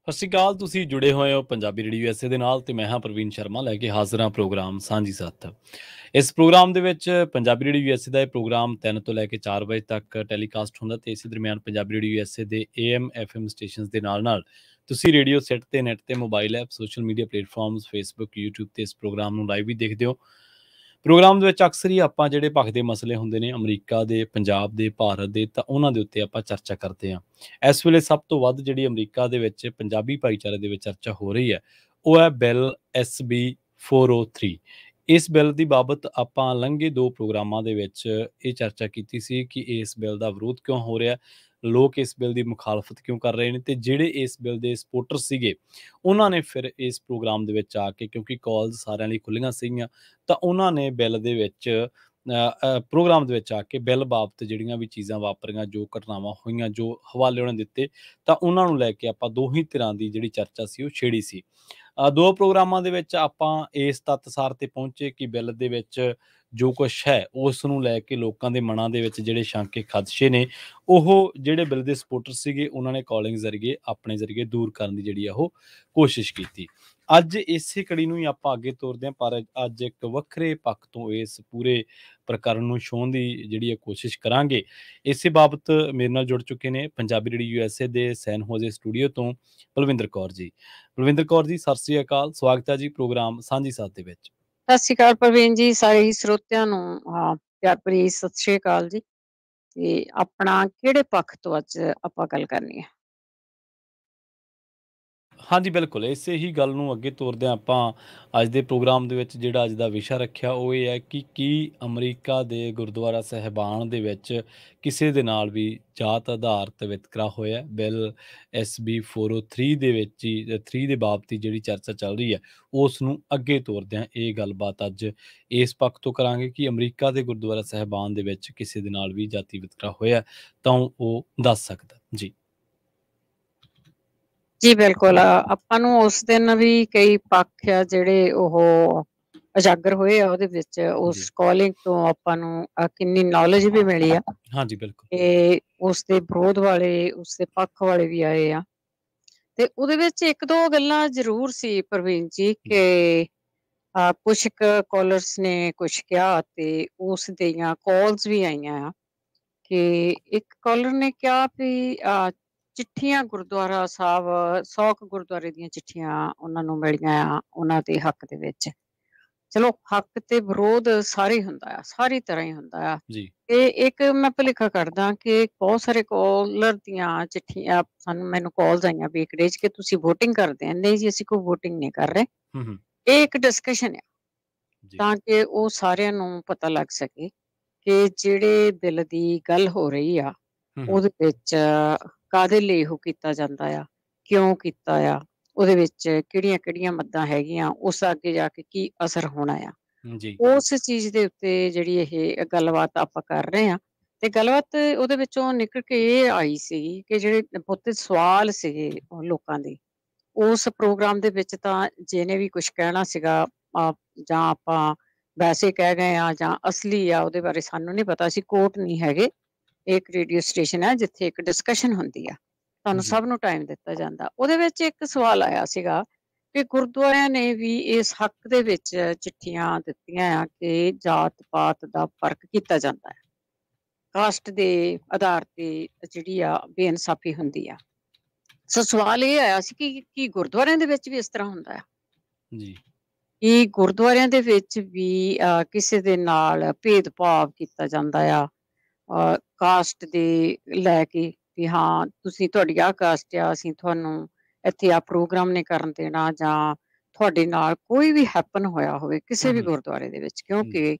ਸਤਿ ਸ਼੍ਰੀ ਅਕਾਲ। ਤੁਸੀਂ ਜੁੜੇ ਹੋਏ ਹੋ ਪੰਜਾਬੀ ਰੇਡੀਓ USA ਦੇ ਨਾਲ ਤੇ ਮੈਂ ਹਾਂ ਪ੍ਰਵੀਨ ਸ਼ਰਮਾ ਲੈ ਕੇ ਹਾਜ਼ਰ ਹਾਂ ਪ੍ਰੋਗਰਾਮ ਸਾਂਝੀ ਸੱਤ। ਇਸ ਪ੍ਰੋਗਰਾਮ ਦੇ ਵਿੱਚ ਪੰਜਾਬੀ ਰੇਡੀਓ USA ਦਾ ਇਹ ਪ੍ਰੋਗਰਾਮ 3 ਤੋਂ ਲੈ ਕੇ 4 ਵਜੇ ਤੱਕ ਟੈਲੀਕਾਸਟ ਹੁੰਦਾ ਤੇ ਇਸੇ ਦਰਮਿਆਨ ਪੰਜਾਬੀ ਰੇਡੀਓ USA ਦੇ AM FM ਸਟੇਸ਼ਨਸ ਦੇ ਨਾਲ ਤੁਸੀਂ ਰੇਡੀਓ ਸੈੱਟ ਤੇ ਨੈੱਟ ਤੇ mobile app social media platforms Facebook YouTube ਤੇ ਇਸ ਪ੍ਰੋਗਰਾਮ ਨੂੰ ਲਾਈਵ ਵੀ ਦੇਖਦੇ ਹੋ। ਪ੍ਰੋਗਰਾਮ ਦੇ ਵਿੱਚ ਅਕਸਰ ਹੀ ਆਪਾਂ ਜਿਹੜੇ ਭਖਦੇ ਮਸਲੇ ਹੁੰਦੇ ਨੇ ਅਮਰੀਕਾ ਦੇ, ਪੰਜਾਬ ਦੇ, ਭਾਰਤ ਦੇ, ਤਾਂ ਉਹਨਾਂ ਦੇ ਉੱਤੇ ਆਪਾਂ ਚਰਚਾ ਕਰਦੇ ਹਾਂ। ਇਸ ਵੇਲੇ ਸਭ ਤੋਂ ਵੱਧ ਜਿਹੜੀ ਅਮਰੀਕਾ ਦੇ ਵਿੱਚ ਪੰਜਾਬੀ ਭਾਈਚਾਰੇ ਦੇ ਵਿੱਚ ਚਰਚਾ ਹੋ ਰਹੀ ਹੈ, ਉਹ ਹੈ ਬਿੱਲ SB 403। ਇਸ ਬਿੱਲ ਦੀ ਬਾਬਤ ਆਪਾਂ ਲੰਘੇ 2 ਪ੍ਰੋਗਰਾਮਾਂ ਦੇ ਵਿੱਚ ਇਹ ਚਰਚਾ ਕੀਤੀ ਸੀ ਕਿ ਇਸ ਬਿੱਲ ਦਾ ਵਿਰੋਧ ਕਿਉਂ ਹੋ ਰਿਹਾ, ਲੋਕ ਇਸ ਬਿੱਲ ਦੀ ਮੁਖਾਲਫਤ ਕਿਉਂ ਕਰ ਰਹੇ ਨੇ, ਤੇ ਜਿਹੜੇ ਇਸ ਬਿੱਲ ਦੇ ਸਪੋਰਟਰ ਸੀਗੇ ਉਹਨਾਂ ਨੇ ਫਿਰ ਇਸ ਪ੍ਰੋਗਰਾਮ ਦੇ ਵਿੱਚ ਆ ਕੇ, ਕਿਉਂਕਿ ਕਾਲਸ ਸਾਰਿਆਂ ਲਈ ਖੁੱਲ੍ਹੀਆਂ ਸੀਗੀਆਂ, ਤਾਂ ਉਹਨਾਂ ਨੇ ਬਿੱਲ ਦੇ ਵਿੱਚ ਪ੍ਰੋਗਰਾਮ ਦੇ ਵਿੱਚ ਆ ਕੇ ਬਿੱਲ ਬਾਬਤ ਜਿਹੜੀਆਂ ਵੀ ਚੀਜ਼ਾਂ ਵਾਪਰੀਆਂ, ਜੋ ਘਟਨਾਵਾਂ ਹੋਈਆਂ, ਜੋ ਹਵਾਲੇ ਉਹਨਾਂ ਨੇ ਦਿੱਤੇ, ਤਾਂ ਉਹਨਾਂ ਨੂੰ ਲੈ ਕੇ ਆਪਾਂ ਦੋਹੀਂ ਧਿਰਾਂ ਦੀ ਜਿਹੜੀ ਚਰਚਾ ਸੀ ਉਹ ਛੇੜੀ ਸੀ। 2 ਪ੍ਰੋਗਰਾਮਾਂ ਦੇ ਵਿੱਚ ਆਪਾਂ ਇਸ ਤੱਤ-ਸਾਰ ਤੇ ਪਹੁੰਚੇ ਕਿ ਬਿੱਲ ਦੇ ਵਿੱਚ ਜੋ ਕੁਛ ਹੈ ਉਸ ਨੂੰ ਲੈ ਕੇ ਲੋਕਾਂ ਦੇ ਮਨਾਂ ਦੇ ਵਿੱਚ ਜਿਹੜੇ ਸ਼ੰਕੇ ਖਦਸ਼ੇ ਨੇ, ਉਹ ਜਿਹੜੇ ਬਿੱਲ ਦੇ ਸਪੋਰਟਰ ਸੀਗੇ ਉਹਨਾਂ ਨੇ ਕਾਲਿੰਗ ਜ਼ਰੀਏ ਆਪਣੇ ਜ਼ਰੀਏ ਦੂਰ ਕਰਨ ਦੀ ਜਿਹੜੀ ਆ ਉਹ ਕੋਸ਼ਿਸ਼ ਕੀਤੀ। ਅੱਜ ਇਸੇ ਕੜੀ ਨੂੰ ਹੀ ਆਪਾਂ ਅੱਗੇ ਤੋਰਦੇ ਹਾਂ, ਪਰ ਅੱਜ ਇੱਕ ਵੱਖਰੇ ਪੱਖ ਤੋਂ ਇਸ ਪੂਰੇ ਪ੍ਰਕਰਨ ਨੂੰ ਛੂਹਣ ਦੀ ਜਿਹੜੀ ਹੈ ਕੋਸ਼ਿਸ਼ ਕਰਾਂਗੇ। ਇਸੇ ਬਾਬਤ ਮੇਰੇ ਨਾਲ ਜੁੜ ਚੁੱਕੇ ਨੇ ਪੰਜਾਬੀ ਰੇਡੀਓ USA ਦੇ ਸੈਨ ਹੋਜ਼ੇ ਸਟੂਡੀਓ ਤੋਂ ਬਲਵਿੰਦਰ ਕੌਰ ਜੀ। ਬਲਵਿੰਦਰ ਕੌਰ ਜੀ, ਸਤਿ ਸ੍ਰੀ ਅਕਾਲ, ਸਵਾਗਤ ਹੈ ਜੀ ਪ੍ਰੋਗਰਾਮ ਸਾਂਝੀ ਸਾਥ ਦੇ ਵਿੱਚ। ਸਤਿ ਸ਼੍ਰੀ ਅਕਾਲ ਪ੍ਰਵੀਨ ਜੀ, ਸਾਰੇ ਸਰੋਤਿਆਂ ਨੂੰ ਪਿਆਰ ਭਰੀ ਸਤਿ ਸ਼੍ਰੀ ਅਕਾਲ ਜੀ। ਤੇ ਆਪਣਾ ਕਿਹੜੇ ਪੱਖ ਤੋਂ ਅੱਜ ਆਪਾਂ ਗੱਲ ਕਰਨੀ ਹੈ? ਹਾਂਜੀ ਬਿਲਕੁਲ, ਇਸੇ ਹੀ ਗੱਲ ਨੂੰ ਅੱਗੇ ਤੋਰਦੇ ਹਾਂ ਆਪਾਂ। ਅੱਜ ਦੇ ਪ੍ਰੋਗਰਾਮ ਦੇ ਵਿੱਚ ਜਿਹੜਾ ਅੱਜ ਦਾ ਵਿਸ਼ਾ ਰੱਖਿਆ ਉਹ ਇਹ ਹੈ ਕਿ ਕੀ ਅਮਰੀਕਾ ਦੇ ਗੁਰਦੁਆਰਾ ਸਾਹਿਬਾਨ ਦੇ ਵਿੱਚ ਕਿਸੇ ਦੇ ਨਾਲ ਵੀ ਜਾਤ ਆਧਾਰਿਤ ਵਿਤਕਰਾ ਹੋਇਆ। ਬਿੱਲ SB 403 ਦੇ ਵਿੱਚ ਹੀ 3 ਦੇ ਬਾਬਤ ਹੀ ਜਿਹੜੀ ਚਰਚਾ ਚੱਲ ਰਹੀ ਹੈ, ਉਸ ਨੂੰ ਅੱਗੇ ਤੋਰਦੇ ਹਾਂ। ਇਹ ਗੱਲਬਾਤ ਅੱਜ ਇਸ ਪੱਖ ਤੋਂ ਕਰਾਂਗੇ ਕਿ ਅਮਰੀਕਾ ਦੇ ਗੁਰਦੁਆਰਾ ਸਾਹਿਬਾਨ ਦੇ ਵਿੱਚ ਕਿਸੇ ਦੇ ਨਾਲ ਵੀ ਜਾਤੀ ਵਿਤਕਰਾ ਹੋਇਆ ਤਾਂ ਉਹ ਦੱਸ ਸਕਦਾ ਜੀ। ਜੀ ਬਿਲਕੁਲ, ਆਪਾਂ ਨੂੰ ਉਸ ਦਿਨ ਵੀ ਕਈ ਪੱਖ ਆ ਜਿਹੜੇ ਉਹ ਉਜਾਗਰ ਹੋਏ ਆ, ਉਹਦੇ ਵਿੱਚ ਉਸ ਕਾਲਿੰਗ ਤੋਂ ਆਪਾਂ ਨੂੰ ਕਿੰਨੀ ਨੌਲੇਜ ਵੀ ਮਿਲੀ ਆ। ਹਾਂਜੀ ਬਿਲਕੁਲ। ਤੇ ਉਸ ਦੇ ਵਿਰੋਧ ਵਾਲੇ, ਉਸ ਦੇ ਪੱਖ ਵਾਲੇ ਵੀ ਆਏ ਆ, ਤੇ ਉਹਦੇ ਵਿੱਚ 1-2 ਗੱਲਾਂ ਜ਼ਰੂਰ ਸੀ ਪ੍ਰਵੀਨ ਜੀ ਕਿ ਕੁਛ ਕੁ ਕਾਲਰਸ ਨੇ ਕੁਛ ਕਿਹਾ ਤੇ ਉਸ ਦੀਆਂ ਕਾਲਸ ਵੀ ਆਈਆਂ ਆ ਕਿ ਇੱਕ ਕਾਲਰ ਨੇ ਕਿਹਾ ਵੀ ਚਿੱਠੀਆਂ ਗੁਰਦੁਆਰਾ ਸਾਹਿਬ 100 ਕੁ ਗੁਰਦੁਆਰੇ ਦੀਆਂ ਚਿੱਠੀਆਂ ਉਹਨਾਂ ਨੂੰ ਮਿਲੀਆਂ ਆ ਉਹਨਾਂ ਦੇ ਹੱਕ ਦੇ ਵਿੱਚ। ਚਲੋ, ਹੱਕ ਤੇ ਵਿਰੋਧ ਸਾਰੇ ਹੀ ਹੁੰਦਾ ਆ, ਸਾਰੀ ਤਰ੍ਹਾਂ ਹੀ ਹੁੰਦਾ ਆ। ਤੇ ਇੱਕ ਮੈਂ ਭੁਲੇਖਾ ਕਰਦਾ ਕਿ ਬਹੁਤ ਸਾਰੇ ਕਾਲਰ ਦੀਆਂ ਚਿੱਠੀਆਂ ਮੈਨੂੰ ਕਾਲਸ ਆਈਆਂ ਵੀਕਡੇ 'ਚ ਕਿ ਤੁਸੀਂ ਵੋਟਿੰਗ ਕਰਦੇ ਆ। ਨਹੀਂ ਜੀ, ਅਸੀਂ ਕੋਈ ਵੋਟਿੰਗ ਨਹੀਂ ਕਰ ਰਹੇ। ਇਹ ਇੱਕ ਡਿਸਕਸ਼ਨ ਆ ਤਾਂ ਕਿ ਉਹ ਸਾਰਿਆਂ ਨੂੰ ਪਤਾ ਲੱਗ ਸਕੇ ਕਿ ਜਿਹੜੇ ਬਿੱਲ ਦੀ ਗੱਲ ਹੋ ਰਹੀ ਆ ਉਹਦੇ ਵਿੱਚ ਕਾਹਦੇ ਲਈ ਉਹ ਕੀਤਾ ਜਾਂਦਾ ਆ, ਕਿਉਂ ਕੀਤਾ ਆ, ਉਹਦੇ ਵਿੱਚ ਕਿਹੜੀਆਂ-ਕਿਹੜੀਆਂ ਮੱਦਾਂ ਹੈਗੀਆਂ, ਉਸ ਅੱਗੇ ਜਾ ਕੇ ਕੀ ਅਸਰ ਹੋਣਾ ਆ। ਉਸ ਚੀਜ਼ ਦੇ ਉੱਤੇ ਜਿਹੜੀ ਇਹ ਗੱਲਬਾਤ ਆਪਾਂ ਕਰ ਰਹੇ ਹਾਂ, ਤੇ ਗੱਲਬਾਤ ਉਹਦੇ ਵਿੱਚੋਂ ਨਿਕਲ ਕੇ ਇਹ ਆਈ ਸੀ ਕਿ ਜਿਹੜੇ ਬਹੁਤੇ ਸਵਾਲ ਸੀਗੇ ਲੋਕਾਂ ਦੇ ਉਸ ਪ੍ਰੋਗਰਾਮ ਦੇ ਵਿੱਚ, ਤਾਂ ਜਿਹਨੇ ਵੀ ਕੁਛ ਕਹਿਣਾ ਸੀਗਾ ਜਾਂ ਆਪਾਂ ਵੈਸੇ ਕਹਿ ਗਏ ਆ ਜਾਂ ਅਸਲੀ ਆ, ਉਹਦੇ ਬਾਰੇ ਸਾਨੂੰ ਨਹੀਂ ਪਤਾ। ਅਸੀਂ ਕੋਰਟ ਨਹੀਂ ਹੈਗੇ, ਇੱਕ ਰੇਡੀਓ ਸਟੇਸ਼ਨ ਹੈ ਜਿੱਥੇ ਇੱਕ ਡਿਸਕਸ਼ਨ ਹੁੰਦੀ ਆ, ਤੁਹਾਨੂੰ ਸਭ ਨੂੰ ਟਾਈਮ ਦਿੱਤਾ ਜਾਂਦਾ। ਉਹਦੇ ਵਿੱਚ ਇੱਕ ਸਵਾਲ ਆਇਆ ਸੀਗਾ ਕਿ ਗੁਰਦੁਆਰਿਆਂ ਨੇ ਵੀ ਇਸ ਹੱਕ ਦੇ ਵਿੱਚ ਚਿੱਠੀਆਂ ਦਿੱਤੀਆਂ ਆ ਕਿ ਜਾਤ ਪਾਤ ਦਾ ਫਰਕ ਕੀਤਾ ਜਾਂਦਾ ਹੈ, ਕਾਸਟ ਦੇ ਆਧਾਰ ਤੇ ਜਿਹੜੀ ਆ ਬੇਇਨਸਾਫੀ ਹੁੰਦੀ ਆ। ਸੋ ਸਵਾਲ ਇਹ ਆਇਆ ਸੀ ਕਿ ਕੀ ਗੁਰਦੁਆਰਿਆਂ ਦੇ ਵਿੱਚ ਵੀ ਇਸ ਤਰ੍ਹਾਂ ਹੁੰਦਾ ਆ? ਕੀ ਗੁਰਦੁਆਰਿਆਂ ਦੇ ਵਿੱਚ ਵੀ ਕਿਸੇ ਦੇ ਨਾਲ ਭੇਦਭਾਵ ਕੀਤਾ ਜਾਂਦਾ ਆ ਕਾਸਟ ਦੇ ਲੈ ਕੇ ਵੀ ਹਾਂ ਤੁਸੀਂ, ਤੁਹਾਡੀ ਆਹ ਕਾਸਟ ਆ, ਅਸੀਂ ਤੁਹਾਨੂੰ ਇੱਥੇ ਆਹ ਪ੍ਰੋਗਰਾਮ ਨਹੀਂ ਕਰਨ ਦੇਣਾ, ਜਾਂ ਤੁਹਾਡੇ ਨਾਲ ਕੋਈ ਵੀ ਹੈਪਨ ਹੋਇਆ ਹੋਵੇ ਕਿਸੇ ਵੀ ਗੁਰਦੁਆਰੇ ਦੇ ਵਿੱਚ? ਕਿਉਂਕਿ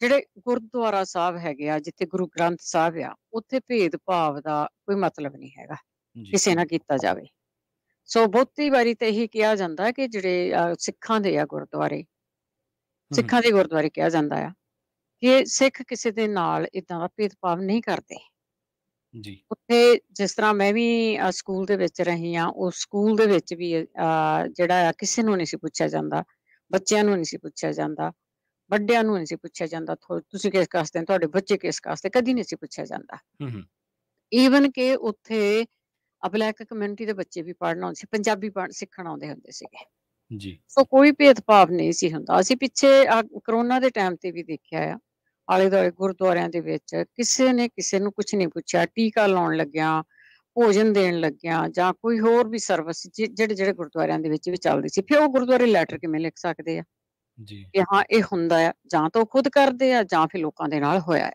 ਜਿਹੜੇ ਗੁਰਦੁਆਰਾ ਸਾਹਿਬ ਹੈਗੇ ਆ, ਜਿੱਥੇ ਗੁਰੂ ਗ੍ਰੰਥ ਸਾਹਿਬ ਆ, ਉੱਥੇ ਭੇਦਭਾਵ ਦਾ ਕੋਈ ਮਤਲਬ ਨਹੀਂ ਹੈਗਾ ਕਿਸੇ ਨਾਲ ਕੀਤਾ ਜਾਵੇ। ਸੋ ਬਹੁਤੀ ਵਾਰੀ ਤਾਂ ਇਹੀ ਕਿਹਾ ਜਾਂਦਾ ਕਿ ਜਿਹੜੇ ਸਿੱਖਾਂ ਦੇ ਗੁਰਦੁਆਰੇ ਕਿਹਾ ਜਾਂਦਾ ਆ ਕਿ ਸਿੱਖ ਕਿਸੇ ਦੇ ਨਾਲ ਏਦਾਂ ਦਾ ਭੇਦਭਾਵ ਨਹੀਂ ਕਰਦੇ। ਉੱਥੇ ਜਿਸ ਤਰ੍ਹਾਂ ਮੈਂ ਵੀ ਸਕੂਲ ਦੇ ਵਿੱਚ ਰਹੀ ਹਾਂ, ਉਸ ਸਕੂਲ ਦੇ ਵਿੱਚ ਵੀ ਜਿਹੜਾ ਆ ਕਿਸੇ ਨੂੰ ਨਹੀਂ ਸੀ ਪੁੱਛਿਆ ਜਾਂਦਾ, ਬੱਚਿਆਂ ਨੂੰ ਨਹੀਂ ਸੀ ਪੁੱਛਿਆ ਜਾਂਦਾ, ਵੱਡਿਆਂ ਨੂੰ ਨਹੀਂ ਸੀ ਪੁੱਛਿਆ ਜਾਂਦਾ ਤੁਸੀਂ ਕਿਸ ਕਾਸਟ ਦੇ, ਤੁਹਾਡੇ ਬੱਚੇ ਕਿਸ ਕਾਸਟ ਦੇ, ਕਦੀ ਨਹੀਂ ਸੀ ਪੁੱਛਿਆ ਜਾਂਦਾ। ਈਵਨ ਕਿ ਉੱਥੇ ਬਲੈਕ ਕਮਿਊਨਿਟੀ ਦੇ ਬੱਚੇ ਵੀ ਪੜ੍ਹਨ ਆਉਂਦੇ ਸੀ, ਪੰਜਾਬੀ ਸਿੱਖਣ ਆਉਂਦੇ ਹੁੰਦੇ ਸੀਗੇ। ਜੀ ਸੋ ਕੋਈ ਭੇਦਭਾਵ ਨਹੀਂ ਸੀ ਹੁੰਦਾ। ਅਸੀਂ ਪਿੱਛੇ ਕਰੋਨਾ ਦੇ ਟਾਈਮ ਤੇ ਵੀ ਦੇਖਿਆ ਆ, ਆਲੇ ਦੁਆਲੇ ਗੁਰਦੁਆਰਿਆਂ ਦੇ ਵਿੱਚ ਕਿਸੇ ਨੇ ਕਿਸੇ ਨੂੰ ਕੁਛ ਨਹੀਂ ਪੁੱਛਿਆ। ਟੀਕਾ ਲਾਉਣ ਲੱਗਿਆ, ਭੋਜਨ ਦੇਣ ਲੱਗਿਆ, ਜਾਂ ਕੋਈ ਹੋਰ ਵੀ ਸਰਵਿਸ ਜਿਹੜੇ ਗੁਰਦੁਆਰਿਆਂ ਦੇ ਵਿੱਚ ਵੀ ਚੱਲਦੀ ਸੀ, ਫਿਰ ਉਹ ਗੁਰਦੁਆਰੇ ਲੈਟਰ ਕਿਵੇਂ ਲਿਖ ਸਕਦੇ ਆ ਜੀ ਕਿ ਹਾਂ ਇਹ ਹੁੰਦਾ ਆ? ਜਾਂ ਤਾਂ ਉਹ ਖੁਦ ਕਰਦੇ ਆ, ਜਾਂ ਫਿਰ ਲੋਕਾਂ ਦੇ ਨਾਲ ਹੋਇਆ ਹੈ।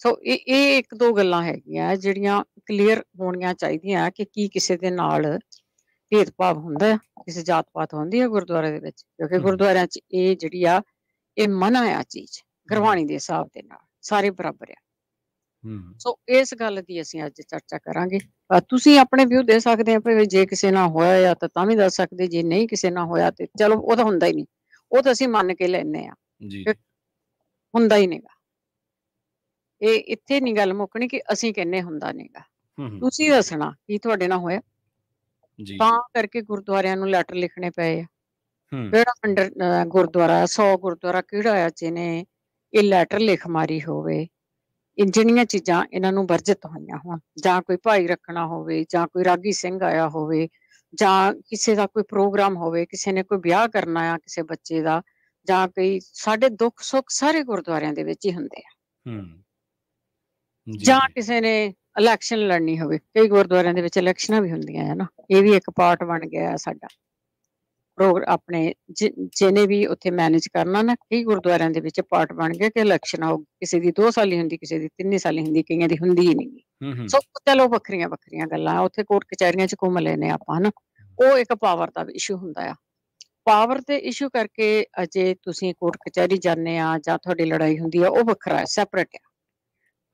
ਸੋ ਇਹ ਇੱਕ ਦੋ ਗੱਲਾਂ ਹੈਗੀਆਂ ਜਿਹੜੀਆਂ ਕਲੀਅਰ ਹੋਣੀਆਂ ਚਾਹੀਦੀਆਂ ਕਿ ਕੀ ਕਿਸੇ ਦੇ ਨਾਲ ਭੇਦਭਾਵ ਹੁੰਦਾ ਆ, ਕਿਸੇ ਜਾਤ ਪਾਤ ਹੁੰਦੀ ਆ ਗੁਰਦੁਆਰੇ ਦੇ ਵਿੱਚ, ਕਿਉਂਕਿ ਗੁਰਦੁਆਰਿਆਂ 'ਚ ਇਹ ਜਿਹੜੀ ਆ ਇਹ ਮਨਾ ਆ ਚੀਜ਼, ਗੁਰਬਾਣੀ ਦੇ ਹਿਸਾਬ ਦੇ ਨਾਲ ਸਾਰੇ ਬਰਾਬਰ ਆ। ਸੋ ਇਸ ਗੱਲ ਦੀ ਅਸੀਂ ਅੱਜ ਚਰਚਾ ਕਰਾਂਗੇ। ਤੁਸੀਂ ਆਪਣੇ ਵਿਊ ਦੇ ਸਕਦੇ ਆ, ਭਾਈ ਜੇ ਕਿਸੇ ਨਾਲ ਹੋਇਆ ਆ ਤਾਂ ਵੀ ਦੱਸ ਸਕਦੇ, ਜੇ ਨਹੀਂ ਕਿਸੇ ਨਾਲ ਹੋਇਆ ਤੇ ਚਲੋ ਉਹ ਤਾਂ ਹੁੰਦਾ ਹੀ ਨਹੀਂ, ਉਹ ਤਾਂ ਅਸੀਂ ਮੰਨ ਕੇ ਲੈਂਦੇ ਆ ਹੁੰਦਾ ਹੀ ਨਹੀਂਗਾ। ਇਹ ਇੱਥੇ ਨਹੀਂ ਗੱਲ ਮੁੱਕਣੀ ਕਿ ਅਸੀਂ ਕਹਿੰਨੇ ਹੁੰਦਾ ਨਹੀਂਗਾ। ਤੁਸੀਂ ਦੱਸਣਾ ਕੀ ਤੁਹਾਡੇ ਨਾਲ ਹੋਇਆ। ਤਾਂ ਕਰਕੇ ਗੁਰਦੁਆਰਿਆਂ ਨੂੰ ਲੈਟਰ ਲਿਖਣੇ ਪਏ ਆ। ਕਿਹੜਾ ਗੁਰਦੁਆਰਾ 100 ਗੁਰਦੁਆਰਾ ਕਿਹੜਾ ਆ ਜਿਹਨੇ ਇਹ ਲੈਟਰ ਲਿਖ ਮਾਰੀ ਹੋਵੇ? ਇਹ ਜਿਹੜੀਆਂ ਚੀਜ਼ਾਂ ਇਹਨਾਂ ਨੂੰ ਵਰਜਿਤ ਹੋਈਆਂ ਹੋਣ, ਜਾਂ ਕੋਈ ਭਾਈ ਰੱਖਣਾ ਹੋਵੇ, ਜਾਂ ਕੋਈ ਰਾਗੀ ਸਿੰਘ ਆਇਆ ਹੋਵੇ, ਜਾਂ ਕਿਸੇ ਦਾ ਕੋਈ ਪ੍ਰੋਗਰਾਮ ਹੋਵੇ, ਕਿਸੇ ਨੇ ਕੋਈ ਵਿਆਹ ਕਰਨਾ ਆ ਕਿਸੇ ਬੱਚੇ ਦਾ, ਜਾਂ ਕੋਈ ਸਾਡੇ ਦੁੱਖ ਸੁੱਖ ਸਾਰੇ ਗੁਰਦੁਆਰਿਆਂ ਦੇ ਵਿੱਚ ਹੀ ਹੁੰਦੇ ਆ। ਜਾਂ ਕਿਸੇ ਨੇ ਇਲੈਕਸ਼ਨ ਲੜਨੀ ਹੋਵੇ, ਕਈ ਗੁਰਦੁਆਰਿਆਂ ਦੇ ਵਿੱਚ ਇਲੈਕਸ਼ਨਾਂ ਵੀ ਹੁੰਦੀਆਂ ਹੈ ਨਾ, ਇਹ ਵੀ ਇੱਕ ਪਾਰਟ ਬਣ ਗਿਆ ਸਾਡਾ ਆਪਣੇ ਜਿਹਨੇ ਵੀ ਉੱਥੇ ਮੈਨੇਜ ਕਰਨਾ ਨਾ, ਕਈ ਗੁਰਦੁਆਰਿਆਂ ਦੇ ਵਿੱਚ ਪਾਰਟ ਬਣ ਗਿਆ ਕਿ ਇਲੈਕਸ਼ਨ ਆਓ, ਕਿਸੇ ਦੀ 2 ਸਾਲੀ ਹੁੰਦੀ, ਕਿਸੇ ਦੀ 3 ਸਾਲੀ ਹੁੰਦੀ, ਕਈਆਂ ਦੀ ਹੁੰਦੀ ਹੀ ਨਹੀਂ। ਸੋ ਚਲੋ ਵੱਖਰੀਆਂ ਵੱਖਰੀਆਂ ਗੱਲਾਂ, ਉੱਥੇ ਕੋਰਟ ਕਚਹਿਰੀਆਂ 'ਚ ਘੁੰਮ ਲੈਨੇ ਆਪਾਂ ਹਨਾ। ਉਹ ਇੱਕ ਪਾਵਰ ਦਾ ਇਸ਼ੂ ਹੁੰਦਾ ਆ। ਪਾਵਰ ਦੇ ਇਸ਼ੂ ਕਰਕੇ ਅਜੇ ਤੁਸੀਂ ਕੋਰਟ ਕਚਹਿਰੀ ਜਾਂਦੇ ਆ ਜਾਂ ਤੁਹਾਡੀ ਲੜਾਈ ਹੁੰਦੀ ਆ, ਉਹ ਵੱਖਰਾ ਹੈ, ਸੈਪਰੇਟ ਆ।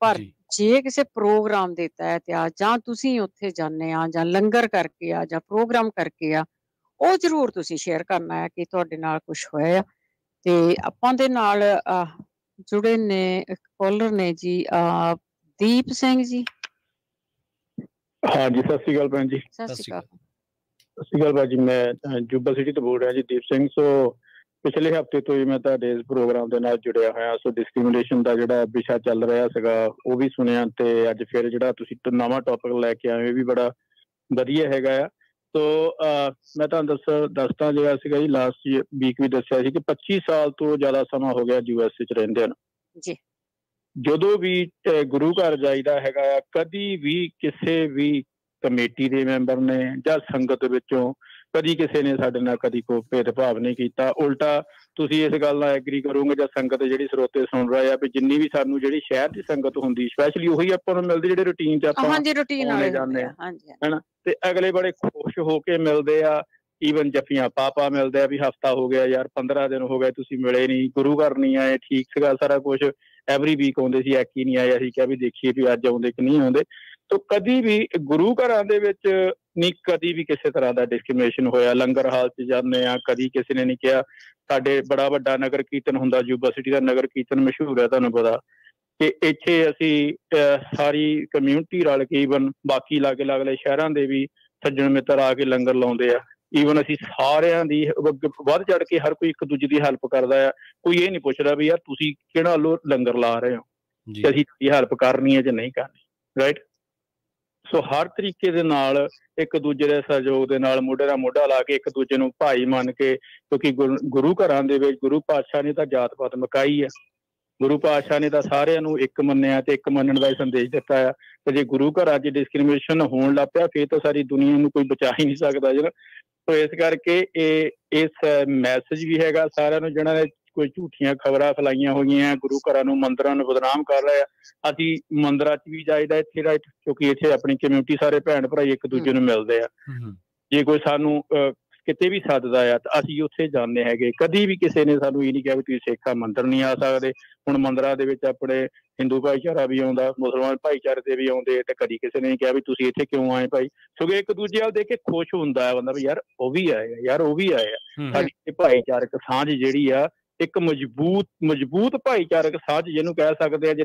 ਪਰ ਜੇ ਕਿਸੇ ਪ੍ਰੋਗਰਾਮ ਦੇ ਤਹਿਤ ਆ, ਜਾਂ ਤੁਸੀਂ ਉੱਥੇ ਜਾਂਦੇ ਆ, ਜਾਂ ਲੰਗਰ ਕਰਕੇ ਆ, ਜਾਂ ਪ੍ਰੋਗਰਾਮ ਕਰਕੇ ਆ, ਉਹ ਜ਼ਰੂਰ ਤੁਸੀਂ ਸ਼ੇਅਰ ਕਰਨਾ ਹੈ ਕਿ ਤੁਹਾਡੇ ਨਾਲ ਕੁਛ ਹੋਇਆ ਆ। ਤੇ ਆਪਾਂ ਦੇ ਨਾਲ ਜੁੜੇ ਨੇ ਕਾਲਰ ਨੇ ਜੀ, ਦੀਪ ਸਿੰਘ ਜੀ। ਹਾਂਜੀ, ਸਤਿ ਸ਼੍ਰੀ ਅਕਾਲ ਭੈਣ ਜੀ। ਸਤਿ ਸ਼੍ਰੀ ਅਕਾਲ। ਸਤਿ ਸ਼੍ਰੀ ਅਕਾਲ ਭਾਜੀ, ਮੈਂ ਜੁਬਾ ਸਿਟੀ ਤੋਂ ਬੋਲ ਰਿਹਾ ਜੀ, ਦੀਪ ਸਿੰਘ। ਸੋ ਪਿਛਲੇ ਹਫ਼ਤੇ ਤੋਂ ਹੀ ਮੈਂ ਤੁਹਾਡੇ ਇਸ ਪ੍ਰੋਗਰਾਮ ਦੇ ਨਾਲ ਜੁੜਿਆ ਹੋਇਆ। ਸੋ ਡਿਸਕ੍ਰਿਮੀਨੇਸ਼ਨ ਦਾ ਜਿਹੜਾ ਵਿਸ਼ਾ ਚੱਲ ਰਿਹਾ ਸੀਗਾ ਉਹ ਵੀ ਸੁਣਿਆ, ਤੇ ਅੱਜ ਫਿਰ ਜਿਹੜਾ ਤੁਸੀਂ ਨਵਾਂ ਟੌਪਿਕ ਲੈ ਕੇ ਆਏ, ਇਹ ਵੀ ਬੜਾ ਵਧੀਆ ਹੈਗਾ ਆ। ਸੋ ਮੈਂ ਤੁਹਾਨੂੰ ਦੱਸਦਾ ਜਿਹੜਾ ਸੀਗਾ ਜੀ, ਲਾਸਟ ਵੀਕ ਵੀ ਦੱਸਿਆ ਸੀ ਕਿ 25 ਸਾਲ ਤੋਂ ਜ਼ਿਆਦਾ ਸਮਾਂ ਹੋ ਗਿਆ USA 'ਚ ਰਹਿੰਦੇ ਹਨ ਜੀ। ਜਦੋਂ ਵੀ ਗੁਰੂ ਘਰ ਜਾਈਦਾ ਹੈਗਾ ਆ, ਕਦੀ ਵੀ ਕਿਸੇ ਵੀ ਕਮੇਟੀ ਦੇ ਮੈਂਬਰ ਨੇ ਜਾਂ ਸੰਗਤ ਵਿੱਚੋਂ ਕਦੀ ਕਿਸੇ ਨੇ ਸਾਡੇ ਨਾਲ ਕਦੀ ਕੋਈ ਭੇਦਭਾਵ ਨਹੀਂ ਕੀਤਾ। ਉਲਟਾ ਤੁਸੀਂ ਇਸ ਗੱਲ ਨਾਲ ਐਗਰੀ ਕਰੋਗੇ, ਜਾਂ ਸੰਗਤ ਜਿਹੜੀ ਸਰੋਤੇ ਸੁਣ ਰਹੇ ਆ, ਵੀ ਜਿੰਨੀ ਵੀ ਸਾਨੂੰ ਜਿਹੜੀ ਸ਼ਹਿਰ ਦੀ ਸੰਗਤ ਹੁੰਦੀ, ਸਪੈਸ਼ਲੀ ਉਹੀ ਆਪਾਂ ਨੂੰ ਮਿਲਦੀ ਜਿਹੜੇ ਰੂਟੀਨ 'ਚ ਆਪਾਂ ਆਉਣੇ ਜਾਂਦੇ ਆ ਹਨਾ, ਤੇ ਅਗਲੇ ਬੜੇ ਖੁਸ਼ ਹੋ ਕੇ ਮਿਲਦੇ ਆ। ਈਵਨ ਜੱਫੀਆਂ ਪਾ ਮਿਲਦੇ ਆ ਵੀ ਹਫ਼ਤਾ ਹੋ ਗਿਆ ਯਾਰ, 15 ਦਿਨ ਹੋ ਗਏ ਤੁਸੀਂ ਮਿਲੇ ਨਹੀਂ, ਗੁਰੂ ਘਰ ਨਹੀਂ ਆਏ। ਠੀਕ ਸੀਗਾ ਸਾਰਾ ਕੁਛ, ਐਵਰੀ ਵੀਕ ਆਉਂਦੇ ਸੀ, ਐਕੀ ਨਹੀਂ ਆਏ। ਅਸੀਂ ਕਿਹਾ ਵੀ ਦੇਖੀਏ ਵੀ ਅੱਜ ਆਉਂਦੇ ਕਿ ਨਹੀਂ ਆਉਂਦੇ। ਤੋ ਕਦੀ ਵੀ ਗੁਰੂ ਘਰਾਂ ਦੇ ਵਿੱਚ ਨਹੀਂ ਕਦੀ ਵੀ ਕਿਸੇ ਤਰ੍ਹਾਂ ਦਾ ਡਿਸਕ੍ਰਿਮੀਨੇਸ਼ਨ ਹੋਇਆ। ਲੰਗਰ ਹਾਲ 'ਚ ਜਾਂਦੇ ਆ, ਕਦੀ ਕਿਸੇ ਨੇ ਨਹੀਂ ਕਿਹਾ। ਸਾਡੇ ਬੜਾ ਵੱਡਾ ਨਗਰ ਕੀਰਤਨ ਹੁੰਦਾ, ਯੂਬਾ ਸਿਟੀ ਦਾ ਨਗਰ ਕੀਰਤਨ ਮਸ਼ਹੂਰ ਹੈ, ਤੁਹਾਨੂੰ ਪਤਾ ਕਿ ਇੱਥੇ ਅਸੀਂ ਸਾਰੀ ਕਮਿਊਨਿਟੀ ਰਲ ਕੇ, ਈਵਨ ਬਾਕੀ ਲਾਗੇ ਲਾਗਲੇ ਸ਼ਹਿਰਾਂ ਦੇ ਵੀ ਸੱਜਣ ਮਿੱਤਰ ਆ ਕੇ ਲੰਗਰ ਲਾਉਂਦੇ ਆ। ਈਵਨ ਅਸੀਂ ਸਾਰਿਆਂ ਦੀ ਵੱਧ ਚੜ ਕੇ ਹਰ ਕੋਈ ਇੱਕ ਦੂਜੇ ਦੀ ਹੈਲਪ ਕਰਦਾ ਆ। ਕੋਈ ਇਹ ਨਹੀਂ ਪੁੱਛਦਾ ਵੀ ਯਾਰ ਤੁਸੀਂ ਕਿਹੜਾ ਵੱਲੋਂ ਲੰਗਰ ਲਾ ਰਹੇ ਹੋ, ਤੇ ਅਸੀਂ ਤੁਹਾਡੀ ਹੈਲਪ ਕਰਨੀ ਹੈ ਜਾਂ ਨਹੀਂ ਕਰਨੀ, ਰਾਈਟ। ਸੋ ਹਰ ਤਰੀਕੇ ਦੇ ਨਾਲ ਇੱਕ ਦੂਜੇ ਦੇ ਸਹਿਯੋਗ ਦੇ ਨਾਲ ਮੋਢੇ ਨਾਲ ਮੋਢਾ ਲਾ ਕੇ ਇੱਕ ਦੂਜੇ ਨੂੰ ਭਾਈ ਮੰਨ ਕੇ, ਕਿਉਂਕਿ ਗੁਰੂ ਘਰਾਂ ਦੇ ਵਿੱਚ ਗੁਰੂ ਪਾਤਸ਼ਾਹ ਨੇ ਤਾਂ ਜਾਤ ਪਾਤ ਮੁਕਾਈ ਆ। ਗੁਰੂ ਪਾਤਸ਼ਾਹ ਨੇ ਤਾਂ ਸਾਰਿਆਂ ਨੂੰ ਇੱਕ ਮੰਨਿਆ ਤੇ ਇੱਕ ਮੰਨਣ ਦਾ ਸੰਦੇਸ਼ ਦਿੱਤਾ ਆ। ਤੇ ਜੇ ਗੁਰੂ ਘਰਾਂ 'ਚ ਡਿਸਕ੍ਰਿਮੀਨੇਸ਼ਨ ਹੋਣ ਲੱਗ ਪਿਆ, ਫਿਰ ਤਾਂ ਸਾਰੀ ਦੁਨੀਆ ਨੂੰ ਕੋਈ ਬਚਾ ਹੀ ਨਹੀਂ ਸਕਦਾ ਜੀ। ਸੋ ਇਸ ਕਰਕੇ ਇਸ ਮੈਸੇਜ ਵੀ ਹੈਗਾ ਸਾਰਿਆਂ ਨੂੰ, ਜਿਹਨਾਂ ਨੇ ਕੋਈ ਝੂਠੀਆਂ ਖਬਰਾਂ ਫੈਲਾਈਆਂ ਹੋਈਆਂ, ਗੁਰੂ ਘਰਾਂ ਨੂੰ ਮੰਦਿਰਾਂ ਨੂੰ ਬਦਨਾਮ ਕਰ ਰਹੇ ਆ। ਅਸੀਂ ਮੰਦਿਰਾਂ 'ਚ ਵੀ ਜਾਈਦਾ ਇੱਥੇ, ਰਾਈਟ, ਕਿਉਂਕਿ ਇੱਥੇ ਆਪਣੀ ਕਮਿਊਨਿਟੀ ਸਾਰੇ ਭੈਣ ਭਰਾ ਇੱਕ ਦੂਜੇ ਨੂੰ ਮਿਲਦੇ ਆ। ਜੇ ਕੋਈ ਸਾਨੂੰ ਕਿਤੇ ਵੀ ਸੱਦਦਾ ਆ ਤਾਂ ਅਸੀਂ ਉੱਥੇ ਜਾਂਦੇ ਹੈਗੇ। ਕਦੀ ਵੀ ਕਿਸੇ ਨੇ ਸਾਨੂੰ ਇਹ ਨਹੀਂ ਕਿਹਾ ਵੀ ਤੁਸੀਂ ਸਿੱਖ ਮੰਦਿਰ ਨਹੀਂ ਆ ਸਕਦੇ। ਹੁਣ ਮੰਦਿਰਾਂ ਦੇ ਵਿੱਚ ਆਪਣੇ ਹਿੰਦੂ ਭਾਈਚਾਰਾ ਵੀ ਆਉਂਦਾ, ਮੁਸਲਮਾਨ ਭਾਈਚਾਰੇ ਦੇ ਵੀ ਆਉਂਦੇ, ਤੇ ਕਦੀ ਕਿਸੇ ਨੇ ਨਹੀਂ ਕਿਹਾ ਵੀ ਤੁਸੀਂ ਇੱਥੇ ਕਿਉਂ ਆਏ ਭਾਈ। ਸਗੋਂ ਇੱਕ ਦੂਜੇ ਵੱਲ ਦੇਖ ਕੇ ਖੁਸ਼ ਹੁੰਦਾ ਹੈ ਬੰਦਾ ਵੀ ਯਾਰ ਉਹ ਵੀ ਆਏ ਆ, ਯਾਰ ਉਹ ਵੀ ਆਏ ਆ। ਸਾਡੀ ਭਾਈਚਾਰਕ ਸਾਂਝ ਜਿਹੜੀ ਆ, ਇੱਕ ਮਜ਼ਬੂਤ ਭਾਈਚਾਰਕ ਸਾਂਝ ਜਿਹਨੂੰ ਕਹਿ ਸਕਦੇ ਆ, ਜੇ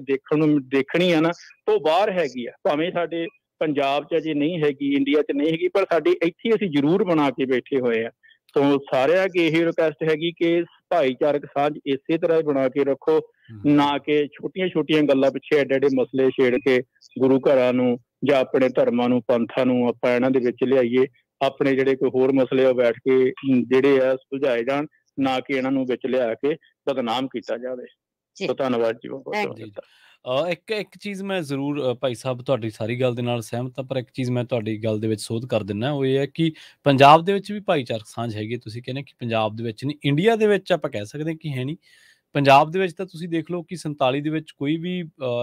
ਦੇਖਣੀ ਆ ਨਾ, ਤੋਂ ਬਾਹਰ ਹੈਗੀ ਆ। ਭਾਵੇਂ ਸਾਡੇ ਪੰਜਾਬ 'ਚ ਅਜੇ ਨਹੀਂ ਹੈਗੀ, ਇੰਡੀਆ 'ਚ ਨਹੀਂ ਹੈਗੀ, ਪਰ ਸਾਡੇ ਇੱਥੇ ਅਸੀਂ ਜ਼ਰੂਰ ਬਣਾ ਕੇ ਬੈਠੇ ਹੋਏ ਆ। ਸੋ ਸਾਰਿਆਂ ਅੱਗੇ ਇਹੀ ਰਿਕੁਐਸਟ ਹੈਗੀ ਕਿ ਭਾਈਚਾਰਕ ਸਾਂਝ ਇਸੇ ਤਰ੍ਹਾਂ ਬਣਾ ਕੇ ਰੱਖੋ, ਨਾ ਕਿ ਛੋਟੀਆਂ ਛੋਟੀਆਂ ਗੱਲਾਂ ਪਿੱਛੇ ਐਡੇ ਐਡੇ ਮਸਲੇ ਛੇੜ ਕੇ ਗੁਰੂ ਘਰਾਂ ਨੂੰ ਜਾਂ ਆਪਣੇ ਧਰਮਾਂ ਨੂੰ, ਪੰਥਾਂ ਨੂੰ ਆਪਾਂ ਇਹਨਾਂ ਦੇ ਵਿੱਚ ਲਿਆਈਏ। ਆਪਣੇ ਜਿਹੜੇ ਕੋਈ ਹੋਰ ਮਸਲੇ ਉਹ ਬੈਠ ਕੇ ਜਿਹੜੇ ਆ ਸੁਲਝਾਏ ਜਾਣ, ਨਾ ਕਿ ਇਹਨਾਂ ਨੂੰ ਵਿੱਚ ਲਿਆ ਕੇ ਬਦਨਾਮ ਕੀਤਾ ਜਾਵੇ। ਜੀ ਸੋ ਧੰਨਵਾਦ ਜੀ ਬਹੁਤ ਥੈਂਕ ਬਹੁਤ। ਜੀ ਇੱਕ ਚੀਜ਼ ਮੈਂ ਜ਼ਰੂਰ ਭਾਈ ਸਾਹਿਬ ਤੁਹਾਡੀ ਸਾਰੀ ਗੱਲ ਦੇ ਨਾਲ ਸਹਿਮਤ ਹਾਂ, ਪਰ ਇੱਕ ਚੀਜ਼ ਮੈਂ ਤੁਹਾਡੀ ਗੱਲ ਦੇ ਵਿੱਚ ਸੋਧ ਕਰ ਦਿੰਦਾ, ਉਹ ਇਹ ਹੈ ਕਿ ਪੰਜਾਬ ਦੇ ਵਿੱਚ ਵੀ ਭਾਈਚਾਰਕ ਸਾਂਝ ਹੈਗੀ ਹੈ। ਤੁਸੀਂ ਕਹਿੰਦੇ ਕਿ ਪੰਜਾਬ ਦੇ ਵਿੱਚ ਨਹੀਂ, ਇੰਡੀਆ ਦੇ ਵਿੱਚ ਆਪਾਂ ਕਹਿ ਸਕਦੇ ਹਾਂ ਕਿ ਹੈ ਨਹੀਂ। ਪੰਜਾਬ ਦੇ ਵਿੱਚ ਤਾਂ ਤੁਸੀਂ ਦੇਖ ਲਓ ਕਿ 47 ਦੇ ਵਿੱਚ ਕੋਈ ਵੀ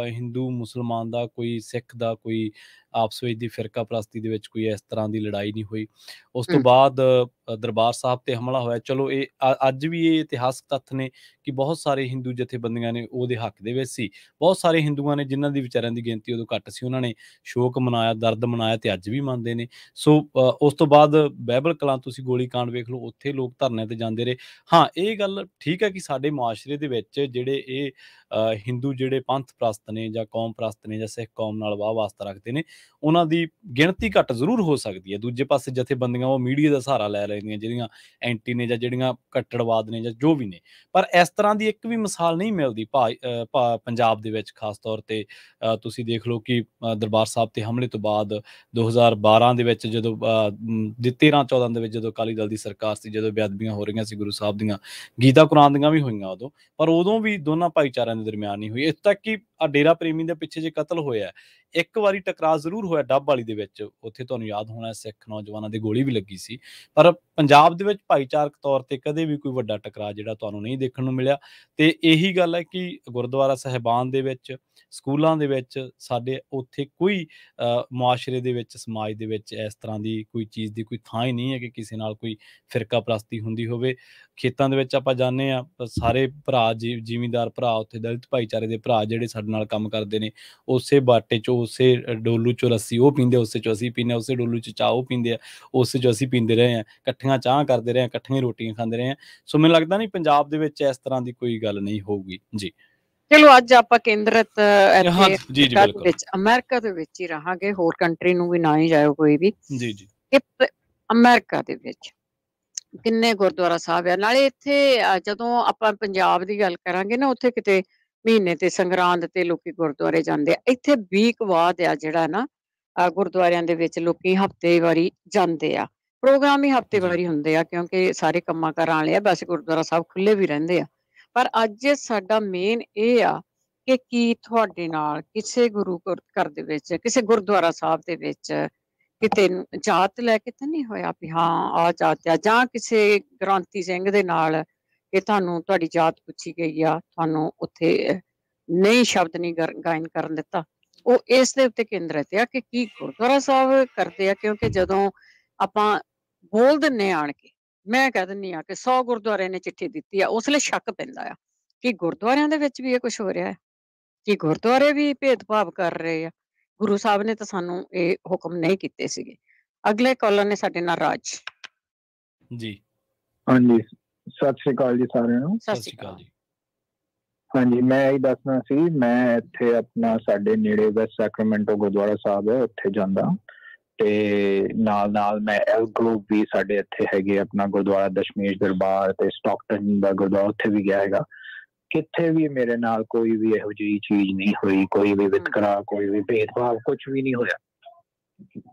ਹਿੰਦੂ ਮੁਸਲਮਾਨ ਦਾ, ਕੋਈ ਸਿੱਖ ਦਾ, ਕੋਈ ਆਪਸ ਵਿੱਚ ਦੀ ਫਿਰਕਾ ਪ੍ਰਸਤੀ ਦੇ ਵਿੱਚ ਕੋਈ ਇਸ ਤਰ੍ਹਾਂ ਦੀ ਲੜਾਈ ਨਹੀਂ ਹੋਈ। ਉਸ ਤੋਂ ਹਮ, ਬਾਅਦ ਦਰਬਾਰ ਸਾਹਿਬ ਤੇ ਹਮਲਾ ਹੋਇਆ। ਚਲੋ ਇਹ ਅੱਜ ਵੀ ਇਹ ਇਤਿਹਾਸਕ ਤੱਥ ਨੇ ਕਿ ਬਹੁਤ ਸਾਰੇ ਹਿੰਦੂ ਜਥੇਬੰਦੀਆਂ ਨੇ ਉਹਦੇ ਹੱਕ ਦੇ ਵਿੱਚ ਸੀ। ਬਹੁਤ ਸਾਰੇ ਹਿੰਦੂਆਂ ਨੇ, ਜਿਨ੍ਹਾਂ ਦੀ ਵਿਚਾਰਿਆਂ ਦੀ ਗਿਣਤੀ ਉਦੋਂ ਘੱਟ ਸੀ, ਉਹਨਾਂ ਨੇ ਸ਼ੋਕ ਮਨਾਇਆ, ਦਰਦ ਮਨਾਇਆ ਤੇ ਅੱਜ ਵੀ ਮੰਨਦੇ ਨੇ। ਸੋ ਉਸ ਤੋਂ ਬਾਅਦ ਬਾਈਬਲ ਕਲਾਂ ਤੁਸੀਂ ਗੋਲੀ ਕਾਂਡ ਵੇਖ ਲਓ, ਉੱਥੇ ਲੋਕ ਧਰਨਿਆਂ ਤੇ ਜਾਂਦੇ ਰਹੇ। ਹਾਂ, ਇਹ ਗੱਲ ਠੀਕ ਹੈ ਕਿ ਸਾਡੇ ਮੁਆਸ਼ਰੇ ਦੇ ਵਿੱਚ ਜਿਹੜੇ ਇਹ ਹਿੰਦੂ ਜਿਹੜੇ ਪੰਥ ਪ੍ਰਸਤ ਨੇ ਜਾਂ ਕੌਮ ਪ੍ਰਸਤ ਨੇ ਜਾਂ ਸਿੱਖ ਕੌਮ ਨਾਲ ਵਾਹ ਵਾਸਤਾ ਰੱਖਦੇ ਨੇ, ਉਹਨਾਂ ਦੀ ਗਿਣਤੀ ਘੱਟ ਜ਼ਰੂਰ ਹੋ ਸਕਦੀ ਹੈ। ਦੂਜੇ ਪਾਸੇ ਜਥੇਬੰਦੀਆਂ ਉਹ ਮੀਡੀਆ ਦਾ ਸਹਾਰਾ ਲੈ ਲੈਂਦੀਆਂ, ਜਿਹੜੀਆਂ ਐਂਟੀ ਨੇ ਜਾਂ ਜਿਹੜੀਆਂ ਕੱਟੜਵਾਦ ਨੇ ਜਾਂ ਜੋ ਵੀ ਨੇ। ਪਰ ਇਸ ਤਰ੍ਹਾਂ ਦੀ ਇੱਕ ਵੀ ਮਿਸਾਲ ਨਹੀਂ ਮਿਲਦੀ ਪੰਜਾਬ ਦੇ ਵਿੱਚ। ਖਾਸ ਤੌਰ ਤੇ ਤੁਸੀਂ ਦੇਖ ਲਓ ਕਿ ਦਰਬਾਰ ਸਾਹਿਬ ਤੇ ਹਮਲੇ ਤੋਂ ਬਾਅਦ 2012 ਦੇ ਵਿੱਚ ਜਦੋਂ 13-14 ਦੇ ਵਿੱਚ ਜਦੋਂ ਅਕਾਲੀ ਦਲ ਦੀ ਸਰਕਾਰ ਸੀ, ਜਦੋਂ ਬੇਅਦਬੀਆਂ ਹੋ ਰਹੀਆਂ ਸੀ ਗੁਰੂ ਸਾਹਿਬ ਦੀਆਂ, ਗੀਤਾ ਕੁਰਾਨ ਦੀਆਂ ਵੀ ਹੋਈਆਂ ਉਦੋਂ, ਪਰ ਉਦੋਂ ਵੀ ਦੋਨਾਂ ਭਾਈਚਾਰਿਆਂ ਦੇ ਦਰਮਿਆਨ ਨਹੀਂ ਹੋਈ। ਇੱਥੇ ਤੱਕ ਕਿ ਡੇਰਾ ਪ੍ਰੇਮੀ ਦੇ ਪਿੱਛੇ ਜੇ ਕਤਲ ਹੋਇਆ, ਇੱਕ ਵਾਰੀ ਟਕਰਾਅ ਜ਼ਰੂਰ ਹੋਇਆ ਡੱਬ ਵਾਲੀ ਦੇ ਵਿੱਚ, ਉੱਥੇ ਤੁਹਾਨੂੰ ਯਾਦ ਹੋਣਾ ਸਿੱਖ ਨੌਜਵਾਨਾਂ ਦੇ ਗੋਲੀ ਵੀ ਲੱਗੀ ਸੀ। ਪਰ ਪੰਜਾਬ ਦੇ ਵਿੱਚ ਭਾਈਚਾਰਕ ਤੌਰ ਤੇ ਕਦੇ ਵੀ ਕੋਈ ਵੱਡਾ ਟਕਰਾਅ ਜਿਹੜਾ ਤੁਹਾਨੂੰ ਨਹੀਂ ਦੇਖਣ ਨੂੰ ਮਿਲਿਆ। ਤੇ ਇਹੀ ਗੱਲ ਹੈ ਕਿ ਗੁਰਦੁਆਰਾ ਸਾਹਿਬਾਨ ਦੇ ਵਿੱਚ, ਸਕੂਲਾਂ ਦੇ ਵਿੱਚ, ਸਾਡੇ ਉੱਥੇ ਕੋਈ ਮੁਆਸ਼ਰੇ ਦੇ ਵਿੱਚ, ਸਮਾਜ ਦੇ ਵਿੱਚ ਇਸ ਤਰ੍ਹਾਂ ਦੀ ਕੋਈ ਚੀਜ਼ ਦੀ ਕੋਈ ਥਾਂ ਹੀ ਨਹੀਂ ਹੈ ਕਿ ਕਿਸੇ ਨਾਲ ਕੋਈ ਫਿਰਕਾ ਪ੍ਰਸਤੀ ਹੁੰਦੀ ਹੋਵੇ। ਖੇਤਾਂ ਦੇ ਵਿੱਚ ਆਪਾਂ ਜਾਂਦੇ ਹਾਂ, ਸਾਰੇ ਭਰਾ ਜ਼ਿਮੀਂਦਾਰ ਭਰਾ, ਉੱਥੇ ਦਲਿਤ ਭਾਈਚਾਰੇ ਦੇ ਭਰਾ ਜਿਹੜੇ ਸਾਡੇ ਨਾਲ ਕੰਮ ਕਰਦੇ ਨੇ, ਉਸੇ ਬਾਟੇ 'ਚੋਂ, ਉਸੇ ਡੋਲੂ 'ਚੋਂ ਲੱਸੀ ਉਹ ਪੀਂਦੇ, ਉਸੇ 'ਚੋਂ ਅਸੀਂ ਪੀਂਦੇ, ਉਸੇ ਡੋਲੂ 'ਚ ਚਾਹ ਉਹ ਪੀਂਦੇ ਆ, ਉਸੇ 'ਚੋਂ ਅਸੀਂ ਪੀਂਦੇ ਰਹੇ ਹਾਂ, ਇਕੱਠੀਆਂ ਚਾਹ ਕਰਦੇ ਰਹੇ ਹਾਂ, ਇਕੱਠੀਆਂ ਰੋਟੀਆਂ ਖਾਂਦੇ ਰਹੇ ਹਾਂ। ਸੋ ਮੈਨੂੰ ਲੱਗਦਾ ਨਹੀਂ ਪੰਜਾਬ ਦੇ ਵਿੱਚ ਇਸ ਤਰ੍ਹਾਂ ਦੀ ਕੋਈ ਗੱਲ ਨਹੀਂ ਹੋਊਗੀ ਜੀ। ਚਲੋ ਅੱਜ ਆਪਾਂ ਕੇਂਦਰਿਤ ਹਾਂ ਇੱਥੇ ਜੀ ਜੀ ਅਮਰੀਕਾ ਦੇ ਬਿਲਕੁਲ ਵਿੱਚ, ਅਮਰੀਕਾ ਦੇ ਵਿੱਚ ਹੀ ਰਹਾਂਗੇ, ਹੋਰ ਕੰਟਰੀ ਨੂੰ ਵੀ ਨਾ ਹੀ ਜਾਇਓ ਕੋਈ ਵੀ। ਜੀ ਜੀ ਕਿ ਅਮਰੀਕਾ ਦੇ ਵਿੱਚ ਕਿੰਨੇ ਗੁਰਦੁਆਰਾ ਸਾਹਿਬ ਆ। ਨਾਲੇ ਇੱਥੇ ਜਦੋਂ ਆਪਾਂ ਪੰਜਾਬ ਦੀ ਗੱਲ ਕਰਾਂਗੇ ਨਾ, ਉੱਥੇ ਕਿਤੇ ਮਹੀਨੇ ਤੇ ਸੰਗਰਾਂਦ ਤੇ ਲੋਕੀ ਗੁਰਦੁਆਰੇ ਜਾਂਦੇ ਆ। ਇੱਥੇ ਵੀਕਵਾਦ ਆ ਜਿਹੜਾ ਨਾ, ਗੁਰਦੁਆਰਿਆਂ ਦੇ ਵਿੱਚ ਲੋਕੀ ਹਫ਼ਤੇ ਵਾਰੀ ਜਾਂਦੇ ਆ। ਪ੍ਰੋਗਰਾਮ ਹੀ ਹਫ਼ਤੇ ਜੀ ਵਾਰੀ ਹੁੰਦੇ ਆ, ਕਿਉਂਕਿ ਸਾਰੇ ਕੰਮਾਂ ਕਾਰਾਂ ਵਾਲੇ ਆ, ਵੈਸੇ ਗੁਰਦੁਆਰਾ ਸਾਹਿਬ ਖੁੱਲੇ ਵੀ ਰਹਿੰਦੇ ਆ। ਪਰ ਅੱਜ ਸਾਡਾ ਮੇਨ ਇਹ ਆ ਕਿ ਕੀ ਤੁਹਾਡੇ ਨਾਲ ਕਿਸੇ ਗੁਰੂ ਘਰ ਦੇ ਵਿੱਚ, ਕਿਸੇ ਗੁਰਦੁਆਰਾ ਸਾਹਿਬ ਦੇ ਵਿੱਚ ਕਿਤੇ ਜਾਤ ਲੈ ਕੇ ਤਾਂ ਨਹੀਂ ਹੋਇਆ ਵੀ ਹਾਂ ਆ ਜਾਤ ਆ, ਜਾਂ ਕਿਸੇ ਗ੍ਰਾਂਤੀ ਸਿੰਘ ਦੇ ਨਾਲ ਕਿ ਤੁਹਾਨੂੰ ਤੁਹਾਡੀ ਜਾਤ ਪੁੱਛੀ ਗਈ ਆ, ਤੁਹਾਨੂੰ ਉੱਥੇ ਨਹੀਂ ਸ਼ਬਦ ਨਹੀਂ ਗਾਇਨ ਕਰਨ ਦਿੱਤਾ। ਉਹ ਇਸ ਦੇ ਉੱਤੇ ਕੇਂਦਰਿਤ ਆ ਕਿ ਕੀ ਗੁਰਦੁਆਰਾ ਸਾਹਿਬ ਕਰਦੇ ਆ। ਕਿਉਂਕਿ ਜਦੋਂ ਆਪਾਂ ਬੋਲ ਦਿੰਨੇ ਆਣ ਕੇ, ਮੈਂ ਕਹਿ ਦਿੰਨੀ ਆ ਕਿ 100 ਗੁਰਦੁਆਰਿਆਂ ਨੇ ਚਿੱਠੀ ਦਿੱਤੀ ਆ, ਉਸ ਲਈ ਸ਼ੱਕ ਪੈਂਦਾ ਆ ਕਿ ਗੁਰਦੁਆਰਿਆਂ ਦੇ ਵਿੱਚ ਵੀ ਇਹ ਕੁਝ ਹੋ ਰਿਹਾ ਹੈ, ਕਿ ਗੁਰਦੁਆਰੇ ਵੀ ਭੇਦਭਾਵ ਕਰ ਰਹੇ ਆ। ਗੁਰੂ ਸਾਹਿਬ ਨੇ ਤਾਂ ਸਾਨੂੰ ਇਹ ਹੁਕਮ ਨਹੀਂ ਕੀਤੇ ਸੀਗੇ। ਅਗਲੇ ਕਾਲਰ ਨੇ ਸਾਡੇ ਨਾਲ ਰਾਜ। ਜੀ ਹਾਂਜੀ, ਸਤਿ ਸ੍ਰੀ ਅਕਾਲ ਜੀ ਸਾਰਿਆਂ ਨੂੰ। ਸਤਿ ਸ਼੍ਰੀ ਅਕਾਲ ਜੀ। ਹਾਂਜੀ, ਮੈਂ ਇਹ ਦੱਸਣਾ ਸੀ, ਮੈਂ ਇੱਥੇ ਆਪਣਾ ਸਾਡੇ ਨੇੜੇ ਵੈਸਟ ਸੈਕਰਾਮੈਂਟੋ ਗੁਰਦੁਆਰਾ ਸਾਹਿਬ ਹੈ, ਉੱਥੇ ਜਾਂਦਾ ਤੇ ਨਾਲ ਮੈਂ ਐਲ ਗਰੋਵ ਵੀ ਸਾਡੇ ਇੱਥੇ ਹੈਗੇ, ਆਪਣਾ ਗੁਰਦੁਆਰਾ ਦਸ਼ਮੇਸ਼ ਦਰਬਾਰ ਤੇ ਸਟਾਕਟਨ ਦਾ ਗੁਰਦੁਆਰਾ, ਉੱਥੇ ਵੀ ਗਿਆ ਹੈਗਾ। ਕਿੱਥੇ ਵੀ ਮੇਰੇ ਨਾਲ ਕੋਈ ਵੀ ਇਹੋ ਜਿਹੀ ਚੀਜ਼ ਨਹੀਂ ਹੋਈ, ਕੋਈ ਵੀ ਵਿਤਕਰਾ, ਕੋਈ ਵੀ ਭੇਦਭਾਵ, ਕੁਝ ਵੀ ਨਹੀਂ ਹੋਇਆ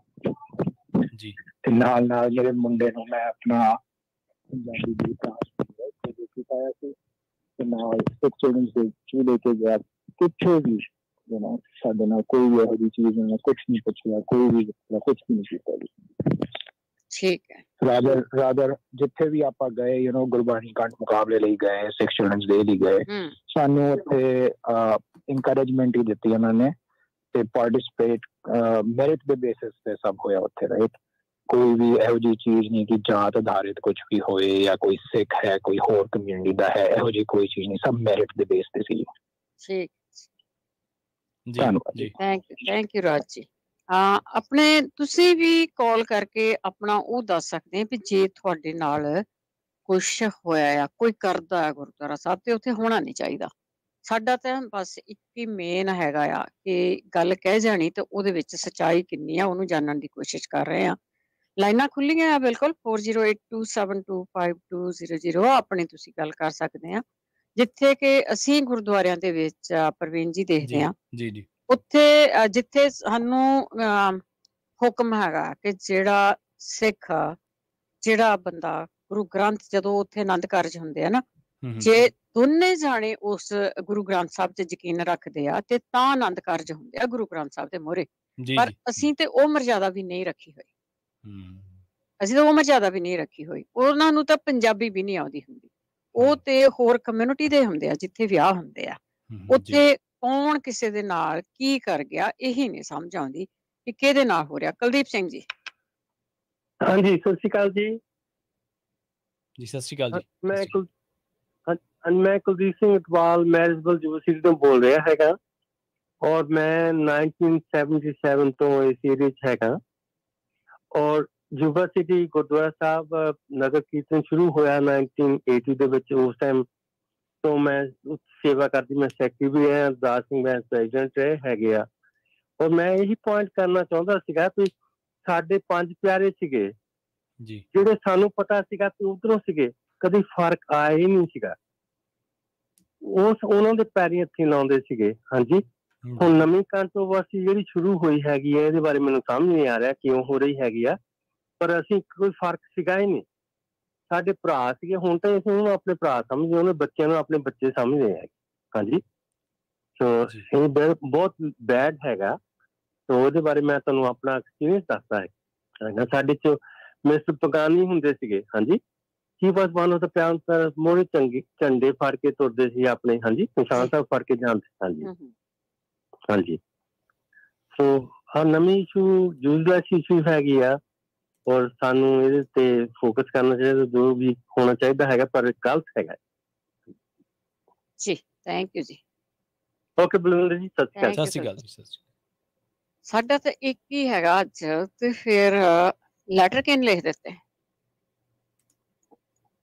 ਜੀ। ਤੇ ਨਾਲ ਮੇਰੇ ਮੁੰਡੇ ਨੂੰ ਮੈਂ ਆਪਣਾ ਪੰਜਾਬੀ ਦੀ ਕਲਾਸ ਪਾਇਆ ਸੀ ਤੇ ਨਾਲ ਸਿੱਖ ਸਟੂਡੈਂਟਸ ਦੇ ਵੀ ਲੈ ਕੇ ਗਿਆ। ਕਿੱਥੇ ਵੀ ਸਾਡੇ ਨਾਲ ਕੋਈ ਵੀ ਇਹੋ ਜਿਹੀ ਚੀਜ਼ ਨਹੀਂ, ਕੁਛ ਨਹੀਂ ਪੁੱਛਿਆ, ਕੋਈ ਵੀ ਕੁਛ ਵੀ ਨਹੀਂ ਕੀਤਾ। ਠੀਕ ਹੈ। ਰਾਦਰ ਜਿੱਥੇ ਵੀ ਆਪਾਂ ਗਏ, ਗੁਰਬਾਣੀ ਕੰਠ ਮੁਕਾਬਲੇ ਲਈ ਗਏ, ਸਿੱਖ ਸਟੂਡੈਂਟਸ ਦੇ ਲਈ ਗਏ, ਸਾਨੂੰ ਉੱਥੇ ਇਨਕਰੇਜਮੈਂਟ ਹੀ ਦਿੱਤੀ ਉਹਨਾਂ ਨੇ ਤੇ ਪਾਰਟਿਸਿਪੇਟ ਮੈਰਿਟ ਦੇ ਬੇਸਿਸ ਤੇ ਸਭ ਹੋਇਆ ਉੱਥੇ। ਰਾਈਟ, ਕੋਈ ਵੀ ਇਹੋ ਜਿਹੀ ਚੀਜ਼ ਨਹੀਂ ਕਿ ਜਾਤ ਆਧਾਰਿਤ ਕੁਝ ਵੀ ਹੋਏ ਜਾਂ ਕੋਈ ਸਿੱਖ ਹੈ, ਕੋਈ ਹੋਰ ਕਮਿਊਨਿਟੀ ਦਾ ਹੈ, ਇਹੋ ਜਿਹੀ ਕੋਈ ਚੀਜ਼ ਨਹੀਂ, ਸਭ ਮੈਰਿਟ ਦੇ ਬੇਸ ਤੇ ਸੀ। ਠੀਕ ਜੀ ਧੰਨਵਾਦ ਜੀ। Thank you Raj ji. ਆਪਣੇ ਤੁਸੀਂ ਵੀ ਕਾਲ ਕਰਕੇ ਆਪਣਾ ਉਹ ਦੱਸ ਸਕਦੇ ਆ ਵੀ ਜੇ ਤੁਹਾਡੇ ਨਾਲ ਕੁਛ ਹੋਇਆ ਆ, ਕੋਈ ਕਰਦਾ ਆ ਗੁਰਦੁਆਰਾ ਸਾਹਿਬ ਤੇ ਉੱਥੇ ਹੋਣਾ ਨਹੀਂ ਚਾਹੀਦਾ। ਸਾਡਾ ਤਾਂ ਬਸ ਇੱਕ ਹੀ ਮੇਨ ਹੈਗਾ ਆ ਕਿ ਗੱਲ ਕਹਿ ਜਾਣੀ ਤੇ ਉਹਦੇ ਵਿੱਚ ਸੱਚਾਈ ਕਿੰਨੀ ਆ, ਉਹਨੂੰ ਜਾਣਨ ਦੀ ਕੋਸ਼ਿਸ਼ ਕਰ ਰਹੇ ਆ। ਲਾਈਨਾਂ ਖੁੱਲੀਆਂ ਆ ਬਿਲਕੁਲ 4082725200 ਆਪਣੀ ਤੁਸੀਂ ਗੱਲ ਕਰ ਸਕਦੇ ਆ। ਜਿੱਥੇ ਕਿ ਅਸੀਂ ਗੁਰਦੁਆਰਿਆਂ ਦੇ ਵਿੱਚ ਪ੍ਰਵੀਨ ਜੀ ਦੇਖਦੇ ਜੀ ਆ ਜੀ ਜੀ ਉੱਥੇ ਜਿੱਥੇ ਸਾਨੂੰ ਹੁਕਮ ਹੈਗਾ ਕਿ ਜਿਹੜਾ ਸਿੱਖ ਜਿਹੜਾ ਬੰਦਾ ਗੁਰੂ ਗ੍ਰੰਥ ਜਦੋਂ ਉੱਥੇ ਆਨੰਦ ਕਾਰਜ ਹੁੰਦੇ ਆ ਨਾ, ਜੇ ਦੋਨੇ ਜਾਣੇ ਉਸ ਗੁਰੂ ਗ੍ਰੰਥ ਸਾਹਿਬ ਤੇ ਯਕੀਨ ਰੱਖਦੇ ਆ ਤੇ ਤਾਂ ਆਨੰਦ ਕਾਰਜ ਹੁੰਦੇ ਆ ਗੁਰੂ ਗ੍ਰੰਥ ਸਾਹਿਬ ਦੇ ਮੋਹਰੇ। ਪਰ ਅਸੀਂ ਤੇ ਉਹ ਮਰਜ਼ਾਦਾ ਵੀ ਨਹੀਂ ਰੱਖੀ ਹੋਈ, ਅਸੀਂ ਤਾਂ ਉਹ ਮਰਜ਼ਾਦਾ ਵੀ ਨਹੀਂ ਰੱਖੀ ਹੋਈ। ਉਹਨਾਂ ਨੂੰ ਤਾਂ ਪੰਜਾਬੀ ਵੀ ਨਹੀਂ ਆਉਂਦੀ ਹੁੰਦੀ, ਉਹ ਤੇ ਹੋਰ ਕਮਿਊਨਿਟੀ ਦੇ ਹੁੰਦੇ ਆ ਜਿੱਥੇ ਵਿਆਹ ਹੁੰਦੇ ਆ, ਉੱਥੇ ਕੌਣ ਕਿਸੇ ਦੇ ਨਾਲ ਕੀ ਕਰ ਗਿਆ ਇਹੀ ਨਹੀਂ ਸਮਝ ਆਉਂਦੀ ਕਿ ਕਿਹਦੇ ਨਾਲ ਹੋ ਰਿਹਾ। ਕੁਲਦੀਪ ਸਿੰਘ ਜੀ। ਹਾਂਜੀ, ਸਤਿ ਸ਼੍ਰੀ ਅਕਾਲ ਜੀ। ਜੀ ਸਤਿ ਸ਼੍ਰੀ ਅਕਾਲ ਜੀ। ਮੈਂ ਕੁਲਦੀਪ ਸਿੰਘ ਇਕਬਾਲ ਮੈਰਿਜਬਲ ਯੂਨੀਵਰਸਿਟੀ ਤੋਂ ਬੋਲ ਰਿਹਾ ਹੈਗਾ, ਔਰ ਮੈਂ 1977 ਤੋਂ ਇਸ ਏਰੀਏ 'ਚ ਹੈਗਾ। ਔਰ ਯੂਨੀਵਰਸਿਟੀ ਗੁਰਦੁਆਰਾ ਸਾਹਿਬ ਨਗਰ ਕੀਰਤਨ ਸ਼ੁਰੂ ਹੋਇਆ 1980 ਦੇ ਵਿੱਚ। ਉਸ ਟਾਈਮ ਤੋਂ ਮੈਂ ਸੇਵਾ ਕਰਦੀ, ਮੈਂ ਸੈਕਟਰੀ ਵੀ ਹੈ, ਅਰਦਾਸ ਸਿੰਘ ਮੈਂ ਪ੍ਰੈਜ਼ੀਡੈਂਟ ਰਹੇ ਹੈਗੇ ਆ। ਔਰ ਮੈਂ ਇਹੀ ਪੁਆਇੰਟ ਕਰਨਾ ਚਾਹੁੰਦਾ ਸੀਗਾ ਕਿ ਸਾਡੇ 5 ਪਿਆਰੇ ਸੀਗੇ ਜਿਹੜੇ ਸਾਨੂੰ ਪਤਾ ਸੀਗਾ ਕਿ ਉਧਰੋਂ ਸੀਗੇ, ਕਦੀ ਫਰਕ ਆਇਆ ਹੀ ਨਹੀਂ ਸੀਗਾ, ਉਹਨਾਂ ਦੇ ਪੈਰੀਂ ਹੱਥੀਂ ਲਾਉਂਦੇ ਸੀਗੇ। ਹਾਂਜੀ, ਹੁਣ ਨਵੀਂ ਕੰਟਰੋਵਰਸੀ ਜਿਹੜੀ ਸ਼ੁਰੂ ਹੋਈ ਹੈਗੀ ਹੈ, ਇਹਦੇ ਬਾਰੇ ਮੈਨੂੰ ਸਮਝ ਨਹੀਂ ਆ ਰਿਹਾ ਕਿਉਂ ਹੋ ਰਹੀ ਹੈਗੀ ਆ, ਪਰ ਅਸੀਂ ਕੋਈ ਫਰਕ ਸੀਗਾ ਹੀ ਨਹੀਂ। ਸਾਡੇ ਭਰਾ ਸੀਗੇ, ਹੁਣ ਤਾਂ ਅਸੀਂ ਉਹਨੂੰ ਆਪਣੇ ਭਰਾ ਸਮਝਦੇ, ਉਹਨੇ ਬੱਚਿਆਂ ਨੂੰ ਆਪਣੇ ਬੱਚੇ ਸਮਝਦੇ ਹੈਗੇ। ਹਾਂਜੀ, ਸੋ ਇਹ ਬਹੁਤ ਬੈਡ ਹੈਗਾ। ਸੋ ਉਹਦੇ ਬਾਰੇ ਮੈਂ ਤੁਹਾਨੂੰ ਆਪਣਾ ਐਕਸਪੀਰੀਅੰਸ ਦੱਸਦਾ ਹੈ। ਸਾਡੇ 'ਚ ਮਿਸਟਰ ਪਗਾਨੀ ਹੁੰਦੇ ਸੀਗੇ। ਹਾਂਜੀ, ਹੀ ਵਾਸ ਵਨ ਆਫ ਦਾ ਪਿਆਰ ਮੋਰੇ ਚੰਗੇ ਝੰਡੇ ਫੜ ਕੇ ਤੁਰਦੇ ਸੀ ਆਪਣੇ। ਹਾਂਜੀ, ਨਿਸ਼ਾਨ ਸਾਹਿਬ ਫੜ ਕੇ ਜਾਂਦੇ। ਹਾਂਜੀ ਹਾਂਜੀ। ਸੋ ਆਹ ਨਵੀਂ ਇਸ਼ੂ ਯੂਜ਼ਲੈਸ ਇਸ਼ੂ ਹੈਗੀ ਆ, ਔਰ ਸਾਨੂੰ ਇਹਦੇ ਤੇ ਫੋਕਸ ਕਰਨਾ ਚਾਹੀਦਾ, ਜੋ ਵੀ ਹੋਣਾ ਚਾਹੀਦਾ ਹੈਗਾ, ਪਰ ਗਲਤ ਹੈਗਾ ਜੀ। ਥੈਂਕ ਯੂ ਜੀ। ਓਕੇ ਬਲਵਿੰਦਰ ਜੀ, ਸਤਿ ਸ਼੍ਰੀ ਅਕਾਲ। ਸਤਿ ਸ਼੍ਰੀ ਅਕਾਲ ਜੀ। ਸਾਡਾ ਤਾਂ ਇੱਕ ਹੀ ਹੈਗਾ ਅੱਜ, ਤੇ ਫਿਰ ਲੈਟਰ ਕਿਹਨੇ ਲਿਖ ਦਿੱਤੇ?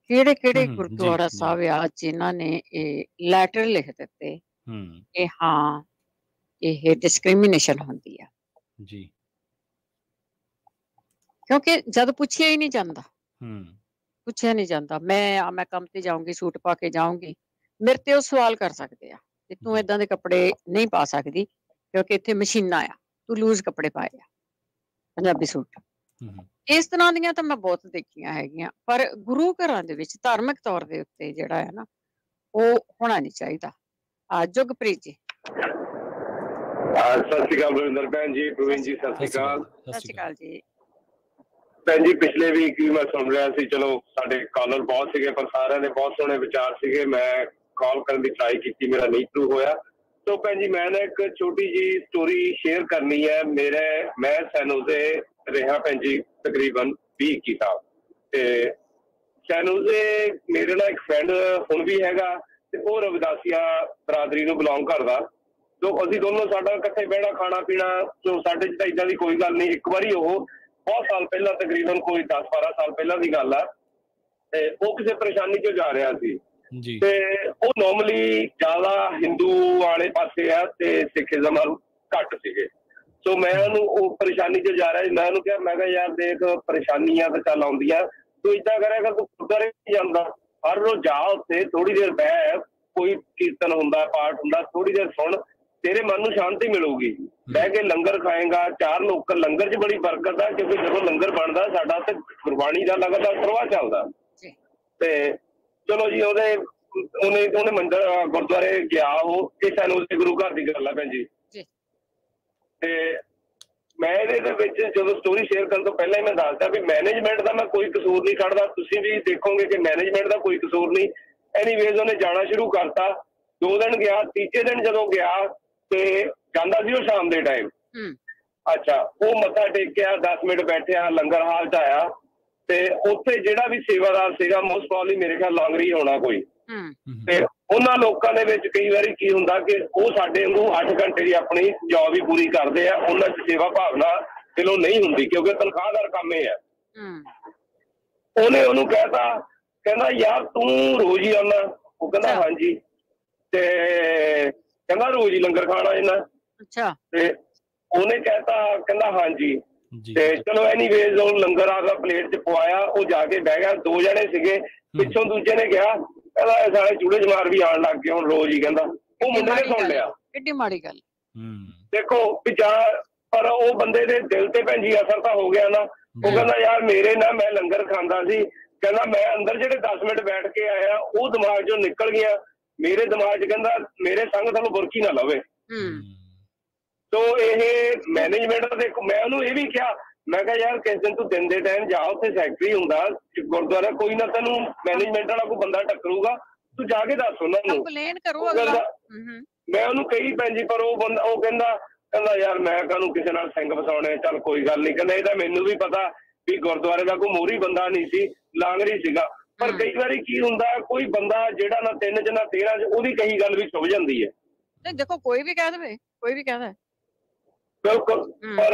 ਕਿਹੜੇ ਕਿਹੜੇ ਗੁਰਦੁਆਰਾ ਸਾਹਿਬ ਆ ਜਿਨ੍ਹਾਂ ਨੇ ਇਹ ਲੈਟਰ ਲਿਖ ਦਿੱਤੇ ਕਿ ਹਾਂ ਇਹ ਡਿਸਕ੍ਰਿਮੀਨੇਸ਼ਨ ਹੁੰਦੀ ਆ? ਜੀ, ਕਿਉਂਕਿ ਜਦ ਪੁੱਛਿਆ ਹੀ ਨਹੀਂ ਜਾਂਦਾ, ਪੁੱਛਿਆ ਨਹੀਂ ਜਾਂਦਾ। ਮੈਂ ਕੰਮ ਤੇ ਜਾਊਂਗੀ, ਸੂਟ ਪਾ ਕੇ ਜਾਊਂਗੀ, ਮੇਰੇ ਤੇ ਉਹ ਸਵਾਲ ਕਰ ਸਕਦੇ ਆ ਕਿ ਤੂੰ ਏਦਾਂ ਦੇ ਕੱਪੜੇ ਨਹੀਂ ਪਾ ਸਕਦੀ ਕਿਉਂਕਿ ਇੱਥੇ ਮਸ਼ੀਨਾਂ ਆ, ਤੂੰ ਲੂਜ਼ ਕੱਪੜੇ ਪਾਏ ਆ, ਪੰਜਾਬੀ ਸੂਟ। ਇਸ ਤਰ੍ਹਾਂ ਦੀਆਂ ਤਾਂ ਮੈਂ ਬਹੁਤ ਦੇਖੀਆਂ ਹੈਗੀਆਂ, ਪਰ ਗੁਰੂ ਘਰਾਂ ਦੇ ਵਿੱਚ ਧਾਰਮਿਕ ਤੌਰ ਦੇ ਉੱਤੇ ਜਿਹੜਾ ਹੈ ਨਾ, ਉਹ ਹੋਣਾ ਨਹੀਂ ਚਾਹੀਦਾ। ਜੁਗਪ੍ਰੀਤ ਜੀ। ਸਤਿ ਸ਼੍ਰੀ ਅਕਾਲ ਬਲਵਿੰਦਰ ਭੈਣ ਜੀ, ਪ੍ਰਵੀਨ ਜੀ ਸਤਿ ਸ਼੍ਰੀ ਅਕਾਲ। ਸਤਿ ਸ਼੍ਰੀ ਅਕਾਲ ਜੀ। ਭੈਣ ਜੀ, ਪਿਛਲੇ ਵੀਕ ਵੀ ਮੈਂ ਸੁਣ ਰਿਹਾ ਸੀ, ਚਲੋ ਸਾਡੇ ਕਾਲਰ ਬਹੁਤ ਸੀਗੇ ਪਰ ਸਾਰਿਆਂ ਦੇ ਬਹੁਤ ਸੋਹਣੇ ਵਿਚਾਰ ਸੀਗੇ। ਮੈਂ ਕਾਲ ਕਰਨ ਦੀ ਟਰਾਈ ਕੀਤੀ, ਮੇਰਾ ਨਹੀਂ ਥਰੂ ਹੋਇਆ। ਸੋ ਭੈਣ ਜੀ, ਮੈਂ ਨਾ ਇੱਕ ਛੋਟੀ ਜਿਹੀ ਸਟੋਰੀ ਸ਼ੇਅਰ ਕਰਨੀ ਹੈ। ਮੈਂ ਸੈਨੋਜ਼ੇ ਰਿਹਾ ਭੈਣ ਜੀ ਤਕਰੀਬਨ 20-21 ਸਾਲ, ਤੇ ਸੈਨੋਜ਼ੇ ਮੇਰੇ ਨਾਲ ਇੱਕ ਫਰੈਂਡ ਹੁਣ ਵੀ ਹੈਗਾ, ਤੇ ਉਹ ਰਵਿਦਾਸੀਆ ਬਰਾਦਰੀ ਨੂੰ ਬਿਲੋਂਗ ਕਰਦਾ। ਸੋ ਅਸੀਂ ਦੋਨੋਂ, ਸਾਡਾ ਇਕੱਠੇ ਬਹਿਣਾ, ਖਾਣਾ ਪੀਣਾ, ਸੋ ਸਾਡੇ 'ਚ ਤਾਂ ਏਦਾਂ ਦੀ ਕੋਈ ਗੱਲ ਨਹੀਂ। ਇੱਕ ਵਾਰੀ ਉਹ ਬਹੁਤ ਸਾਲ ਪਹਿਲਾਂ, ਤਕਰੀਬਨ ਕੋਈ 10-12 ਸਾਲ ਪਹਿਲਾਂ ਦੀ ਗੱਲ ਆ, ਤੇ ਉਹ ਕਿਸੇ ਪਰੇਸ਼ਾਨੀ 'ਚ ਜਾ ਰਿਹਾ ਸੀ, ਤੇ ਉਹ ਨੋਰਮਲੀ ਜ਼ਿਆਦਾ ਹਿੰਦੂ ਵਾਲੇ ਪਾਸੇ ਆ ਤੇ ਸਿੱਖੀਜ਼ਮ ਘੱਟ ਸੀਗੇ। ਸੋ ਮੈਂ ਉਹਨੂੰ, ਉਹ ਪਰੇਸ਼ਾਨੀ 'ਚ ਜਾ ਰਿਹਾ ਸੀ, ਮੈਂ ਉਹਨੂੰ ਕਿਹਾ, ਮੈਂ ਕਿਹਾ ਯਾਰ ਦੇਖ, ਪਰੇਸ਼ਾਨੀਆਂ ਤਾਂ ਚੱਲ ਆਉਂਦੀਆਂ, ਤੂੰ ਏਦਾਂ ਕਰਿਆ ਕਰ, ਤੂੰ ਗੁਰਦੁਆਰੇ ਨਹੀਂ ਜਾਂਦਾ, ਹਰ ਰੋਜ਼ ਜਾ, ਉੱਥੇ ਥੋੜੀ ਦੇਰ ਬਹਿ, ਕੋਈ ਕੀਰਤਨ ਹੁੰਦਾ, ਪਾਠ ਹੁੰਦਾ, ਥੋੜੀ ਦੇਰ ਸੁਣ, ਤੇਰੇ ਮਨ ਨੂੰ ਸ਼ਾਂਤੀ ਮਿਲੂਗੀ। ਬਹਿ ਕੇ ਲੰਗਰ ਖਾਏਗਾ, 4 ਲੋਕ, ਲੰਗਰ 'ਚ ਬੜੀ ਬਰਕਤ ਆ, ਕਿਉਂਕਿ ਜਦੋਂ ਲੰਗਰ ਬਣਦਾ ਸਾਡਾ ਉੱਥੇ ਗੁਰਬਾਣੀ ਦਾ ਲਗਾਤਾਰ ਪ੍ਰਵਾਹ ਚੱਲਦਾ। ਤੇ ਚਲੋ ਜੀ, ਉਹਨੇ ਮੰਦਰ ਗੁਰਦੁਆਰੇ ਗਿਆ, ਉਹ ਇਹ ਸਾਨੂੰ ਗੁਰੂ ਘਰ ਦੀ ਗੱਲ ਆ ਭੈਣ ਜੀ। ਤੇ ਮੈਂ ਇਹਦੇ ਵਿੱਚ ਜਦੋਂ ਸਟੋਰੀ ਸ਼ੇਅਰ ਕਰਨ ਤੋਂ ਪਹਿਲਾਂ ਹੀ ਮੈਂ ਦੱਸਦਾ ਵੀ ਮੈਨੇਜਮੈਂਟ ਦਾ ਮੈਂ ਕੋਈ ਕਸੂਰ ਨਹੀਂ ਕੱਢਦਾ, ਤੁਸੀਂ ਵੀ ਦੇਖੋਗੇ ਕਿ ਮੈਨੇਜਮੈਂਟ ਦਾ ਕੋਈ ਕਸੂਰ ਨਹੀਂ। ਐਨੀਵੇਜ਼ ਉਹਨੇ ਜਾਣਾ ਸ਼ੁਰੂ ਕਰਤਾ, 2 ਦਿਨ ਗਿਆ, ਤੀਜੇ ਦਿਨ ਜਦੋਂ ਗਿਆ ਤੇ ਜਾਂਦਾ ਸੀ ਉਹ ਸ਼ਾਮ ਦੇ ਟਾਈਮ। ਅੱਛਾ, ਉਹ ਮੱਥਾ ਟੇਕਿਆ, 10 ਮਿੰਟ ਬੈਠਿਆ, ਲੰਗਰ ਹਾਲ 'ਚ ਆਇਆ, ਤੇ ਉੱਥੇ ਜਿਹੜਾ ਵੀ ਸੇਵਾਦਾਰ ਸੀਗਾ, ਮੋਸਟ ਪ੍ਰੋਬਬਲੀ ਮੇਰੇ ਖਿਆਲ ਲਾਂਗਰੀ ਹੋਣਾ ਕੋਈ, ਤੇ ਉਹਨਾਂ ਲੋਕਾਂ ਦੇ ਵਿੱਚ ਕਈ ਵਾਰੀ ਕੀ ਹੁੰਦਾ ਕਿ ਉਹ ਸਾਡੇ ਵਾਂਗੂ 8 ਘੰਟੇ ਦੀ ਆਪਣੀ ਜੌਬ ਹੀ ਪੂਰੀ ਕਰਦੇ ਆ, ਉਹਨਾਂ 'ਚ ਸੇਵਾ ਭਾਵਨਾ ਚਲੋ ਨਹੀਂ ਹੁੰਦੀ ਕਿਉਂਕਿ ਤਨਖਾਹਦਾਰ ਕੰਮ ਇਹ ਆ। ਉਹਨੇ ਉਹਨੂੰ ਕਹਿਤਾ, ਕਹਿੰਦਾ ਯਾਰ ਤੂੰ ਰੋਜ਼ ਹੀ ਆਉਣਾ? ਉਹ ਕਹਿੰਦਾ ਹਾਂਜੀ। ਤੇ ਕਹਿੰਦਾ ਰੋਜ਼ ਹੀ ਲੰਗਰ ਖਾਣਾ ਇਹਨਾਂ? ਤੇ ਉਹਨੇ ਕਹਿਤਾ, ਕਹਿੰਦਾ ਹਾਂਜੀ। ਤੇ ਚਲੋ ਐਨੀਵੇਜ਼ ਉਹ ਲੰਗਰ ਆ ਪਲੇਟ 'ਚ ਪਵਾਇਆ, ਉਹ ਜਾ ਕੇ ਬਹਿ ਗਿਆ। 2 ਜਣੇ ਸੀਗੇ, ਪਿੱਛੋਂ ਦੂਜੇ ਨੇ ਕਿਹਾ, ਕਹਿੰਦਾ ਇਹ ਸਾਰੇ ਚੂੜੇ ਜਮਾਰ ਵੀ ਆਉਣ ਲੱਗ ਗਏ ਹੁਣ ਰੋਜ਼ ਹੀ। ਕਹਿੰਦਾ ਉਹ ਮੁੰਡੇ ਨੇ ਸੁਣ ਲਿਆ, ਕਿੱਡੀ ਮਾੜੀ ਗੱਲ। ਦੇਖੋ ਪਰ ਉਹ ਬੰਦੇ ਦੇ ਦਿਲ ਤੇ ਭੈਣ ਜੀ ਅਸਰ ਤਾਂ ਹੋ ਗਿਆ ਨਾ। ਉਹ ਕਹਿੰਦਾ ਯਾਰ ਮੇਰੇ ਨਾਲ ਮੈਂ ਲੰਗਰ ਖਾਂਦਾ ਸੀ, ਕਹਿੰਦਾ ਮੈਂ ਅੰਦਰ ਜਿਹੜੇ 10 ਮਿੰਟ ਬੈਠ ਕੇ ਆਇਆ ਉਹ ਦਿਮਾਗ ਚੋਂ ਨਿਕਲ ਗਿਆ। ਮੇਰੇ ਦਿਮਾਗ 'ਚ ਕਹਿੰਦਾ ਮੇਰੇ ਸੰਗ ਤੁਹਾਨੂੰ ਬੁਰਕੀ ਨਾ ਲਵੇ। ਤੋ ਇਹ ਮੈਨੇਜਮੈਂਟ ਦੇਖੋ, ਮੈਂ ਉਹਨੂੰ ਇਹ ਵੀ ਕਿਹਾ, ਮੈਂ ਕਿਹਾ ਯਾਰ ਕਿਸੇ ਦਿਨ ਤੂੰ ਦਿਨ ਦੇ ਟਾਈਮ ਜਾ, ਉੱਥੇ ਸੈਕਟਰੀ ਹੁੰਦਾ ਗੁਰਦੁਆਰਾ, ਕੋਈ ਨਾ ਤੈਨੂੰ ਮੈਨੇਜਮੈਂਟ ਵਾਲਾ ਕੋਈ ਬੰਦਾ ਟੱਕਰੂਗਾ, ਤੂੰ ਜਾ ਕੇ ਦੱਸ ਉਹਨਾਂ ਨੂੰ। ਮੈਂ ਉਹਨੂੰ ਕਹੀ ਭੈਣ ਜੀ, ਪਰ ਉਹ ਕਹਿੰਦਾ ਯਾਰ ਮੈਂ ਕਾਹਨੂੰ ਕਿਸੇ ਨਾਲ ਸਿੰਘ ਫਸਾਉਣੇ, ਚੱਲ ਕੋਈ ਗੱਲ ਨਹੀਂ। ਕਹਿੰਦਾ ਇਹ ਤਾਂ ਮੈਨੂੰ ਵੀ ਪਤਾ ਵੀ ਗੁਰਦੁਆਰੇ ਦਾ ਕੋਈ ਮੋਹਰੀ ਬੰਦਾ ਨਹੀਂ ਸੀ, ਲਾਂਗਰੀ ਸੀਗਾ। ਪਰ ਕਈ ਵਾਰੀ ਕੀ ਹੁੰਦਾ, ਕੋਈ ਬੰਦਾ ਜਿਹੜਾ ਨਾ 3 'ਚ ਨਾ 13 'ਚ, ਉਹਦੀ ਕਹੀ ਗੱਲ ਵੀ ਛੁਪ ਜਾਂਦੀ ਹੈ। ਦੇਖੋ ਕੋਈ ਵੀ ਕਹਿ ਦੇਵੇ, ਕੋਈ ਵੀ ਕਹਿਦਾ ਬਿਲਕੁਲ। ਪਰ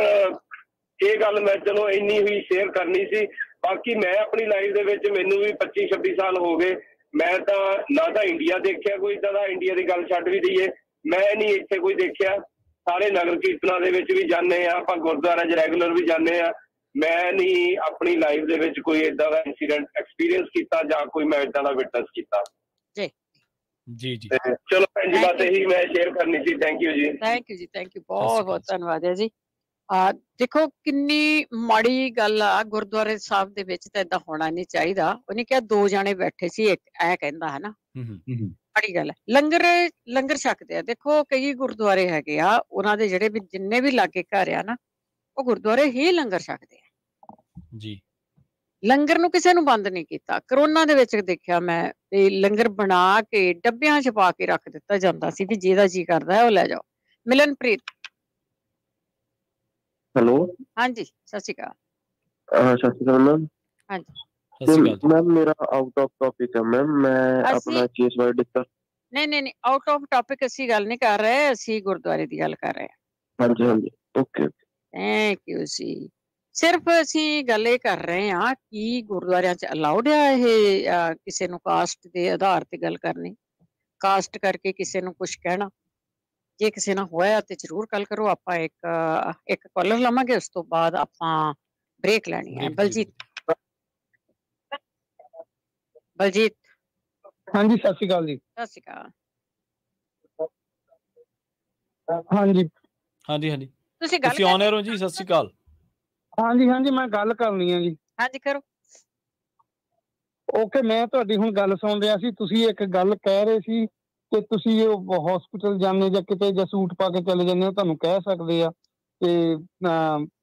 ਇਹ ਗੱਲ ਮੈਂ ਚਲੋ ਇੰਨੀ ਹੀ ਸ਼ੇਅਰ ਕਰਨੀ ਸੀ। ਬਾਕੀ ਮੈਂ ਆਪਣੀ ਲਾਈਫ ਦੇ ਵਿੱਚ, ਮੈਨੂੰ ਵੀ 25-26 ਸਾਲ ਹੋ ਗਏ, ਮੈਂ ਤਾਂ ਨਾ ਤਾਂ ਇੰਡੀਆ ਦੇਖਿਆ ਕੋਈ ਇੱਦਾਂ ਦਾ, ਇੰਡੀਆ ਦੀ ਗੱਲ ਛੱਡ ਵੀ ਦਈਏ, ਮੈਂ ਨਹੀਂ ਇੱਥੇ ਕੋਈ ਦੇਖਿਆ। ਸਾਰੇ ਨਗਰ ਕੀਰਤਨਾਂ ਦੇ ਵਿੱਚ ਵੀ ਜਾਂਦੇ ਆ ਆਪਾਂ, ਗੁਰਦੁਆਰਿਆਂ 'ਚ ਰੈਗੂਲਰ ਵੀ ਜਾਂਦੇ ਆ। ਮੈਂ ਨਹੀਂ ਆਪਣੀ ਲਾਈਫ ਦੇ ਵਿੱਚ ਕੋਈ ਏਦਾਂ ਦਾ ਇੰਸੀਡੈਂਟ ਐਕਸਪੀਰੀਅੰਸ ਕੀਤਾ ਜਾਂ ਕੋਈ ਮੈਂ ਏਦਾਂ ਦਾ ਵਿਟਨੈਸ ਕੀਤਾ। ਜੀ ਜੀ ਚਲੋ ਭੈਣ ਜੀ, ਬਸ ਇਹੀ ਮੈਂ ਸ਼ੇਅਰ ਕਰਨੀ ਸੀ। ਥੈਂਕ ਯੂ ਜੀ। ਥੈਂਕ ਯੂ ਜੀ, ਥੈਂਕ ਯੂ, ਬਹੁਤ ਬਹੁਤ ਧੰਨਵਾਦ ਹੈ ਜੀ। ਦੇਖੋ ਕਿੰਨੀ ਮਾੜੀ ਗੱਲ ਆ, ਗੁਰਦੁਆਰੇ ਸਾਹਿਬ ਦੇ ਵਿੱਚ ਤਾਂ ਏਦਾਂ ਹੋਣਾ ਨਹੀਂ ਚਾਹੀਦਾ। ਉਹਨੇ ਕਿਹਾ 2 ਜਾਣੇ ਬੈਠੇ ਸੀ, ਇੱਕ ਐ ਕਹਿੰਦਾ ਹੈ ਨਾ, ਬੜੀ ਗੱਲ ਹੈ। ਲੰਗਰ ਛਕਦੇ ਆ। ਦੇਖੋ ਕਈ ਗੁਰਦੁਆਰੇ ਹੈਗੇ ਆ, ਉਹਨਾਂ ਦੇ ਜਿਹੜੇ ਵੀ ਜਿੰਨੇ ਵੀ ਲਾਗੇ ਘਰ ਆ ਨਾ, ਉਹ ਗੁਰਦੁਆਰੇ ਹੀ ਲੰਗਰ ਛਕਦੇ ਆ ਜੀ। ਲੰਗਰ ਨੂੰ ਕਿਸੇ ਨੂੰ ਬੰਦ ਨਹੀਂ ਕੀਤਾ। ਕਰੋਨਾ ਦੇ ਵਿੱਚ ਦੇਖਿਆ ਮੈਂ, ਤੇ ਲੰਗਰ ਬਣਾ ਕੇ ਡੱਬਿਆਂ 'ਚ ਪਾ ਕੇ ਰੱਖ ਦਿੱਤਾ ਜਾਂਦਾ ਸੀ ਵੀ ਜਿਹਦਾ ਜੀ ਕਰਦਾ ਹੈ ਉਹ ਲੈ ਜਾਓ। ਮਿਲਨਪ੍ਰੀਤ, ਹੈਲੋ, ਹਾਂਜੀ ਸਤਿ ਸ਼੍ਰੀ ਅਕਾਲ। ਸਤਿ ਸ਼੍ਰੀ ਅਕਾਲ ਮੈਮ। ਹਾਂਜੀ ਮੈਮ ਮੇਰਾ ਆਊਟ ਆਫ ਟੌਪਿਕ ਹੈ ਮੈਮ, ਮੈਂ ਆਪਣਾ ਕੇਸ ਬਾਰੇ ਡਿਸਕਸ ਨਹੀਂ ਆਊਟ ਆਫ ਟੌਪਿਕ ਅਸੀਂ ਗੱਲ ਨਹੀਂ ਕਰ ਰਹੇ, ਅਸੀਂ ਗੁਰਦੁਆਰੇ ਦੀ ਗੱਲ ਕਰ ਰਹੇ ਹਾਂ। ਹਾਂਜੀ ਓਕੇ ਥੈਂਕ ਯੂ ਜੀ। ਸਿਰਫ ਅਸੀਂ ਗੱਲ ਇਹ ਕਰ ਰਹੇ ਹਾਂ ਕਿ ਗੁਰਦੁਆਰਿਆਂ 'ਚ ਅਲਾਉਡ ਆ ਇਹ ਕਿਸੇ ਨੂੰ ਕਾਸਟ ਦੇ ਆਧਾਰ ਤੇ ਗੱਲ ਕਰਨੀ, ਕਾਸਟ ਕਰਕੇ ਕਿਸੇ ਨੂੰ ਕੁਛ ਕਹਿਣਾ। ਜੇ ਕਿਸੇ ਨਾਲ ਹੋਇਆ ਤੇ ਜ਼ਰੂਰ ਗੱਲ ਕਰੋ। ਆਪਾਂ ਇੱਕ ਕਾਲਰ ਲਵਾਂਗੇ, ਉਸ ਤੋਂ ਬਾਅਦ ਆਪਾਂ ਬ੍ਰੇਕ ਲੈਣੀ ਹੈ। ਬਲਜੀਤ ਹਾਂਜੀ ਸਤਿ ਸ਼੍ਰੀ ਅਕਾਲ ਜੀ। ਸਤਿ ਸ਼੍ਰੀ ਅਕਾਲ। ਹਾਂਜੀ ਤੁਸੀਂ ਆਨ 에ਅਰ ਹੋ ਜੀ। ਸਤਿ ਸ਼੍ਰੀ ਅਕਾਲ। ਹਾਂਜੀ ਮੈਂ ਗੱਲ ਕਰਨੀ ਹੈ ਜੀ। ਹਾਂਜੀ ਕਰੋ। ਓਕੇ, ਮੈਂ ਤੁਹਾਡੀ ਹੁਣ ਗੱਲ ਸੁਣ ਰਿਹਾ ਸੀ। ਤੁਸੀਂ ਇੱਕ ਗੱਲ ਕਹਿ ਰਹੇ ਸੀ ਕਿ ਤੁਸੀਂ ਹਸਪੀਟਲ ਜਾਂਦੇ ਜਾਂ ਕਿਤੇ ਜਾਂ ਸੂਟ ਪਾ ਕੇ ਚਲੇ ਜਾਂਦੇ ਹੋ, ਤੁਹਾਨੂੰ ਕਹਿ ਸਕਦੇ ਆ ਤੇ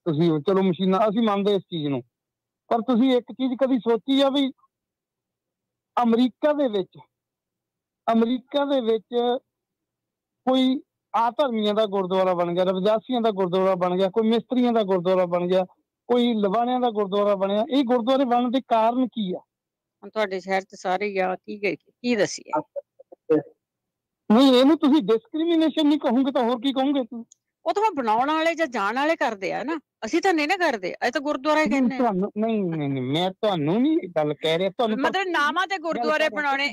ਤੁਸੀਂ ਚਲੋ ਮਸ਼ੀਨਾਂ, ਅਸੀਂ ਮੰਨਦੇ ਇਸ ਚੀਜ਼ ਨੂੰ। ਪਰ ਤੁਸੀਂ ਇੱਕ ਚੀਜ਼ ਕਦੀ ਸੋਚੀ ਆ ਵੀ ਅਮਰੀਕਾ ਦੇ ਵਿੱਚ ਕੋਈ ਧਰਮੀਆਂ ਦਾ ਗੁਰਦੁਆਰਾ ਬਣ ਗਿਆ, ਰਵਿਦਾਸੀਆਂ ਦਾ ਗੁਰਦੁਆਰਾ ਬਣ ਗਿਆ, ਕੋਈ ਮਿਸਤਰੀਆਂ ਦਾ ਗੁਰਦੁਆਰਾ ਬਣ ਗਿਆ, ਕੋਈ ਲਵਾਣਿਆਂ ਦਾ ਗੁਰਦੁਆਰਾ ਬਣਿਆ। ਇਹ ਗੁਰਦੁਆਰੇ ਬਣਨ ਦੇ ਕਾਰਨ ਕੀ ਆ? ਹੁਣ ਤੁਹਾਡੇ ਸ਼ਹਿਰ 'ਚ ਸਾਰੇ ਗਿਆ ਕੀ ਦੱਸੀਏ? ਨਹੀਂ, ਇਹਨੂੰ ਤੁਸੀਂ ਡਿਸਕ੍ਰਿਮੀਨੇਸ਼ਨ ਨਹੀਂ ਕਹੋਗੇ ਤਾਂ ਹੋਰ ਕੀ ਕਹੋਗੇ? ਉਹ ਤਾਂ ਬਣਾਉਣ ਵਾਲੇ ਜਾਂ ਜਾਣ ਵਾਲੇ ਕਰਦੇ ਆ ਨਾ, ਅਸੀਂ ਤਾਂ ਨਹੀਂ ਨਾ ਕਰਦੇ। ਅਸੀਂ ਤਾਂ ਗੁਰਦੁਆਰਾ ਕਹਿੰਦੇ ਆ। ਨਹੀਂ ਮੈਂ ਤੁਹਾਨੂੰ ਨਹੀਂ ਗੱਲ ਕਹਿ ਰਿਹਾ, ਤੁਹਾਨੂੰ ਮਤਲਬ ਨਾਵਾਂ ਤੇ ਗੁਰਦੁਆਰੇ ਬਣਾਉਣੇ।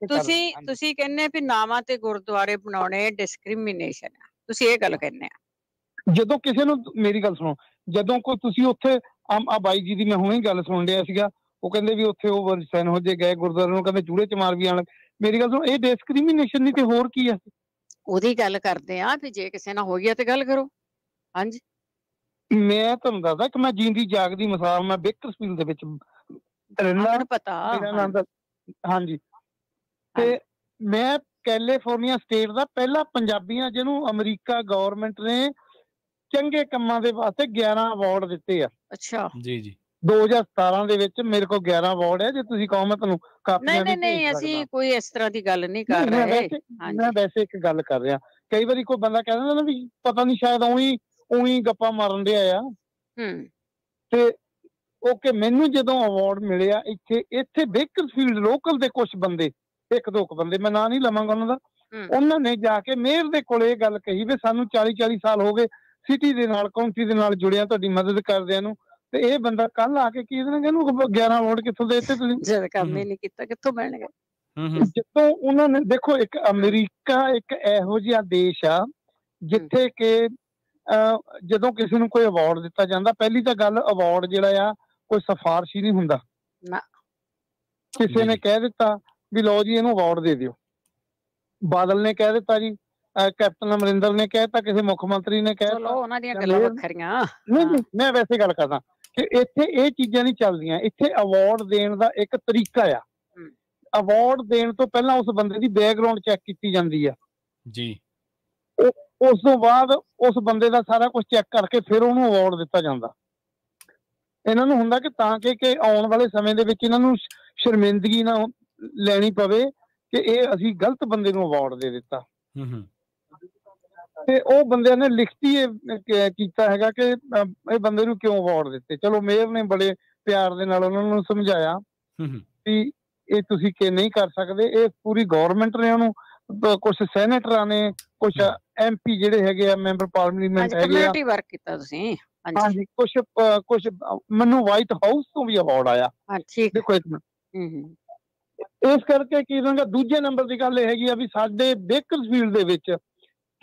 ਤੁਸੀਂ ਕਹਿੰਦੇ ਵੀ ਨਾਵਾਂ ਤੇ ਗੁਰਦੁਆਰੇ ਬਣਾਉਣੇ ਡਿਸਕ੍ਰਿਮੀਨੇਸ਼ਨ ਆ, ਤੁਸੀਂ ਇਹ ਗੱਲ ਕਹਿੰਦੇ ਆ। ਜਦੋਂ ਕਿਸੇ ਨੂੰ, ਮੇਰੀ ਗੱਲ ਸੁਣੋ, ਜਦੋਂ ਕੋਈ ਤੁਸੀਂ ਉੱਥੇ ਆ ਬਾਈ ਜੀ ਦੀ ਮੈਂ ਹੁਣੇ ਗੱਲ ਸੁਣ ਰਿਹਾ ਸੀਗਾ, ਉਹ ਕਹਿੰਦੇ ਵੀ ਉੱਥੇ ਉਹ ਸੈਨ ਹੋ ਜੇ ਗਏ ਗੁਰਦੁਆਰੇ ਨੂੰ, ਕਹਿੰਦੇ ਚੂੜੇ ਚ ਮਾਰ ਵੀ ਆਣ। ਮੇਰੀ ਗੱਲ ਸੁਣੋ, ਇਹ ਡਿਸਕ੍ਰਿਮੀਨੇਸ਼ਨ ਨਹੀਂ ਤੇ ਹੋਰ ਕੀ ਆ? ਉਹਦੀ ਗੱਲ ਕਰਦੇ ਆ ਵੀ ਜੇ ਕਿਸੇ ਨਾਲ ਹੋਈ ਆ ਤੇ ਗੱਲ ਕਰੋ। ਹਾਂਜੀ, ਮੈਂ ਤੁਹਾਨੂੰ ਦੱਸਦਾ ਕਿ ਮੈਂ ਜੀਂਦੀ ਜਾਗਦੀ ਮਿਸਾਲ, ਮੈਂ ਬੇਕਰਸਫੀਲਡ ਦੇ ਵਿੱਚ ਰਹਿੰਦਾ, ਪਤਾ। ਹਾਂਜੀ, ਤੇ ਮੈਂ ਕੈਲੀਫੋਰਨੀਆ ਸਟੇਟ ਦਾ ਪਹਿਲਾ ਪੰਜਾਬੀਆਂ ਜਿਹਨੂੰ ਅਮਰੀਕਾ ਗਵਰਨਮੈਂਟ ਨੇ ਚੰਗੇ ਕੰਮਾਂ ਦੇ ਵਾਸਤੇ 11 ਅਵਾਰਡ ਦਿੱਤੇ ਆ। ਅੱਛਾ ਜੀ 2017 ਦੇ ਵਿੱਚ ਮੇਰੇ ਕੋਲ 11 ਅਵਾਰਡ ਹੈ। ਜੇ ਤੁਸੀਂ ਕਹੋ ਮੈਂ ਤੁਹਾਨੂੰ ਕਾਪੀਆਂ ਵੀ ਨਹੀਂ ਅਸੀਂ ਕੋਈ ਇਸ ਤਰ੍ਹਾਂ ਦੀ ਗੱਲ ਨਹੀਂ ਕਰ ਰਹੇ। ਮੈਂ ਵੈਸੇ ਇੱਕ ਗੱਲ ਕਰ ਰਿਹਾ, ਕਈ ਵਾਰੀ ਕੋਈ ਬੰਦਾ ਕਹਿ ਦਿੰਦਾ ਨਾ ਵੀ ਪਤਾ ਨਹੀਂ ਸ਼ਾਇਦ ਉਹੀ ਗੱਪਾਂ ਮਾਰਨ ਡਿਆ ਆ। ਤੇ ਓਕੇ, ਮੈਨੂੰ ਜਦੋਂ ਅਵਾਰਡ ਮਿਲਿਆ ਇੱਥੇ ਬੇਕਰਫੀਲਡ ਲੋਕਲ ਦੇ ਕੁਝ ਬੰਦੇ, 1-2 ਬੰਦੇ, ਮੈਂ ਨਾਂ ਨਹੀਂ ਲਵਾਂਗਾ ਉਹਨਾਂ ਦਾ, ਉਹਨਾਂ ਨੇ ਜਾ ਕੇ ਮੇਅਰ ਦੇ ਕੋਲ ਇਹ ਗੱਲ ਕਹੀ ਵੀ ਸਾਨੂੰ 40 ਸਾਲ ਹੋ ਗਏ ਸਿਟੀ ਦੇ ਨਾਲ, ਕਾਉਂਟੀ ਦੇ ਨਾਲ ਜੁੜਿਆ, ਤੁਹਾਡੀ ਮਦਦ ਕਰਦਿਆਂ ਨੂੰ, ਤੇ ਇਹ ਬੰਦਾ ਕੱਲ ਆ ਕੇ ਕੀ ਦੇਣਗੇ ਇਹਨੂੰ 11 ਅਵਾਰਡ ਕਿੱਥੋਂ ਦੇ ਦਿੱਤੇ ਤੁਸੀਂ? ਜਦ ਕੰਮ ਹੀ ਨਹੀਂ ਕੀਤਾ ਕਿੱਥੋਂ ਮਿਲਣਗੇ? ਜਦੋਂ ਉਹਨਾਂ ਨੇ ਦੇਖੋ, ਇੱਕ ਅਮਰੀਕਾ ਇੱਕ ਇਹੋ ਜਿਹਾ ਦੇਸ਼ ਆ ਜਿੱਥੇ ਕਿ ਜਦੋਂ ਕਿਸੇ ਨੂੰ ਕੋਈ ਅਵਾਰਡ ਦਿੱਤਾ ਜਾਂਦਾ, ਪਹਿਲੀ ਤਾਂ ਗੱਲ, ਅਵਾਰਡ ਜਿਹੜਾ ਆ ਕੋਈ ਸਿਫਾਰਸ਼ੀ ਨਹੀਂ ਹੁੰਦਾ। ਕਿਸੇ ਨੇ ਕਹਿ ਦਿੱਤਾ ਵੀ ਲਓ ਜੀ ਇਹਨੂੰ ਅਵਾਰਡ ਦੇ ਦਿਓ। ਬਾਦਲ ਨੇ ਕਹਿ ਦਿੱਤਾ ਜੀ ਕੈਪਟਨ ਅਮਰਿੰਦਰ ਨੇ ਕਹਿਤਾ, ਕਿਸੇ ਮੁੱਖ ਮੰਤਰੀ ਨੇ ਕਹਿਤਾ। ਚਲੋ ਉਹਨਾਂ ਦੀਆਂ ਗੱਲਾਂ ਵੱਖਰੀਆਂ। ਨਹੀਂ, ਮੈਂ ਵੈਸੇ ਗੱਲ ਕਰਦਾ ਕਿ ਇੱਥੇ ਇਹ ਚੀਜ਼ਾਂ ਨਹੀਂ ਚੱਲਦੀਆਂ। ਇੱਥੇ ਅਵਾਰਡ ਦੇਣ ਦਾ ਇੱਕ ਤਰੀਕਾ ਆ। ਅਵਾਰਡ ਦੇਣ ਤੋਂ ਪਹਿਲਾਂ ਉਸ ਬੰਦੇ ਦੀ ਬੈਕਗਰਾਉਂਡ ਚੈੱਕ ਕੀਤੀ ਜਾਂਦੀ ਆ ਜੀ। ਉਸ ਤੋਂ ਬਾਅਦ ਉਸ ਬੰਦੇ ਦਾ ਸਾਰਾ ਕੁਝ ਚੈੱਕ ਕਰਕੇ ਫਿਰ ਉਹਨੂੰ ਅਵਾਰਡ ਦਿੱਤਾ ਜਾਂਦਾ। ਇਹਨਾਂ ਨੂੰ ਹੁੰਦਾ ਕਿ ਤਾਂ ਕਿ ਆਉਣ ਵਾਲੇ ਸਮੇਂ ਦੇ ਵਿੱਚ ਇਹਨਾਂ ਨੂੰ ਸ਼ਰਮਿੰਦਗੀ ਨਾ ਲੈਣੀ ਪਵੇ ਕਿ ਇਹ ਅਸੀਂ ਗਲਤ ਬੰਦੇ ਨੂੰ ਅਵਾਰਡ ਦੇ ਦਿੱਤਾ। ਤੇ ਉਹ ਬੰਦਿਆਂ ਨੇ ਲਿਖਤੀ ਕੀਤਾ ਹੈਗਾ ਕਿ ਇਹ ਬੰਦੇ ਨੂੰ ਕਿਉਂ ਅਵਾਰਡ ਦਿੱਤੇ। ਚਲੋ ਮੇਅਰ ਨੇ ਬੜੇ ਪਿਆਰ ਦੇ ਨਾਲ ਉਹਨਾਂ ਨੂੰ ਸਮਝਾਇਆ ਵੀ ਇਹ ਤੁਸੀਂ ਕਿ ਨਹੀਂ ਕਰ ਸਕਦੇ। ਇਹ ਪੂਰੀ ਗਵਰਨਮੈਂਟ ਨੇ ਉਹਨੂੰ, ਕੁਛ ਸੈਨੇਟਰਾਂ ਨੇ, ਕੁਛ MP ਜਿਹੜੇ ਹੈਗੇ ਆ, ਮੈਂਬਰ ਪਾਰਲੀਮੈਂਟ ਹੈਗੇ ਆ, ਵਰਕ ਕੀਤਾ ਤੁਸੀਂ। ਹਾਂਜੀ, ਕੁਛ ਮੈਨੂੰ ਵਾਈਟ ਹਾਊਸ ਤੋਂ ਵੀ ਅਵਾਰਡ ਆਇਆ। ਦੇਖੋ ਇੱਕ ਮਿੰਟ, ਇਸ ਕਰਕੇ ਕੀ ਹੋਗਾ। ਦੂਜੇ ਨੰਬਰ ਦੀ ਗੱਲ ਇਹ ਹੈਗੀ ਆ ਵੀ ਸਾਡੇ ਬੇਕਰਸਫੀਲਡ ਦੇ ਵਿੱਚ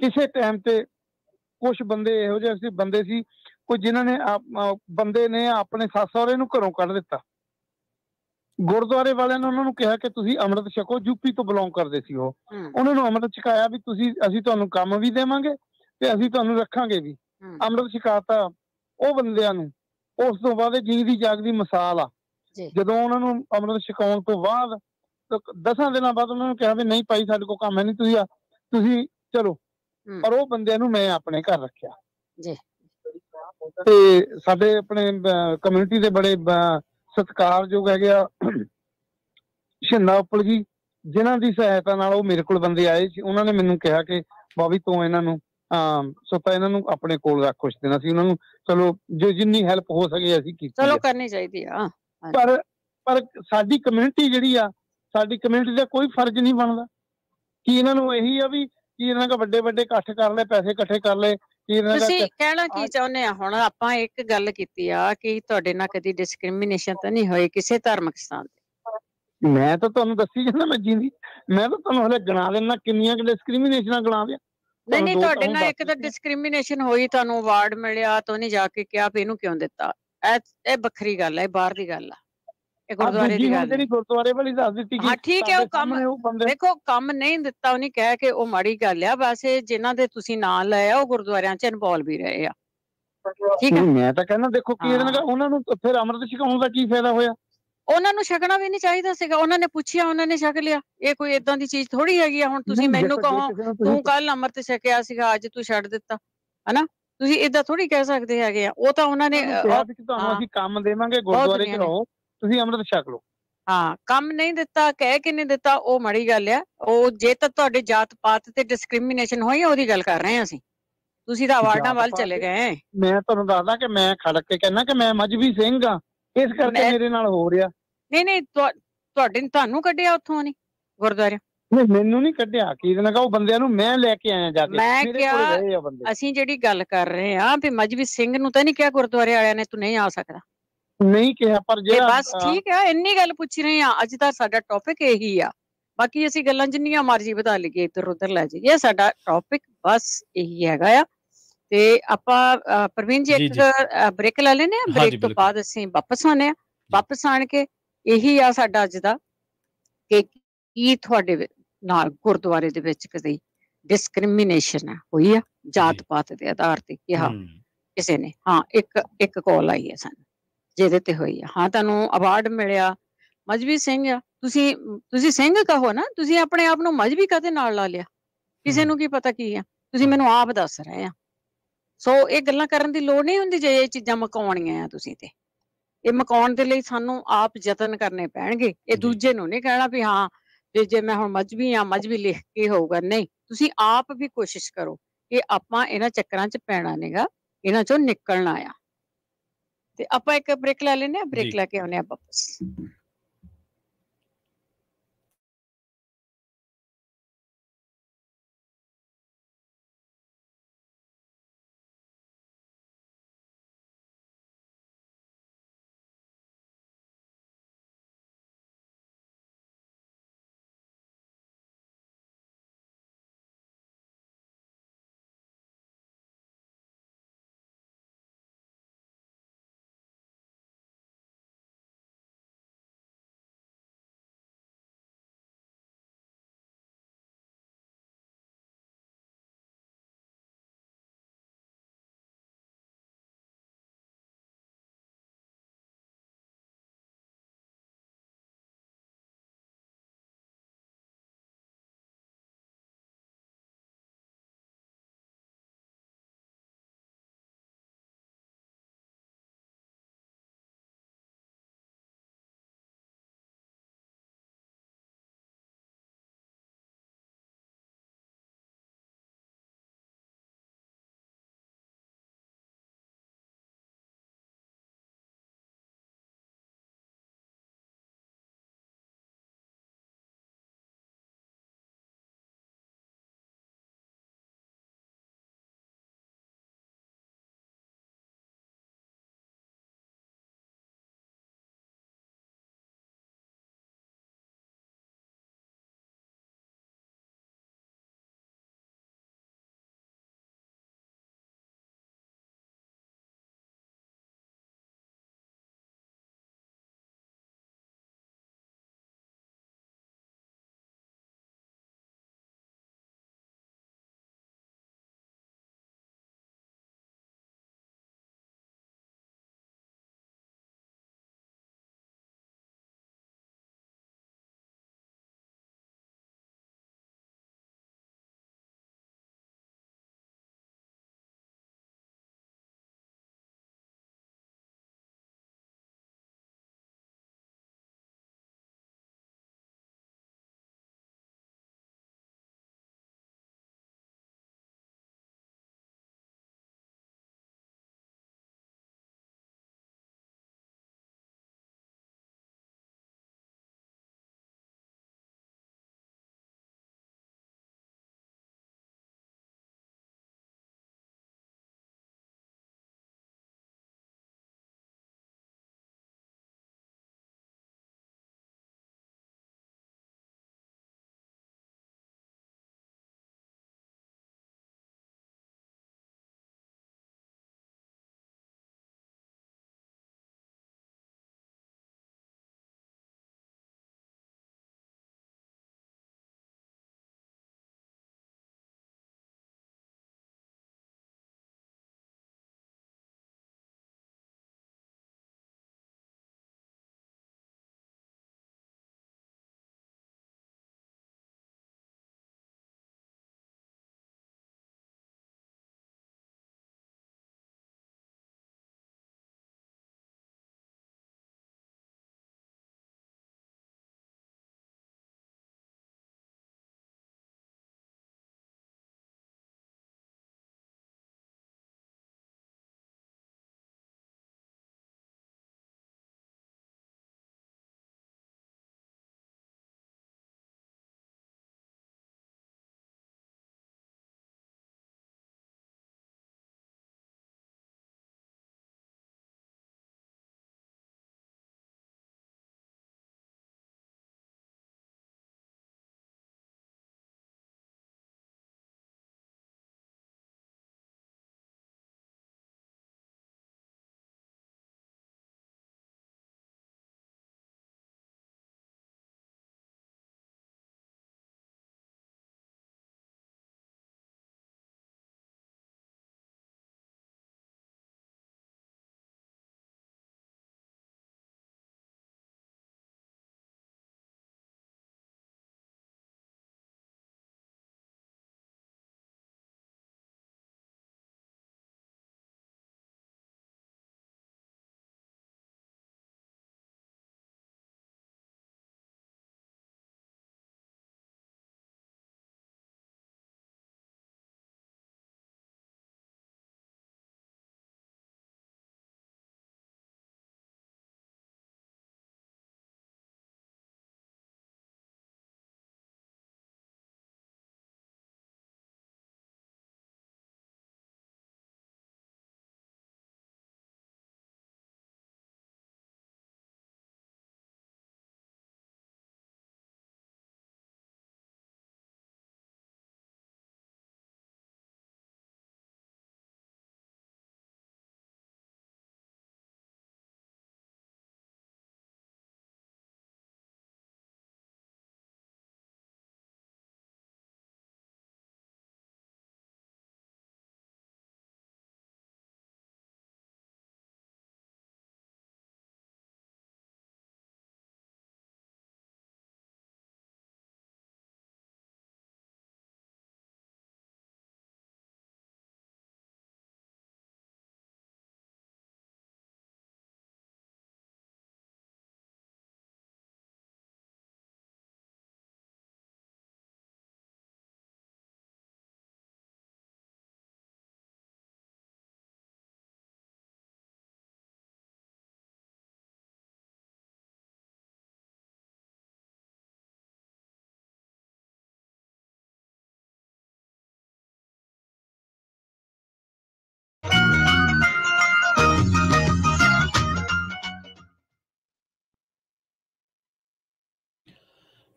ਕਿਸੇ ਟਾਈਮ ਤੇ ਕੁਛ ਬੰਦੇ ਇਹੋ ਜਿਹੇ ਬੰਦੇ ਸੀ, ਕੋਈ ਜਿਨ੍ਹਾਂ ਨੇ ਬੰਦੇ ਨੇ ਆਪਣੇ ਸੱਸ ਸਹੁਰੇ ਨੂੰ ਘਰੋਂ ਕੱਢ ਦਿੱਤਾ। ਗੁਰਦੁਆਰੇ ਵਾਲਿਆਂ ਨੇ ਉਹਨਾਂ ਨੂੰ ਕਿਹਾ ਕਿ ਤੁਸੀਂ ਅੰਮ੍ਰਿਤ ਛਕੋ। ਯੂਪੀ ਤੋਂ ਬਿਲੋਂਗ ਕਰਦੇ ਸੀ ਉਹ। ਉਹਨਾਂ ਨੂੰ ਅੰਮ੍ਰਿਤ ਛਕਾਇਆ ਵੀ ਅਸੀਂ ਤੁਹਾਨੂੰ ਕੰਮ ਵੀ ਦੇਵਾਂਗੇ ਤੇ ਅਸੀਂ ਤੁਹਾਨੂੰ ਰੱਖਾਂਗੇ ਵੀ। ਅੰਮ੍ਰਿਤ ਛਕਾਤਾ ਉਹ ਬੰਦਿਆਂ ਨੂੰ। ਉਸ ਤੋਂ ਬਾਅਦ ਜੀਂਦੀ ਜਾਗਦੀ ਮਿਸਾਲ ਆ। ਜਦੋਂ ਉਹਨਾਂ ਨੂੰ ਅੰਮ੍ਰਿਤ ਛਕਾਉਣ ਤੋਂ ਬਾਅਦ 10 ਦਿਨਾਂ ਬਾਅਦ ਉਹਨਾਂ ਨੂੰ ਕਿਹਾ ਵੀ ਨਹੀਂ ਭਾਈ, ਸਾਡੇ ਕੋਲ ਕੰਮ ਹੈ ਨਹੀਂ, ਤੁਸੀਂ ਚਲੋ। ਪਰ ਉਹ ਬੰਦਿਆਂ ਨੂੰ ਮੈਂ ਆਪਣੇ ਘਰ ਰੱਖਿਆ। ਤੇ ਸਾਡੇ ਆਪਣੇ ਕਮਿਊਨਿਟੀ ਦੇ ਬੜੇ ਸਤਿਕਾਰਯੋਗ ਹੈਗੇ ਆ ਸ਼ਿੰਦਾ ਉੱਪਲ ਜੀ, ਜਿਨ੍ਹਾਂ ਦੀ ਸਹਾਇਤਾ ਨਾਲ ਉਹ ਮੇਰੇ ਕੋਲ ਬੰਦੇ ਆਏ ਸੀ। ਉਹਨਾਂ ਨੇ ਮੈਨੂੰ ਕਿਹਾ ਕਿ ਬਾਬੀ ਤੂੰ ਇਹਨਾਂ ਨੂੰ ਸੁੱਤਾ ਇਹਨਾਂ ਨੂੰ ਆਪਣੇ ਕੋਲ ਰੱਖ। ਕੁਛ ਦਿਨ ਅਸੀਂ ਉਹਨਾਂ ਨੂੰ ਚਲੋ ਜੋ ਜਿੰਨੀ ਹੈਲਪ ਹੋ ਸਕੇ ਅਸੀਂ ਕੀਤੀ, ਚਲੋ ਕਰਨੀ ਚਾਹੀਦੀ ਆ। ਪਰ ਸਾਡੀ ਕਮਿਊਨਿਟੀ ਜਿਹੜੀ ਆ, ਸਾਡੀ ਕਮਿਊਨਿਟੀ ਦਾ ਕੋਈ ਫਰਜ਼ ਨਹੀਂ ਬਣਦਾ ਕਿ ਇਹਨਾਂ ਨੂੰ ਇਹੀ ਆ ਵੀ ਕਿ ਇਹਨਾਂ ਦਾ ਵੱਡੇ ਵੱਡੇ ਇਕੱਠ ਕਰ ਲਏ, ਪੈਸੇ ਇਕੱਠੇ ਕਰ ਲਏ। ਤੁਸੀਂ ਕਹਿਣਾ ਕੀ ਚਾਹੁੰਦੇ ਆ? ਹੁਣ ਆਪਾਂ ਇੱਕ ਗੱਲ ਕੀਤੀ ਆ ਕਿ ਤੁਹਾਡੇ ਨਾਲ ਕਦੀ ਡਿਸਕ੍ਰਿਮੀਨੇਸ਼ਨ ਤਾਂ ਨਹੀਂ ਹੋਈ ਕਿਸੇ ਧਾਰਮਿਕ ਸਥਾਨ ਤੇ? ਮੈਂ ਤਾਂ ਤੁਹਾਨੂੰ ਦੱਸੀ ਜਾਂਦਾ, ਮੈਂ ਤਾਂ ਤੁਹਾਨੂੰ ਹਲੇ ਗਿਣਾ ਦੇਣਾ ਕਿੰਨੀਆਂ ਡਿਸਕ੍ਰਿਮੀਨੇਸ਼ਨਾਂ ਗਿਣਾ ਦਿਆਂ। ਨਹੀਂ, ਤੁਹਾਡੇ ਨਾਲ ਇੱਕ ਤਾਂ ਡਿਸਕ੍ਰਿਮੀਨੇਸ਼ਨ ਹੋਈ, ਤੁਹਾਨੂੰ ਅਵਾਰਡ ਮਿਲਿਆ ਤਾਂ ਉਹਨੇ ਜਾ ਕੇ ਕਿਹਾ ਵੀ ਇਹਨੂੰ ਕਿਉਂ ਦਿੱਤਾ। ਇਹ ਵੱਖਰੀ ਗੱਲ ਹੈ, ਬਾਹਰ ਦੀ ਗੱਲ ਆ। ਇਹ ਗੁਰਦੁਆਰੇ ਦੀ ਗੱਲ ਹੈ। ਗੁਰਦੁਆਰੇ ਵਾਲੀ ਦੱਸ ਦਿੱਤੀ। ਹਾਂ ਠੀਕ ਹੈ, ਉਹ ਕੰਮ ਦੇਖੋ ਕੰਮ ਨਹੀਂ ਦਿੱਤਾ ਉਹਨੇ ਕਹਿ ਕੇ ਉਹ ਮਾੜੀ ਗੱਲ ਆ। ਵੈਸੇ ਜਿਨ੍ਹਾਂ ਦੇ ਤੁਸੀਂ ਨਾਂ ਲਏ ਆ ਉਹ ਗੁਰਦੁਆਰਿਆਂ 'ਚ ਇਨਵੋਲਵ ਵੀ ਰਹੇ ਆ। ਠੀਕ ਹੈ, ਮੈਂ ਤਾਂ ਕਹਿੰਦਾ ਦੇਖੋ ਕੀ ਉਹਨਾਂ ਨੂੰ ਫਿਰ ਅੰਮ੍ਰਿਤ ਛਕਾਉਣ ਦਾ ਕੀ ਫਾਇਦਾ ਹੋਇਆ? ਉਹਨਾਂ ਨੂੰ ਛਕਣਾ ਵੀ ਨਹੀਂ ਚਾਹੀਦਾ ਸੀਗਾ। ਉਹਨਾਂ ਨੇ ਪੁੱਛਿਆ, ਉਹਨਾਂ ਨੇ ਛਕ ਲਿਆ। ਇਹ ਕੋਈ ਏਦਾਂ ਦੀ ਚੀਜ਼ ਥੋੜੀ ਹੈਗੀ ਆ। ਹੁਣ ਤੁਸੀਂ ਮੈਨੂੰ ਕਹੋ ਤੂੰ ਕੱਲ ਅੰਮ੍ਰਿਤ ਛਕਿਆ ਸੀਗਾ, ਅੱਜ ਤੂੰ ਛੱਡ ਦਿੱਤਾ, ਹਨਾ? ਤੁਸੀਂ ਏਦਾਂ ਥੋੜੀ ਕਹਿ ਸਕਦੇ ਹੈਗੇ ਆ। ਉਹ ਤਾਂ ਉਹਨਾਂ ਨੇ ਤੁਹਾਨੂੰ ਅਸੀਂ ਕੰਮ ਦੇਵਾਂਗੇ, ਗੁਰਦੁਆਰੇ 'ਚ ਰਹੋ, ਤੁਸੀਂ ਅੰਮ੍ਰਿਤ ਛਕ ਲਓ। ਹਾਂ, ਕੰਮ ਨਹੀਂ ਦਿੱਤਾ, ਕਹਿ ਕੇ ਨਹੀਂ ਦਿੱਤਾ, ਉਹ ਮਾੜੀ ਗੱਲ ਆ। ਉਹ ਜੇ ਤਾਂ ਤੁਹਾਡੇ ਜਾਤ ਪਾਤ ਤੇ ਡਿਸਕ੍ਰਿਮੀਨੇਸ਼ਨ ਹੋਈ ਉਹਦੀ ਗੱਲ ਕਰ ਰਹੇ ਹਾਂ ਅਸੀਂ। ਤੁਸੀਂ ਤਾਂ ਅਵਾਰਡਾਂ ਵੱਲ ਚਲੇ ਗਏ। ਮੈਂ ਤੁਹਾਨੂੰ ਦੱਸਦਾ ਕਿ ਮੈਂ ਖੜ ਕੇ ਕਹਿੰਦਾ ਕਿ ਮੈਂ ਮਜ਼੍ਹਬੀ ਸਿੰਘ ਆ, ਇਸ ਕਰਕੇ ਮੇਰੇ ਨਾਲ ਹੋ ਰਿਹਾ। ਨਹੀਂ ਤੁਹਾਨੂੰ ਕੱਢਿਆ ਉੱਥੋਂ ਨਹੀਂ ਗੁਰਦੁਆਰੇ? ਨਹੀਂ, ਮੈਨੂੰ ਨਹੀਂ ਕੱਢਿਆ। ਕੀ ਦਿਨ ਉਹ ਬੰਦਿਆਂ ਨੂੰ ਮੈਂ ਲੈ ਕੇ ਆਇਆ ਜਾ ਕੇ। ਮੈਂ ਕਿਹਾ ਅਸੀਂ ਜਿਹੜੀ ਗੱਲ ਕਰ ਰਹੇ ਹਾਂ ਵੀ ਮਜ਼੍ਹਬੀ ਸਿੰਘ ਨੂੰ ਤਾਂ ਨਹੀਂ ਕਿਹਾ ਗੁਰਦੁਆਰੇ ਵਾਲਿਆਂ ਨੇ ਤੂੰ ਨਹੀਂ ਆ ਸਕਦਾ? ਨਹੀਂ ਕਿਹਾ, ਪਰ ਜਿਹੜਾ ਬਸ ਠੀਕ ਹੈ, ਇੰਨੀ ਗੱਲ ਪੁੱਛ ਰਹੇ ਆ। ਅੱਜ ਦਾ ਸਾਡਾ ਟੌਪਿਕ ਇਹੀ ਆ। ਬਾਕੀ ਅਸੀਂ ਗੱਲਾਂ ਜਿੰਨੀਆਂ ਮਰਜ਼ੀ ਵਧਾ ਲਈਏ, ਇੱਧਰ ਉੱਧਰ ਲੈ ਜਾਈਏ, ਸਾਡਾ ਟੌਪਿਕ ਬਸ ਇਹੀ ਹੈਗਾ ਆ। ਤੇ ਆਪਾਂ ਪ੍ਰਵੀਨ ਜੀ ਇੱਕ ਬ੍ਰੇਕ ਲੈ ਲੈਨੇ ਆ। ਬ੍ਰੇਕ ਤੋਂ ਬਾਅਦ ਅਸੀਂ ਵਾਪਸ ਆਉਂਦੇ ਆ। ਵਾਪਸ ਆਣ ਕੇ ਇਹੀ ਆ ਸਾਡਾ ਅੱਜ ਦਾ ਕਿ ਕੀ ਤੁਹਾਡੇ ਨਾਲ ਗੁਰਦੁਆਰੇ ਦੇ ਵਿੱਚ ਕਦੇ ਡਿਸਕ੍ਰਿਮੀਨੇਸ਼ਨ ਹੋਈ ਆ ਜਾਤ ਪਾਤ ਦੇ ਆਧਾਰ ਤੇ? ਕਿਹਾ ਕਿਸੇ ਨੇ? ਹਾਂ, ਇੱਕ ਕਾਲ ਆਈ ਹੈ ਸਾਨੂੰ ਜਿਹਦੇ ਤੇ ਹੋਈ ਆ। ਹਾਂ, ਤੁਹਾਨੂੰ ਅਵਾਰਡ ਮਿਲਿਆ, ਮਜ਼੍ਹਬੀ ਸਿੰਘ ਆ ਤੁਸੀਂ ਸਿੰਘ ਕਹੋ ਨਾ, ਤੁਸੀਂ ਆਪਣੇ ਆਪ ਨੂੰ ਮਜ਼੍ਹਬੀ ਕਾਹਦੇ ਨਾਲ ਲਾ ਲਿਆ? ਕਿਸੇ ਨੂੰ ਕੀ ਪਤਾ ਕੀ ਆ? ਤੁਸੀਂ ਮੈਨੂੰ ਆਪ ਦੱਸ ਰਹੇ ਆ। ਸੋ ਇਹ ਗੱਲਾਂ ਕਰਨ ਦੀ ਲੋੜ ਨਹੀਂ ਹੁੰਦੀ ਜੇ ਇਹ ਚੀਜ਼ਾਂ ਮੁਕਾਉਣੀਆਂ ਆ ਤੁਸੀਂ। ਤੇ ਇਹ ਮੁਕਾਉਣ ਦੇ ਲਈ ਸਾਨੂੰ ਆਪ ਯਤਨ ਕਰਨੇ ਪੈਣਗੇ। ਇਹ ਦੂਜੇ ਨੂੰ ਨਹੀਂ ਕਹਿਣਾ ਵੀ ਹਾਂ ਜੇ ਮੈਂ ਹੁਣ ਮਜ਼੍ਹਬੀ ਆ, ਮਜ਼੍ਹਬੀ ਲਿਖ ਕੇ ਹੋਊਗਾ। ਨਹੀਂ, ਤੁਸੀਂ ਆਪ ਵੀ ਕੋਸ਼ਿਸ਼ ਕਰੋ ਕਿ ਆਪਾਂ ਇਹਨਾਂ ਚੱਕਰਾਂ 'ਚ ਪੈਣਾ ਨਹੀਂਗਾ, ਇਹਨਾਂ 'ਚੋਂ ਨਿਕਲਣਾ ਆ। ਤੇ ਆਪਾਂ ਇੱਕ ਬ੍ਰੇਕ ਲੈ ਲੈਨੇ ਆ। ਬ੍ਰੇਕ ਲੈ ਕੇ ਆਉਂਦੇ ਆ ਵਾਪਸ।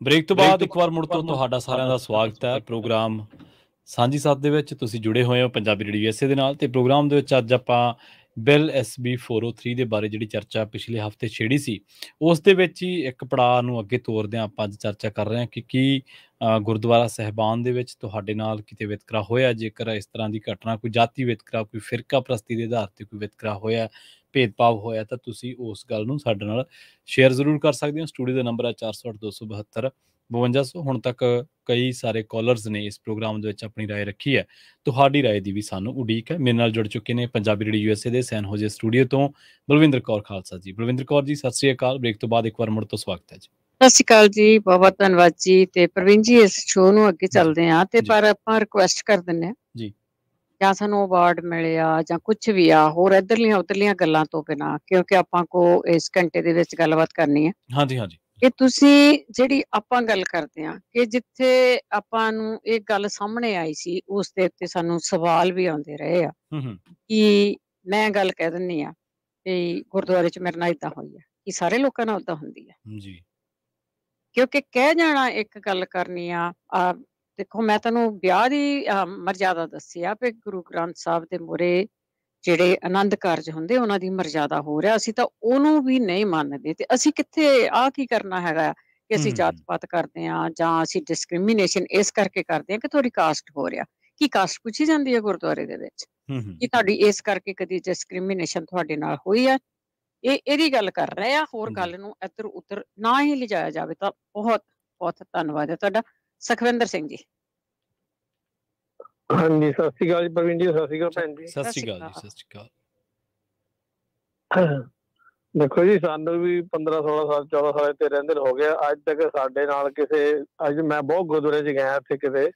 ਬ੍ਰੇਕ ਤੋਂ ਬਾਅਦ ਇੱਕ ਵਾਰ ਮੁੜ ਤੋਂ ਤੁਹਾਡਾ ਸਾਰਿਆਂ ਦਾ ਸਵਾਗਤ ਹੈ ਪ੍ਰੋਗਰਾਮ ਸਾਂਝੀ ਸਾਥ ਦੇ ਵਿੱਚ। ਤੁਸੀਂ ਜੁੜੇ ਹੋਏ ਹੋ ਪੰਜਾਬੀ ਰੇਡੀਓ USA ਦੇ ਨਾਲ, ਤੇ ਪ੍ਰੋਗਰਾਮ ਦੇ ਵਿੱਚ ਅੱਜ ਆਪਾਂ ਬਿੱਲ SB 403 ਦੇ ਬਾਰੇ ਜਿਹੜੀ ਚਰਚਾ ਪਿਛਲੇ ਹਫ਼ਤੇ ਛੇੜੀ ਸੀ, ਉਸ ਦੇ ਵਿੱਚ ਹੀ ਇੱਕ ਪੜਾਅ ਨੂੰ ਅੱਗੇ ਤੋਰਦਿਆਂ ਆਪਾਂ ਅੱਜ ਚਰਚਾ ਕਰ ਰਹੇ ਹਾਂ ਕਿ ਕੀ ਗੁਰਦੁਆਰਾ ਸਾਹਿਬਾਨ ਦੇ ਵਿੱਚ ਤੁਹਾਡੇ ਨਾਲ ਕਿਤੇ ਵਿਤਕਰਾ ਹੋਇਆ। ਜੇਕਰ ਇਸ ਤਰ੍ਹਾਂ ਦੀ ਘਟਨਾ, ਕੋਈ ਜਾਤੀ ਵਿਤਕਰਾ, ਕੋਈ ਫਿਰਕਾ ਪ੍ਰਸਤੀ ਦੇ ਆਧਾਰ ਤੇ ਕੋਈ ਵਿਤਕਰਾ ਹੋਇਆ, ਭੇਦਭਾਵ ਹੋਇਆ, ਤਾਂ ਤੁਸੀਂ ਉਸ ਗੱਲ ਨੂੰ ਸਾਡੇ ਨਾਲ ਸ਼ੇਅਰ ਜ਼ਰੂਰ ਕਰ ਸਕਦੇ ਹੋ। ਸਟੂਡੀਓ ਦਾ ਨੰਬਰ ਹੈ 408-272-5200। ਹੁਣ ਤੱਕ ਕਈ ਸਾਰੇ ਕਾਲਰਸ ਨੇ ਇਸ ਪ੍ਰੋਗਰਾਮ ਦੇ ਵਿੱਚ ਆਪਣੀ ਰਾਏ ਰੱਖੀ ਹੈ, ਤੁਹਾਡੀ ਰਾਏ ਦੀ ਵੀ ਸਾਨੂੰ ਉਡੀਕ ਹੈ। ਮੇਰੇ ਨਾਲ ਜੁੜ ਚੁੱਕੇ ਨੇ ਪੰਜਾਬੀ ਰੇਡੀਓ USA ਦੇ ਸੈਨ ਹੋਜੇ ਸਟੂਡੀਓ ਤੋਂ ਬਲਵਿੰਦਰ ਕੌਰ ਖਾਲਸਾ ਜੀ। ਬਲਵਿੰਦਰ ਕੌਰ ਜੀ, ਸਤਿ ਸ੍ਰੀ ਅਕਾਲ। ਬ੍ਰੇਕ ਤੋਂ ਬਾਅਦ ਇੱਕ ਵਾਰ ਮੁੜ ਤੋਂ ਸਵਾਗਤ ਹੈ ਜੀ। ਸਤਿ ਸ਼੍ਰੀ ਅਕਾਲ ਜੀ, ਬਹੁਤ ਬਹੁਤ ਧੰਨਵਾਦ ਜੀ। ਤੇ ਪ੍ਰਵੀਨ ਜੀ, ਇਸ ਸ਼ੋਅ ਨੂੰ ਅੱਗੇ ਚੱਲਦੇ ਆ, ਤੇ ਪਰ ਆਪਾਂ ਰਿਕੁਐਸਟ ਕਰ ਦਿੰਦੇ ਆ ਜੀ, ਜਾਂ ਸਾਨੂੰ ਅਵਾਰਡ ਮਿਲਿਆ ਜਾਂ ਕੁਝ ਵੀ ਆ, ਹੋਰ ਇੱਧਰਲੀਆਂ ਉੱਧਰਲੀਆਂ ਗੱਲਾਂ ਤੋਂ ਬਿਨਾਂ, ਕਿਉਂਕਿ ਆਪਾਂ ਕੋ ਇਸ ਘੰਟੇ ਦੇ ਵਿੱਚ ਗੱਲਬਾਤ ਕਰਨੀ ਹੈ। ਹਾਂਜੀ ਹਾਂਜੀ। ਕਿ ਤੁਸੀਂ ਜਿਹੜੀ ਆਪਾਂ ਗੱਲ ਕਰਦੇ ਆ ਕਿ ਜਿੱਥੇ ਆਪਾਂ ਨੂੰ ਇਹ ਗੱਲ ਸਾਹਮਣੇ ਆਈ ਸੀ, ਉਸ ਦੇ ਉੱਤੇ ਸਾਨੂੰ ਸਵਾਲ ਵੀ ਆਉਂਦੇ ਰਹੇ ਆ ਕਿ ਮੈਂ ਗੱਲ ਕਹਿ ਦਿੰਦੀ ਆ ਕਿ ਗੁਰਦੁਆਰੇ 'ਚ ਮੇਰੇ ਨਾਲ ਏਦਾਂ ਹੋਈ ਆ, ਕਿ ਸਾਰੇ ਲੋਕਾਂ ਨਾਲ ਓਦਾਂ ਹੁੰਦੀ ਆ ਜੀ। ਕਿਉਂਕਿ ਕਹਿ ਜਾਣਾ ਇੱਕ ਗੱਲ ਕਰਨੀ ਆ। ਦੇਖੋ, ਮੈਂ ਤੁਹਾਨੂੰ ਵਿਆਹ ਦੀ ਮਰਜ਼ਾਦਾ ਦੱਸੀ ਆ ਵੀ ਗੁਰੂ ਗ੍ਰੰਥ ਸਾਹਿਬ ਦੇ ਮੂਹਰੇ ਜਿਹੜੇ ਆਨੰਦ ਕਾਰਜ ਹੁੰਦੇ, ਉਹਨਾਂ ਦੀ ਮਰਜ਼ਾਦਾ ਹੋ ਰਿਹਾ, ਅਸੀਂ ਤਾਂ ਉਹਨੂੰ ਵੀ ਨਹੀਂ ਮੰਨਦੇ। ਤੇ ਅਸੀਂ ਕਿੱਥੇ ਕੀ ਕਰਨਾ ਹੈਗਾ ਕਿ ਅਸੀਂ ਜਾਤ ਪਾਤ ਕਰਦੇ ਹਾਂ ਜਾਂ ਅਸੀਂ ਡਿਸਕ੍ਰਿਮੀਨੇਸ਼ਨ ਇਸ ਕਰਕੇ ਕਰਦੇ ਹਾਂ ਕਿ ਤੁਹਾਡੀ ਕਾਸਟ ਹੋ ਰਿਹਾ। ਕੀ ਕਾਸਟ ਪੁੱਛੀ ਜਾਂਦੀ ਹੈ ਗੁਰਦੁਆਰੇ ਦੇ ਵਿੱਚ ਕਿ ਤੁਹਾਡੀ ਇਸ ਕਰਕੇ ਕਦੀ ਡਿਸਕ੍ਰਿਮੀਨੇਸ਼ਨ ਤੁਹਾਡੇ ਨਾਲ ਹੋਈ ਆ? ਇਹਦੀ ਗੱਲ ਕਰ ਰਹੇ ਆ। ਹੋਰ ਗੱਲ ਨੂੰ ਇੱਧਰ ਉੱਧਰ ਨਾ ਹੀ ਲਿਜਾਇਆ ਜਾਵੇ ਤਾਂ ਬਹੁਤ ਬਹੁਤ ਧੰਨਵਾਦ ਹੈ ਤੁਹਾਡਾ। ਸੁਖਵਿੰਦਰ ਸਿੰਘ ਜੀ। ਹਾਂਜੀ, ਸਤਿ ਸ਼੍ਰੀ ਅਕਾਲ ਜੀ ਪ੍ਰਵੀਨ ਜੀ। ਸਤਿ ਸ਼੍ਰੀ ਅਕਾਲ ਭੈਣ ਜੀ। ਸਤਿ ਸ਼੍ਰੀ ਅਕਾਲ ਜੀ। ਸਤਿ ਸ਼੍ਰੀ ਅਕਾਲ। ਦੇਖੋ ਜੀ, ਸਾਨੂੰ ਵੀ 15-16 ਸਾਲ 14 ਸਾਲ ਇੱਥੇ ਰਹਿੰਦੇ ਹੋ ਗਿਆ। ਅੱਜ ਤੱਕ ਸਾਡੇ ਨਾਲ ਕਿਸੇ, ਅੱਜ ਮੈਂ ਬਹੁਤ ਗੁਰਦੁਆਰੇ 'ਚ ਗਿਆ ਇੱਥੇ ਕਿਤੇ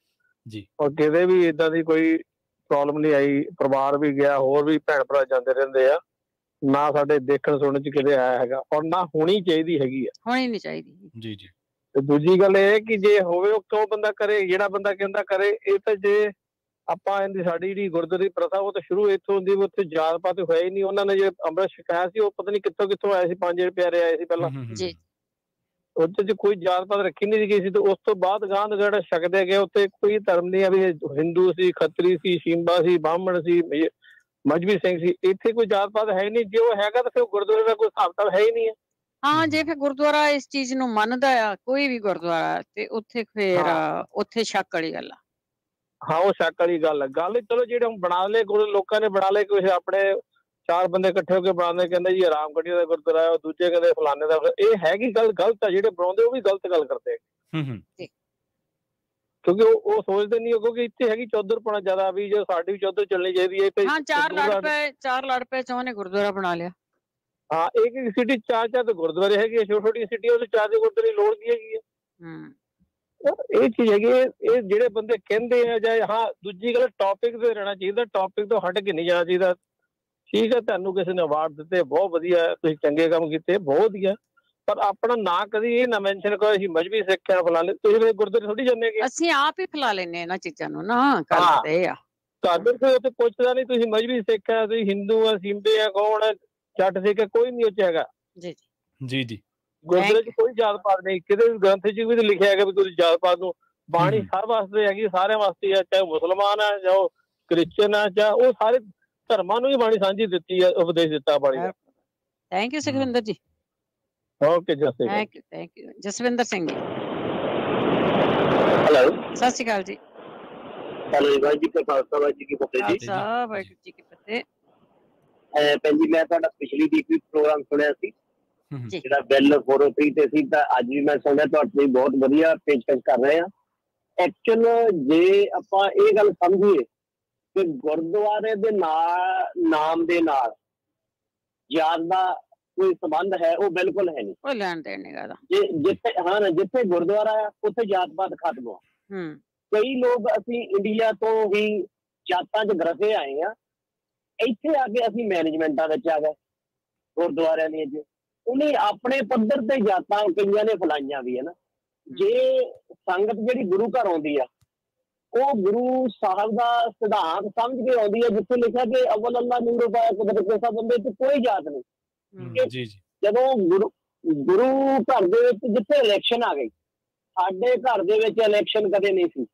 ਜੀ, ਔਰ ਕਿਤੇ ਵੀ ਏਦਾਂ ਦੀ ਕੋਈ ਪ੍ਰੋਬਲਮ ਨਹੀਂ ਆਈ। ਪਰਿਵਾਰ ਵੀ ਗਿਆ, ਹੋਰ ਵੀ ਭੈਣ ਭਰਾ ਜਾਂਦੇ ਰਹਿੰਦੇ ਆ, ਨਾ ਸਾਡੇ ਦੇਖਣ ਸੁਣਨ 'ਚ ਕਿਤੇ ਆਇਆ ਹੈਗਾ, ਔਰ ਨਾ ਹੋਣੀ ਚਾਹੀਦੀ ਹੈਗੀ ਆ, ਹੋਣੀ ਨਹੀਂ ਚਾਹੀਦੀ ਜੀ ਜੀ। ਤੇ ਦੂਜੀ ਗੱਲ ਇਹ ਕਿ ਜੇ ਹੋਵੇ ਉਹ ਕਿਉਂ ਬੰਦਾ ਕਰੇ, ਜਿਹੜਾ ਬੰਦਾ ਕਹਿੰਦਾ ਕਰੇ। ਇਹ ਤਾਂ ਜੇ ਆਪਾਂ ਇਹਦੀ ਸਾਡੀ ਜਿਹੜੀ ਗੁਰਦੁਆਰੇ ਦੀ ਪ੍ਰਥਾ ਉਹ ਤਾਂ ਸ਼ੁਰੂ ਇੱਥੋਂ ਹੁੰਦੀ, ਉੱਥੇ ਜਾਤ ਪਾਤ ਹੋਇਆ ਹੀ ਨਹੀਂ। ਉਹਨਾਂ ਨੇ ਜੇ ਅੰਮ੍ਰਿਤ ਛਕਾਇਆ ਸੀ, ਉਹ ਪਤਾ ਨਹੀਂ ਕਿੱਥੋਂ ਕਿੱਥੋਂ ਆਏ ਸੀ, 5 ਪਿਆਰੇ ਆਏ ਸੀ ਪਹਿਲਾਂ, ਉਹਦੇ 'ਚ ਕੋਈ ਜਾਤ ਪਾਤ ਰੱਖੀ ਨਹੀਂ ਗਈ ਸੀ। ਤੇ ਉਸ ਤੋਂ ਬਾਅਦ ਗਾਂਹ ਜਿਹੜਾ ਛਕਦੇ ਗਏ, ਉੱਥੇ ਕੋਈ ਧਰਮ ਨਹੀਂ ਆ ਵੀ ਹਿੰਦੂ ਸੀ, ਖੱਤਰੀ ਸੀ, ਸ਼ਿੰਬਾ ਸੀ, ਬ੍ਰਾਹਮਣ ਸੀ, ਮਜ਼੍ਹਬੀ ਸਿੰਘ ਸੀ। ਇੱਥੇ ਕੋਈ ਜਾਤ ਪਾਤ ਹੈ ਨਹੀਂ। ਜੇ ਉਹ ਹੈਗਾ ਤਾਂ ਫਿਰ ਗੁਰਦੁਆਰੇ ਦਾ ਕੋਈ ਹਿਸਾਬ ਕਿਤਾਬ ਹੈ ਹੀ ਨਹੀਂ ਹੈ। ਹਾਂ, ਜੇ ਫਿਰ ਗੁਰਦੁਆਰਾ ਇਸ ਚੀਜ਼ ਨੂੰ ਮੰਨਦਾ ਆ, ਕੋਈ ਵੀ ਗੁਰਦੁਆਰਾ, ਤੇ ਉੱਥੇ ਫਿਰ ਉੱਥੇ ਸ਼ੱਕ ਵਾਲੀ ਗੱਲ ਆ। ਹਾਂ, ਉਹ ਸ਼ੱਕ ਵਾਲੀ ਗੱਲ ਚਲੋ ਜਿਹੜੇ ਹੁਣ ਬਣਾ ਲਏ ਲੋਕਾਂ ਨੇ, ਬਣਾ ਲਏ ਕੁਛ ਆਪਣੇ 4 ਬੰਦੇ ਇਕੱਠੇ ਹੋ ਕੇ ਬਣਾਉਂਦੇ, ਕਹਿੰਦੇ ਜੀ ਰਾਮਗੜ੍ਹੀ ਦਾ ਗੁਰਦੁਆਰਾ, ਉਹ ਦੂਜੇ ਕਹਿੰਦੇ ਫਲਾਣੇ ਦਾ। ਇਹ ਹੈਗੀ ਗੱਲ ਗਲਤ ਆ। ਜਿਹੜੇ ਬਣਾਉਂਦੇ ਉਹ ਵੀ ਗਲਤ ਗੱਲ ਕਰਦੇ ਕਿਉਂਕਿ ਉਹ ਸੋਚਦੇ ਨਹੀਂ, ਕਿਉਂਕਿ ਇੱਥੇ ਹੈਗੀ ਚੌਧਰਪੁਣਾ ਜ਼ਿਆਦਾ ਵੀ, ਜੋ ਸਾਡੀ ਵੀ ਚੌਧਰ ਚੱਲਣੀ ਚਾਹੀਦੀ ਹੈ। ਹਾਂ, ਚਾਰ ਲੜ ਪਏ ਚ ਉਹਨੇ ਗੁਰਦੁਆਰਾ ਬਣਾ ਲਿਆ। ਹਾਂ, ਇੱਕ ਸਿਟੀ 4 ਤੇ ਗੁਰਦੁਆਰੇ ਹੈਗੇ, ਛੋਟੀ ਛੋਟੀ ਸਿਟੀ, ਉਹਦੇ 4 ਦੇ ਗੁਰਦੁਆਰੇ ਦੀ ਲੋੜ ਕੀ ਹੈਗੀ ਹੈ? ਇਹ ਚੀਜ਼ ਹੈਗੀ। ਇਹ ਜਿਹੜੇ ਬੰਦੇ ਕਹਿੰਦੇ ਆ ਜਾਂ ਹਾਂ, ਦੂਜੀ ਗੱਲ ਟੌਪਿਕ ਤੇ ਰਹਿਣਾ ਚਾਹੀਦਾ, ਟੌਪਿਕ ਤੋਂ ਹਟ ਕੇ ਨਹੀਂ ਜਾਣਾ ਚਾਹੀਦਾ। ਠੀਕ ਹੈ, ਤੁਹਾਨੂੰ ਕਿਸੇ ਨੇ ਅਵਾਰਡ ਦਿੱਤੇ, ਬਹੁਤ ਵਧੀਆ, ਤੁਸੀਂ ਚੰਗੇ ਕੰਮ ਕੀਤੇ, ਬਹੁਤ ਵਧੀਆ, ਪਰ ਆਪਣਾ ਨਾਂ ਕਦੀ ਇਹ ਨਾ ਮੈਂਸ਼ਨ ਕਰੋ ਅਸੀਂ ਮਜ਼੍ਹਬੀ ਸਿੱਖ ਆ ਫਲਾਣੇ। ਤੁਸੀਂ ਗੁਰਦੁਆਰੇ ਥੋੜੀ ਜਾਂਦੇ ਹੈਗੇ, ਅਸੀਂ ਆਪ ਹੀ ਫੈਲਾ ਲੈਂਦੇ ਇਹਨਾਂ ਚੀਜ਼ਾਂ ਨੂੰ ਨਾ। ਕਰਦੇ ਆ ਤੁਹਾਡੇ ਕੋਈ ਉੱਥੇ ਪੁੱਛਦਾ ਨਹੀਂ ਤੁਸੀਂ ਮਜ਼੍ਹਬੀ ਸਿੱਖ ਆ, ਤੁਸੀਂ ਹਿੰਦੂ ਆ, ਸਿੰਬੇ ਆ, ਕੌਣ ਆ, ਜੱਟ ਸਿੱਖ ਆ, ਕੋਈ ਨਹੀਂ ਉੱਥੇ ਹੈਗਾ। ਜੀ ਜੀ ਜੀ। ਗੁਰਦੁਆਰੇ 'ਚ ਕੋਈ ਜਾਤ ਪਾਤ ਨਹੀਂ। ਕਿਤੇ ਵੀ ਗ੍ਰੰਥ 'ਚ ਵੀ ਲਿਖਿਆ ਹੈਗਾ ਵੀ ਤੁਸੀਂ ਜਾਤ ਪਾਤ ਨੂੰ, ਬਾਣੀ ਸਭ ਵਾਸਤੇ ਹੈਗੀ, ਸਾਰਿਆਂ ਵਾਸਤੇ ਆ, ਚਾਹੇ ਮੁਸਲਮਾਨ ਆ, ਜਾਂ ਉਹ ਕ੍ਰਿਸਚਨ ਆ, ਜਾਂ ਉਹ ਸਾਰੇ ਧਰਮਾਂ ਨੂੰ ਹੀ ਬਾਣੀ ਸਾਂਝੀ ਦਿੱਤੀ ਆ, ਉਪਦੇਸ਼ ਦਿੱਤਾ ਬਾਣੀ ਦਾ। ਥੈਂਕ ਯੂ ਸੁਖਵਿੰਦਰ ਜੀ। Okay, thank you. Jaswinder Singh ji. Hello, ਸਤਿ ਸ਼੍ਰੀ ਅਕਾਲ ਜੀ। ਹੈਲੋ, ਵਾਹਿਗੁਰੂ ਜੀ ਕਾ ਖਾਲਸਾ, ਵਾਹਿਗੁਰੂ ਜੀ ਕੀ ਫਤਿਹ ਜੀ। ਵਾਹਿਗੁਰੂ ਜੀ ਕੀ ਫਤਿਹ। ਭੈਣ ਜੀ, ਮੈਂ ਤੁਹਾਡਾ ਪਿਛਲੀ ਵੀਕ ਵੀ ਪ੍ਰੋਗਰਾਮ ਸੁਣਿਆ ਸੀ, ਜਿਹੜਾ ਬਿੱਲ 403 ਤੇ ਸੀ, ਤਾਂ ਅੱਜ ਵੀ ਮੈਂ ਸੁਣਿਆ ਤੁਹਾਡੇ ਲਈ ਬਹੁਤ ਵਧੀਆ ਪੇਸ਼ਕਸ਼ ਕਰ ਰਹੇ ਆ। ਐਕਚੁਅਲ ਜੇ ਆਪਾਂ ਇਹ ਗੱਲ ਸਮਝੀਏ ਕਿ ਗੁਰਦੁਆਰੇ ਦੇ ਨਾਮ ਦੇ ਨਾਲ ਜਾਤ ਦਾ ਕੋਈ ਸੰਬੰਧ ਹੈ, ਉਹ ਬਿਲਕੁਲ ਹੈ ਨਹੀਂ। ਕੋਈ ਲੈਣ ਦੇਣ ਨਹੀਂ ਗਾ। ਜਿੱਥੇ ਗੁਰਦੁਆਰਾ ਆ ਉੱਥੇ ਜਾਤ ਪਾਤ ਖਤਮ ਆ। ਕਈ ਲੋਕ ਅਸੀਂ ਇੰਡੀਆ ਤੋਂ ਹੀ ਜਾਤਾਂ 'ਚ ਗਰਸੇ ਆਏ ਆ, ਇੱਥੇ ਆ ਕੇ ਅਸੀਂ ਮੈਨੇਜਮੈਂਟਾਂ ਵਿੱਚ ਆ ਗਏ ਗੁਰਦੁਆਰਿਆਂ ਦੀਆਂ 'ਚ। ਉਹਨੇ ਆਪਣੇ ਪੱਧਰ ਤੇ ਜਾਤਾਂ ਕਈਆਂ ਨੇ ਫੈਲਾਈਆਂ ਵੀ ਹੈ ਨਾ। ਜੇ ਸੰਗਤ ਜਿਹੜੀ ਗੁਰੂ ਘਰ ਆਉਂਦੀ ਆ, ਉਹ ਗੁਰੂ ਸਾਹਿਬ ਦਾ ਸਿਧਾਂਤ ਸਮਝ ਕੇ ਆਉਂਦੀ ਹੈ, ਜਿੱਥੇ ਲਿਖਿਆ ਕਿ ਅਵਲ ਅੱਲਾ ਨੂਰ ਪਾਇਆ ਕੁਦਰਤ ਕੇ ਸਭ ਬੰਦੇ 'ਚ ਕੋਈ ਜਾਤ ਨਹੀਂ। ਜਦੋਂ ਗੁਰੂ ਘਰ ਦੇ ਵਿੱਚ ਜਿੱਥੇ ਇਲੈਕਸ਼ਨ ਆ ਗਈ, ਸਾਡੇ ਘਰ ਦੇ ਵਿੱਚ ਇਲੈਕਸ਼ਨ ਕਦੇ ਨਹੀਂ ਸੀ,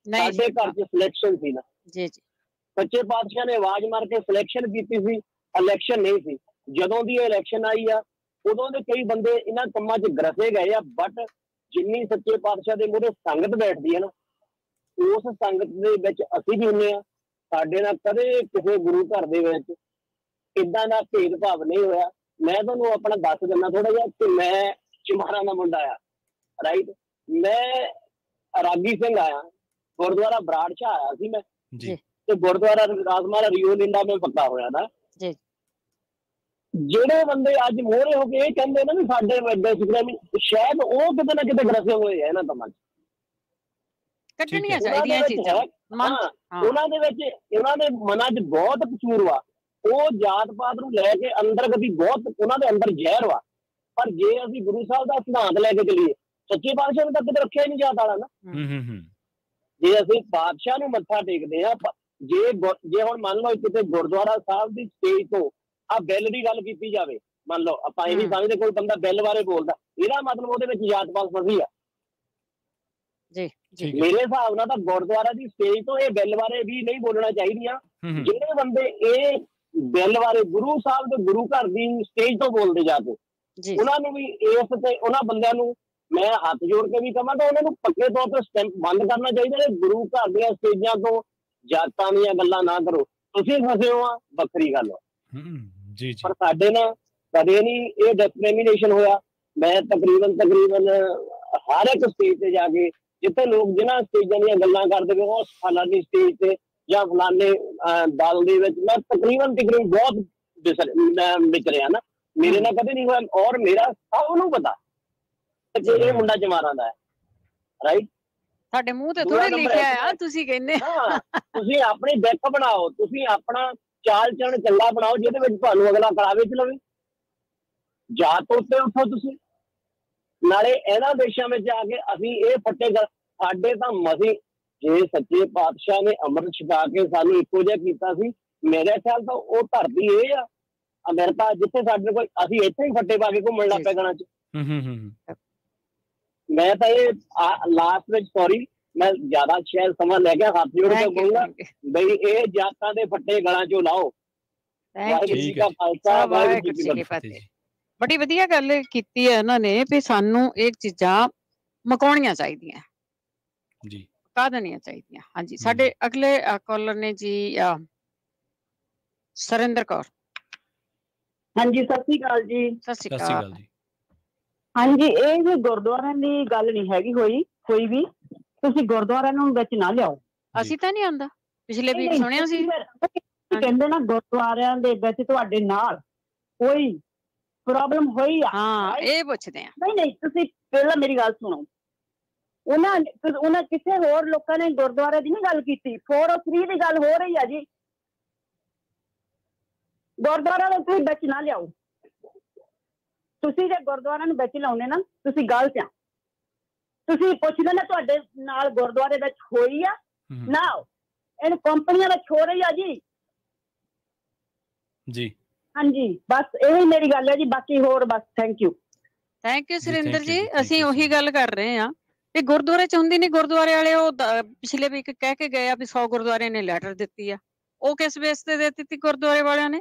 ਸਾਡੇ ਘਰ 'ਚ ਸਿਲੈਕਸ਼ਨ ਸੀ ਨਾ ਜੀ। ਸੱਚੇ ਪਾਤਸ਼ਾਹ ਨੇ ਆਵਾਜ਼ ਮਾਰ ਕੇ ਸਿਲੈਕਸ਼ਨ ਕੀਤੀ ਸੀ, ਇਲੈਕਸ਼ਨ ਨਹੀਂ ਸੀ। ਜਦੋਂ ਦੀ ਇਲੈਕਸ਼ਨ ਆਈ ਆ ਉਦੋਂ ਦੇ ਕਈ ਬੰਦੇ ਇਹਨਾਂ ਕੰਮਾਂ 'ਚ ਗਰਸੇ ਗਏ ਆ, ਬਟ ਜਿੰਨੀ ਸੱਚੇ ਪਾਤਸ਼ਾਹ ਦੇ ਮੂਹਰੇ ਸੰਗਤ ਬੈਠਦੀ ਹੈ ਨਾ, ਉਸ ਸੰਗਤ ਦੇ ਵਿੱਚ ਅਸੀਂ ਵੀ ਹੁੰਦੇ ਆ। ਸਾਡੇ ਨਾਲ ਕਦੇ ਕਿਸੇ ਗੁਰੂ ਘਰ ਦੇ ਵਿੱਚ ਇਦਾਂ ਦਾ ਭੇਦਭਾਵ ਨਹੀਂ ਹੋਇਆ। ਮੈਂ ਤੁਹਾਨੂੰ ਆਪਣਾ ਦੱਸ ਦਿੰਦਾ ਥੋੜਾ ਜਿਹਾ ਕਿ ਮੈਂ ਚਮਾਰਾਂ ਦਾ ਮੁੰਡਾ ਆ, ਰਾਈਟ। ਮੈਂ ਰਾਗੀ ਸਿੰਘ ਆਇਆ, ਗੁਰਦੁਆਰਾ ਬਰਾੜ ਸ਼ਾਹ ਆਇਆ ਸੀ ਮੈਂ, ਤੇ ਗੁਰਦੁਆਰਾ ਰਾਜਮਾਲਾ ਰਿਓ ਲਿੰਡਾ ਮੈਂ ਪੱਕਾ ਹੋਇਆ ਨਾ। ਜਿਹੜੇ ਬੰਦੇ ਅੱਜ ਮੋਹਰੇ ਹੋ ਕੇ ਇਹ ਕਹਿੰਦੇ ਨਾ ਵੀ ਸਾਡੇ ਵੱਡੇ ਸਿੱਖਾਂ, ਸ਼ਾਇਦ ਉਹ ਕਿਤੇ ਨਾ ਕਿਤੇ ਗਰਸੇ ਹੋਏ ਆ ਇਹਨਾਂ ਕੰਮਾਂ 'ਚ। ਕੱਢਣੀਆਂ ਚਾਹੀਦੀਆਂ ਚੀਜ਼ਾਂ। ਉਹਨਾਂ ਦੇ ਵਿੱਚ, ਉਹਨਾਂ ਦੇ ਮਨਾਂ 'ਚ ਬਹੁਤ ਕਸੂਰ ਵਾ। ਉਹ ਜਾਤ ਪਾਤ ਨੂੰ ਲੈ ਕੇ ਅੰਦਰਗਤੀ ਬਹੁਤ ਉਹਨਾਂ ਦੇ ਅੰਦਰ ਜ਼ਹਿਰ ਵਾ। ਪਰ ਜੇ ਅਸੀਂ ਗੁਰੂ ਸਾਹਿਬ ਦਾ ਸਿਧਾਂਤ ਲੈ ਕੇ ਚੱਲੀਏ, ਸੱਚੇ ਪਾਤਸ਼ਾਹ ਨੇ ਤਾਂ ਕਿਤੇ ਰੱਖਿਆ ਨਹੀਂ ਜਾਤ ਵਾਲਾ ਨਾ। ਜੇ ਅਸੀਂ ਪਾਤਸ਼ਾਹ ਨੂੰ ਮੱਥਾ ਟੇਕਦੇ ਆ, ਜੇ ਹੁਣ ਮੰਨ ਲਓ ਕਿਤੇ ਗੁਰਦੁਆਰਾ ਸਾਹਿਬ ਦੀ ਸਟੇਜ ਤੋਂ ਆ ਬਿੱਲ ਦੀ ਗੱਲ ਕੀਤੀ ਜਾਵੇ, ਮੰਨ ਲਓ ਆਪਾਂ ਇਹ ਨਹੀਂ ਸਮਝਦੇ ਕੋਈ ਬੰਦਾ ਬਿੱਲ ਬਾਰੇ ਬੋਲਦਾ, ਇਹਦਾ ਮਤਲਬ ਉਹਦੇ ਵਿੱਚ ਜਾਤ ਪਾਤ ਫਸੀ ਆ। ਮੇਰੇ ਹਿਸਾਬ ਨਾਲ ਤਾਂ ਗੁਰਦੁਆਰਾ ਦੀ ਸਟੇਜ ਤੋਂ ਇਹ ਬਿੱਲ ਬਾਰੇ ਵੀ ਨਹੀਂ ਬੋਲਣਾ ਚਾਹੀਦੀਆਂ। ਜਿਹੜੇ ਬੰਦੇ ਇਹ ਬਿੱਲ ਬਾਰੇ ਗੁਰੂ ਸਾਹਿਬ ਤੇ ਗੁਰੂ ਘਰ ਦੀ ਸਟੇਜ ਤੋਂ ਬੋਲਦੇ ਜਾ ਕੇ, ਉਹਨਾਂ ਨੂੰ ਵੀ ਇਸ ਤੇ ਉਹਨਾਂ ਬੰਦਿਆਂ ਨੂੰ ਮੈਂ ਹੱਥ ਜੋੜ ਕੇ ਵੀ ਕਹਾਂਗਾ, ਉਹਨਾਂ ਨੂੰ ਪੱਕੇ ਤੌਰ ਤੇ ਸਟੈਂਪ ਬੰਦ ਕਰਨਾ ਚਾਹੀਦਾ ਹੈ। ਗੁਰੂ ਘਰ ਦੀਆਂ ਸਟੇਜਾਂ ਤੋਂ ਜਾਤਾਂ ਦੀਆਂ ਗੱਲਾਂ ਨਾ ਕਰੋ, ਤੁਸੀਂ ਫਸੇ ਹੋ ਆ ਵੱਖਰੀ ਗੱਲ ਪਰ ਸਾਡੇ ਨਾਲ ਕਦੇ ਨਹੀਂ ਇਹ ਡਿਸਕ੍ਰਿਮੀਨੇਸ਼ਨ ਹੋਇਆ। ਮੈਂ ਤਕਰੀਬਨ ਹਰ ਇੱਕ ਸਟੇਜ ਤੇ ਜਾ ਕੇ ਜਿੱਥੇ ਲੋਕ ਜਿਹਨਾਂ ਸਟੇਜਾਂ ਦੀਆਂ ਗੱਲਾਂ ਕਰਦੇ ਪਏ ਉਸ ਫਲਾਨੀ ਸਟੇਜ ਤੇ ਜਾਂ ਫਲਾਨੇ ਦਲ ਦੇ ਵਿੱਚ ਮੈਂ ਤਕਰੀਬਨ ਬਹੁਤ ਵਿਚਰਿਆ ਨਾ, ਮੇਰੇ ਨਾਲ ਕਦੇ ਨਹੀਂ ਹੋਇਆ। ਔਰ ਮੇਰਾ ਸਭ ਨੂੰ ਪਤਾ ਕਿ ਇਹ ਮੁੰਡਾ ਚਮਾਰਾਂ ਦਾ ਹੈ, ਰਾਈਟ। ਸਾਡੇ ਮੂੰਹ ਤੇ ਥੋੜੇ ਲਿਖਿਆ ਆ, ਤੁਸੀਂ ਕਹਿੰਦੇ ਤੁਸੀਂ ਆਪਣੀ ਡੈਕ ਬਣਾਓ, ਤੁਸੀਂ ਆਪਣਾ ਚਾਲ ਚਲਣ ਚੰਗਾ ਬਣਾਓ ਜਿਹਦੇ ਵਿੱਚ ਤੁਹਾਨੂੰ ਅਗਲਾ ਕਰਾਵੇ ਚ ਲਵੇ। ਜਾਤ ਤੋਂ ਉੱਤੇ ਉੱਠੋ ਤੁਸੀਂ। ਨਾਲੇ ਇਹਨਾਂ ਦੇਸ਼ਾਂ ਵਿੱਚ ਆ ਕੇ ਅਸੀਂ ਇਹ ਫੱਟੇ ਸਾਡੇ ਤਾਂ ਮਸੀਂ, ਜੇ ਸੱਚੇ ਪਾਤਸ਼ਾਹ ਨੇ ਅੰਮ੍ਰਿਤ ਛਕਾ ਕੇ ਸਾਨੂੰ ਇੱਕੋ ਜਿਹਾ ਕੀਤਾ ਸੀ, ਮੇਰੇ ਖਿਆਲ ਤਾਂ ਉਹ ਧਰਤੀ ਇਹ ਆ ਅਮਰੀਕਾ, ਜਿੱਥੇ ਸਾਡੇ ਕੋਲ ਅਸੀਂ ਇੱਥੇ ਹੀ ਫੱਟੇ ਪਾ ਕੇ ਘੁੰਮਣ ਲੱਗ ਪਏ ਗਾਣਾ ਚ। ਮੈਂ ਤਾਂ ਇਹ ਲਾਸਟ ਵਿੱਚ ਸੌਰੀ ਮੈਂ ਜ਼ਿਆਦਾ ਸ਼ਾਇਦ ਸਮਾਂ ਲੈ ਗਿਆ, ਹੱਥ ਜੋੜ ਕੇ ਕਹੂੰਗਾ ਬਈ ਇਹ ਜਾਤਾਂ ਦੇ ਫੱਟੇ ਗਲਾਂ ਚੋਂ ਲਾਓ। ਵਾਹਿਗੁਰੂ ਜੀ ਕਾ ਖਾਲਸਾ, ਵਾਹਿਗੁਰੂ ਜੀ ਕੀ ਫਤਿਹ। ਬੜੀ ਵਧੀਆ ਗੱਲ ਕੀਤੀ ਹੈ ਇਹਨਾਂ ਨੇ ਵੀ ਸਾਨੂੰ ਇਹ ਚੀਜ਼ਾਂ ਮੁਕਾਉਣੀਆਂ ਚਾਹੀਦੀਆਂ, ਮੁਕਾ ਦੇਣੀਆਂ ਚਾਹੀਦੀਆਂ। ਹਾਂਜੀ, ਸਾਡੇ ਅਗਲੇ ਕਾਲਰ ਨੇ ਜੀ ਸਰਿੰਦਰ ਕੌਰ। ਹਾਂਜੀ, ਸਤਿ ਸ੍ਰੀ ਅਕਾਲ ਜੀ। ਸਤਿ ਸ੍ਰੀ ਅਕਾਲ ਜੀ। ਹਾਂਜੀ, ਇਹ ਜੇ ਗੁਰਦੁਆਰਿਆਂ ਦੀ ਗੱਲ ਨਹੀਂ ਹੈਗੀ ਹੋਈ ਕੋਈ ਵੀ, ਤੁਸੀਂ ਗੁਰਦੁਆਰਿਆਂ ਨੂੰ ਵਿੱਚ ਨਾ ਲਿਆਓ। ਅਸੀਂ ਤਾਂ ਨਹੀਂ ਆਉਂਦਾ, ਪਿਛਲੇ ਵੀਕ ਸੁਣਿਆ ਸੀ ਕਹਿੰਦੇ ਨਾ ਗੁਰਦੁਆਰਿਆਂ ਦੇ ਵਿੱਚ ਤੁਹਾਡੇ ਨਾਲ ਕੋਈ ਪ੍ਰੋਬਲਮ ਹੋਈ ਆ। ਹਾਂ, ਇਹ ਪੁੱਛਦੇ ਆ। ਨਹੀਂ ਤੁਸੀਂ ਪਹਿਲਾਂ ਮੇਰੀ ਗੱਲ ਸੁਣੋ। ਉਹਨਾਂ ਕਿਸੇ ਹੋਰ ਲੋਕਾਂ ਨੇ ਗੁਰਦੁਆਰੇ ਦੀ ਨਹੀਂ ਗੱਲ ਕੀਤੀ, 403 ਦੀ ਗੱਲ ਹੋ ਰਹੀ ਆ ਜੀ। ਗੁਰਦੁਆਰਾ ਨੂੰ ਤੁਸੀਂ ਵਿੱਚ ਨਾ ਲਿਆਓ। ਤੁਸੀਂ ਜੇ ਗੁਰਦੁਆਰਾ ਨੂੰ ਵਿੱਚ ਲਾਉਣੇ ਨਾ, ਤੁਸੀਂ ਗਲਤ ਆ। ਤੁਸੀਂ ਪੁੱਛਦੇ ਨਾ ਤੁਹਾਡੇ ਨਾਲ ਗੁਰਦੁਆਰੇ ਵਿੱਚ ਹੋਈ ਆ ਨਾ, ਇਹਨੂੰ ਕੰਪਨੀਆਂ ਵਿੱਚ ਹੋ ਰਹੀ ਆ ਜੀ। ਹਾਂਜੀ, ਬਸ ਇਹੀ ਮੇਰੀ ਗੱਲ ਹੈ ਜੀ, ਬਾਕੀ ਹੋਰ ਬਸ ਥੈਂਕ ਯੂ ਸੁਰਿੰਦਰ ਜੀ। ਅਸੀਂ ਉਹੀ ਗੱਲ ਕਰ ਰਹੇ ਹਾਂ ਵੀ ਗੁਰਦੁਆਰੇ ਚ ਹੁੰਦੀ ਨਹੀਂ। ਗੁਰਦੁਆਰੇ ਵਾਲੇ ਉਹ ਪਿਛਲੇ ਵੀਕ ਕਹਿ ਕੇ ਗਏ ਆ ਵੀ 100 ਗੁਰਦੁਆਰੇ ਨੇ ਲੈਟਰ ਦਿੱਤੀ ਆ। ਉਹ ਕਿਸ ਬੇਸ ਤੇ ਦੇ ਦਿੱਤੀ ਗੁਰਦੁਆਰੇ ਵਾਲਿਆਂ ਨੇ?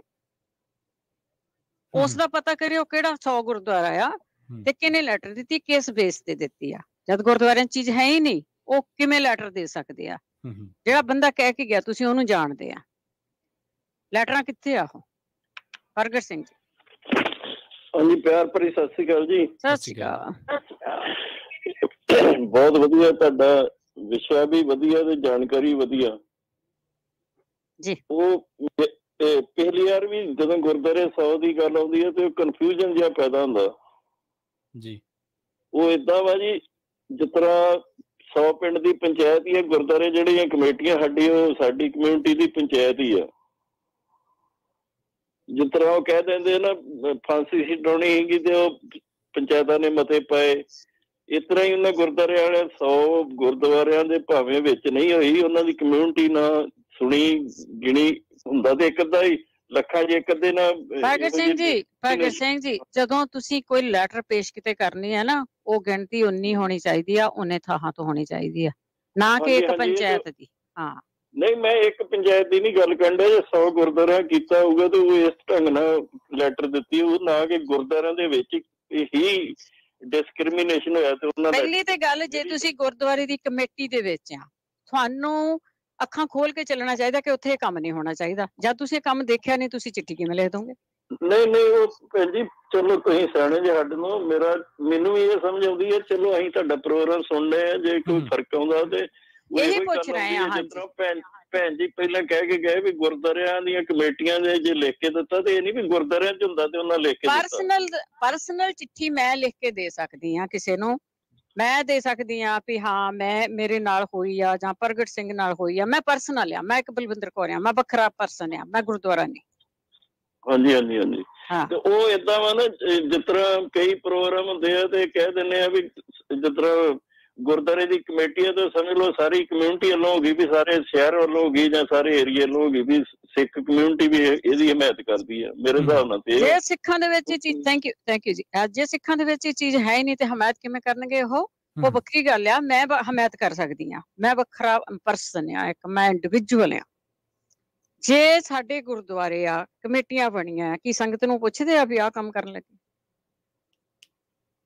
ਉਸ ਦਾ ਪਤਾ ਕਰਿਓ ਕਿਹੜਾ 100 ਗੁਰਦੁਆਰਾ ਆ ਤੇ ਕਿਹਨੇ ਲੈਟਰ ਦਿੱਤੀ, ਕਿਸ ਬੇਸ ਤੇ ਦਿੱਤੀ ਆ। ਜਦ ਗੁਰਦੁਆਰਿਆਂ ਚ ਚੀਜ਼ ਹੈ ਹੀ ਨਹੀਂ, ਉਹ ਕਿਵੇਂ ਲੈਟਰ ਦੇ ਸਕਦੇ ਆ? ਜਿਹੜਾ ਬੰਦਾ ਕਹਿ ਕੇ ਗਿਆ ਤੁਸੀਂ ਉਹਨੂੰ ਜਾਣਦੇ ਆ, ਲੈਟਰਾਂ ਕਿੱਥੇ ਆ? ਉਹ ਪ੍ਰਗਟ ਸਿੰਘ ਜੀ। ਹਾਂਜੀ, ਪਿਆਰ ਭਰੀ ਸਤਿ ਸ੍ਰੀ ਅਕਾਲ ਜੀ। ਸਤਿ ਸ੍ਰੀ ਅਕਾਲ। ਬਹੁਤ ਵਧੀਆ, ਤੁਹਾਡਾ ਵਿਸ਼ਾ ਵੀ ਵਧੀਆ ਤੇ ਜਾਣਕਾਰੀ ਵਧੀਆ ਜੀ। ਉਹ ਪਹਿਲੀ ਵਾਰ ਵੀ ਜਦੋਂ ਗੁਰਦੁਆਰੇ 100 ਦੀ ਗੱਲ ਆਉਂਦੀ ਹੈ ਤੇ ਕਨਫਿਊਜ਼ਨ ਜਿਹਾ ਪੈਦਾ ਹੁੰਦਾ ਜੀ। ਉਹ ਏਦਾਂ ਵਾ ਜੀ, ਜਿਸ ਤਰ੍ਹਾਂ 100 ਪਿੰਡ ਦੀ ਪੰਚਾਇਤ ਹੀ ਹੈ, ਗੁਰਦੁਆਰੇ ਜਿਹੜੀਆਂ ਕਮੇਟੀਆਂ ਉਹ ਸਾਡੀ ਕਮਿਊਨਿਟੀ ਦੀ ਪੰਚਾਇਤ ਹੀ ਆ। ਜਿਸ ਤਰ੍ਹਾਂ ਉਹ ਕਹਿ ਦਿੰਦੇ ਨਾ ਫਾਂਸੀ ਛਡਾਉਣੀ ਹੈਗੀ ਤੇ ਉਹ ਪੰਚਾਇਤਾਂ ਨੇ ਮਤੇ ਪਾਏ, ਇਸ ਤਰ੍ਹਾਂ ਹੀ ਉਹਨਾਂ ਗੁਰਦੁਆਰੇ ਵਾਲੇ 100 ਗੁਰਦੁਆਰਿਆਂ ਦੇ ਭਾਵੇਂ ਵਿੱਚ ਨਹੀਂ ਹੋਈ, ਉਹਨਾਂ ਦੀ ਕਮਿਊਨਿਟੀ ਨਾ ਸੁਣੀ ਗਿਣੀ ਹੁੰਦਾ ਤੇ ਇੱਕ ਅੱਧਾ ਹੀ ਲੱਖਾਂ ਜੇ ਇੱਕ ਅੱਧੇ ਨਾ ਭਗਤ ਸਿੰਘ ਜੀ ਜਦੋਂ ਤੁਸੀਂ ਕੋਈ ਲੈਟਰ ਪੇਸ਼ ਕਿਤੇ ਕਰਨੀ ਹੈ ਨਾ, ਉਹ ਗਿਣਤੀ ਉਨੀ ਹੋਣੀ ਚਾਹੀਦੀ ਆ, ਉਹਨੇ ਥਾਂ ਤੋਂ ਹੋਣੀ ਚਾਹੀਦੀ ਆ, ਨਾ ਕਿ ਇੱਕ ਪੰਚਾਇਤ ਦੀ। ਹਾਂ ਨਹੀਂ, ਮੈਂ ਇੱਕ ਪੰਚਾਇਤ ਦੀ ਨਹੀਂ ਗੱਲ ਕਰਨ ਡਿਆ। ਜੇ 100 ਗੁਰਦੁਆਰਾ ਕੀਤਾ ਹੋਊਗਾ ਤਾਂ ਉਹ ਇਸ ਢੰਗ ਨਾਲ ਲੈਟਰ ਦਿੱਤੀ, ਉਹ ਨਾ ਕਿ ਗੁਰਦੁਆਰਿਆਂ ਦੇ ਵਿੱਚ ਹੀ ਡਿਸਕ੍ਰਿਮੀਨੇਸ਼ਨ ਹੋਇਆ ਤੇ ਉਹਨਾਂ ਦਾ। ਪਹਿਲੀ ਤੇ ਗੱਲ, ਜੇ ਤੁਸੀਂ ਗੁਰਦੁਆਰੇ ਦੀ ਕਮੇਟੀ ਦੇ ਵਿੱਚ ਆ, ਤੁਹਾਨੂੰ ਅੱਖਾਂ ਖੋਲ ਕੇ ਚੱਲਣਾ ਚਾਹੀਦਾ ਕਿ ਉੱਥੇ ਇਹ ਕੰਮ ਨਹੀਂ ਹੋਣਾ ਚਾਹੀਦਾ। ਜਦ ਤੁਸੀਂ ਇਹ ਕੰਮ ਦੇਖਿਆ ਨਹੀਂ, ਤੁਸੀਂ ਚਿੱਠੀ ਕਿਵੇਂ ਲਿਖ ਦੋਗੇ? ਨਹੀਂ ਉਹ ਭੈਣ ਜੀ ਚਲੋ ਤੁਸੀਂ ਸਿਆਣੇ ਜੇ ਸਾਡੇ ਨੂੰ, ਮੈਨੂੰ ਵੀ ਇਹ ਸਮਝ ਆਉਂਦੀ ਹੈ। ਚਲੋ ਅਸੀਂ ਤੁਹਾਡਾ ਪ੍ਰੋਗਰਾਮ ਸੁਣਨੇ ਆ, ਜੇ ਕੋਈ ਫਰਕ ਆਉਂਦਾ ਤੇ ਇਹੀ ਪੁੱਛ ਰਹੇ ਆ। ਭੈਣ ਜੀ ਪਹਿਲਾਂ ਕਹਿ ਕੇ ਗਏ ਵੀ ਗੁਰਦੁਆਰਿਆਂ ਦੀਆਂ ਕਮੇਟੀਆਂ ਦੇ ਜੇ ਲਿਖ ਕੇ ਦਿੱਤਾ ਤੇ ਇਹ ਨਹੀਂ ਵੀ ਗੁਰਦੁਆਰਿਆਂ 'ਚ ਹੁੰਦਾ ਤੇ ਉਹਨਾਂ ਲਿਖ ਕੇ ਦਿੱਤਾ। ਪਰਸਨਲ ਚਿੱਠੀ ਮੈਂ ਲਿਖ ਕੇ ਦੇ ਸਕਦੀ ਹਾਂ ਕਿਸੇ ਨੂੰ, ਮੈਂ ਦੇ ਸਕਦੀ ਹਾਂ ਵੀ ਹਾਂ ਮੇਰੇ ਨਾਲ ਹੋਈ ਆ ਜਾਂ ਪ੍ਰਗਟ ਸਿੰਘ ਨਾਲ ਹੋਈ ਆ, ਮੈਂ ਪਰਸਨਲ ਆ, ਮੈਂ ਇੱਕ ਬਲਵਿੰਦਰ ਕੌਰ ਆ, ਮੈਂ ਵੱਖਰਾ ਪਰਸਨ ਆ, ਮੈਂ ਗੁਰਦੁਆਰਾ ਨਹੀਂ। ਹਾਂਜੀ ਤੇ ਉਹ ਏਦਾਂ ਵਾ ਨਾ, ਜਿਸ ਤਰ੍ਹਾਂ ਕਈ ਪ੍ਰੋਗਰਾਮ ਹੁੰਦੇ ਆ ਤੇ ਕਹਿ ਦਿੰਦੇ ਆ ਵੀ ਜਿਸ ਤਰ੍ਹਾਂ ਗੁਰਦੁਆਰੇ ਦੀ ਕਮੇਟੀ ਹੈ ਤਾਂ ਸਮਝ ਲਓ ਸਾਰੀ ਕਮਿਊਨਿਟੀ ਵੱਲੋਂ ਹੋ ਗਈ, ਵੀ ਸਾਰੇ ਸ਼ਹਿਰ ਵੱਲੋਂ ਹੋ ਗਈ ਜਾਂ ਸਾਰੇ ਏਰੀਏ ਵੱਲੋਂ ਹੋ ਗਈ, ਵੀ ਸਿੱਖ ਕਮਿਊਨਿਟੀ ਵੀ ਇਹਦੀ ਹਮਾਇਤ ਕਰਦੀ ਹੈ ਮੇਰੇ ਹਿਸਾਬ ਨਾਲ। ਤੇ ਜੇ ਸਿੱਖਾਂ ਦੇ ਵਿੱਚ ਇਹ ਚੀਜ਼, ਥੈਂਕ ਯੂ ਜੀ, ਜੇ ਸਿੱਖਾਂ ਦੇ ਵਿੱਚ ਇਹ ਚੀਜ਼ ਹੈ ਹੀ ਨਹੀਂ ਤੇ ਹਮਾਇਤ ਕਿਵੇਂ ਕਰਨਗੇ? ਉਹ ਵੱਖਰੀ ਗੱਲ ਆ। ਮੈਂ ਹਮਾਇਤ ਕਰ ਸਕਦੀ ਹਾਂ, ਮੈਂ ਵੱਖਰਾ ਪਰਸਨ ਆ, ਇੱਕ ਮੈਂ ਇੰਡੀਵਿਜੂਅਲ ਆ। ਜੇ ਸਾਡੇ ਗੁਰਦੁਆਰੇ ਆ ਕਮੇਟੀਆਂ ਬਣੀਆਂ, ਕੀ ਸੰਗਤ ਨੂੰ ਪੁੱਛਦੇ ਆ ਵੀ ਆਹ ਕੰਮ ਕਰਨ ਲੱਗੇ?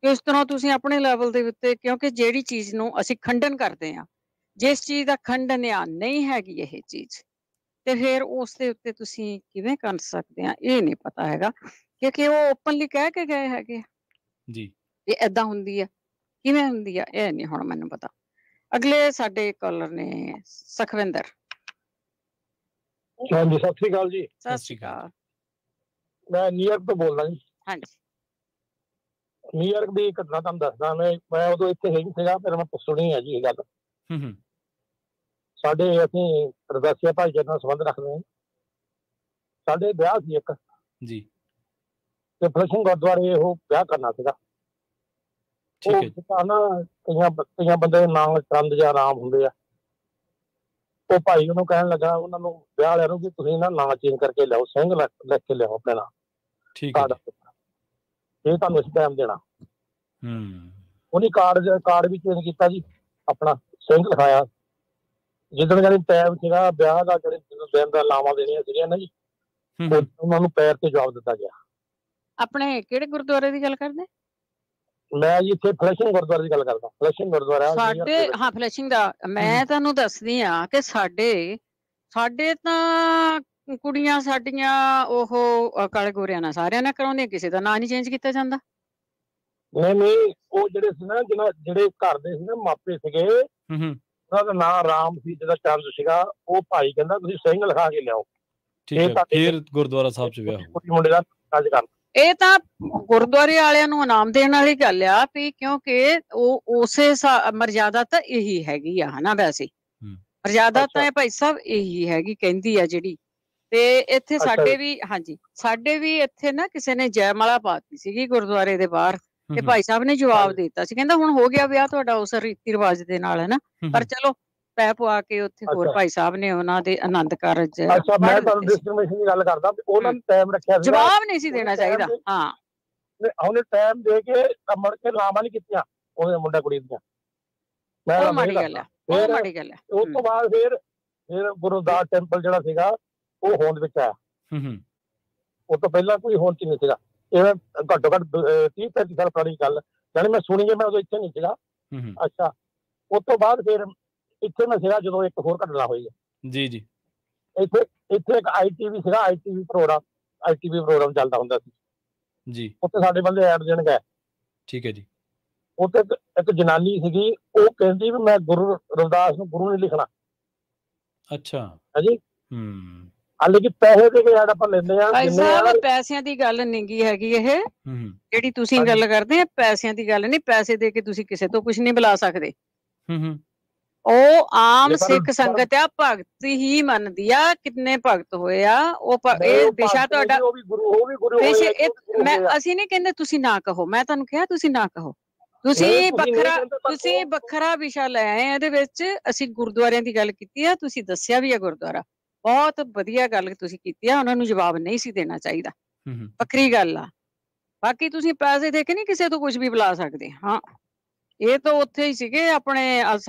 ਇਸ ਤਰ੍ਹਾਂ ਤੁਸੀਂ ਆਪਣੇ ਲੈਵਲ ਦੇ ਉੱਤੇ, ਕਿਉਂਕਿ ਜਿਹੜੀ ਚੀਜ਼ ਨੂੰ ਅਸੀਂ ਖੰਡਨ ਕਰਦੇ ਹਾਂ, ਜਿਸ ਚੀਜ਼ ਦਾ ਖੰਡਨ ਆ ਨਹੀਂ ਹੈਗੀ ਇਹ ਚੀਜ਼, ਤੇ ਫਿਰ ਉਸ ਦੇ ਉੱਤੇ ਤੁਸੀਂ ਕਿਵੇਂ ਕਰ ਸਕਦੇ ਆ? ਇਹ ਨਹੀਂ ਪਤਾ ਹੈਗਾ, ਕਿਉਂਕਿ ਉਹ ਓਪਨਲੀ ਕਹਿ ਕੇ ਗਏ ਹੈਗੇ ਜੀ ਇਹ ਏਦਾਂ ਹੁੰਦੀ ਆ, ਕਿਵੇਂ ਹੁੰਦੀ ਆ, ਇਹ ਨਹੀਂ ਹੁਣ ਮੈਨੂੰ ਪਤਾ। ਅਗਲੇ ਸਾਡੇ ਕਾਲਰ ਨੇ ਸੁਖਵਿੰਦਰ। ਹਾਂਜੀ, ਸਤਿ ਸ੍ਰੀ ਅਕਾਲ ਜੀ। ਸਤਿ ਸ੍ਰੀ ਅਕਾਲ। ਮੈਂ ਨਿਊਯਾਰਕ ਤੋਂ ਬੋਲਦਾ ਜੀ। ਹਾਂਜੀ। ਨਿਊਯਾਰਕ ਦੀ ਘਟਨਾ ਤੁਹਾਨੂੰ ਦੱਸਦਾ। ਮੈਂ ਉਦੋਂ ਇੱਥੇ ਹੈ ਨਹੀਂ ਸੀਗਾ, ਫਿਰ ਮੈਂ ਸੁਣੀ ਹੈ ਜੀ ਇਹ ਗੱਲ। ਅਸੀਂ ਰਦਾਸੀਆ ਭਾਈਚਾਰੇ ਨਾਲ ਸੰਬੰਧ ਰੱਖਦੇ ਹਾਂ। ਸਾਡੇ ਵਿਆਹ ਸੀ ਇੱਕ ਜੀ, ਤੇ ਫਲਸ਼ਿੰਗ ਗੁਰਦੁਆਰੇ ਉਹ ਵਿਆਹ ਕਰਨਾ ਸੀਗਾ। ਉਹ ਨਾ ਕਈਆਂ ਬੰਦੇ ਦੇ ਨਾਮ ਚੰਦ ਜਾਂ ਰਾਮ ਹੁੰਦੇ ਆ। ਉਹ ਭਾਈ ਉਹਨੂੰ ਕਹਿਣ ਲੱਗਾ ਉਹਨਾਂ ਨੂੰ, ਵਿਆਹ ਵਾਲਿਆਂ ਨੂੰ, ਕਿ ਤੁਸੀਂ ਨਾ ਨਾਂ ਚੇਂਜ ਕਰਕੇ ਲਿਆਓ, ਸਿੰਘ ਲਿਖ ਕੇ ਲਿਆਓ ਆਪਣੇ ਨਾਂ, ਇਹ ਤੁਹਾਨੂੰ ਅਸੀਂ ਟਾਈਮ ਦੇਣਾ। ਉਹਨੇ ਕਾਰਡ ਵੀ ਚੇਂਜ ਕੀਤਾ ਜੀ, ਆਪਣਾ ਸਿੰਘ ਲਿਖਾਇਆ। ਜਿੱਦਣ ਜਾਨੀ ਟਾਈਮ ਸੀਗਾ ਵਿਆਹ ਦਾ, ਜਿਹੜੇ ਦਿਨ ਦਾ ਲਾਵਾਂ ਦੇਣੀਆਂ ਸੀਗੀਆਂ ਨਾ ਜੀ, ਉਹਨਾਂ ਨੂੰ ਪੈਰ ਤੇ ਜਵਾਬ ਦਿੱਤਾ ਗਿਆ। ਆਪਣੇ ਕਿਹੜੇ ਗੁਰਦੁਆਰੇ ਦੀ ਗੱਲ ਕਰਦੇ? ਮੈਂ ਜੀ ਇੱਥੇ ਫਲਸ਼ਿੰਗ ਗੁਰਦੁਆਰੇ ਦੀ ਗੱਲ ਕਰਦਾ। ਫਲਸ਼ਿੰਗ ਗੁਰਦੁਆਰਾ ਸਾਡੇ, ਹਾਂ ਫਲਸ਼ਿੰਗ ਦਾ। ਮੈਂ ਤੁਹਾਨੂੰ ਦੱਸਦੀ ਆ ਕਿ ਸਾਡੇ ਤਾਂ ਕੁੜੀਆਂ ਸਾਡੀਆਂ ਉਹ ਕਾਲੇ ਗੋਰਿਆਂ ਨਾਲ ਸਾਰਿਆਂ ਨਾਲ ਕਰਾਉਂਦੀਆਂ, ਕਿਸੇ ਦਾ ਨਾਂ ਨਹੀਂ ਚੇਂਜ ਕੀਤਾ ਜਾਂਦਾ। ਨਹੀਂ, ਉਹ ਜਿਹੜੇ ਸੀ ਨਾ, ਜਿਹੜੇ ਘਰ ਦੇ ਸੀ ਨਾ ਮਾਪੇ ਸੀਗੇ, ਉਹਨਾਂ ਦਾ ਨਾਂ ਰਾਮ ਸੀ, ਜਿਹਦਾ ਚੰਦ ਸੀਗਾ। ਉਹ ਭਾਈ ਕਹਿੰਦਾ ਤੁਸੀਂ ਸਿੰਘ ਲਿਖਾ ਕੇ ਲਿਆਓ, ਫਿਰ ਗੁਰਦੁਆਰਾ ਸਾਹਿਬ ਚ ਵਿਆਹ ਮੁੰਡੇ ਦਾ ਕਾਜ ਕਰ। ਇਹ ਤਾਂ ਗੁਰਦੁਆਰੇ ਵਾਲਿਆਂ ਨੂੰ ਇਨਾਮ ਦੇਣ ਵਾਲੀ ਗੱਲ ਆ ਵੀ, ਕਿਉਂਕਿ ਉਹ ਉਸੇ ਮਰਜ਼ਾਦਾ ਤਾਂ ਇਹੀ ਹੈਗੀ ਆ ਹਨਾ। ਵੈਸੇ ਮਰਜ਼ਾਦਾ ਤਾਂ ਭਾਈ ਸਾਹਿਬ ਇਹੀ ਹੈਗੀ ਕਹਿੰਦੀ ਆ ਜਿਹੜੀ। ਤੇ ਇੱਥੇ ਸਾਡੇ ਵੀ, ਹਾਂਜੀ ਸਾਡੇ ਵੀ ਇੱਥੇ ਨਾ ਕਿਸੇ ਨੇ ਜੈਮਾਲਾ ਪਾਤੀ ਸੀਗੀ ਗੁਰਦੁਆਰੇ ਦੇ ਬਾਹਰ, ਤੇ ਭਾਈ ਸਾਹਿਬ ਨੇ ਜਵਾਬ ਦੇ ਦਿੱਤਾ ਸੀ, ਕਹਿੰਦਾ ਹੁਣ ਹੋ ਗਿਆ ਵਿਆਹ ਤੁਹਾਡਾ ਉਸ ਰੀਤੀ ਰਿਵਾਜ ਦੇ ਨਾਲ, ਹੈ ਨਾ, ਪਰ ਚਲੋ ਪੈ ਪਵਾ ਕੇ ਉੱਥੇ ਹੋਰ ਭਾਈ ਸਾਹਿਬ ਨੇ ਉਹਨਾਂ ਦੇ ਆਨੰਦ ਕਾਰਜ। ਅੱਛਾ, ਮੈਂ ਤੁਹਾਨੂੰ ਡਿਸਕ੍ਰਿਮੀਨੇਸ਼ਨ ਦੀ ਗੱਲ ਕਰਦਾ। ਉਹਨਾਂ ਨੇ ਟਾਈਮ ਰੱਖਿਆ ਸੀ, ਜਵਾਬ ਨਹੀਂ ਸੀ ਦੇਣਾ ਚਾਹੀਦਾ। ਹਾਂ, ਉਹਨੇ ਟਾਈਮ ਦੇ ਕੇ ਮੁੜ ਕੇ ਲਾਵਾਂ ਨਹੀਂ ਕੀਤੀਆਂ ਉਹਦੇ ਮੁੰਡਾ ਕੁੜੀ ਦੀਆਂ। ਉਹ ਮਾੜੀ ਗੱਲ ਹੈ, ਉਹ ਮਾੜੀ ਗੱਲ ਹੈ। ਉਸ ਤੋਂ ਬਾਅਦ ਫਿਰ ਗੁਰਦਾਸ ਟੈਂਪਲ ਜਿਹੜਾ ਸੀਗਾ ਉਹ ਹੋਂਦ ਵਿੱਚ ਆਇਆ। ਉਹ ਤੋਂ ਪਹਿਲਾਂ ਕੋਈ ਹੋਂਦ ਚ ਨਹੀਂ ਸੀਗਾ। ਇਹ ਘੱਟੋ ਘੱਟ 30-35 ਸਾਲ ਪੁਰਾਣੀ ਗੱਲ, ਯਾਨੀ ਮੈਂ ਸੁਣੀ ਹੈ, ਮੈਂ ਉਦੋਂ ਇੱਥੇ ਨਹੀਂ ਸੀਗਾ। ਅੱਛਾ, ਉਸ ਤੋਂ ਬਾਅਦ ਫਿਰ ਇੱਥੇ ਮੈਂ ਸੀਗਾ ਜਦੋਂ ਇੱਕ ਹੋਰ ਘਟਨਾ ਹੋਈ ਹੈ ਜੀ। ਇੱਥੇ ਇੱਕ ITV ਸੀਗਾ, ITV ਪ੍ਰੋਗਰਾਮ ਚੱਲਦਾ ਹੁੰਦਾ ਸੀ ਜੀ। ਉੱਥੇ ਸਾਡੇ ਬੰਦੇ ਐਡ ਦੇਣ ਗਏ। ਠੀਕ ਹੈ ਜੀ। ਉੱਥੇ ਇੱਕ ਜਨਾਨੀ ਸੀਗੀ, ਉਹ ਕਹਿੰਦੀ ਵੀ ਮੈਂ ਗੁਰੂ ਰਵਿਦਾਸ ਨੂੰ ਗੁਰੂ ਨਹੀਂ ਲਿਖਣਾ। ਅੱਛਾ ਹਾਂਜੀ। ਹਾਲੇ ਕਿ ਪੈਸੇ ਦੇ ਕੇ ਐਡ ਆਪਾਂ ਲੈਂਦੇ ਆ। ਭਾਈ ਸਾਹਿਬ, ਪੈਸਿਆਂ ਦੀ ਗੱਲ ਨਹੀਂ ਗੀ ਹੈਗੀ ਇਹ ਜਿਹੜੀ ਤੁਸੀਂ ਗੱਲ ਕਰਦੇ ਆ। ਪੈਸਿਆਂ ਦੀ ਗੱਲ ਨਹੀਂ, ਪੈਸੇ ਦੇ ਕੇ ਤੁਸੀਂ ਕਿਸੇ ਤੋਂ ਕੁਝ ਨਹੀਂ ਬੁਲਾ ਸਕਦੇ। ਉਹ ਆਮ ਸਿੱਖ ਸੰਗਤ ਆ, ਭਗਤ ਹੀ ਮੰਨਦੀ ਆ। ਕਿੰਨੇ ਭਗਤ ਹੋਏ ਆ ਉਹ, ਇਹ ਵਿਸ਼ਾ ਤੁਹਾਡਾ। ਅਸੀਂ ਨਹੀਂ ਕਹਿੰਦੇ ਤੁਸੀਂ ਨਾ ਕਹੋ, ਮੈਂ ਤੁਹਾਨੂੰ ਕਿਹਾ ਤੁਸੀਂ ਨਾ ਕਹੋ। ਤੁਸੀਂ ਵੱਖਰਾ ਵਿਸ਼ਾ ਲੈ ਆਏ ਇਹਦੇ ਵਿੱਚ। ਅਸੀਂ ਗੁਰਦੁਆਰਿਆਂ ਦੀ ਗੱਲ ਕੀਤੀ ਆ, ਤੁਸੀਂ ਦੱਸਿਆ ਵੀ ਆ ਗੁਰਦੁਆਰਾ। ਬਹੁਤ ਵਧੀਆ ਗੱਲ ਤੁਸੀਂ ਕੀਤੀ ਆ, ਉਹਨਾਂ ਨੂੰ ਜਵਾਬ ਨਹੀਂ ਸੀ ਦੇਣਾ ਚਾਹੀਦਾ, ਵੱਖਰੀ ਗੱਲ ਆ। ਬਾਕੀ ਤੁਸੀਂ ਪੈਸੇ ਦੇ ਕੇ ਨਹੀਂ ਕਿਸੇ ਤੋਂ ਕੁਝ ਵੀ ਬੁਲਾ ਸਕਦੇ। ਹਾਂ, ਇਹ ਤਾਂ ਉੱਥੇ ਹੀ ਸੀਗੇ ਆਪਣੇ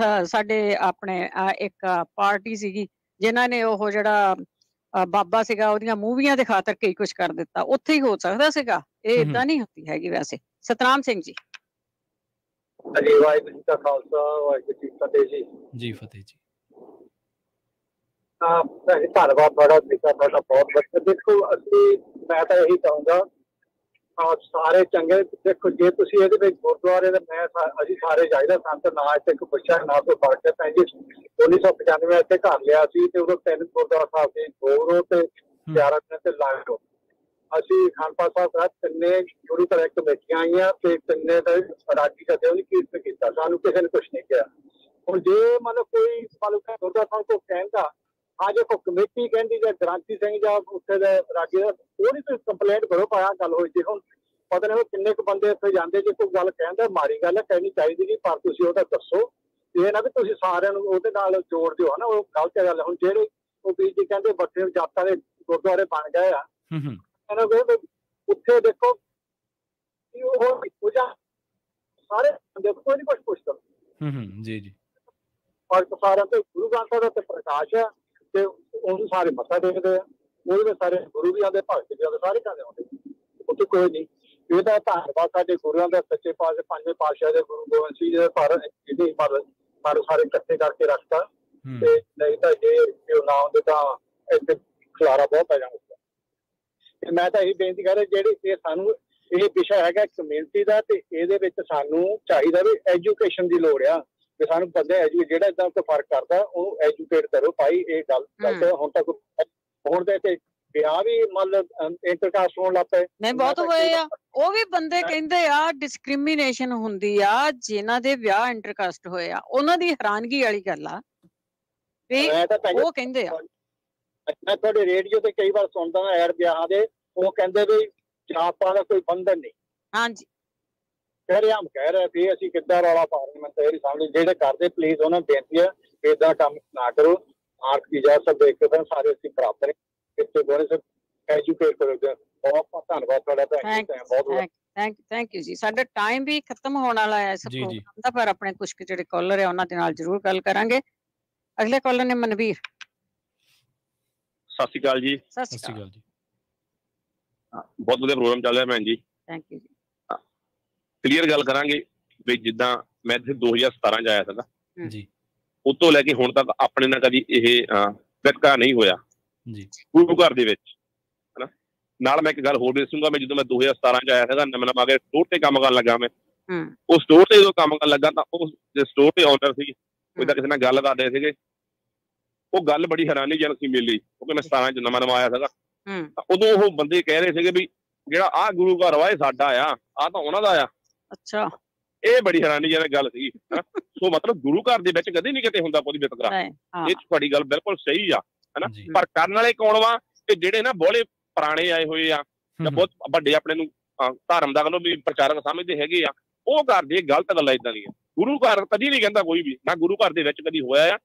ਸਾਡੇ ਆਪਣੇ ਇੱਕ ਪਾਰਟੀ ਸੀਗੀ ਜਿਨ੍ਹਾਂ ਨੇ ਉਹ ਜਿਹੜਾ ਬਾਬਾ ਸੀਗਾ ਉਹਦੀਆਂ ਮੂਵੀਆਂ ਦੇ ਖਾਤਰ ਕਈ ਕੁਝ ਕਰ ਦਿੱਤਾ, ਉੱਥੇ ਹੀ ਹੋ ਸਕਦਾ ਸੀਗਾ। ਇਹ ਏਦਾਂ ਨਹੀਂ ਹੁੰਦੀ ਹੈਗੀ। ਵੈਸੇ ਸਤਨਾਮ ਸਿੰਘ ਜੀ। ਵਾਹਿਗੁਰੂ ਜੀ ਕਾ ਖਾਲਸਾ, ਵਾਹਿਗੁਰੂ ਜੀ ਕੀ ਫਤਿਹ ਜੀ। ਜੀ ਫਤਿਹ ਜੀ। ਧੰਨਵਾਦ ਤੁਹਾਡਾ, ਤੁਹਾਡਾ ਬਹੁਤ ਬਹੁਤ। ਦੇਖੋ ਅਸੀਂ, ਮੈਂ ਤਾਂ ਇਹੀ ਕਹੂੰਗਾ ਸਾਰੇ ਚੰਗੇ। ਦੇਖੋ ਜੇ ਤੁਸੀਂ ਇਹਦੇ ਵਿੱਚ ਗੁਰਦੁਆਰੇ ਦੇ, ਅਸੀਂ ਸਾਰੇ ਜਾਈਦਾ, ਸੰਤ ਨਾ ਇੱਥੇ ਕੋਈ ਪੁੱਛਿਆ ਨਾ ਕੋਈ ਫਰਕ ਹੈ। ਭੈਣ ਜੀ 1995 ਇੱਥੇ ਘਰ ਲਿਆ ਸੀ ਤੇ ਉਦੋਂ 3 ਗੁਰਦੁਆਰਾ ਸਾਹਿਬ ਦੇ 2 ਰੋ ਤੇ 11 ਦਿਨ ਤੇ ਲਾਗ ਰੋ। ਅਸੀਂ ਖਾਨਪਾਲ ਸਾਹਿਬ ਤਿੰਨੇ ਪੂਰੀ ਤਰ੍ਹਾਂ ਕਮੇਟੀਆਂ ਆਈਆਂ ਤੇ ਤਿੰਨੇ ਦਾ ਰਾਜੀ ਕਰਦੇ ਉਹਨੇ ਕੀਰਤਨ ਕੀਤਾ, ਸਾਨੂੰ ਕਿਸੇ ਨੇ ਕੁਛ ਨਹੀਂ ਕਿਹਾ। ਹੁਣ ਜੇ ਮਤਲਬ ਕੋਈ ਗੁਰਦੁਆਰਾ ਸਾਹਿਬ ਕੋ ਕਹਿੰਦਾ ਜੇ ਕੋਈ ਕਮੇਟੀ ਕਹਿੰਦੀ ਜਾਂ ਗ੍ਰਾਂਤੀ ਸਿੰਘ ਜਾਂ ਉੱਥੇ ਦੇ ਰਾਜੀ ਦਾ, ਉਹਦੀ ਤੁਸੀਂ ਕੰਪਲੇਂਟ ਕਰੋ, ਪਾਇਆ ਗੱਲ ਹੋਈ ਸੀ। ਹੁਣ ਪਤਾ ਨਹੀਂ ਕਿੰਨੇ ਕੁ ਬੰਦੇ ਇੱਥੇ ਜਾਂਦੇ, ਜੇ ਕੋਈ ਗੱਲ ਕਹਿੰਦਾ ਮਾੜੀ ਗੱਲ ਹੈ, ਕਹਿਣੀ ਚਾਹੀਦੀ ਨਹੀਂ, ਪਰ ਤੁਸੀਂ ਉਹਦਾ ਦੱਸੋ। ਇਹ ਨਾ ਵੀ ਤੁਸੀਂ ਸਾਰਿਆਂ ਨੂੰ ਉਹਦੇ ਨਾਲ ਜੋੜ ਦਿਓ, ਹਨਾ, ਉਹ ਗਲਤ ਗੱਲ ਹੈ। ਹੁਣ ਜਿਹੜੇ ਉਹ ਵੀਰ ਜੀ ਕਹਿੰਦੇ ਬੱਚੇ ਜਾਤਾਂ ਦੇ ਗੁਰਦੁਆਰੇ ਬਣ ਗਏ ਆ, ਉੱਥੇ ਦੇਖੋ ਉਹ ਪੂਜਾ ਸਾਰੇ ਬੰਦੇ ਕੋਈ ਨਹੀਂ ਕੁਛ ਪੁੱਛਦਾ। ਜੀ ਜੀ। ਪਰ ਸਾਰਿਆਂ ਤੇ ਗੁਰੂ ਗ੍ਰੰਥ ਦਾ ਤੇ ਪ੍ਰਕਾਸ਼ ਹੈ ਤੇ ਉਹਨੂੰ ਸਾਰੇ ਮੱਥਾ ਟੇਕਦੇ ਆ, ਉਹਦੇ ਸਾਰੇ ਗੁਰੂ ਵੀ ਆਉਂਦੇ, ਭਗਤ ਵੀ ਆਉਂਦੇ, ਸਾਰੇ ਕਹਿੰਦੇ ਆਉਂਦੇ, ਉੱਥੇ ਕੋਈ ਨਹੀਂ। ਇਹਦਾ ਧੰਨਵਾਦ ਸਾਡੇ ਗੁਰੂਆਂ ਦਾ, ਸੱਚੇ ਪਾਤਸ਼ਾਹ ਪੰਜਵੇਂ ਪਾਤਸ਼ਾਹ ਦੇ ਗੁਰੂ ਗੋਬਿੰਦ ਸਿੰਘ ਜੀ ਦੇ ਇਹਦੇ ਪਰ ਸਾਰੇ ਇਕੱਠੇ ਕਰਕੇ ਰੱਖਤਾ। ਤੇ ਨਹੀਂ ਤਾਂ ਜੇ ਨਾ ਹੁੰਦੇ ਤਾਂ ਇੱਥੇ ਖਿਲਾਰਾ ਬਹੁਤ ਪੈ ਜਾਣਾ। ਤੇ ਮੈਂ ਤਾਂ ਇਹੀ ਬੇਨਤੀ ਕਰ ਰਿਹਾ, ਜਿਹੜੀ ਇਹ ਸਾਨੂੰ ਇਹ ਵਿਸ਼ਾ ਹੈਗਾ ਕਮਿਊਨਿਟੀ ਦਾ, ਤੇ ਇਹਦੇ ਵਿੱਚ ਸਾਨੂੰ ਚਾਹੀਦਾ ਵੀ ਐਜੂਕੇਸ਼ਨ ਦੀ ਲੋੜ ਆ, ਵੀ ਸਾਨੂੰ ਬੰਦੇ ਜਿਹੜਾ ਏਦਾਂ ਕੋਈ ਫਰਕ ਕਰਦਾ ਉਹਨੂੰ ਐਜੂਕੇਟ ਕਰੋ। ਭਾਈ ਇਹ ਗੱਲ ਹੁਣ ਤੱਕ ਹੁਣ ਤੇ ਵਿਆਹ ਵੀ ਮਤਲਬ ਇੰਟਰਕਾਸਟ ਹੋਣ ਲੱਗ ਪਏ। ਨਹੀਂ, ਬਹੁਤ ਹੋਏ ਆ। ਉਹ ਵੀ ਬੰਦੇ ਕਹਿੰਦੇ ਆ ਡਿਸਕ੍ਰਿਮੀਨੇਸ਼ਨ ਹੁੰਦੀ ਆ ਜਿਨ੍ਹਾਂ ਦੇ ਵਿਆਹ ਇੰਟਰਕਾਸਟ ਹੋਏ ਆ, ਉਹਨਾਂ ਦੀ ਹੈਰਾਨਗੀ ਵਾਲੀ ਗੱਲ ਆ ਵੀ ਉਹ ਕਹਿੰਦੇ ਆ। ਮੈਂ ਤੁਹਾਡੇ ਰੇਡੀਓ ਤੇ ਕਈ ਵਾਰ ਸੁਣਦਾ ਐਡ ਵਿਆਹਾਂ ਦੇ, ਉਹ ਕਹਿੰਦੇ ਵੀ ਜਾਤ ਪਾਤ ਦਾ ਕੋਈ ਬੰਧਨ ਨਹੀਂ। ਹਾਂਜੀ, ਕਹਿ ਰਿਹਾ ਵੀ ਅਸੀਂ ਕਿੱਦਾਂ ਰੌਲਾ ਪਾ ਰਹੇ। ਮੈਂ ਤਾਂ ਇਹ ਸਮਝ, ਜਿਹੜੇ ਕਰਦੇ ਪਲੀਜ਼ ਉਹਨਾਂ ਨੂੰ ਬੇਨਤੀ ਹੈ ਏਦਾਂ ਕੰਮ ਨਾ ਕਰੋ। ਆਰਟ ਦੀ ਜਾ ਸਭ ਦੇਖ ਕੇ ਸਾਰੇ ਅਸੀਂ ਬਰਾਬਰ ਇੱਥੇ ਬੋਲੇ ਸਭ ਐਜੂਕੇਟ ਕਰੋ। ਬਹੁਤ ਬਹੁਤ ਧੰਨਵਾਦ ਤੁਹਾਡਾ ਭੈਣ ਜੀ, ਬਹੁਤ ਥੈਂਕ ਯੂ ਜੀ। ਸਾਡਾ ਟਾਈਮ ਵੀ ਖਤਮ ਹੋਣ ਵਾਲਾ ਹੈ ਇਸ ਪ੍ਰੋਗਰਾਮ ਦਾ, ਪਰ ਆਪਣੇ ਕੁਝ ਜਿਹੜੇ ਕਾਲਰ ਹੈ ਉਹਨਾਂ ਦੇ ਨਾਲ ਜ਼ਰੂਰ ਗੱਲ ਕਰਾਂਗੇ। ਅਗਲੇ ਕਾਲਰ ਨੇ ਮਨਵੀਰ। ਸਤਿ ਸ਼੍ਰੀ ਅਕਾਲ ਜੀ। ਸਤਿ ਸ਼੍ਰੀ ਅਕਾਲ ਜੀ। ਬਹੁਤ ਵਧੀਆ ਪ੍ਰੋਗਰਾਮ ਚੱਲ ਰਿਹਾ ਭੈਣ ਜੀ। ਥੈਂਕ ਯੂ ਜੀ। ਕਲੀਅਰ ਗੱਲ ਕਰਾਂਗੇ ਵੀ ਜਿੱਦਾਂ ਮੈਂ ਇੱਥੇ 2017 ਚ ਆਇਆ ਸੀਗਾ ਜੀ, ਉਸ ਤੋਂ ਲੈ ਕੇ ਹੁਣ ਤੱਕ ਆਪਣੇ ਨਾਲ ਕਦੀ ਇਹ ਵਿਤਕਰਾ ਨਹੀਂ ਹੋਇਆ ਜੀ ਗੁਰੂ ਘਰ ਦੇ ਵਿੱਚ, ਹਨਾ। ਨਾਲ ਮੈਂ ਇੱਕ ਗੱਲ ਹੋਰ ਦੱਸੂਗਾ, ਮੈਂ ਜਦੋਂ ਮੈਂ 2017 ਚ ਆਇਆ ਸੀਗਾ ਨਵਾਂ ਆ ਕੇ ਸਟੋਰ ਤੇ ਕੰਮ ਕਰਨ ਲੱਗਾ। ਮੈਂ ਉਹ ਸਟੋਰ ਤੇ ਜਦੋਂ ਕੰਮ ਕਰਨ ਲੱਗਾ ਤਾਂ ਉਹ ਸਟੋਰ ਤੇ ਆਨਰ ਸੀ, ਕੋਈ ਤਾਂ ਕਿਸੇ ਨਾਲ ਗੱਲ ਕਰਦੇ ਸੀਗੇ। ਉਹ ਗੱਲ ਬੜੀ ਹੈਰਾਨੀਜਨਕ ਸੀ ਮੇਰੇ ਲਈ, ਕਿਉਂਕਿ ਮੈਂ 17 ਚ ਨਵਾਂ ਆਇਆ ਸੀਗਾ। ਉਦੋਂ ਉਹ ਬੰਦੇ ਕਹਿ ਰਹੇ ਸੀਗੇ ਵੀ ਜਿਹੜਾ ਆਹ ਗੁਰੂ ਘਰ ਵਾ ਇਹ ਸਾਡਾ ਆ, ਆਹ ਤਾਂ ਉਹਨਾਂ ਦਾ ਆ। ਅੱਛਾ, ਇਹ ਬੜੀ ਹੈਰਾਨੀਜਨਕ ਗੱਲ ਸੀ। ਸੋ ਮਤਲਬ ਗੁਰੂ ਘਰ ਦੇ ਵਿੱਚ ਕਦੇ ਨੀ ਕਿਤੇ ਹੁੰਦਾ ਕੋਈ ਵਿਤਕਰਾ। ਇਹ ਤੁਹਾਡੀ ਗੱਲ ਬਿਲਕੁਲ ਸਹੀ ਆ, ਹਨਾ। ਪਰ ਕਰਨ ਵਾਲੇ ਕੌਣ ਵਾ? ਤੇ ਜਿਹੜੇ ਨਾ ਬੋਲੇ ਪੁਰਾਣੇ ਆਏ ਹੋਏ ਆ ਜਾਂ ਬਹੁਤ ਵੱਡੇ ਆਪਣੇ ਨੂੰ ਧਰਮ ਦਾ ਵੱਲੋਂ ਵੀ ਪ੍ਰਚਾਰਕ ਸਮਝਦੇ ਹੈਗੇ ਆ, ਉਹ ਕਰਦੇ ਗਲਤ ਗੱਲਾਂ ਏਦਾਂ ਦੀਆਂ। ਗੁਰੂ ਘਰ ਕਦੀ ਨੀ ਕਹਿੰਦਾ ਕੋਈ ਵੀ, ਨਾ ਗੁਰੂ ਘਰ ਦੇ ਵਿੱਚ ਕਦੀ ਹੋਇਆ ਆ।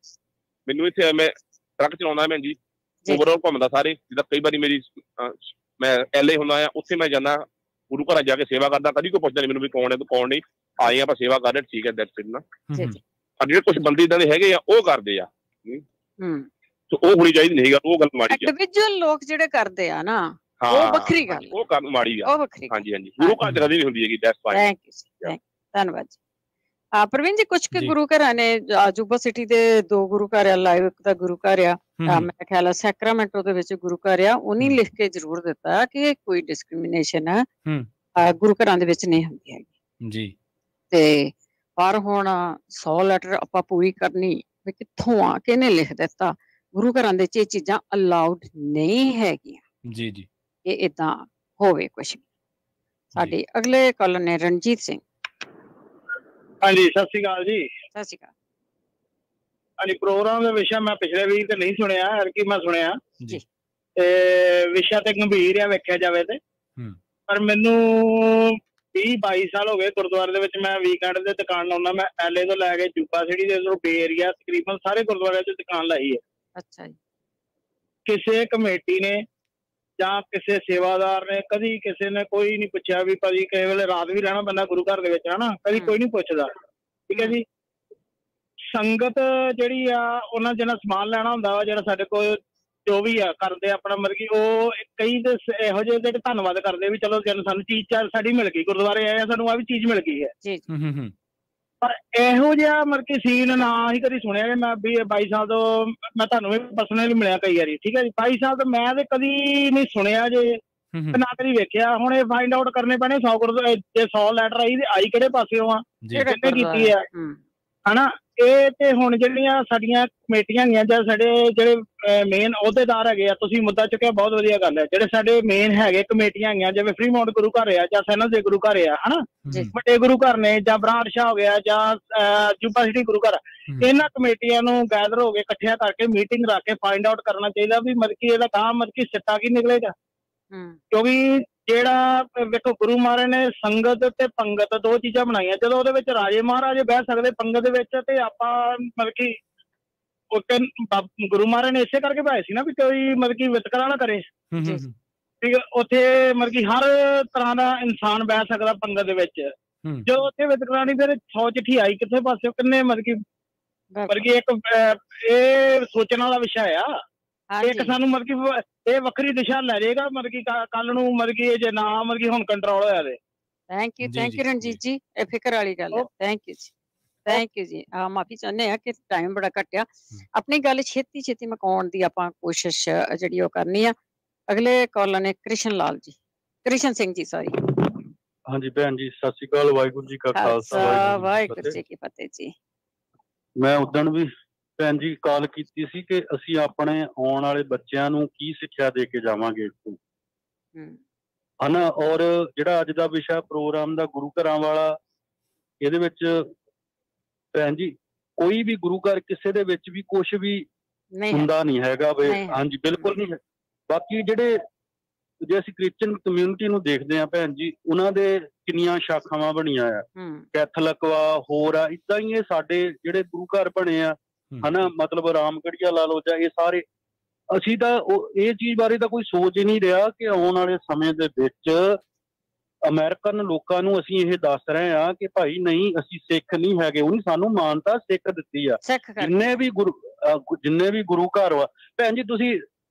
ਮੈਨੂੰ ਇੱਥੇ ਮੈਂ ਟਰੱਕ ਚਲਾਉਂਦਾ ਭੈਣ ਜੀ, ਓਵਰਆਲ ਘੁੰਮਦਾ ਸਾਰੇ, ਜਿੱਦਾਂ ਕਈ ਵਾਰੀ ਮੇਰੀ ਮੈਂ LA ਹੁੰਦਾ ਆ, ਉੱਥੇ ਮੈਂ ਜਾਂਦਾ ਗੁਰੂ ਘਰਾਂ ਜਾ ਕੇ ਸੇਵਾ ਕਰਦਾ, ਕਦੀ ਕੋਈ ਪੁੱਛਦਾ ਨੀ ਮੈਨੂੰ ਵੀ ਕੌਣ ਹੈ ਤੇ ਕੌਣ ਨਹੀਂ, ਆਏ ਆਪਾਂ ਸੇਵਾ ਕਰ ਰਹੇ, ਠੀਕ ਹੈ ਦੈਟਸ ਇਟ ਨਾ। ਜਿਹੜੇ ਕੁਛ ਬੰਦੇ ਏਦਾਂ ਦੇ ਹੈਗੇ ਆ ਉਹ ਕਰਦੇ ਆ, ਉਹ ਹੋਣੀ ਚਾਹੀਦੀ ਨਹੀਂ, ਉਹ ਗੱਲ ਮਾੜੀ ਆ। ਇੰਡੀਵਿਜੂਅਲ ਲੋਕ ਜਿਹੜੇ ਕਰਦੇ ਆ ਨਾ, ਉਹ ਵੱਖਰੀ ਗੱਲ, ਉਹ ਗੱਲ ਮਾੜੀ ਆ, ਉਹ ਵੱਖਰੀ। ਹਾਂਜੀ ਹਾਂਜੀ, ਗੁਰੂ ਘਰ ਕਦੇ ਨਹੀਂ ਹੁੰਦੀ ਹੈਗੀ। ਥੈਂਕ ਯੂ, ਧੰਨਵਾਦ ਜੀ। ਪ੍ਰਵੀਨ ਜੀ, ਕੁਝ ਕੁ ਗੁਰੂ ਘਰਾਂ ਨੇ ਜੁਬਾ ਸਿਟੀ ਦੇ 2 ਗੁਰੂ ਘਰ ਆ, ਲਾਈਵ ਇੱਕ ਤਾਂ ਗੁਰੂ ਘਰ ਆ, ਮੇਰਾ ਖਿਆਲ ਆ ਸੈਕਰਾਮੈਂਟੋ ਦੇ ਵਿੱਚ ਗੁਰੂ ਘਰ ਆ, ਉਹਨੇ ਲਿਖ ਕੇ ਜ਼ਰੂਰ ਦਿੱਤਾ ਕਿ ਕੋਈ ਡਿਸਕ੍ਰਿਮੀਨੇਸ਼ਨ ਗੁਰੂ ਘਰਾਂ ਦੇ ਵਿੱਚ ਨਹੀਂ ਹੁੰਦੀ ਹੈਗੀ ਜੀ। ਤੇ ਪਰ ਹੁਣ 100 ਲੈਟਰ ਆਪਾਂ ਪੂਰੀ ਕਰਨੀ ਵੀ ਕਿੱਥੋਂ ਆ, ਕਿਹਨੇ ਲਿਖ ਦਿੱਤਾ? ਗੁਰੂ ਘਰਾਂ ਦੇ ਵਿੱਚ ਇਹ ਚੀਜ਼ਾਂ ਅਲਾਉਡ ਨਹੀਂ ਹੈਗੀਆਂ ਜੀ ਜੀ, ਇਹ ਏਦਾਂ ਹੋਵੇ ਕੁਛ ਵੀ। ਸਾਡੇ ਅਗਲੇ ਕਾਲਰ ਨੇ ਰਣਜੀਤ ਸਿੰਘ। ਹਾਂਜੀ, ਸਤਿ ਸ਼੍ਰੀ ਅਕਾਲ ਜੀ। ਸਤਿ ਸ਼੍ਰੀ ਅਕਾਲ। ਹਾਂਜੀ, ਪ੍ਰੋਗਰਾਮ ਦਾ ਵਿਸ਼ਾ ਮੈਂ ਪਿਛਲੇ ਵੀਕ ਤੇ ਨਹੀਂ ਸੁਣਿਆ, ਐਤਕੀ ਮੈਂ ਸੁਣਿਆ ਜੀ। ਤੇ ਵਿਸ਼ਾ ਤੇ ਗੰਭੀਰ ਆ ਵੇਖਿਆ ਜਾਵੇ ਤੇ, ਪਰ ਮੈਨੂੰ 20-22 ਸਾਲ ਹੋ ਗਏ ਗੁਰਦੁਆਰੇ ਦੇ ਵਿੱਚ। ਮੈਂ ਵੀਕਐਂਡ ਦੇ ਦੁਕਾਨ ਲਾਉਣਾ, ਮੈਂ LA ਤੋਂ ਲੈ ਕੇ ਜੁਬਾ ਸਿਟੀ ਦੇ ਬੇ ਏਰੀਆ ਤਕਰੀਬਨ ਸਾਰੇ ਗੁਰਦੁਆਰਿਆਂ 'ਚ ਦੁਕਾਨ ਲਾਈ ਹੈ। ਅੱਛਾ ਜੀ। ਕਿਸੇ ਕਮੇਟੀ ਨੇ ਜਾਂ ਕਿਸੇ ਸੇਵਾਦਾਰ ਨੇ ਕਦੀ ਕਿਸੇ ਨੇ ਕੋਈ ਨਹੀਂ ਪੁੱਛਿਆ ਵੀ ਭਾਜੀ ਕਿਸੇ ਵੇਲੇ ਰਾਤ ਵੀ ਰਹਿਣਾ ਪੈਂਦਾ ਗੁਰੂ ਘਰ ਦੇ ਵਿੱਚ, ਹਨਾ, ਕਦੀ ਕੋਈ ਨਹੀਂ ਪੁੱਛਦਾ। ਠੀਕ ਹੈ ਜੀ। ਸੰਗਤ ਜਿਹੜੀ ਆ ਉਹਨਾਂ ਜਿਹਨਾਂ ਸਮਾਨ ਲੈਣਾ ਹੁੰਦਾ ਵਾ, ਜਿਹੜਾ ਸਾਡੇ ਕੋਲ ਜੋ ਵੀ ਆ ਕਰਦੇ ਆਪਣਾ, ਮਤਲਬ ਕਿ ਉਹ ਕਈ ਤੇ ਇਹੋ ਜਿਹੇ ਜਿਹੜੇ ਧੰਨਵਾਦ ਕਰਦੇ ਵੀ ਚਲੋ ਸਾਨੂੰ ਚੀਜ਼ ਸਾਡੀ ਮਿਲ ਗਈ, ਗੁਰਦੁਆਰੇ ਆਏ ਆ ਸਾਨੂੰ ਆ ਵੀ ਚੀਜ਼ ਮਿਲ ਗਈ ਹੈ। ਪਰ ਇਹੋ ਜਿਹਾ ਮਤਲਬ ਕਿ ਸੀਨ ਨਾ ਹੀ ਕਦੀ ਸੁਣਿਆ ਕਿ ਮੈਂ 22 ਸਾਲ ਤੋਂ, ਮੈਂ ਤੁਹਾਨੂੰ ਵੀ ਪਰਸਨਲੀ ਮਿਲਿਆ ਕਈ ਵਾਰੀ, ਠੀਕ ਹੈ ਜੀ, 22 ਸਾਲ ਤੋਂ ਮੈਂ ਤੇ ਕਦੀ ਨਹੀਂ ਸੁਣਿਆ ਜੇ ਨਾ ਕਦੀ ਵੇਖਿਆ। ਹੁਣ ਇਹ ਫਾਈਂਡ ਆਊਟ ਕਰਨੇ ਪੈਣੇ 100 ਜੇ 100 ਲੈਟਰ ਆਈ ਕਿਹੜੇ ਪਾਸਿਓਂ ਆ, ਕਿਹਨੇ ਕੀਤੀ ਆ, ਹਨਾ। ਇਹ ਤੇ ਹੁਣ ਜਿਹੜੀਆਂ ਸਾਡੀਆਂ ਕਮੇਟੀਆਂ ਹੈਗੀਆਂ ਜਾਂ ਸਾਡੇ ਜਿਹੜੇ ਮੇਨ ਅਹੁਦੇਦਾਰ ਹੈਗੇ ਆ, ਤੁਸੀਂ ਮੁੱਦਾ ਚੁੱਕਿਆ, ਬਹੁਤ ਵਧੀਆ ਗੱਲ ਹੈ। ਜਿਹੜੇ ਸਾਡੇ ਮੇਨ ਹੈਗੇ ਕਮੇਟੀਆਂ ਹੈਗੀਆਂ, ਜਿਵੇਂ ਫਰੀਮਾਉਂਟ ਗੁਰੂ ਘਰ ਆ ਜਾਂ ਸੈਨਲ ਦੇ ਗੁਰੂ ਘਰ ਆ, ਹਨਾ, ਵੱਡੇ ਗੁਰੂ ਘਰ ਨੇ, ਜਾਂ ਬਰਾੜ ਸ਼ਾਹ ਹੋ ਗਿਆ ਜਾਂ ਜੁਬਾ ਸਿਟੀ ਗੁਰੂ ਘਰ, ਇਹਨਾਂ ਕਮੇਟੀਆਂ ਨੂੰ ਗੈਦਰ ਹੋ ਕੇ ਇਕੱਠਿਆਂ ਕਰਕੇ ਮੀਟਿੰਗ ਰੱਖ ਕੇ ਫਾਈਂਡ ਆਊਟ ਕਰਨਾ ਚਾਹੀਦਾ ਵੀ ਮਤਲਬ ਕਿ ਇਹਦਾ ਕੰਮ ਮਤਲਬ ਕਿ ਸਿੱਟਾ ਕੀ ਨਿਕਲੇਗਾ। ਕਿਉਂਕਿ ਜਿਹੜਾ ਵੇਖੋ ਗੁਰੂ ਮਹਾਰਾਜ ਨੇ ਸੰਗਤ ਤੇ ਪੰਗਤ ਦੋ ਚੀਜ਼ਾਂ ਬਣਾਈਆਂ। ਜਦੋਂ ਉਹਦੇ ਵਿੱਚ ਰਾਜੇ ਮਹਾਰਾਜੇ ਬਹਿ ਸਕਦੇ ਪੰਗਤ ਦੇ ਵਿੱਚ, ਤੇ ਆਪਾਂ ਮਤਲਬ ਕਿ ਉੱਥੇ ਗੁਰੂ ਮਹਾਰਾਜ ਨੇ ਇਸੇ ਕਰਕੇ ਪਾਏ ਸੀ ਨਾ ਵੀ ਕੋਈ ਮਤਲਬ ਕਿ ਵਿਤਕਰਾ ਨਾ ਕਰੇ। ਠੀਕ ਹੈ, ਉੱਥੇ ਮਤਲਬ ਕਿ ਹਰ ਤਰ੍ਹਾਂ ਦਾ ਇਨਸਾਨ ਬਹਿ ਸਕਦਾ ਪੰਗਤ ਦੇ ਵਿੱਚ। ਜਦੋਂ ਉੱਥੇ ਵਿਤਕਰਾ ਨਹੀਂ, ਫਿਰ 100 ਚਿੱਠੀ ਆਈ ਕਿਸੇ ਪਾਸੇ, ਕਿੰਨੇ ਮਤਲਬ ਕਿ ਇੱਕ ਇਹ ਸੋਚਣ ਵਾਲਾ ਵਿਸ਼ਾ ਆ। ਇੱਕ ਸਾਨੂੰ ਮਤਲਬ ਕਿ ਇਹ ਵੱਖਰੀ ਦਿਸ਼ਾ ਲੈ ਜਾਏਗਾ, ਮਤਲਬ ਕਿ ਕੱਲ ਨੂੰ ਮਤਲਬ ਕਿ ਜੇ ਨਾ ਮਤਲਬ ਕਿ ਹੁਣ ਕੰਟਰੋਲ ਹੋਇਆ ਤੇ। ਥੈਂਕ ਯੂ ਰਣਜੀਤ ਜੀ, ਇਹ ਫਿਕਰ ਵਾਲੀ ਗੱਲ ਹੈ। ਥੈਂਕ ਯੂ ਜੀ। ਮਾਫੀ ਚਾਹੁੰਦੇ ਆ ਕਿ ਟਾਈਮ ਬੜਾ ਘਟਿਆ। ਆਪਣੀ ਗੱਲ ਛੇਤੀ ਮੁਕਾਉਣ ਦੀ ਆਪਾਂ ਕੋਸ਼ਿਸ਼ ਜਿਹੜੀ ਉਹ ਕਰਨੀ ਆ। ਅਗਲੇ ਕਾਲਰ ਨੇ ਕ੍ਰਿਸ਼ਨ ਸਿੰਘ ਜੀ, ਸੌਰੀ। ਹਾਂਜੀ ਭੈਣ ਜੀ, ਸਤਿ ਸ਼੍ਰੀ ਅਕਾਲ। ਵਾਹਿਗੁਰੂ ਜੀ ਕਾ ਖਾਲਸਾ, ਵਾਹਿਗੁਰੂ ਜੀ ਕੀ ਫਤਿਹ ਜੀ। ਮੈਂ ਉਦਣ ਵੀ ਭੈਣ ਜੀ ਕਾਲ ਕੀਤੀ ਸੀ ਕਿ ਅਸੀਂ ਆਪਣੇ ਆਉਣ ਵਾਲੇ ਬੱਚਿਆਂ ਨੂੰ ਕੀ ਸਿੱਖਿਆ ਦੇ ਕੇ ਜਾਵਾਂਗੇ ਇੱਥੋਂ, ਹਨਾ। ਔਰ ਜਿਹੜਾ ਅੱਜ ਦਾ ਵਿਸ਼ਾ ਪ੍ਰੋਗਰਾਮ ਦਾ ਗੁਰੂ ਘਰਾਂ ਵਾਲਾ, ਇਹਦੇ ਵਿੱਚ ਭੈਣ ਜੀ ਕੋਈ ਵੀ ਗੁਰੂ ਘਰ ਕਿਸੇ ਦੇ ਵਿੱਚ ਵੀ ਕੁਛ ਵੀ ਹੁੰਦਾ ਨਹੀਂ ਹੈਗਾ ਵੇ। ਹਾਂਜੀ, ਬਿਲਕੁਲ ਨਹੀਂ। ਬਾਕੀ ਜਿਹੜੇ ਜੇ ਅਸੀਂ ਕ੍ਰਿਸਚਨ ਕਮਿਊਨਿਟੀ ਨੂੰ ਦੇਖਦੇ ਹਾਂ ਭੈਣ ਜੀ, ਉਹਨਾਂ ਦੇ ਕਿੰਨੀਆਂ ਸ਼ਾਖਾਵਾਂ ਬਣੀਆਂ ਆ, ਕੈਥੋਲਿਕ ਵਾ, ਹੋਰ ਆ, ਏਦਾਂ ਹੀ ਇਹ ਸਾਡੇ ਜਿਹੜੇ ਗੁਰੂ ਘਰ ਬਣੇ ਆ, ਹਨਾ, ਮਤਲਬ ਰਾਮਗੜੀਆ ਲਾ ਲਓ ਜਾਂ ਇਹ ਸਾਰੇ। ਅਸੀਂ ਤਾਂ ਇਹ ਚੀਜ਼ ਬਾਰੇ ਤਾਂ ਕੋਈ ਸੋਚ ਹੀ ਨਹੀਂ ਰਿਹਾ ਕਿ ਆਉਣ ਵਾਲੇ ਸਮੇਂ ਦੇ ਵਿੱਚ ਅਮਰੀਕਨ ਲੋਕਾਂ ਨੂੰ ਅਸੀਂ ਇਹ ਦੱਸ ਰਹੇ ਹਾਂ ਕਿ ਭਾਈ ਨਹੀਂ, ਅਸੀਂ ਸਿੱਖ ਨਹੀਂ ਹੈਗੇ, ਉਹਨੇ ਸਾਨੂੰ ਮਾਨਤਾ ਸਿੱਖ ਦਿੱਤੀ ਆ। ਜਿੰਨੇ ਵੀ ਗੁਰੂ ਘਰ ਵਾ ਭੈਣ ਜੀ, ਤੁਸੀਂ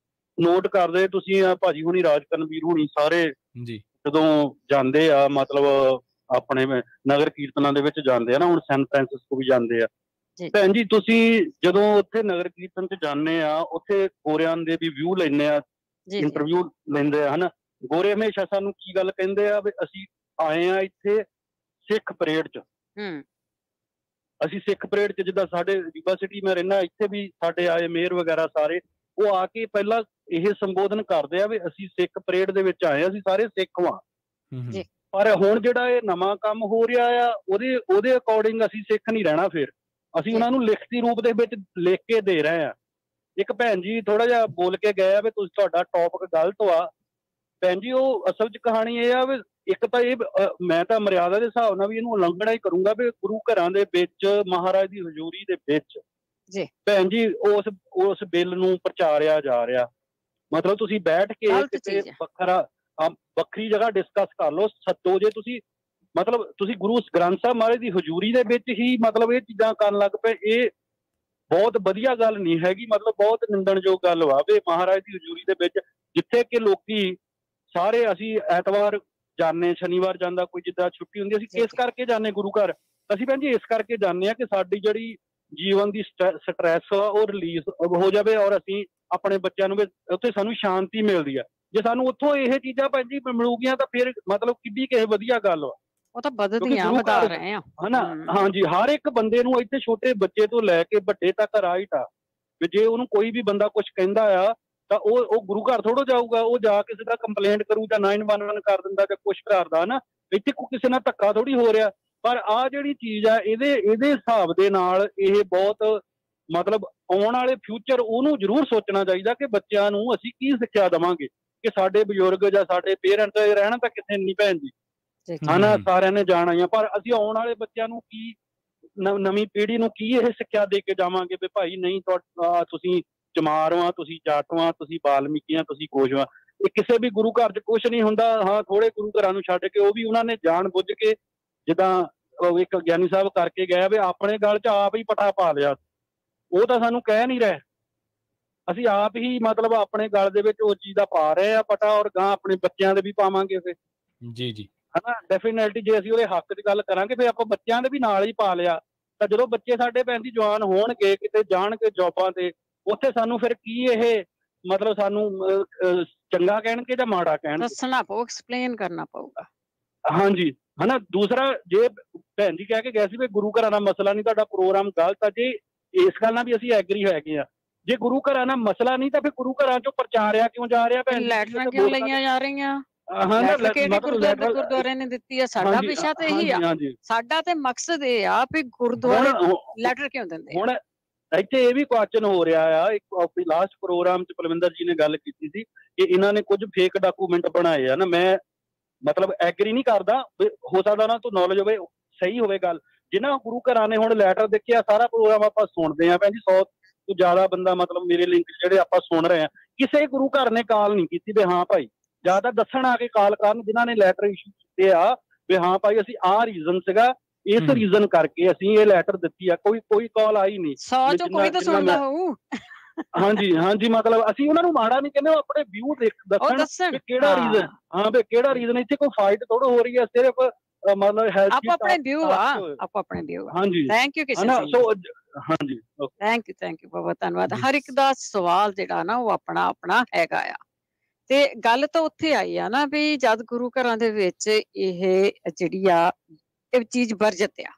ਨੋਟ ਕਰਦੇ, ਤੁਸੀਂ ਆ ਭਾਜੀ ਹੁਣੀ, ਰਾਜ ਕਰਨਵੀਰ ਹੁਣੀ, ਸਾਰੇ ਜਦੋਂ ਜਾਂਦੇ ਆ ਮਤਲਬ ਆਪਣੇ ਨਗਰ ਕੀਰਤਨਾਂ ਦੇ ਵਿੱਚ ਜਾਂਦੇ ਆ ਨਾ, ਹੁਣ ਸੈਨ ਫਰਾਂਸਿਸਕੋ ਵੀ ਜਾਂਦੇ ਆ ਭੈਣ ਜੀ, ਤੁਸੀਂ ਜਦੋਂ ਉੱਥੇ ਨਗਰ ਕੀਰਤਨ ਚ ਜਾਂਦੇ ਆ, ਉੱਥੇ ਗੋਰਿਆਂ ਦੇ ਵੀ ਵਿਊ ਲੈਂਦੇ ਆ, ਇੰਟਰਵਿਊ ਲੈਂਦੇ ਆ, ਹਨਾ। ਗੋਰੇ ਹਮੇਸ਼ਾ ਸਾਨੂੰ ਕੀ ਗੱਲ ਕਹਿੰਦੇ ਆ ਵੀ ਅਸੀਂ ਆਏ ਆ ਇੱਥੇ ਸਿੱਖ ਪਰੇਡ ਚ, ਅਸੀਂ ਸਿੱਖ ਪਰੇਡ ਚ, ਜਿੱਦਾਂ ਸਾਡੇ ਜੁਬਾ ਸਿਟੀ ਮੈਂ ਰਹਿਣਾ, ਇੱਥੇ ਵੀ ਸਾਡੇ ਆਏ ਮੇਅਰ ਵਗੈਰਾ ਸਾਰੇ, ਉਹ ਆ ਕੇ ਪਹਿਲਾਂ ਇਹ ਸੰਬੋਧਨ ਕਰਦੇ ਆ ਵੀ ਅਸੀਂ ਸਿੱਖ ਪਰੇਡ ਦੇ ਵਿੱਚ ਆਏ ਆ, ਅਸੀਂ ਸਾਰੇ ਸਿੱਖ ਵਾਂ। ਪਰ ਹੁਣ ਜਿਹੜਾ ਇਹ ਨਵਾਂ ਕੰਮ ਹੋ ਰਿਹਾ ਆ, ਉਹਦੇ ਅਕੋਰਡਿੰਗ ਅਸੀਂ ਸਿੱਖ ਨਹੀਂ ਰਹਿਣਾ। ਫਿਰ ਅਸੀਂ ਉਹਨਾਂ ਨੂੰ ਲਿਖਤੀ ਰੂਪ ਦੇ ਵਿੱਚ ਲਿਖ ਕੇ ਦੇ ਰਹੇ ਆ। ਇੱਕ ਭੈਣ ਜੀ ਥੋੜਾ ਜਿਹਾ ਬੋਲ ਕੇ ਗਏ ਆ ਵੀ ਤੁਸੀਂ, ਤੁਹਾਡਾ ਟੌਪਿਕ ਗਲਤ ਵਾ ਭੈਣ ਜੀ। ਉਹ ਅਸਲ ਚ ਕਹਾਣੀ ਇਹ ਆ ਵੀ ਇੱਕ ਤਾਂ ਇਹ ਮੈਂ ਤਾਂ ਮਰਿਆਦਾ ਦੇ ਹਿਸਾਬ ਨਾਲ ਵੀ ਇਹਨੂੰ ਉਲੰਘਣਾ ਹੀ ਕਰੂੰਗਾ ਵੀ ਗੁਰੂ ਘਰਾਂ ਦੇ ਵਿੱਚ ਮਹਾਰਾਜ ਦੀ ਹਜ਼ੂਰੀ ਦੇ ਵਿੱਚ ਭੈਣ ਜੀ ਉਸ ਬਿੱਲ ਨੂੰ ਪ੍ਰਚਾਰਿਆ ਜਾ ਰਿਹਾ। ਮਤਲਬ ਤੁਸੀਂ ਬੈਠ ਕੇ ਕਿਤੇ ਵੱਖਰੀ ਜਗ੍ਹਾ ਡਿਸਕਸ ਕਰ ਲਓ, ਸੱਦੋ। ਜੇ ਤੁਸੀਂ ਮਤਲਬ ਤੁਸੀਂ ਗੁਰੂ ਗ੍ਰੰਥ ਸਾਹਿਬ ਮਹਾਰਾਜ ਦੀ ਹਜ਼ੂਰੀ ਦੇ ਵਿੱਚ ਹੀ ਮਤਲਬ ਇਹ ਚੀਜ਼ਾਂ ਕਰਨ ਲੱਗ ਪਏ, ਇਹ ਬਹੁਤ ਵਧੀਆ ਗੱਲ ਨਹੀਂ ਹੈਗੀ। ਮਤਲਬ ਬਹੁਤ ਨਿੰਦਣਯੋਗ ਗੱਲ ਵਾ ਵੀ ਮਹਾਰਾਜ ਦੀ ਹਜ਼ੂਰੀ ਦੇ ਵਿੱਚ, ਜਿੱਥੇ ਕਿ ਲੋਕੀ ਸਾਰੇ, ਅਸੀਂ ਐਤਵਾਰ ਜਾਂਦੇ, ਸ਼ਨੀਵਾਰ ਜਾਂਦਾ ਕੋਈ, ਜਿੱਦਾਂ ਛੁੱਟੀ ਹੁੰਦੀ, ਅਸੀਂ ਕਿਸ ਕਰਕੇ ਜਾਂਦੇ ਗੁਰੂ ਘਰ? ਅਸੀਂ ਭੈਣ ਜੀ ਇਸ ਕਰਕੇ ਜਾਂਦੇ ਹਾਂ ਕਿ ਸਾਡੀ ਜਿਹੜੀ ਜੀਵਨ ਦੀ ਸਟਰੈਸ ਉਹ ਰਿਲੀਜ਼ ਹੋ ਜਾਵੇ, ਔਰ ਅਸੀਂ ਆਪਣੇ ਬੱਚਿਆਂ ਨੂੰ ਵੀ ਉੱਥੇ ਸਾਨੂੰ ਸ਼ਾਂਤੀ ਮਿਲਦੀ ਆ। ਜੇ ਸਾਨੂੰ ਉੱਥੋਂ ਇਹ ਚੀਜ਼ਾਂ ਭੈਣ ਜੀ ਮਿਲੂਗੀਆਂ ਤਾਂ ਫਿਰ ਮਤਲਬ ਕਿੱਡੀ ਕਿਸੇ ਵਧੀਆ ਗੱਲ ਵਾ। ਉਹ ਤਾਂ ਵਧਦੀਆਂ ਵਧਾ ਰਹੇ ਆ, ਹਨਾ। ਹਾਂਜੀ, ਹਰ ਇੱਕ ਬੰਦੇ ਨੂੰ ਇੱਥੇ ਛੋਟੇ ਬੱਚੇ ਤੋਂ ਲੈ ਕੇ ਵੱਡੇ ਤੱਕ ਰਾਈਟ ਆ ਵੀ ਜੇ ਉਹਨੂੰ ਕੋਈ ਵੀ ਬੰਦਾ ਕੁਛ ਕਹਿੰਦਾ ਆ ਤਾਂ ਉਹ ਗੁਰੂ ਘਰ ਥੋੜੋ ਜਾਊਗਾ, ਉਹ ਜਾ ਕਿਸੇ ਦਾ ਕੰਪਲੇਂਟ ਕਰੂ ਜਾਂ 911 ਕਰ ਦਿੰਦਾ ਜਾਂ ਕੁਛ ਕਰਦਾ ਨਾ। ਇੱਥੇ ਕਿਸੇ ਨਾਲ ਧੱਕਾ ਥੋੜੀ ਹੋ ਰਿਹਾ। ਪਰ ਆਹ ਜਿਹੜੀ ਚੀਜ਼ ਆ ਇਹਦੇ ਹਿਸਾਬ ਦੇ ਨਾਲ ਇਹ ਬਹੁਤ ਮਤਲਬ ਆਉਣ ਵਾਲੇ ਫਿਊਚਰ ਉਹਨੂੰ ਜ਼ਰੂਰ ਸੋਚਣਾ ਚਾਹੀਦਾ ਕਿ ਬੱਚਿਆਂ ਨੂੰ ਅਸੀਂ ਕੀ ਸਿੱਖਿਆ ਦੇਵਾਂਗੇ ਕਿ ਸਾਡੇ ਬਜ਼ੁਰਗ ਜਾਂ ਸਾਡੇ ਪੇਰੈਂਟਸ ਰਹਿਣਾ ਤਾਂ ਕਿਸੇ ਨਹੀਂ ਭੈਣ ਜੀ, ਹਨਾ, ਸਾਰਿਆਂ ਨੇ ਜਾਣਾ ਹੀ ਆ। ਪਰ ਅਸੀਂ ਆਉਣ ਵਾਲੇ ਬੱਚਿਆਂ ਨੂੰ ਕੀ, ਨਵੀਂ ਪੀੜ੍ਹੀ ਨੂੰ ਕੀ ਇਹ ਸਿੱਖਿਆ ਦੇ ਕੇ ਜਾਵਾਂਗੇ ਵੀ ਭਾਈ ਨਹੀਂ ਤੁਸੀਂ ਚਮਾਰ ਵਾਂ, ਤੁਸੀਂ ਜੱਟ ਵਾਂ, ਤੁਸੀਂ ਬਾਲਮੀਕੀ ਆ, ਤੁਸੀਂ ਕੁਛ ਵਾਂ। ਇਹ ਕਿਸੇ ਵੀ ਗੁਰੂ ਘਰ 'ਚ ਕੁਛ ਨਹੀਂ ਹੁੰਦਾ। ਹਾਂ, ਥੋੜੇ ਗੁਰੂ ਘਰਾਂ ਨੂੰ ਛੱਡ ਕੇ ਉਹ ਵੀ ਉਹਨਾਂ ਨੇ ਜਾਣ ਬੁੱਝ ਕੇ, ਜਿੱਦਾਂ ਇੱਕ ਗਿਆਨੀ ਸਾਹਿਬ ਕਰਕੇ ਗਏ ਵੀ ਆਪਣੇ ਗਲ 'ਚ ਆਪ ਹੀ ਪਟਾ ਪਾ ਲਿਆ। ਉਹ ਤਾਂ ਸਾਨੂੰ ਕਹਿ ਨਹੀਂ ਰਹੇ, ਅਸੀਂ ਆਪ ਹੀ ਮਤਲਬ ਆਪਣੇ ਗਲ ਦੇ ਵਿੱਚ ਉਹ ਚੀਜ਼ ਦਾ ਪਾ ਰਹੇ ਆ ਪਟਾ, ਔਰ ਗਾਂ ਆਪਣੇ ਬੱਚਿਆਂ ਦੇ ਵੀ ਪਾਵਾਂਗੇ ਫਿਰ। ਜੀ ਹਨਾ, ਡੈਫੀਨੇਟਲੀ ਜੇ ਅਸੀਂ ਉਹਦੇ ਹੱਕ 'ਚ ਗੱਲ ਕਰਾਂਗੇ ਫਿਰ ਆਪਾਂ ਬੱਚਿਆਂ ਦੇ ਵੀ ਨਾਲ ਹੀ ਪਾ ਲਿਆ, ਤਾਂ ਜਦੋਂ ਬੱਚੇ ਸਾਡੇ ਭੈਣ ਜੀ ਜਵਾਨ ਹੋਣਗੇ, ਕਿਤੇ ਜਾਣਗੇ ਜੋਬਾਂ ਤੇ, ਉੱਥੇ ਸਾਨੂੰ ਫਿਰ ਕੀ ਇਹ ਮਤਲਬ ਸਾਨੂੰ ਚੰਗਾ ਕਹਿਣਗੇ ਜਾਂ ਮਾੜਾ ਕਹਿਣਗੇ? ਦੱਸਣਾ ਪਊ, ਐਕਸਪਲੇਨ ਕਰਨਾ ਪਊਗਾ। ਹਾਂਜੀ, ਹਨਾ। ਦੂਸਰਾ, ਜੇ ਭੈਣ ਜੀ ਕਹਿ ਕੇ ਗਏ ਸੀ ਵੀ ਗੁਰੂ ਘਰਾਂ ਦਾ ਮਸਲਾ ਨਹੀਂ, ਤੁਹਾਡਾ ਪ੍ਰੋਗਰਾਮ ਗਲਤ ਆ, ਜੇ ਇਸ ਗੱਲ ਨਾਲ ਵੀ ਅਸੀਂ ਐਗਰੀ ਹੈਗੇ ਆ। ਜੇ ਗੁਰੂ ਘਰਾਂ ਦਾ ਮਸਲਾ ਨਹੀਂ ਤਾਂ ਫਿਰ ਗੁਰੂ ਘਰਾਂ 'ਚੋਂ ਪ੍ਰਚਾਰਿਆ ਕਿਉਂ ਜਾ ਰਿਹਾ ਭੈਣ ਜੀ? ਲੈਟਰਾਂ ਕਿਉਂ ਲਈਆਂ ਜਾ ਰਹੀਆਂ? ਗੁਰਦੁਆਰੇ ਨੇ ਦਿੱਤੀ ਆ, ਸਾਡਾ ਵਿਸ਼ਾ ਤੇ ਇਹੀ ਆ, ਸਾਡਾ ਤੇ ਮਕਸਦ ਇਹ ਆ ਵੀ ਗੁਰਦੁਆਰੇ ਲੈਟਰ ਕਿਉਂ ਦਿੰਦੇ। ਹੁਣ ਇੱਥੇ ਇਹ ਵੀ ਕੁਐਸਚਨ ਹੋ ਰਿਹਾ ਆ, ਇੱਕ ਲਾਸਟ ਪ੍ਰੋਗਰਾਮ 'ਚ ਪਲਵਿੰਦਰ ਜੀ ਨੇ ਗੱਲ ਕੀਤੀ ਸੀ ਕਿ ਇਹਨਾਂ ਨੇ ਕੁਝ ਫੇਕ ਡਾਕੂਮੈਂਟ ਬਣਾਏ ਆ ਨਾ। ਮੈਂ ਮਤਲਬ ਐਗਰੀ ਨਹੀਂ ਕਰਦਾ, ਹੋ ਸਕਦਾ ਉਹਨਾਂ ਤੋਂ ਨੌਲੇਜ ਹੋਵੇ, ਸਹੀ ਹੋਵੇ ਗੱਲ। ਜਿਨ੍ਹਾਂ ਗੁਰੂ ਘਰਾਂ ਨੇ ਹੁਣ ਲੈਟਰ ਦੇਖਿਆ, ਸਾਰਾ ਪ੍ਰੋਗਰਾਮ ਆਪਾਂ ਸੁਣਦੇ ਆ ਭੈਣ ਜੀ, 100 ਤੋਂ ਜ਼ਿਆਦਾ ਬੰਦਾ ਮਤਲਬ ਮੇਰੇ ਲਿੰਕ ਜਿਹੜੇ ਆਪਾਂ ਸੁਣ ਰਹੇ ਆ, ਕਿਸੇ ਗੁਰੂ ਘਰ ਨੇ ਕਾਲ ਨਹੀਂ ਕੀਤੀ ਵੀ ਹਾਂ ਭਾਈ, ਜ਼ਿਆਦਾ ਦੱਸਣ ਆ ਕੇ ਕਾਲ ਕਰਨ ਜਿਨ੍ਹਾਂ ਨੇ ਲੈਟਰ ਇਸ਼ੂ ਕੀਤੇ ਆ ਵੀ ਹਾਂ ਭਾਈ ਅਸੀਂ ਆਹ ਰੀਜ਼ਨ ਸੀਗਾ, ਇਸ ਰੀਜ਼ਨ ਕਰਕੇ ਅਸੀਂ ਇਹ ਲੈਟਰ ਦਿੱਤੀ ਆ। ਕੋਈ ਕਾਲ ਆਈ ਨਹੀਂ। 100 ਚੋਂ ਕੋਈ ਤਾਂ ਸੁਣਦਾ ਹੋਊ। ਹਾਂਜੀ, ਮਤਲਬ ਅਸੀਂ ਉਹਨਾਂ ਨੂੰ ਮਾੜਾ ਨਹੀਂ ਕਹਿੰਦੇ, ਉਹ ਆਪਣੇ ਵਿਊ ਦੱਸਣ ਕਿਹੜਾ ਰੀਜ਼ਨ। ਹਾਂ ਵੀ ਕਿਹੜਾ ਰੀਜ਼ਨ, ਇੱਥੇ ਕੋਈ ਫਾਈਟ ਥੋੜਾ ਹੋ ਰਹੀ ਹੈ, ਸਿਰਫ ਮਤਲਬ ਹੈਲਥ ਆਪਣੇ ਵਿਊ ਆ, ਆਪਣੇ ਵਿਊ ਆ। ਹਾਂਜੀ, ਥੈਂਕ ਯੂ ਕਿਸ਼ਨ ਸਿੰਘ। ਹਾਂਜੀ, ਥੈਂਕ ਯੂ ਬਹੁਤ ਧੰਨਵਾਦ। ਹਰ ਇੱਕ ਦਾ ਸਵਾਲ ਜਿਹੜਾ ਨਾ ਉਹ ਆਪਣਾ ਆਪਣਾ ਹੈਗਾ ਆ, ਤੇ ਗੱਲ ਤਾਂ ਉੱਥੇ ਆਈ ਆ ਨਾ ਵੀ ਜਦ ਗੁਰੂ ਘਰਾਂ ਦੇ ਵਿੱਚ ਇਹ ਜਿਹੜੀ ਆ ਇਹ ਚੀਜ਼ ਵਰਜਿਤ ਆ,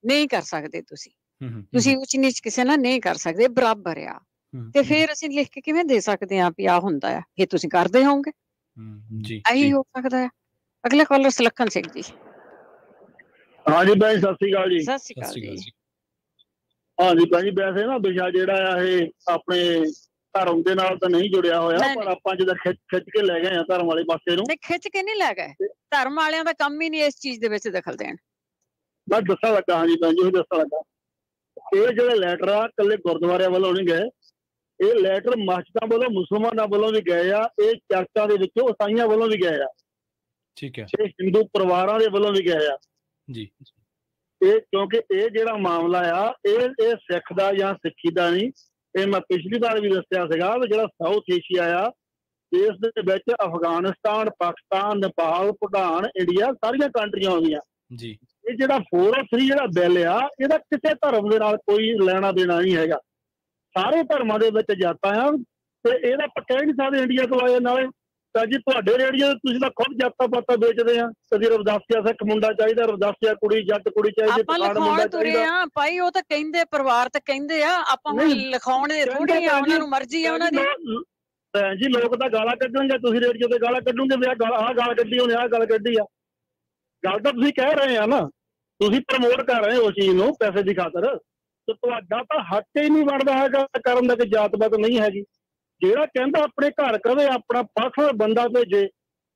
ਨਹੀਂ ਕਰ ਸਕਦੇ ਤੁਸੀਂ ਉੱਚ ਨੀਚ ਕਿਸੇ ਨਾਲ ਨਹੀਂ ਕਰ ਸਕਦੇ, ਬਰਾਬਰ ਆ। ਤੇ ਫਿਰ ਅਸੀਂ ਲਿਖ ਕੇ ਕਿਵੇਂ ਦੇ ਸਕਦੇ ਆ ਵੀ ਆ ਹੁੰਦਾ ਆ, ਇਹ ਤੁਸੀਂ ਕਰਦੇ ਹੋਵੋਗੇ। ਇਹੀ ਹੋ ਸਕਦਾ ਆ। ਅਗਲੇ ਕਾਲਰ ਸੁਲੱਖਣ ਸਿੰਘ ਜੀ। ਹਾਂਜੀ ਭਾਈ, ਸਤਿ ਸ੍ਰੀ ਅਕਾਲ ਜੀ। ਸਤਿ ਸ੍ਰੀ ਅਕਾਲ ਜੀ। ਹਾਂਜੀ ਭਾਈ, ਵੈਸੇ ਨਾ ਵਿਸ਼ਾ ਜਿਹੜਾ ਆ ਇਹ ਆਪਣੇ ਧਰਮ ਦੇ ਨਾਲ ਤਾਂ ਨਹੀਂ ਜੁੜਿਆ ਹੋਇਆ, ਪਰ ਆਪਾਂ ਜਿੱਦਾਂ ਖਿੱਚ ਕੇ ਲੈ ਗਏ ਆ ਧਰਮ ਵਾਲੇ ਪਾਸੇ ਨੂੰ। ਨਹੀਂ, ਖਿੱਚ ਕੇ ਨਹੀਂ ਲੈ ਗਏ, ਧਰਮ ਵਾਲਿਆਂ ਦਾ ਕੰਮ ਹੀ ਨਹੀਂ ਇਸ ਚੀਜ਼ ਦੇ ਵਿੱਚ ਦਖਲ ਦੇਣ। ਮੈਂ ਦੱਸਣ ਲੱਗਾ। ਹਾਂਜੀ ਭੈਣ ਜੀ, ਦੱਸਣ ਲੱਗਾ, ਇਹ ਜਿਹੜੇ ਲੈਟਰ ਆ ਇਕੱਲੇ ਗੁਰਦੁਆਰਿਆਂ ਵੱਲੋਂ ਨਹੀਂ ਗਏ, ਇਹ ਲੈਟਰ ਮਸਜਿਦਾਂ ਵੱਲੋਂ, ਮੁਸਲਮਾਨਾਂ ਵੱਲੋਂ ਵੀ ਗਏ ਆ, ਇਹ ਚਰਚਾਂ ਦੇ ਵਿੱਚੋਂ ਈਸਾਈਆਂ ਵੱਲੋਂ ਵੀ ਗਏ ਆ, ਠੀਕ ਹੈ, ਇਹ ਹਿੰਦੂ ਪਰਿਵਾਰਾਂ ਦੇ ਵੱਲੋਂ ਵੀ ਗਏ ਆ ਜੀ। ਇਹ ਕਿਉਂਕਿ ਇਹ ਜਿਹੜਾ ਮਾਮਲਾ ਆ ਇਹ ਸਿੱਖ ਦਾ ਜਾਂ ਸਿੱਖੀ ਦਾ ਨਹੀਂ। ਇਹ ਮੈਂ ਪਿਛਲੀ ਵਾਰ ਵੀ ਦੱਸਿਆ ਸੀਗਾ ਵੀ ਜਿਹੜਾ ਸਾਊਥ ਏਸ਼ੀਆ ਆ, ਇਸ ਦੇ ਵਿੱਚ ਅਫਗਾਨਿਸਤਾਨ, ਪਾਕਿਸਤਾਨ, ਨੇਪਾਲ, ਭੂਟਾਨ, ਇੰਡੀਆ, ਸਾਰੀਆਂ ਕੰਟਰੀਆਂ ਆਉਂਦੀਆਂ ਜੀ। ਇਹ ਜਿਹੜਾ 403 ਜਿਹੜਾ ਬਿੱਲ ਆ, ਇਹਦਾ ਕਿਸੇ ਧਰਮ ਦੇ ਨਾਲ ਕੋਈ ਲੈਣਾ ਦੇਣਾ ਨਹੀਂ ਹੈਗਾ, ਸਾਰੇ ਧਰਮਾਂ ਦੇ ਵਿੱਚ ਜਾਤਾਂ ਆ, ਤੇ ਇਹਦਾ ਆਪਾਂ ਕਹਿ ਨਹੀਂ ਸਕਦੇ ਇੰਡੀਆ ਤੋਂ ਆਏ। ਨਾਲੇ ਤਾਂ ਜੀ ਤੁਹਾਡੇ ਰੇਡੀਓ ਤੁਸੀਂ ਤਾਂ ਖੁਦ ਜਾਤਾਂ ਪਾਤਾਂ ਵੇਚਦੇ ਆ, ਕਦੀ ਰਵਿਦਾਸੀਆ ਸਿੱਖ ਮੁੰਡਾ ਚਾਹੀਦਾ, ਰਵਿਦਾਸੀਆ ਕੁੜੀ, ਜੱਟ ਕੁੜੀ ਚਾਹੀਦੀ, ਆਪਾਂ ਲਿਖਾਉਣ ਤੁਰੇ ਆ ਭਾਈ, ਉਹ ਤਾਂ ਕਹਿੰਦੇ ਪਰਿਵਾਰ ਤਾਂ ਕਹਿੰਦੇ ਆ, ਆਪਾਂ ਹੁਣ ਲਿਖਾਉਣ ਦੇ ਥੋੜੀ ਆ, ਉਹਨਾਂ ਨੂੰ ਮਰਜ਼ੀ ਆ ਉਹਨਾਂ ਦੀ। ਭੈਣ ਜੀ, ਲੋਕ ਤਾਂ ਗਾਲਾਂ ਕੱਢਣਗੇ, ਤੁਸੀਂ ਰੇਡੀਓ ਤੇ ਗਾਲਾਂ ਕੱਢੋਗੇ ਵੀ ਆਹ ਗਾਲ ਕੱਢੀ, ਉਹਨੇ ਆਹ ਗੱਲ ਕੱਢੀ ਆ। ਗੱਲ ਤਾਂ ਤੁਸੀਂ ਕਹਿ ਰਹੇ ਆ ਨਾ, ਤੁਸੀਂ ਪ੍ਰਮੋਟ ਕਰ ਰਹੇ ਹੋ ਉਸ ਚੀਜ਼ ਨੂੰ ਪੈਸੇ ਦੀ ਖਾਤਰ, ਤੇ ਤੁਹਾਡਾ ਤਾਂ ਹੱਕ ਹੀ ਨਹੀਂ ਬਣਦਾ ਹੈਗਾ ਕਰਨ ਦਾ ਕਿ ਜਾਤ ਪਾਤ ਨਹੀਂ ਹੈਗੀ। ਜਿਹੜਾ ਕਹਿੰਦਾ ਆਪਣੇ ਘਰ ਕਰੇ, ਆਪਣਾ ਪਰਸਨਲ ਬੰਦਾ ਭੇਜੇ,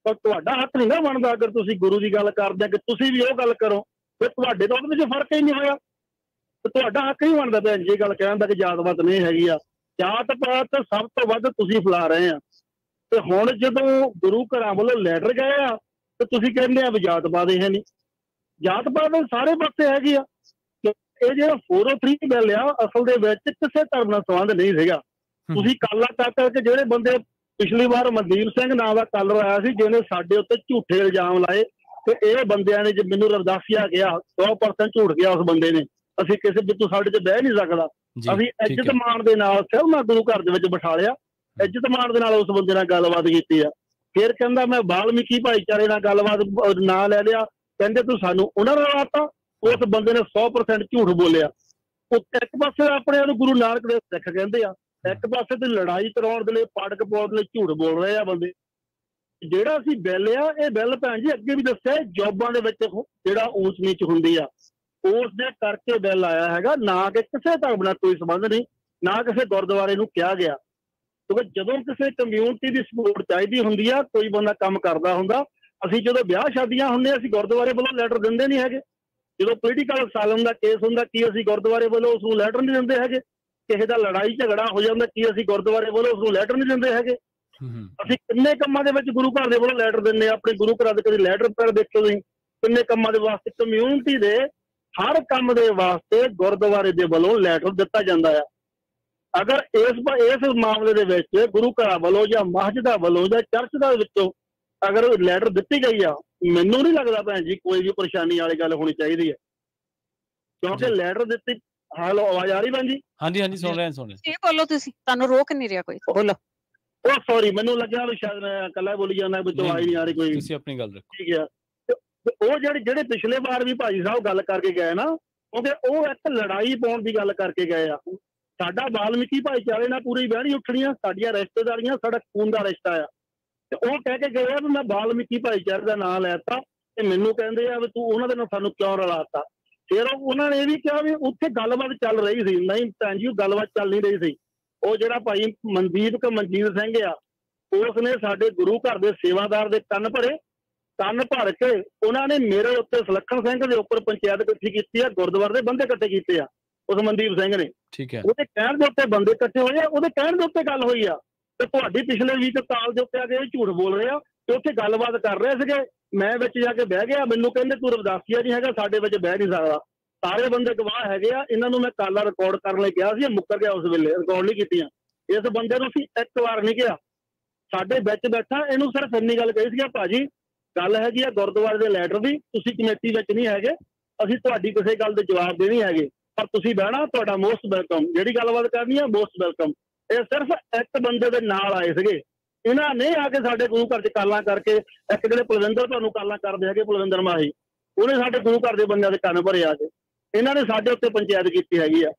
ਪਰ ਤੁਹਾਡਾ ਹੱਕ ਨਹੀਂ ਨਾ ਬਣਦਾ। ਅਗਰ ਤੁਸੀਂ ਗੁਰੂ ਦੀ ਗੱਲ ਕਰਦੇ ਕਿ ਤੁਸੀਂ ਵੀ ਉਹ ਗੱਲ ਕਰੋ, ਫਿਰ ਤੁਹਾਡੇ ਤੋਂ ਉਹਦੇ ਵਿੱਚ ਫਰਕ ਹੀ ਨਹੀਂ ਹੋਇਆ, ਤੇ ਤੁਹਾਡਾ ਹੱਕ ਨਹੀਂ ਬਣਦਾ ਭੈਣ ਜੀ ਗੱਲ ਕਹਿਣ ਦਾ ਕਿ ਜਾਤ ਪਾਤ ਨਹੀਂ ਹੈਗੀ ਆ। ਜਾਤ ਪਾਤ ਸਭ ਤੋਂ ਵੱਧ ਤੁਸੀਂ ਫੈਲਾ ਰਹੇ ਆ, ਤੇ ਹੁਣ ਜਦੋਂ ਗੁਰੂ ਘਰਾਂ ਵੱਲੋਂ ਲੈਟਰ ਗਏ ਆ ਤੇ ਤੁਸੀਂ ਕਹਿੰਦੇ ਆ ਵੀ ਜਾਤ ਪਾਤ ਇਹ ਨਹੀਂ। ਜਾਤ ਪਾਤ ਸਾਰੇ ਪਾਸੇ ਹੈਗੀ ਆ। ਇਹ ਜਿਹੜਾ 403 ਬਿੱਲ ਆ, ਅਸਲ ਦੇ ਵਿੱਚ ਕਿਸੇ ਧਰਮ ਨਾਲ ਸੰਬੰਧ ਨਹੀਂ ਸੀਗਾ। ਤੁਸੀਂ ਕਾਲਾ ਕਰਕੇ ਜਿਹੜੇ ਬੰਦੇ, ਪਿਛਲੀ ਵਾਰ ਮਨਦੀਪ ਸਿੰਘ ਨਾਂ ਦਾ ਕਾਲਰ ਆਇਆ ਸੀ, ਜਿਹਨੇ ਸਾਡੇ ਉੱਤੇ ਝੂਠੇ ਇਲਜ਼ਾਮ ਲਾਏ, ਤੇ ਇਹ ਬੰਦਿਆਂ ਨੇ, ਜੇ ਮੈਨੂੰ ਰਵਿਦਾਸੀਆ ਗਿਆ 100% ਝੂਠ ਗਿਆ ਉਸ ਬੰਦੇ ਨੇ, ਅਸੀਂ ਕਿਸੇ ਵਿੱਚ ਸਾਡੇ 'ਚ ਬਹਿ ਨਹੀਂ ਸਕਦਾ। ਅਸੀਂ ਇੱਜ਼ਤ ਮਾਣ ਦੇ ਨਾਲ ਸਿਰ ਮੈਂ ਗੁਰੂ ਘਰ ਦੇ ਵਿੱਚ ਬਿਠਾ ਲਿਆ, ਇੱਜ਼ਤ ਮਾਣ ਦੇ ਨਾਲ ਉਸ ਬੰਦੇ ਨਾਲ ਗੱਲਬਾਤ ਕੀਤੀ ਆ। ਫਿਰ ਕਹਿੰਦਾ ਮੈਂ ਵਾਲਮੀਕੀ ਭਾਈਚਾਰੇ ਨਾਲ ਗੱਲਬਾਤ ਨਾਂ ਲੈ ਲਿਆ, ਕਹਿੰਦੇ ਤੂੰ ਸਾਨੂੰ ਉਹਨਾਂ ਨਾਲ ਆਤਾ। ਉਸ ਬੰਦੇ ਨੇ 100% ਝੂਠ ਬੋਲਿਆ। ਇੱਕ ਪਾਸੇ ਆਪਣੇ ਨੂੰ ਗੁਰੂ ਨਾਨਕ ਦੇ ਸਿੱਖ ਕਹਿੰਦੇ ਆ, ਇੱਕ ਪਾਸੇ ਤੇ ਲੜਾਈ ਕਰਾਉਣ ਦੇ ਲਈ, ਪਾੜਕ ਪਾਉਣ ਦੇ ਲਈ ਝੂਠ ਬੋਲ ਰਹੇ ਆ ਬੰਦੇ। ਜਿਹੜਾ ਅਸੀਂ ਬਿੱਲ ਆ, ਇਹ ਬਿੱਲ ਭੈਣ ਜੀ ਅੱਗੇ ਵੀ ਦੱਸਿਆ, ਜੋਬਾਂ ਦੇ ਵਿੱਚ ਜਿਹੜਾ ਊਚ ਨੀਚ ਹੁੰਦੀ ਆ, ਉਸ ਦੇ ਕਰਕੇ ਬਿੱਲ ਆਇਆ ਹੈਗਾ, ਨਾ ਕਿ ਕਿਸੇ ਧਰਮ ਨਾਲ ਕੋਈ ਸੰਬੰਧ ਨਹੀਂ, ਨਾ ਕਿਸੇ ਗੁਰਦੁਆਰੇ ਨੂੰ ਕਿਹਾ ਗਿਆ। ਕਿਉਂਕਿ ਜਦੋਂ ਕਿਸੇ ਕਮਿਊਨਿਟੀ ਦੀ ਸਪੋਰਟ ਚਾਹੀਦੀ ਹੁੰਦੀ ਆ, ਕੋਈ ਬੰਦਾ ਕੰਮ ਕਰਦਾ ਹੁੰਦਾ, ਅਸੀਂ ਜਦੋਂ ਵਿਆਹ ਸ਼ਾਦੀਆਂ ਹੁੰਦੇ, ਅਸੀਂ ਗੁਰਦੁਆਰੇ ਵੱਲੋਂ ਲੈਟਰ ਦਿੰਦੇ ਨਹੀਂ ਹੈਗੇ। ਜਦੋਂ ਪੋਲੀਟੀਕਲ ਅਸਾਲਮ ਦਾ ਕੇਸ ਹੁੰਦਾ, ਕੀ ਅਸੀਂ ਗੁਰਦੁਆਰੇ ਵੱਲੋਂ ਉਸ ਨੂੰ ਲੈਟਰ ਨਹੀਂ ਦਿੰਦੇ ਹੈਗੇ? ਕਿਸੇ ਦਾ ਲੜਾਈ ਝਗੜਾ ਹੋ ਜਾਂਦਾ, ਕੀ ਅਸੀਂ ਗੁਰਦੁਆਰੇ ਵੱਲੋਂ ਉਸਨੂੰ ਲੈਟਰ ਨਹੀਂ ਦਿੰਦੇ ਹੈਗੇ? ਅਸੀਂ ਕਿੰਨੇ ਕੰਮਾਂ ਦੇ ਵਿੱਚ ਗੁਰੂ ਘਰ ਦੇ ਵੱਲੋਂ ਲੈਟਰ ਦਿੰਦੇ ਆ, ਆਪਣੇ ਗੁਰੂ ਘਰਾਂ ਦੇ ਕਦੇ ਲੈਟਰ ਪੈਰ ਦੇਖੋ ਤੁਸੀਂ ਕਿੰਨੇ ਕੰਮਾਂ ਦੇ ਵਾਸਤੇ, ਕਮਿਊਨਿਟੀ ਦੇ ਹਰ ਕੰਮ ਦੇ ਵਾਸਤੇ ਗੁਰਦੁਆਰੇ ਦੇ ਵੱਲੋਂ ਲੈਟਰ ਦਿੱਤਾ ਜਾਂਦਾ ਆ। ਅਗਰ ਇਸ ਮਾਮਲੇ ਦੇ ਵਿੱਚ ਗੁਰੂ ਘਰਾਂ ਵੱਲੋਂ ਜਾਂ ਮਸਜਿਦਾਂ ਵੱਲੋਂ ਜਾਂ ਚਰਚ ਦਾ ਵਿੱਚੋਂ ਅਗਰ ਲੈਟਰ ਦਿੱਤੀ ਗਈ ਆ, ਮੈਨੂੰ ਨਹੀਂ ਲੱਗਦਾ ਭੈਣ ਜੀ ਕੋਈ ਵੀ ਪਰੇਸ਼ਾਨੀ ਵਾਲੀ ਗੱਲ ਹੋਣੀ ਚਾਹੀਦੀ ਹੈ, ਕਿਉਂਕਿ ਲੈਟਰ ਦਿੱਤੀ। ਹੈਲੋ, ਆਵਾਜ਼ ਆ ਰਹੀ ਭੈਣ ਜੀ? ਹਾਂਜੀ ਹਾਂਜੀ, ਸੁਣ ਰਹੇ ਸੁਣ ਰਹੇ। ਬੋਲੋ ਤੁਸੀਂ, ਤੁਹਾਨੂੰ ਰੋਕ ਨਹੀਂ ਰਿਹਾ ਕੋਈ, ਬੋਲੋ। ਉਹ ਸੌਰੀ, ਮੈਨੂੰ ਲੱਗਿਆ ਵੀ ਸ਼ਾਇਦ ਮੈਂ ਇਕੱਲਾ ਬੋਲੀ ਜਾਂਦਾ, ਵਿੱਚੋਂ ਆਵਾਜ਼ ਨਹੀਂ ਆ ਰਹੀ ਕੋਈ। ਤੁਸੀਂ ਆਪਣੀ ਗੱਲ ਰੱਖੋ। ਠੀਕ ਆ। ਉਹ ਜਿਹੜੇ ਪਿਛਲੇ ਵਾਰ ਵੀ ਭਾਜੀ ਸਾਹਿਬ ਗੱਲ ਕਰਕੇ ਗਏ ਨਾ, ਕਿਉਂਕਿ ਉਹ ਇੱਕ ਲੜਾਈ ਪਾਉਣ ਦੀ ਗੱਲ ਕਰਕੇ ਗਏ ਆ। ਸਾਡਾ ਵਾਲਮੀਕੀ ਭਾਈਚਾਰੇ ਨਾਲ ਪੂਰੀ ਬਹਿਣੀ ਉੱਠਣੀਆਂ, ਸਾਡੀਆਂ ਰਿਸ਼ਤੇਦਾਰੀਆਂ, ਸਾਡਾ ਖੂਨ ਦਾ ਰਿਸ਼ਤਾ ਆ। ਤੇ ਉਹ ਕਹਿ ਕੇ ਗਏ ਆ ਵੀ ਮੈਂ ਵਾਲਮੀਕੀ ਭਾਈਚਾਰੇ ਦਾ ਨਾਂ ਲੈਤਾ ਤੇ ਮੈਨੂੰ ਕਹਿੰਦੇ ਆ ਵੀ ਤੂੰ ਉਹਨਾਂ ਦੇ ਨਾਲ ਸਾਨੂੰ ਕਿਉਂ ਰਲਾਤਾ। ਫਿਰ ਉਹਨਾਂ ਨੇ ਇਹ ਵੀ ਕਿਹਾ ਵੀ ਉੱਥੇ ਗੱਲਬਾਤ ਚੱਲ ਰਹੀ ਸੀ। ਨਹੀਂ ਭੈਣ ਜੀ, ਉਹ ਗੱਲਬਾਤ ਚੱਲ ਨਹੀਂ ਰਹੀ ਸੀ। ਉਹ ਜਿਹੜਾ ਭਾਈ ਮਨਜੀਤ ਸਿੰਘ ਆ, ਉਸ ਨੇ ਸਾਡੇ ਗੁਰੂ ਘਰ ਦੇ ਸੇਵਾਦਾਰ ਦੇ ਕੰਨ ਭਰੇ। ਕੰਨ ਭਰ ਕੇ ਉਹਨਾਂ ਨੇ ਮੇਰੇ ਉੱਤੇ ਸੁਲੱਖਣ ਸਿੰਘ ਦੇ ਉੱਪਰ ਪੰਚਾਇਤ ਇਕੱਠੀ ਕੀਤੀ ਆ, ਗੁਰਦੁਆਰੇ ਦੇ ਬੰਦੇ ਇਕੱਠੇ ਕੀਤੇ ਆ ਉਸ ਮਨਦੀਪ ਸਿੰਘ ਨੇ। ਠੀਕ ਹੈ। ਉਹਦੇ ਕਹਿਣ ਦੇ ਉੱਤੇ ਬੰਦੇ ਇਕੱਠੇ ਹੋਏ ਆ, ਉਹਦੇ ਕਹਿਣ ਦੇ ਉੱਤੇ ਗੱਲ ਹੋਈ ਆ। ਤੇ ਤੁਹਾਡੀ ਪਿਛਲੇ ਵੀਕ ਕਾਲ ਦੇ ਉੱਤੇ ਆ ਕੇ ਝੂਠ ਬੋਲ ਰਹੇ ਆ ਤੇ ਉੱਥੇ ਗੱਲਬਾਤ ਕਰ ਰਹੇ ਸੀਗੇ। ਮੈਂ ਵਿੱਚ ਜਾ ਕੇ ਬਹਿ ਗਿਆ, ਮੈਨੂੰ ਕਹਿੰਦੇ ਤੂੰ ਰਵਿਦਾਸੀਆ ਨਹੀਂ ਹੈਗਾ, ਸਾਡੇ ਵਿੱਚ ਬਹਿ ਨਹੀਂ ਸਕਦਾ। ਸਾਰੇ ਬੰਦੇ ਗਵਾਹ ਹੈਗੇ ਆ। ਇਹਨਾਂ ਨੂੰ ਮੈਂ ਕਾਲਾਂ ਰਿਕਾਰਡ ਕਰਨ ਲਈ ਕਿਹਾ ਸੀ, ਮੁੱਕਰ ਗਿਆ ਉਸ ਵੇਲੇ, ਰਿਕਾਰਡ ਨਹੀਂ ਕੀਤੀਆਂ। ਇਸ ਬੰਦੇ ਨੂੰ ਅਸੀਂ ਇੱਕ ਵਾਰ ਨਹੀਂ ਕਿਹਾ, ਸਾਡੇ ਵਿੱਚ ਬੈਠਾ ਇਹਨੂੰ ਸਿਰਫ ਇੰਨੀ ਗੱਲ ਕਹੀ ਸੀ, ਭਾਜੀ ਗੱਲ ਹੈਗੀ ਆ ਗੁਰਦੁਆਰੇ ਦੇ ਲੈਟਰ ਦੀ, ਤੁਸੀਂ ਕਮੇਟੀ ਵਿੱਚ ਨਹੀਂ ਹੈਗੇ, ਅਸੀਂ ਤੁਹਾਡੀ ਕਿਸੇ ਗੱਲ ਦੇ ਜਵਾਬ ਦੇ ਨਹੀਂ ਹੈਗੇ, ਪਰ ਤੁਸੀਂ ਬਹਿਣਾ, ਤੁਹਾਡਾ ਮੋਸਟ ਵੈਲਕਮ, ਜਿਹੜੀ ਗੱਲਬਾਤ ਕਰਨੀ ਆ ਮੋਸਟ ਵੈਲਕਮ। ਇਹ ਸਿਰਫ ਇੱਕ ਬੰਦੇ ਦੇ ਨਾਲ ਆਏ ਸੀਗੇ। ਇਹਨਾਂ ਨੇ ਆ ਕੇ ਸਾਡੇ ਗੁਰੂ ਘਰ 'ਚ ਕਾਲਾਂ ਕਰਕੇ, ਇੱਕ ਜਿਹੜੇ ਪਲਵਿੰਦਰ ਤੁਹਾਨੂੰ ਕਾਲਾਂ ਕਰਦੇ ਹੈਗੇ, ਪਲਵਿੰਦਰ ਮਾਹੀ, ਉਹਨੇ ਸਾਡੇ ਗੁਰੂ ਘਰ ਦੇ ਬੰਦਿਆਂ ਦੇ ਕੰਨ ਭਰੇ ਆ ਕੇ। ਇਹਨਾਂ ਨੇ ਸਾਡੇ ਉੱਤੇ ਪੰਚਾਇਤ ਕੀਤੀ ਹੈਗੀ ਆ।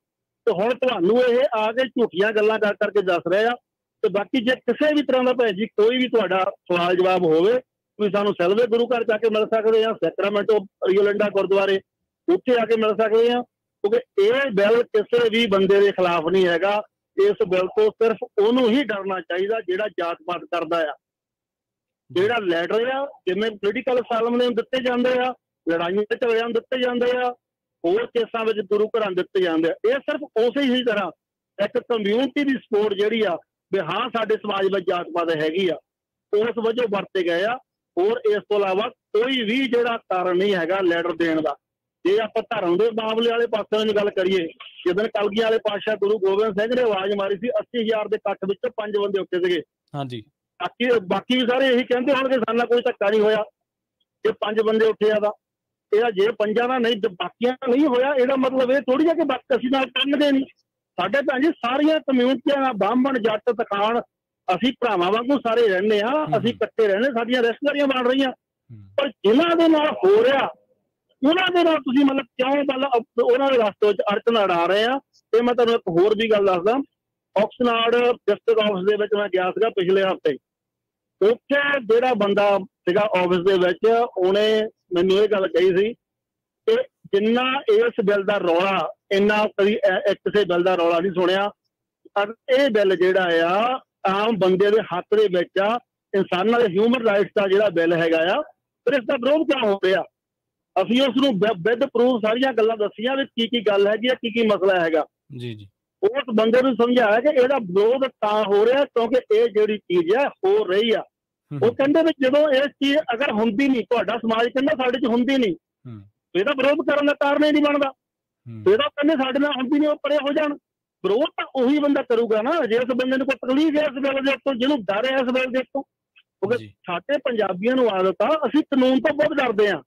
ਤੇ ਹੁਣ ਤੁਹਾਨੂੰ ਇਹ ਆ ਕੇ ਝੂਠੀਆਂ ਗੱਲਾਂ ਕਰ ਕਰਕੇ ਦੱਸ ਰਹੇ ਆ। ਤੇ ਬਾਕੀ ਜੇ ਕਿਸੇ ਵੀ ਤਰ੍ਹਾਂ ਦਾ ਭੈਣ ਜੀ ਕੋਈ ਵੀ ਤੁਹਾਡਾ ਸਵਾਲ ਜਵਾਬ ਹੋਵੇ, ਤੁਸੀਂ ਸਾਨੂੰ ਸੈਲਵੇ ਗੁਰੂ ਘਰ ਜਾ ਕੇ ਮਿਲ ਸਕਦੇ ਆ, ਸੈਕਰਾਮੈਂਟੋ ਰਿਓਲੈਂਡਾ ਗੁਰਦੁਆਰੇ ਉੱਥੇ ਆ ਕੇ ਮਿਲ ਸਕਦੇ ਆ, ਕਿਉਂਕਿ ਇਹ ਬਿੱਲ ਕਿਸੇ ਵੀ ਬੰਦੇ ਦੇ ਖਿਲਾਫ ਨਹੀਂ ਹੈਗਾ। ਇਸ ਬਿੱਲ ਤੋਂ ਸਿਰਫ ਉਹਨੂੰ ਹੀ ਡਰਨਾ ਚਾਹੀਦਾ ਜਿਹੜਾ ਜਾਤ ਪਾਤ ਕਰਦਾ ਆ। ਜਿਹੜਾ ਲੈਟਰ ਆ, ਜਿਵੇਂ ਪੋਲੀਟੀਕਲ ਅਸਾਲਮ ਨੇ ਦਿੱਤੇ ਜਾਂਦੇ ਆ, ਲੜਾਈਆਂ ਤੇ ਝਗੜਿਆਂ ਦਿੱਤੇ ਜਾਂਦੇ ਆ, ਹੋਰ ਕੇਸਾਂ ਵਿੱਚ ਗੁਰੂ ਘਰਾਂ ਦਿੱਤੇ ਜਾਂਦੇ ਆ, ਇਹ ਸਿਰਫ ਉਸੇ ਹੀ ਤਰ੍ਹਾਂ ਇੱਕ ਕਮਿਊਨਿਟੀ ਦੀ ਸਪੋਰਟ ਜਿਹੜੀ ਆ ਵੀ ਹਾਂ ਸਾਡੇ ਸਮਾਜ ਵਿੱਚ ਜਾਤ ਪਾਤ ਹੈਗੀ ਆ, ਉਸ ਵਜੋਂ ਵਰਤੇ ਗਏ ਆ। ਹੋਰ ਇਸ ਤੋਂ ਇਲਾਵਾ ਕੋਈ ਵੀ ਜਿਹੜਾ ਕਾਰਨ ਨਹੀਂ ਹੈਗਾ ਲੈਟਰ ਦੇਣ ਦਾ। ਜੇ ਆਪਾਂ ਧਰਮ ਦੇ ਮਾਮਲੇ ਵਾਲੇ ਪਾਸੇ ਦੀ ਗੱਲ ਕਰੀਏ, ਜਦੋਂ ਕਲਗੀਆਂ ਵਾਲੇ ਪਾਤਸ਼ਾਹ ਗੁਰੂ ਗੋਬਿੰਦ ਸਿੰਘ ਨੇ ਆਵਾਜ਼ ਮਾਰੀ ਸੀ, 80,000 ਦੇ ਇਕੱਠ ਵਿੱਚ 5 ਬੰਦੇ ਉੱਠੇ ਸੀਗੇ। ਹਾਂਜੀ, ਬਾਕੀ ਵੀ ਸਾਰੇ ਇਹੀ ਕਹਿੰਦੇ ਹੋਣਗੇ ਸਾਡੇ ਨਾਲ ਕੋਈ ਧੱਕਾ ਨਹੀਂ ਹੋਇਆ, ਜੇ 5 ਬੰਦੇ ਉੱਠੇ ਆ ਤਾਂ ਇਹਦਾ ਜੇ 5 ਦਾ ਨਹੀਂ ਬਾਕੀਆਂ ਨਹੀਂ ਹੋਇਆ, ਇਹਦਾ ਮਤਲਬ ਇਹ ਥੋੜੀ ਆ ਕਿ ਬਾਕੀ ਅਸੀਂ ਨਾਲ ਕਰਨਗੇ ਨਹੀਂ। ਸਾਡੇ ਭੈਣ ਜੀ ਸਾਰੀਆਂ ਕਮਿਊਨਿਟੀਆਂ ਨਾਲ, ਬਾਹਮਣ, ਜੱਟ, ਤਖਾਣ, ਅਸੀਂ ਭਰਾਵਾਂ ਵਾਂਗੂ ਸਾਰੇ ਰਹਿੰਦੇ ਆ, ਅਸੀਂ ਇਕੱਠੇ ਰਹਿੰਦੇ, ਸਾਡੀਆਂ ਰਿਸ਼ਤੇਦਾਰੀਆਂ ਬਣ ਰਹੀਆਂ। ਪਰ ਜਿਨ੍ਹਾਂ ਦੇ ਨਾਲ ਹੋ ਰਿਹਾ ਉਹਨਾਂ ਦੇ ਨਾਲ ਤੁਸੀਂ ਮਤਲਬ ਕਿਉਂ ਉਹਨਾਂ ਦੇ ਰਸਤੇ ਵਿੱਚ ਅੜਚਨ ਅੜਾ ਰਹੇ ਆ। ਤੇ ਮੈਂ ਤੁਹਾਨੂੰ ਇੱਕ ਹੋਰ ਵੀ ਗੱਲ ਦੱਸਦਾ, ਆਕਸਫੋਰਡ ਡਿਸਟ੍ਰਿਕਟ ਆਫਿਸ ਦੇ ਵਿੱਚ ਮੈਂ ਗਿਆ ਸੀਗਾ ਪਿਛਲੇ ਹਫ਼ਤੇ। ਉੱਥੇ ਜਿਹੜਾ ਬੰਦਾ ਸੀਗਾ ਆਫਿਸ ਦੇ ਵਿੱਚ, ਉਹਨੇ ਮੈਨੂੰ ਇਹ ਗੱਲ ਕਹੀ ਸੀ ਕਿ ਜਿੰਨਾ ਇਸ ਬਿੱਲ ਦਾ ਰੌਲਾ, ਇੰਨਾ ਕਦੀ ਕਿਸੇ ਬਿੱਲ ਦਾ ਰੌਲਾ ਨਹੀਂ ਸੁਣਿਆ। ਇਹ ਬਿੱਲ ਜਿਹੜਾ ਆ ਆਮ ਬੰਦੇ ਦੇ ਹੱਕ ਦੇ ਵਿੱਚ ਆ, ਇਨਸਾਨਾਂ ਦੇ ਹਿਊਮਨ ਰਾਈਟਸ ਦਾ ਜਿਹੜਾ ਬਿੱਲ ਹੈਗਾ ਆ, ਫਿਰ ਇਸ ਦਾ ਵਿਰੋਧ ਕਿਉਂ ਹੋ ਰਿਹਾ? ਅਸੀਂ ਉਸ ਨੂੰ ਵਿਦ ਪ੍ਰੂਫ ਸਾਰੀਆਂ ਗੱਲਾਂ ਦੱਸੀਆਂ ਵੀ ਕੀ ਗੱਲ ਹੈਗੀ ਆ, ਕੀ ਮਸਲਾ ਹੈਗਾ। ਜੀ ਜੀ, ਉਸ ਬੰਦੇ ਨੂੰ ਸਮਝਾਇਆ ਕਿ ਇਹਦਾ ਵਿਰੋਧ ਤਾਂ ਹੋ ਰਿਹਾ ਕਿਉਂਕਿ ਇਹ ਜਿਹੜੀ ਚੀਜ਼ ਹੈ ਹੋ ਰਹੀ ਆ। ਉਹ ਕਹਿੰਦੇ ਵੀ ਜਦੋਂ ਇਹ ਚੀਜ਼ ਅਗਰ ਹੁੰਦੀ ਨਹੀਂ, ਤੁਹਾਡਾ ਸਮਾਜ ਕਹਿੰਦਾ ਸਾਡੇ 'ਚ ਹੁੰਦੀ ਨਹੀਂ, ਇਹਦਾ ਵਿਰੋਧ ਕਰਨ ਦਾ ਕਾਰਨ ਹੀ ਨਹੀਂ ਬਣਦਾ। ਇਹਦਾ ਕਹਿੰਦੇ ਸਾਡੇ ਨਾਲ ਹੁੰਦੀ ਨਹੀਂ, ਉਹ ਪਰੇ ਹੋ ਜਾਣ। ਵਿਰੋਧ ਤਾਂ ਉਹੀ ਬੰਦਾ ਕਰੂਗਾ ਨਾ ਜਿਸ ਬੰਦੇ ਨੂੰ ਕੋਈ ਤਕਲੀਫ ਹੈ ਇਸ ਬਿੱਲ ਦੇ ਉੱਤੋਂ, ਜਿਹਨੂੰ ਡਰ ਹੈ ਇਸ ਬਿੱਲ ਦੇ ਉੱਤੋਂ। ਕਿਉਂਕਿ ਸਾਡੇ ਪੰਜਾਬੀਆਂ ਨੂੰ ਆਦਤ ਆ, ਅਸੀਂ ਕਾਨੂੰਨ ਤੋਂ ਬਹੁਤ ਡਰਦੇ ਆ।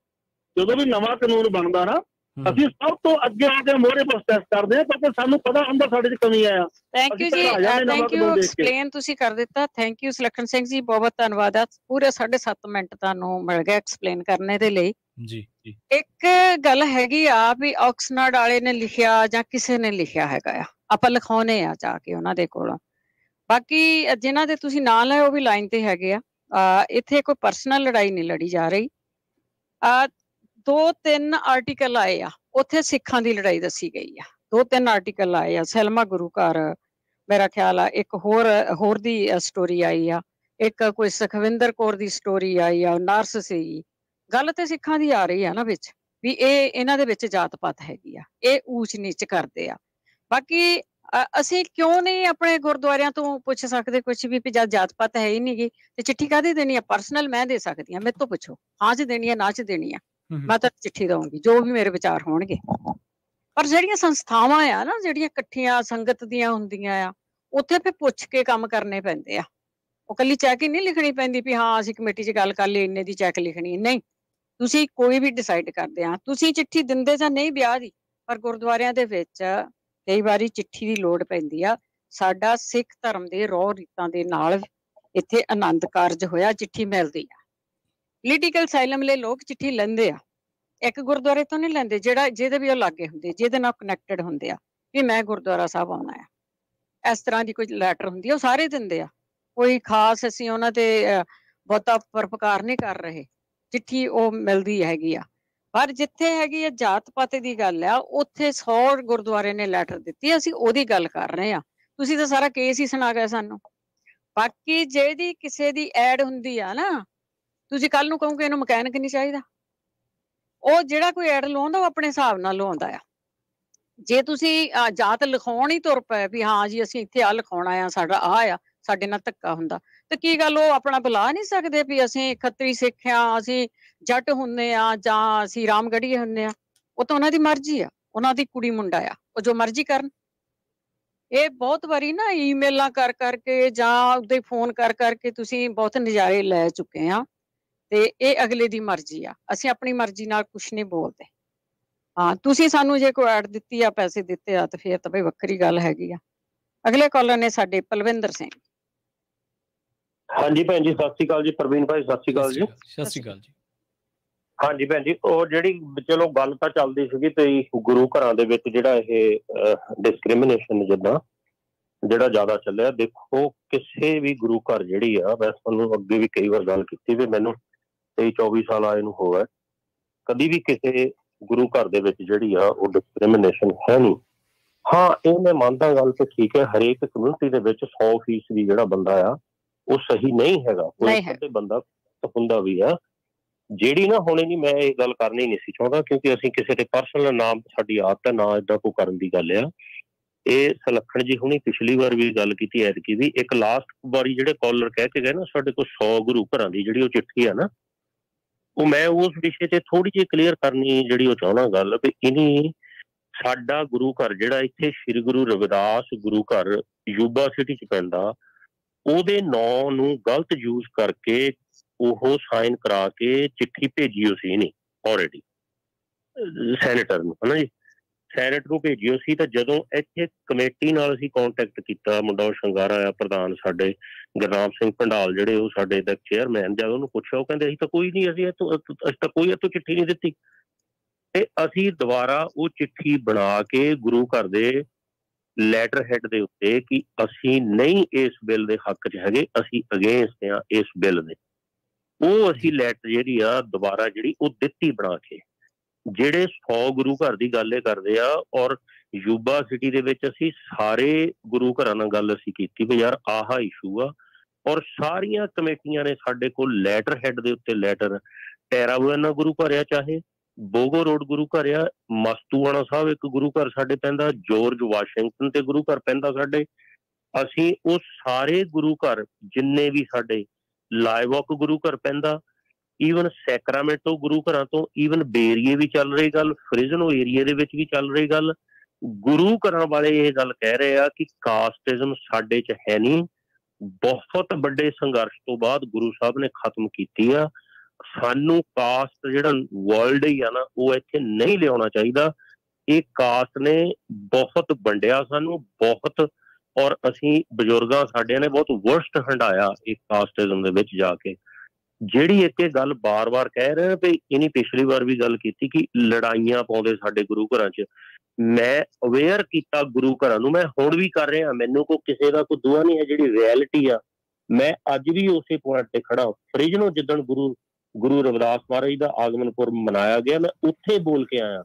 ਜਦੋਂ ਵੀ ਨਵਾਂ ਕਾਨੂੰਨ ਬਣਦਾ ਨਾ, ਅਸੀਂ ਸਭ ਤੋਂ ਅੱਗੇ ਆ ਕੇ ਮੋਹਰੇ ਪ੍ਰੋਸੈਸ ਕਰਦੇ ਆ, ਕਿਉਂਕਿ ਸਾਨੂੰ ਪਤਾ ਹੁੰਦਾ ਸਾਡੇ 'ਚ ਕਮੀਆਂ ਆ। ਥੈਂਕ ਯੂ ਜੀ, ਥੈਂਕ ਯੂ, ਐਕਸਪਲੇਨ ਤੁਸੀਂ ਕਰ ਦਿੱਤਾ। ਥੈਂਕ ਯੂ ਸੁਲੱਖਣ ਸਿੰਘ ਜੀ, ਬਹੁਤ ਬਹੁਤ ਧੰਨਵਾਦ ਆ। ਪੂਰੇ 7.5 ਮਿੰਟ ਤੁਹਾਨੂੰ ਮਿਲ ਗਿਆ ਐਕਸਪਲੇਨ ਕਰਨੇ ਦੇ ਲਈ। ਜੀ ਜੀ, ਇੱਕ ਗੱਲ ਹੈਗੀ ਆ ਵੀ ਆਕਸਫੋਰਡ ਵਾਲੇ ਨੇ ਲਿਖਿਆ ਜਾਂ ਕਿਸੇ ਨੇ ਲਿਖਿਆ ਹੈਗਾ ਆ, ਆਪਾਂ ਲਿਖਾਉਨੇ ਆ ਜਾ ਕੇ ਉਹਨਾਂ ਦੇ ਕੋਲੋਂ। ਬਾਕੀ ਜਿਨ੍ਹਾਂ ਦੇ ਤੁਸੀਂ ਨਾਂ ਲਏ ਉਹ ਵੀ ਲਾਈਨ ਤੇ ਹੈਗੇ ਆ। ਇੱਥੇ ਕੋਈ ਪਰਸਨਲ ਲੜਾਈ ਨਹੀਂ ਲੜੀ ਜਾ ਰਹੀ। 2-3 ਆਰਟੀਕਲ ਆਏ ਆ, ਉੱਥੇ ਸਿੱਖਾਂ ਦੀ ਲੜਾਈ ਦੱਸੀ ਗਈ ਆ। 2-3 ਆਰਟੀਕਲ ਆਏ ਆ, ਸੈਲਮਾ ਗੁਰੂ ਘਰ ਮੇਰਾ ਖਿਆਲ ਆ, ਇੱਕ ਹੋਰ ਦੀ ਸਟੋਰੀ ਆਈ ਆ, ਇੱਕ ਕੋਈ ਸੁਖਵਿੰਦਰ ਕੌਰ ਦੀ ਸਟੋਰੀ ਆਈ ਆ, ਨਰਸ ਸੀ। ਗੱਲ ਤੇ ਸਿੱਖਾਂ ਦੀ ਆ ਰਹੀ ਆ ਨਾ ਵਿੱਚ, ਵੀ ਇਹਨਾਂ ਦੇ ਵਿੱਚ ਜਾਤ ਪਾਤ ਹੈਗੀ ਆ, ਇਹ ਊਚ ਨੀਚ ਕਰਦੇ ਆ। ਬਾਕੀ ਅਸੀਂ ਕਿਉਂ ਨਹੀਂ ਆਪਣੇ ਗੁਰਦੁਆਰਿਆਂ ਤੋਂ ਪੁੱਛ ਸਕਦੇ ਕੁਝ ਵੀ ਜਦ ਜਾਤ ਪਾਤ ਹੈ ਹੀ ਨਹੀਂ ਗੀ ਤੇ ਚਿੱਠੀ ਕਾਹਦੀ ਦੇਣੀ ਆ? ਪਰਸਨਲ ਮੈਂ ਦੇ ਸਕਦੀ ਹਾਂ, ਮੇਰੇ ਤੋਂ ਪੁੱਛੋ ਹਾਂ ਚ ਦੇਣੀ ਆ ਨਾ ਚ ਦੇਣੀ ਆ, ਮੈਂ ਤਾਂ ਚਿੱਠੀ ਦਊਂਗੀ ਜੋ ਵੀ ਮੇਰੇ ਵਿਚਾਰ ਹੋਣਗੇ। ਪਰ ਜਿਹੜੀਆਂ ਸੰਸਥਾਵਾਂ ਆ ਨਾ, ਜਿਹੜੀਆਂ ਇਕੱਠੀਆਂ ਸੰਗਤ ਦੀਆਂ ਹੁੰਦੀਆਂ ਆ, ਉੱਥੇ ਫਿਰ ਪੁੱਛ ਕੇ ਕੰਮ ਕਰਨੇ ਪੈਂਦੇ ਆ। ਉਹ ਕੱਲੀ ਚੈੱਕ ਹੀ ਨਹੀਂ ਲਿਖਣੀ ਪੈਂਦੀ ਵੀ ਹਾਂ ਅਸੀਂ ਕਮੇਟੀ 'ਚ ਗੱਲ ਕਰ ਲਈ ਇੰਨੇ ਦੀ ਚੈੱਕ ਲਿਖਣੀ, ਨਹੀਂ। ਤੁਸੀਂ ਕੋਈ ਵੀ ਡਿਸਾਈਡ ਕਰਦੇ ਆ, ਤੁਸੀਂ ਚਿੱਠੀ ਦਿੰਦੇ ਜਾਂ ਨਹੀਂ ਵਿਆਹ ਦੀ, ਪਰ ਗੁਰਦੁਆਰਿਆਂ ਦੇ ਵਿੱਚ ਕਈ ਵਾਰੀ ਚਿੱਠੀ ਦੀ ਲੋੜ ਪੈਂਦੀ ਆ। ਸਾਡਾ ਸਿੱਖ ਧਰਮ ਦੇ ਰੋਹ ਰੀਤਾਂ ਦੇ ਨਾਲ ਇੱਥੇ ਆਨੰਦ ਕਾਰਜ ਹੋਇਆ, ਚਿੱਠੀ ਮਿਲਦੀ ਆ। ਪੋਲੀਟੀਕਲ ਸਾਈਲਮ ਲਈ ਲੋਕ ਚਿੱਠੀ ਲੈਂਦੇ ਆ, ਇੱਕ ਗੁਰਦੁਆਰੇ ਤੋਂ ਨਹੀਂ ਲੈਂਦੇ, ਜਿਹਦੇ ਵੀ ਉਹ ਲਾਗੇ ਹੁੰਦੇ, ਜਿਹਦੇ ਨਾਲ ਕਨੈਕਟਡ ਹੁੰਦੇ ਆ ਵੀ ਮੈਂ ਗੁਰਦੁਆਰਾ ਸਾਹਿਬ ਆਉਣਾ ਆ, ਇਸ ਤਰ੍ਹਾਂ ਦੀ ਕੋਈ ਲੈਟਰ ਹੁੰਦੀ ਆ, ਉਹ ਸਾਰੇ ਦਿੰਦੇ ਆ। ਕੋਈ ਖਾਸ ਅਸੀਂ ਉਹਨਾਂ ਤੇ ਬਹੁਤਾ ਪਰਪਕਾਰ ਨਹੀਂ ਕਰ ਰਹੇ, ਚਿੱਠੀ ਉਹ ਮਿਲਦੀ ਹੈਗੀ ਆ। ਪਰ ਜਿੱਥੇ ਹੈਗੀ ਆ ਜਾਤ ਪਾਤ ਦੀ ਗੱਲ ਆ, ਉੱਥੇ 100 ਗੁਰਦੁਆਰੇ ਨੇ ਲੈਟਰ ਦਿੱਤੀ, ਅਸੀਂ ਉਹਦੀ ਗੱਲ ਕਰ ਰਹੇ ਆ। ਤੁਸੀਂ ਤਾਂ ਸਾਰਾ ਕੇਸ ਹੀ ਸੁਣਾ ਗਏ ਸਾਨੂੰ। ਬਾਕੀ ਜਿਹੜੀ ਕਿਸੇ ਦੀ ਐਡ ਹੁੰਦੀ ਆ ਨਾ, ਤੁਸੀਂ ਕੱਲ ਨੂੰ ਕਹੋਗੇ ਇਹਨੂੰ ਮਕੈਨਿਕ ਨਹੀਂ ਚਾਹੀਦਾ, ਉਹ ਜਿਹੜਾ ਕੋਈ ਐਡ ਲਵਾਉਂਦਾ ਉਹ ਆਪਣੇ ਹਿਸਾਬ ਨਾਲ ਲਵਾਉਂਦਾ ਆ। ਜੇ ਤੁਸੀਂ ਜਾਤ ਲਿਖਾਉਣ ਹੀ ਤੁਰ ਪਏ ਵੀ ਹਾਂ ਜੀ ਅਸੀਂ ਇੱਥੇ ਆ ਲਿਖਾਉਣਾ ਆ, ਸਾਡਾ ਆ ਸਾਡੇ ਨਾਲ ਧੱਕਾ ਹੁੰਦਾ, ਤੇ ਕੀ ਗੱਲ ਉਹ ਆਪਣਾ ਬੁਲਾ ਨਹੀਂ ਸਕਦੇ ਵੀ ਅਸੀਂ ਖੱਤਰੀ ਸਿੱਖ ਆ, ਅਸੀਂ ਜੱਟ ਹੁੰਦੇ ਆ, ਜਾਂ ਅਸੀਂ ਰਾਮਗੜੀਏ ਹੁੰਦੇ ਆ? ਉਹ ਤਾਂ ਉਹਨਾਂ ਦੀ ਮਰਜ਼ੀ ਆ, ਉਹਨਾਂ ਦੀ ਕੁੜੀ ਮੁੰਡਾ ਆ, ਉਹ ਜੋ ਮਰਜ਼ੀ ਕਰਨ। ਇਹ ਬਹੁਤ ਵਾਰੀ ਨਾ ਈਮੇਲਾਂ ਕਰ ਕਰਕੇ ਜਾਂ ਉਹਦੇ ਫੋਨ ਕਰ ਕਰਕੇ ਤੁਸੀਂ ਬਹੁਤ ਨਜ਼ਾਰੇ ਲੈ ਚੁੱਕੇ ਆ, ਤੇ ਇਹ ਅਗਲੇ ਦੀ ਮਰਜ਼ੀ ਆ, ਅਸੀਂ ਆਪਣੀ ਮਰਜ਼ੀ ਨਾਲ ਕੁਛ ਨਹੀਂ ਬੋਲਦੇ। ਹਾਂ, ਤੁਸੀਂ ਸਾਨੂੰ ਜੇ ਕੋਈ ਐਡ ਦਿੱਤੀ ਆ, ਪੈਸੇ ਦਿੱਤੇ ਆ, ਤੇ ਫੇਰ ਤਾਂ ਬਈ ਵੱਖਰੀ ਗੱਲ ਹੈਗੀ ਆ। ਅਗਲੇ ਕਾਲਰ ਨੇ ਸਾਡੇ ਪਲਵਿੰਦਰ ਸਿੰਘ। ਹਾਂਜੀ ਭੈਣ ਜੀ, ਸਤਿ ਸ਼੍ਰੀ ਅਕਾਲ ਜੀ। ਪ੍ਰਵੀਨ ਭਾਈ ਸਤਿ ਸ਼੍ਰੀ ਅਕਾਲ ਜੀ। ਸਤਿ ਸ਼੍ਰੀ ਅਕਾਲ ਜੀ। ਹਾਂਜੀ ਭੈਣ ਜੀ, ਉਹ ਜਿਹੜੀ ਚਲੋ ਗੱਲ ਤਾਂ ਚੱਲਦੀ ਸੀਗੀ ਤੇ ਗੁਰੂ ਘਰਾਂ ਦੇ ਵਿੱਚ ਜਿਹੜਾ ਇਹ ਡਿਸਕ੍ਰਿਮੀਨੇਸ਼ਨ ਜਿੱਦਾਂ ਜਿਹੜਾ ਜ਼ਿਆਦਾ ਚੱਲਿਆ, ਦੇਖੋ ਕਿਸੇ ਵੀ ਗੁਰੂ ਘਰ ਜਿਹੜੀ ਆ, ਮੈਂ ਤੁਹਾਨੂੰ ਅੱਗੇ ਵੀ ਕਈ ਵਾਰ ਗੱਲ ਕੀਤੀ ਵੀ ਮੈਨੂੰ 23-24 ਸਾਲ ਆਏ ਨੂੰ ਹੋ ਗਏ, ਕਦੀ ਵੀ ਕਿਸੇ ਗੁਰੂ ਘਰ ਦੇ ਵਿੱਚ ਜਿਹੜੀ ਆ ਉਹ ਡਿਸਕ੍ਰਿਮੀਨੇਸ਼ਨ ਹੈ ਨਹੀਂ। ਹਾਂ, ਇਹ ਮੈਂ ਮੰਨਦਾ ਗੱਲ ਤੇ ਠੀਕ ਹੈ, ਹਰੇਕ ਕਮਿਊਨਿਟੀ ਦੇ ਵਿੱਚ 100% ਜਿਹੜਾ ਬੰਦਾ ਆ ਉਹ ਸਹੀ ਨਹੀਂ ਹੈਗਾ, ਕੋਈ ਬੰਦਾ ਹੁੰਦਾ ਵੀ ਆ। ਜਿਹੜੀ ਨਾ ਹੁਣੇ ਨਹੀਂ, ਮੈਂ ਇਹ ਗੱਲ ਕਰਨੀ ਨਹੀਂ ਸੀ ਚਾਹੁੰਦਾ ਕਿਉਂਕਿ ਅਸੀਂ ਕਿਸੇ ਦੇ ਪਰਸਨਲ ਨਾਮ, ਸਾਡੀ ਆਦਤ ਹੈ ਨਾ ਏਦਾਂ ਕੋਈ ਕਰਨ ਦੀ ਗੱਲ ਆ। ਇਹ ਸੁਲੱਖਣ ਜੀ ਹੁਣੀ ਪਿਛਲੀ ਵਾਰ ਵੀ ਗੱਲ ਕੀਤੀ, ਐਤਕੀ ਵੀ ਇੱਕ ਲਾਸਟ ਵਾਰੀ ਜਿਹੜੇ ਕਾਲਰ ਕਹਿ ਕੇ ਗਏ ਨਾ ਸਾਡੇ ਕੋਲ 100 ਗੁਰੂ ਘਰਾਂ ਦੀ ਜਿਹੜੀ ਉਹ ਚਿੱਠੀ ਆ ਨਾ, ਉਹ ਮੈਂ ਉਸ ਵਿਸ਼ੇ ਤੇ ਥੋੜੀ ਜਿਹੀ ਕਲੀਅਰ ਕਰਨੀ ਜਿਹੜੀ ਉਹ ਚਾਹੁੰਦਾ ਗੱਲ ਵੀ ਇਨੀ ਸਾਡਾ ਗੁਰੂ ਘਰ ਜਿਹੜਾ ਇੱਥੇ ਸ੍ਰੀ ਗੁਰੂ ਰਵਿਦਾਸ ਗੁਰੂ ਘਰ ਯੂਬਾ ਸਿਟੀ ਚ ਪੈਂਦਾ, ਉਹਦੇ ਨਾਂ ਨੂੰ ਗਲਤ ਯੂਜ਼ ਕਰਕੇ ਉਹ ਸਾਈਨ ਕਰਾ ਕੇ ਚਿੱਠੀ ਭੇਜੀ ਹੋ ਸੀ ਨਹੀਂ ਆਲਰੇਡੀ ਸੈਨੇਟਰ ਨੂੰ, ਹਨਾ ਜੀ, ਸੈਨੇਟਰ ਨੂੰ ਭੇਜੀ ਹੋ ਸੀ। ਤਾਂ ਜਦੋਂ ਇੱਥੇ ਕਮੇਟੀ ਨਾਲ ਅਸੀਂ ਕੰਟੈਕਟ ਕੀਤਾ, ਮੁੰਡਾ ਸ਼ੰਗਾਰਾ ਆ ਪ੍ਰਧਾਨ ਸਾਡੇ ਗੁਰਨਾਮ ਸਿੰਘ ਭੰਡਾਲ ਜਿਹੜੇ ਉਹ ਸਾਡੇ ਦਾ ਚੇਅਰਮੈਨ, ਜਦ ਉਹਨੂੰ ਪੁੱਛਿਆ ਉਹ ਕਹਿੰਦੇ ਅਸੀਂ ਤਾਂ ਕੋਈ ਨਹੀਂ, ਅਸੀਂ ਤਾਂ ਕੋਈ ਇੱਥੋਂ ਚਿੱਠੀ ਨਹੀਂ ਦਿੱਤੀ। ਤੇ ਅਸੀਂ ਦੁਬਾਰਾ ਉਹ ਚਿੱਠੀ ਬਣਾ ਕੇ ਗੁਰੂ ਘਰ ਦੇ ਲੈਟਰ ਹੈਡ ਦੇ ਉੱਤੇ ਕਿ ਅਸੀਂ ਨਹੀਂ ਇਸ ਬਿੱਲ ਦੇ ਹੱਕ 'ਚ ਹੈਗੇ, ਅਸੀਂ ਅਗੇਂਸਟ ਆ ਇਸ ਬਿੱਲ ਦੇ, ਉਹ ਅਸੀਂ ਲੈਟਰ ਜਿਹੜੀ ਆ ਦੁਬਾਰਾ ਜਿਹੜੀ ਉਹ ਦਿੱਤੀ ਬਣਾ ਕੇ। ਜਿਹੜੇ 100 ਗੁਰੂ ਘਰ ਦੀ ਗੱਲ ਇਹ ਕਰਦੇ ਆ, ਔਰ ਯੂਬਾ ਸਿਟੀ ਦੇ ਵਿੱਚ ਅਸੀਂ ਸਾਰੇ ਗੁਰੂ ਘਰਾਂ ਨਾਲ ਗੱਲ ਅਸੀਂ ਕੀਤੀ ਵੀ ਯਾਰ ਆਹ ਇਸ਼ੂ ਆ, ਔਰ ਸਾਰੀਆਂ ਕਮੇਟੀਆਂ ਨੇ ਸਾਡੇ ਕੋਲ ਲੈਟਰ ਹੈਡ ਦੇ ਉੱਤੇ ਲੈਟਰ, ਟੈਰਾਬੂਨਾ ਗੁਰੂ ਘਰ ਆ, ਚਾਹੇ ਬੋਗੋ ਰੋਡ ਗੁਰੂ ਘਰ ਆ, ਮਸਤੂਆਣਾ ਸਾਹਿਬ ਇੱਕ ਗੁਰੂ ਘਰ ਸਾਡੇ ਪੈਂਦਾ, ਜਾਰਜ ਵਾਸ਼ਿੰਗਟਨ ਤੇ ਗੁਰੂ ਘਰ ਪੈਂਦਾ ਸਾਡੇ, ਅਸੀਂ ਉਹ ਸਾਰੇ ਗੁਰੂ ਘਰ ਜਿੰਨੇ ਵੀ ਸਾਡੇ, ਲਾਇਵਕ ਗੁਰੂ ਘਰ ਪੈਂਦਾ, ਈਵਨ ਸੈਕਰਾਮੈਂਟੋ ਗੁਰੂ ਘਰਾਂ ਤੋਂ ਈਵਨ ਬੇਰੀਏ ਵੀ ਚੱਲ ਰਹੀ ਗੱਲ, ਫ੍ਰਿਜ਼ਨੋ ਏਰੀਏ ਦੇ ਵਿੱਚ ਵੀ ਚੱਲ ਰਹੀ ਗੱਲ। ਗੁਰੂ ਘਰਾਂ ਵਾਲੇ ਇਹ ਗੱਲ ਕਹਿ ਰਹੇ ਆ ਕਿ ਕਾਸਟਿਜ਼ਮ ਸਾਡੇ 'ਚ ਹੈ ਨਹੀਂ, ਬਹੁਤ ਵੱਡੇ ਸੰਘਰਸ਼ ਤੋਂ ਬਾਅਦ ਗੁਰੂ ਸਾਹਿਬ ਨੇ ਖਤਮ ਕੀਤੀ ਆ। ਸਾਨੂੰ ਕਾਸਟ ਜਿਹੜਾ ਵਰਲਡ ਹੀ ਆ ਨਾ ਉਹ ਇੱਥੇ ਨਹੀਂ ਲਿਆਉਣਾ ਚਾਹੀਦਾ। ਇਹ ਕਾਸਟ ਨੇ ਬਹੁਤ ਵੰਡਿਆ ਸਾਨੂੰ ਬਹੁਤ, ਔਰ ਅਸੀਂ ਬਜ਼ੁਰਗਾਂ ਸਾਡਿਆਂ ਨੇ ਬਹੁਤ ਵਰਸਟ ਹੰਡਾਇਆ ਇਹ ਕਾਸਟਿਜ਼ਮ ਦੇ ਵਿੱਚ ਜਾ ਕੇ। ਜਿਹੜੀ ਇੱਕ ਇਹ ਗੱਲ ਬਾਰ-ਬਾਰ ਕਹਿ ਰਹੇ ਵੀ ਇਹਨੀ ਪਿਛਲੀ ਵਾਰ ਵੀ ਗੱਲ ਕੀਤੀ ਕਿ ਲੜਾਈਆਂ ਪਾਉਂਦੇ ਸਾਡੇ ਗੁਰੂ ਘਰਾਂ 'ਚ, ਮੈਂ ਅਵੇਅਰ ਕੀਤਾ ਗੁਰੂ ਘਰਾਂ ਨੂੰ, ਮੈਂ ਹੁਣ ਵੀ ਕਰ ਰਿਹਾ, ਮੈਨੂੰ ਕੋਈ ਕਿਸੇ ਦਾ ਕੋਈ ਦੁਆ ਨਹੀਂ ਹੈ, ਜਿਹੜੀ ਰਿਐਲਿਟੀ ਆ ਮੈਂ ਅੱਜ ਵੀ ਉਸੇ ਪੁਆਇੰਟ ਤੇ ਖੜਾ। ਫ੍ਰਿਜ਼ਨੋ ਜਿੱਦਣ ਗੁਰੂ ਰਵਿਦਾਸ ਮਹਾਰਾਜ ਦਾ ਆਗਮਨ ਪੁਰਬ ਮਨਾਇਆ ਗਿਆ, ਮੈਂ ਉੱਥੇ ਬੋਲ ਕੇ ਆਇਆ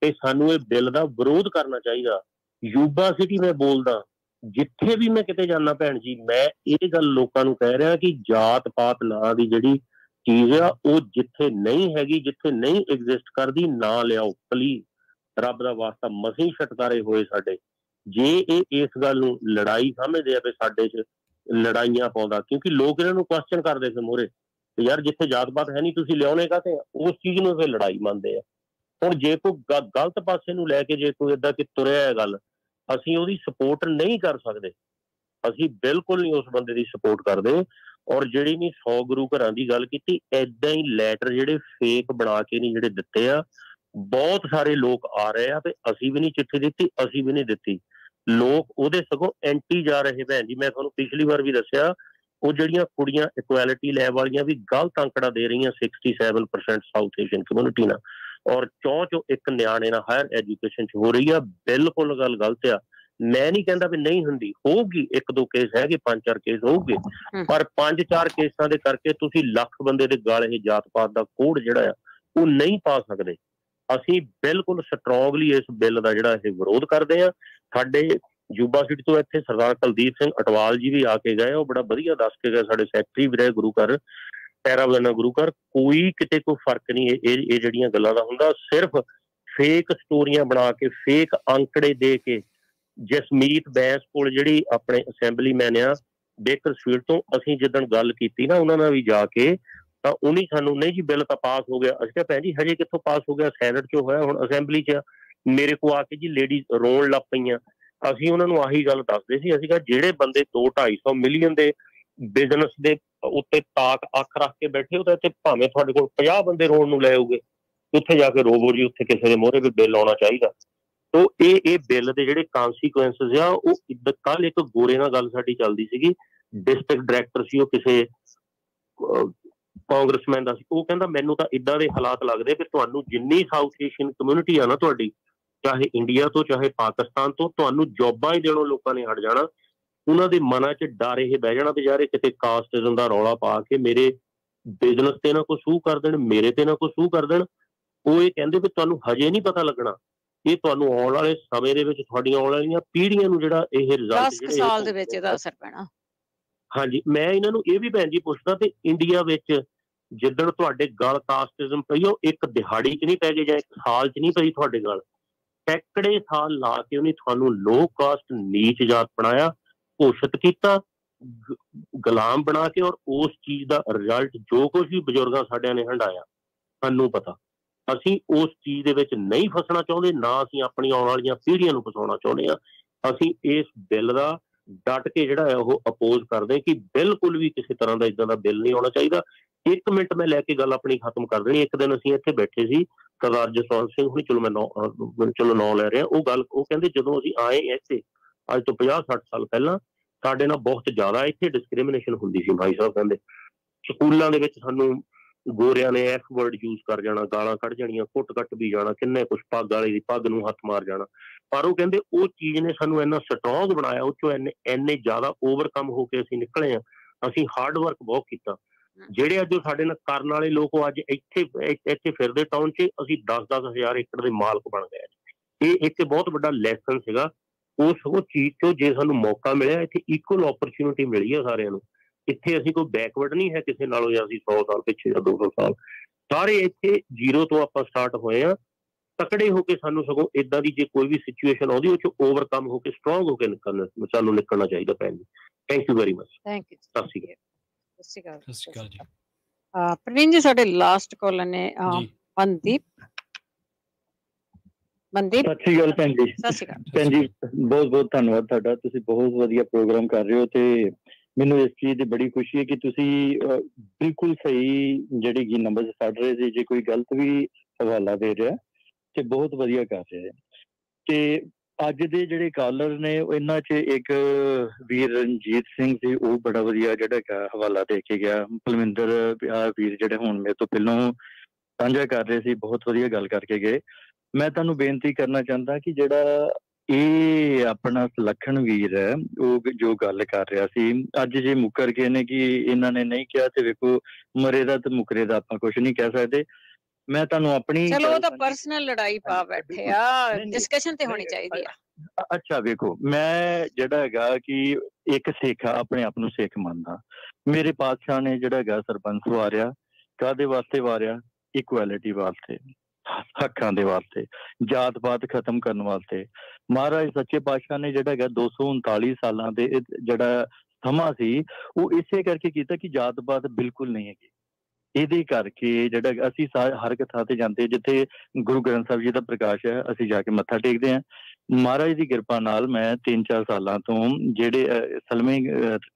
ਤੇ ਸਾਨੂੰ ਇਹ ਬਿੱਲ ਦਾ ਵਿਰੋਧ ਕਰਨਾ ਚਾਹੀਦਾ। ਯੂਬਾ ਸਿਟੀ ਮੈਂ ਬੋਲਦਾ, ਜਿੱਥੇ ਵੀ ਮੈਂ ਕਿਤੇ ਜਾਂਦਾ ਭੈਣ ਜੀ, ਮੈਂ ਇਹ ਗੱਲ ਲੋਕਾਂ ਨੂੰ ਕਹਿ ਰਿਹਾ ਕਿ ਜਾਤ ਪਾਤ ਨਾਂ ਦੀ ਜਿਹੜੀ ਚੀਜ਼ ਆ ਉਹ ਜਿੱਥੇ ਨਹੀਂ ਹੈਗੀ, ਜਿੱਥੇ ਨਹੀਂ ਐਗਜ਼ਿਸਟ ਕਰਦੀ, ਨਾ ਲਿਆਓ ਪਲੀਜ਼, ਰੱਬ ਦਾ ਵਾਸਤਾ। ਮਸੀਂ ਛਟਕਾਰੇ ਹੋਏ ਸਾਡੇ, ਜੇ ਇਹ ਇਸ ਗੱਲ ਨੂੰ ਲੜਾਈ ਸਮਝਦੇ ਆ ਵੀ ਸਾਡੇ 'ਚ ਲੜਾਈਆਂ ਪਾਉਂਦਾ, ਕਿਉਂਕਿ ਲੋਕ ਇਹਨਾਂ ਨੂੰ ਕੁਐਸਚਨ ਕਰਦੇ ਸੀ ਮੂਹਰੇ ਯਾਰ ਜਿੱਥੇ ਜਾਤ ਪਾਤ ਹੈ ਨਹੀਂ ਤੁਸੀਂ ਲਿਆਉਣੇ ਕਾਹਤੇ ਆ, ਉਸ ਚੀਜ਼ ਨੂੰ ਫਿਰ ਲੜਾਈ ਮੰਨਦੇ ਆ। ਹੁਣ ਜੇ ਕੋਈ ਗਲਤ ਪਾਸੇ ਨੂੰ ਲੈ ਕੇ ਜੇ ਕੋਈ ਏਦਾਂ ਕਿ ਤੁਰਿਆ ਹੈ ਗੱਲ, ਅਸੀਂ ਉਹਦੀ ਸਪੋਰਟ ਨਹੀਂ ਕਰ ਸਕਦੇ, ਅਸੀਂ ਬਿਲਕੁਲ ਨਹੀਂ ਉਸ ਬੰਦੇ ਦੀ ਸਪੋਰਟ ਕਰਦੇ। ਔਰ ਜਿਹੜੀ ਨਹੀਂ 100 ਗੁਰੂ ਘਰਾਂ ਦੀ ਗੱਲ ਕੀਤੀ, ਏਦਾਂ ਹੀ ਲੈਟਰ ਜਿਹੜੇ ਫੇਕ ਬਣਾ ਕੇ ਨਹੀਂ ਜਿਹੜੇ ਦਿੱਤੇ ਆ, ਬਹੁਤ ਸਾਰੇ ਲੋਕ ਆ ਰਹੇ ਆ ਤੇ ਅਸੀਂ ਵੀ ਨਹੀਂ ਚਿੱਠੀ ਦਿੱਤੀ, ਅਸੀਂ ਵੀ ਨਹੀਂ ਦਿੱਤੀ, ਲੋਕ ਉਹਦੇ ਸਗੋਂ ਐਂਟੀ ਜਾ ਰਹੇ। ਭੈਣ ਜੀ ਮੈਂ ਤੁਹਾਨੂੰ ਪਿਛਲੀ ਵਾਰ ਵੀ ਦੱਸਿਆ, ਉਹ ਜਿਹੜੀਆਂ ਕੁੜੀਆਂ ਇਕੁਐਲਿਟੀ ਲੈਬ ਵਾਲੀਆਂ ਵੀ ਗਲਤ ਅੰਕੜਾ ਦੇ ਰਹੀਆਂ 67% ਸਾਊਥ ਏਸ਼ੀਅਨ ਕਮਿਊਨਿਟੀ ਨਾਲ, ਔਰ 4 ਇੱਕ ਨਿਆਣੇ ਨਾਲ ਹਾਇਰ ਐਜੂਕੇਸ਼ਨ 'ਚ ਹੋ ਰਹੀ ਆ, ਬਿਲਕੁਲ ਗੱਲ ਗਲਤ ਆ। ਮੈਂ ਨਹੀਂ ਕਹਿੰਦਾ ਵੀ ਨਹੀਂ ਹੁੰਦੀ, ਹੋਊਗੀ, 1-2 ਕੇਸ ਹੈਗੇ, 5-4 ਕੇਸ ਹੋਊਗੇ, ਪਰ 5-4 ਕੇਸਾਂ ਦੇ ਕਰਕੇ ਤੁਸੀਂ ਲੱਖ ਬੰਦੇ ਦੇ ਗਲ ਇਹ ਜਾਤ ਪਾਤ ਦਾ ਕੋਡ ਜਿਹੜਾ ਆ ਉਹ ਨਹੀਂ ਪਾ ਸਕਦੇ। ਅਸੀਂ ਬਿਲਕੁਲ ਸਟਰੋਂਗਲੀ ਇਸ ਬਿੱਲ ਦਾ ਜਿਹੜਾ ਇਹ ਵਿਰੋਧ ਕਰਦੇ ਆ। ਸਾਡੇ ਯੂਬਾ ਸੀਟ ਤੋਂ ਇੱਥੇ ਸਰਦਾਰ ਕੁਲਦੀਪ ਸਿੰਘ ਅਟਵਾਲ ਜੀ ਵੀ ਆ ਕੇ ਗਏ, ਉਹ ਬੜਾ ਵਧੀਆ ਦੱਸ ਕੇ ਗਏ, ਸਾਡੇ ਸੈਕਟਰੀ ਵੀ ਰਹੇ ਗੁਰੂ ਘਰ, ਪੈਰਾਬਲਨਾ ਗੁਰੂ ਘਰ, ਕੋਈ ਕਿਤੇ ਕੋਈ ਫਰਕ ਨਹੀਂ ਇਹ ਜਿਹੜੀਆਂ ਗੱਲਾਂ ਦਾ ਹੁੰਦਾ, ਸਿਰਫ ਫੇਕ ਸਟੋਰੀਆਂ ਬਣਾ ਕੇ, ਫੇਕ ਅੰਕੜੇ ਦੇ ਕੇ। ਜਸਮੀਤ ਬੈਂਸ ਕੋਲ ਜਿਹੜੀ ਆਪਣੇ ਅਸੈਂਬਲੀਮੈਨ ਆ ਬੇਕਰਸਫੀਲਡ ਤੋਂ, ਅਸੀਂ ਜਿੱਦਣ ਗੱਲ ਕੀਤੀ ਨਾ ਉਹਨਾਂ ਨਾਲ ਵੀ ਜਾ ਕੇ, ਤਾਂ ਉਹਨੇ ਸਾਨੂੰ ਨਹੀਂ ਜੀ ਬਿੱਲ ਤਾਂ ਪਾਸ ਹੋ ਗਿਆ। ਅਸੀਂ ਕਿਹਾ ਭੈਣ ਜੀ ਹਜੇ ਕਿੱਥੋਂ ਪਾਸ ਹੋ ਗਿਆ, ਸੈਨੇਟ 'ਚ ਹੋਇਆ, ਹੁਣ ਅਸੈਂਬਲੀ 'ਚ। ਮੇਰੇ ਕੋਲ ਆ ਕੇ ਜੀ ਲੇਡੀਜ਼ ਰੋਣ ਲੱਗ ਪਈਆਂ। ਅਸੀਂ ਉਹਨਾਂ ਨੂੰ ਆਹੀ ਗੱਲ ਦੱਸਦੇ ਸੀ, ਅਸੀਂ ਕਿਹਾ ਜਿਹੜੇ ਬੰਦੇ 200-250 ਮਿਲੀਅਨ ਦੇ ਬਿਜ਼ਨਸ ਦੇ ਉੱਤੇ ਤਾਕ ਅੱਖ ਰੱਖ ਕੇ ਬੈਠੇ ਹੋ ਤਾਂ ਇੱਥੇ ਭਾਵੇਂ ਤੁਹਾਡੇ ਕੋਲ 50 ਬੰਦੇ ਰੋਣ ਨੂੰ ਲੈ ਆਉਗੇ, ਉੱਥੇ ਜਾ ਕੇ ਰੋਵੋ ਜੀ, ਉੱਥੇ ਕਿਸੇ ਦੇ ਮੋਹਰੇ ਵੀ ਬਿੱਲ ਆਉਣਾ ਚਾਹੀਦਾ। ਤੋ ਇਹ ਬਿੱਲ ਦੇ ਜਿਹੜੇ ਕਾਂਸੀਕੁਐਂਸਸ ਆ, ਉਹ ਕੱਲ ਇੱਕ ਗੋਰੇ ਨਾਲ ਗੱਲ ਸਾਡੀ ਚੱਲਦੀ ਸੀਗੀ, ਡਿਸਟ੍ਰਿਕਟ ਡਾਇਰੈਕਟਰ ਸੀ ਉਹ ਕਿਸੇ ਕਾਂਗਰਸਮੈਨ ਦਾ ਸੀ, ਉਹ ਕਹਿੰਦਾ ਮੈਨੂੰ ਤਾਂ ਇੱਦਾਂ ਦੇ ਹਾਲਾਤ ਲੱਗਦੇ ਵੀ ਤੁਹਾਨੂੰ ਜਿੰਨੀ ਸਾਊਥ ਏਸ਼ੀਅਨ ਕਮਿਊਨਿਟੀ ਆ ਨਾ ਤੁਹਾਡੀ, ਚਾਹੇ ਇੰਡੀਆ ਤੋਂ ਚਾਹੇ ਪਾਕਿਸਤਾਨ ਤੋਂ, ਤੁਹਾਨੂੰ ਜੋਬਾਂ ਹੀ ਦੇਣੋਂ ਲੋਕਾਂ ਨੇ ਹਟ ਜਾਣਾ। ਉਹਨਾਂ ਦੇ ਮਨਾਂ 'ਚ ਡਰ ਇਹ ਬਹਿ ਜਾਣਾ ਵੀ ਯਾਰ ਇਹ ਕਿਤੇ ਕਾਸਟਿਜ਼ਮ ਦਾ ਰੌਲਾ ਪਾ ਕੇ ਮੇਰੇ ਬਿਜ਼ਨਸ ਤੇ ਨਾ ਕੋਈ ਸੂਹ ਕਰ ਦੇਣ, ਮੇਰੇ ਤੇ ਨਾ ਕੋਈ ਸੂਹ ਕਰ ਦੇਣ। ਉਹ ਇਹ ਕਹਿੰਦੇ ਵੀ ਤੁਹਾਨੂੰ ਹਜੇ ਨਹੀਂ ਪਤਾ ਲੱਗਣਾ, ਇਹ ਤੁਹਾਨੂੰ ਆਉਣ ਵਾਲੇ ਸਮੇਂ ਦੇ ਵਿੱਚ ਤੁਹਾਡੀਆਂ ਆਉਣ ਵਾਲੀਆਂ ਪੀੜ੍ਹੀਆਂ ਨੂੰ ਜਿਹੜਾ ਇਹ ਰਿਜ਼ਲਟ 10 ਸਾਲ ਦੇ ਵਿੱਚ ਇਹਦਾ ਅਸਰ ਪੈਣਾ। ਹਾਂਜੀ, ਮੈਂ ਇਹਨਾਂ ਨੂੰ ਇਹ ਵੀ ਭੈਣ ਜੀ ਪੁੱਛਦਾ ਤੇ ਇੰਡੀਆ ਵਿੱਚ ਜਿੱਦਣ ਤੁਹਾਡੇ ਗਲ ਕਾਸਟਿਜ਼ਮ ਪਈ, ਉਹ ਇੱਕ ਦਿਹਾੜੀ 'ਚ ਨਹੀਂ ਪੈ ਗਏ ਜਾਂ ਇੱਕ ਸਾਲ 'ਚ ਨਹੀਂ ਪਈ ਤੁਹਾਡੇ ਗਲ, ਸੈਂਕੜੇ ਸਾਲ ਲਾ ਕੇ ਉਹਨੇ ਤੁਹਾਨੂੰ ਲੋ ਕਾਸਟ ਨੀਚ ਜਾਤ ਬਣਾਇਆ, ਘੋਸ਼ਿਤ ਕੀਤਾ, ਗੁਲਾਮ ਬਣਾ ਕੇ। ਔਰ ਉਸ ਚੀਜ਼ ਦਾ ਰਿਜ਼ਲਟ ਜੋ ਕੁਝ ਵੀ ਬਜ਼ੁਰਗਾਂ ਸਾਡਿਆਂ ਨੇ ਹੰਢਾਇਆ, ਸਾਨੂੰ ਪਤਾ। ਅਸੀਂ ਉਸ ਚੀਜ਼ ਦੇ ਵਿੱਚ ਨਹੀਂ ਫਸਣਾ ਚਾਹੁੰਦੇ, ਨਾ ਅਸੀਂ ਆਪਣੀ ਆਉਣ ਵਾਲੀਆਂ ਪੀੜ੍ਹੀਆਂ ਨੂੰ ਫਸਾਉਣਾ ਚਾਹੁੰਦੇ ਹਾਂ। ਅਸੀਂ ਇਸ ਬਿੱਲ ਦਾ ਡਟ ਕੇ ਜਿਹੜਾ ਹੈ ਉਹ ਅਪੋਜ਼ ਕਰਦੇ ਕਿ ਬਿਲਕੁਲ ਵੀ ਕਿਸੇ ਤਰ੍ਹਾਂ ਦਾ ਇੱਦਾਂ ਦਾ ਬਿੱਲ ਨਹੀਂ ਆਉਣਾ ਚਾਹੀਦਾ। 1 ਮਿੰਟ ਮੈਂ ਲੈ ਕੇ ਗੱਲ ਆਪਣੀ ਖਤਮ ਕਰ ਦੇਣੀ। ਇੱਕ ਦਿਨ ਅਸੀਂ ਇੱਥੇ ਬੈਠੇ ਸੀ, ਸਰਦਾਰ ਜਸਵੰਤ ਸਿੰਘ ਹੁਣੀ, ਚਲੋ ਮੈਂ ਨਾਂ ਲੈ ਰਿਹਾ, ਉਹ ਕਹਿੰਦੇ ਜਦੋਂ ਅਸੀਂ ਆਏ ਇੱਥੇ ਅੱਜ ਤੋਂ 50-60 ਸਾਲ ਪਹਿਲਾਂ, ਸਾਡੇ ਨਾਲ ਬਹੁਤ ਜ਼ਿਆਦਾ ਇੱਥੇ ਡਿਸਕ੍ਰਿਮੀਨੇਸ਼ਨ ਹੁੰਦੀ ਸੀ। ਭਾਈ ਸਾਹਿਬ ਕਹਿੰਦੇ ਸਕੂਲਾਂ ਦੇ ਵਿੱਚ ਸਾਨੂੰ ਗੋਰਿਆਂ ਨੇ ਐਫ ਵਰਡ ਯੂਜ਼ ਕਰ ਜਾਣਾ, ਗਾਲਾਂ ਕੱਢ ਜਾਣੀਆਂ, ਕੁੱਟ ਕੱਟ ਵੀ ਜਾਣਾ, ਕਿੰਨੇ ਕੁਛ, ਪੱਗ ਵਾਲੇ ਦੀ ਪੱਗ ਨੂੰ ਹੱਥ ਮਾਰ ਜਾਣਾ। ਪਰ ਉਹ ਕਹਿੰਦੇ ਉਹ ਚੀਜ਼ ਨੇ ਸਾਨੂੰ ਇੰਨਾ ਸਟਰੋਂਗ ਬਣਾਇਆ, ਉਹ ਚੋਂ ਇੰਨੇ ਜ਼ਿਆਦਾ ਓਵਰਕਮ ਹੋ ਕੇ ਅਸੀਂ ਨਿਕਲੇ ਹਾਂ। ਅਸੀਂ ਹਾਰਡ ਵਰਕ ਬਹੁਤ ਕੀਤਾ। ਜਿਹੜੇ ਅੱਜ ਸਾਡੇ ਨਾਲ ਕਰਨ ਵਾਲੇ ਲੋਕ ਉਹ ਅੱਜ ਇੱਥੇ ਫਿਰਦੇ ਟਾਊਨ 'ਚ, ਅਸੀਂ 10-10 ਹਜ਼ਾਰ ਏਕੜ ਦੇ ਮਾਲਕ ਬਣ ਗਏ। ਇਹ ਇੱਕ ਬਹੁਤ ਵੱਡਾ ਲੈਸਨ ਸੀਗਾ ਉਸ ਉਹ ਚੀਜ਼ ਤੋਂ। ਜੇ ਸਾਨੂੰ ਮੌਕਾ ਮਿਲਿਆ, ਇੱਥੇ ਇਕੁਅਲ ਓਪਰਚੁਨਿਟੀ ਮਿਲੀ ਆ ਸਾਰਿਆਂ ਨੂੰ। ਇੱਥੇ ਅਸੀਂ ਕੋਈ ਬੈਕਵਰਡ ਨਹੀਂ ਹੈ ਕਿਸੇ ਨਾਲੋਂ, ਜਾਂ ਅਸੀਂ 100 ਸਾਲ ਪਿੱਛੇ ਜਾਂ 200 ਸਾਲ, ਸਾਰੇ ਇੱਥੇ ਜ਼ੀਰੋ ਤੋਂ ਆਪਾਂ ਸਟਾਰਟ ਹੋਏ ਆ। ਤਕੜੇ ਹੋ ਕੇ ਸਾਨੂੰ ਸਗੋਂ ਏਦਾਂ ਦੀ ਜੇ ਕੋਈ ਵੀ ਸਿਚੁਏਸ਼ਨ ਆਉਂਦੀ, ਉਹ 'ਚ ਓਵਰਕਮ ਹੋ ਕੇ ਸਟਰੋਂਗ ਹੋ ਕੇ ਸਾਨੂੰ ਨਿਕਲਣਾ ਚਾਹੀਦਾ। ਭੈਣ ਜੀ thank you very much. Thank you. ਸਤਿ ਸ਼੍ਰੀ ਅਕਾਲ। ਸਤਿ ਸ਼੍ਰੀ ਅਕਾਲ ਜੀ। ਪ੍ਰਵੀਨ ਜੀ ਸਾਡੇ ਲਾਸਟ ਕਾਲਰ ਨੇ ਮਨਦੀਪ। ਸਤਿ ਸ਼੍ਰੀ ਅਕਾਲ ਭੈਣ ਜੀ। ਸਤਿ ਸ਼੍ਰੀ ਅਕਾਲ ਭੈਣ ਜੀ, ਬਹੁਤ ਬਹੁਤ ਧੰਨਵਾਦ ਤੁਹਾਡਾ। ਤੁਸੀਂ ਬਹੁਤ ਵਧੀਆ ਪ੍ਰੋਗਰਾਮ ਕਰ ਰਹੇ ਹੋ ਤੇ ਮੈਨੂੰ ਇਸ ਚੀਜ਼ ਦੀ ਬੜੀ ਖੁਸ਼ੀ ਹੈ ਕਿ ਤੁਸੀਂ ਬਿਲਕੁਲ ਸਹੀ ਜਿਹੜੀ ਕਿ ਨੰਬਰ ਕੱਢ ਰਹੇ ਸੀ। ਜੇ ਕੋਈ ਗਲਤ ਵੀ ਹਵਾਲਾ ਦੇ ਰਿਹਾ ਤੇ ਬਹੁਤ ਵਧੀਆ ਕਰ ਰਹੇ ਤੇ ਅੱਜ ਦੇ ਜਿਹੜੇ ਕਾਲਰ ਨੇ ਇਹਨਾਂ 'ਚ ਇੱਕ ਵੀਰ ਰਣਜੀਤ ਸਿੰਘ ਸੀ, ਉਹ ਬੜਾ ਵਧੀਆ ਜਿਹੜਾ ਹਵਾਲਾ ਦੇ ਕੇ ਗਿਆ। ਪਲਵਿੰਦਰ ਵੀਰ ਜਿਹੜੇ ਹੁਣ ਮੇਰੇ ਤੋਂ ਪਹਿਲਾਂ ਸਾਂਝਾ ਕਰ ਰਹੇ ਸੀ, ਬਹੁਤ ਵਧੀਆ ਗੱਲ ਕਰਕੇ ਗਏ। ਮੈਂ ਤੁਹਾਨੂੰ ਬੇਨਤੀ ਕਰਨਾ ਚਾਹੁੰਦਾ ਕਿ ਜਿਹੜਾ ਇਹ ਆਪਣਾ ਸੁਲੱਖਣ ਵੀਰ ਹੈ, ਉਹ ਜੋ ਗੱਲ ਕਰ ਰਿਹਾ ਸੀ, ਅੱਜ ਜੇ ਮੁੱਕਰ ਗਏ ਨੇ ਕਿ ਇਹਨਾਂ ਨੇ ਨਹੀਂ ਕਿਹਾ, ਤੇ ਵੇਖੋ ਮਰੇ ਦਾ ਤੇ ਮੁਕਰੇ ਦਾ ਆਪਾਂ ਕੁਛ ਨਹੀਂ ਕਹਿ ਸਕਦੇ। ਮੈਂ ਤੁਹਾਨੂੰ ਆਪਣੀ, ਚਲੋ ਉਹ ਤਾਂ ਪਰਸਨਲ ਲੜਾਈ ਪਾ ਬੈਠੇ ਆ, ਡਿਸਕਸ਼ਨ ਤੇ ਹੋਣੀ ਚਾਹੀਦੀ ਆ। ਅੱਛਾ ਵੇਖੋ, ਮੈਂ ਜਿਹੜਾ ਹੈਗਾ ਕਿ ਇੱਕ ਸਿੱਖ ਆ, ਆਪਣੇ ਆਪ ਨੂੰ ਸਿੱਖ ਮੰਨਦਾ। ਮੇਰੇ ਪਾਤਸ਼ਾਹ ਨੇ ਜਿਹੜਾ ਹੈਗਾ ਸਰਪੰਚ ਵਾਰਿਆ, ਕਾਹਦੇ ਵਾਸਤੇ ਵਾਰਿਆ? ਇਕੁਐਲਿਟੀ ਵਾਸਤੇ। ਹੱਕਾਂ ਦੇ ਵਾਸਤੇ, ਜਾਤ ਪਾਤ ਖਤਮ ਕਰਨ ਵਾਸਤੇ। ਮਹਾਰਾਜ ਸੱਚੇ ਪਾਤਸ਼ਾਹ ਨੇ ਜਿਹੜਾ ਹੈਗਾ 239 ਸਾਲਾਂ ਦੇ ਜਿਹੜਾ ਸਮਾਂ ਸੀ ਉਹ ਇਸੇ ਕਰਕੇ ਕੀਤਾ ਕਿ ਜਾਤ ਪਾਤ ਬਿਲਕੁਲ ਨਹੀਂ ਹੈਗੀ। ਇਹਦੇ ਕਰਕੇ ਜਿਹੜਾ ਅਸੀਂ ਹਰ ਇੱਕ ਥਾਂ ਤੇ ਜਾਂਦੇ ਜਿੱਥੇ ਗੁਰੂ ਗ੍ਰੰਥ ਸਾਹਿਬ ਜੀ ਦਾ ਪ੍ਰਕਾਸ਼ ਹੈ ਅਸੀਂ ਜਾ ਕੇ ਮੱਥਾ ਟੇਕਦੇ ਹਾਂ। ਮਹਾਰਾਜ ਦੀ ਕਿਰਪਾ ਨਾਲ ਮੈਂ 3-4 ਸਾਲਾਂ ਤੋਂ ਜਿਹੜੇ ਸਲਵੇਂ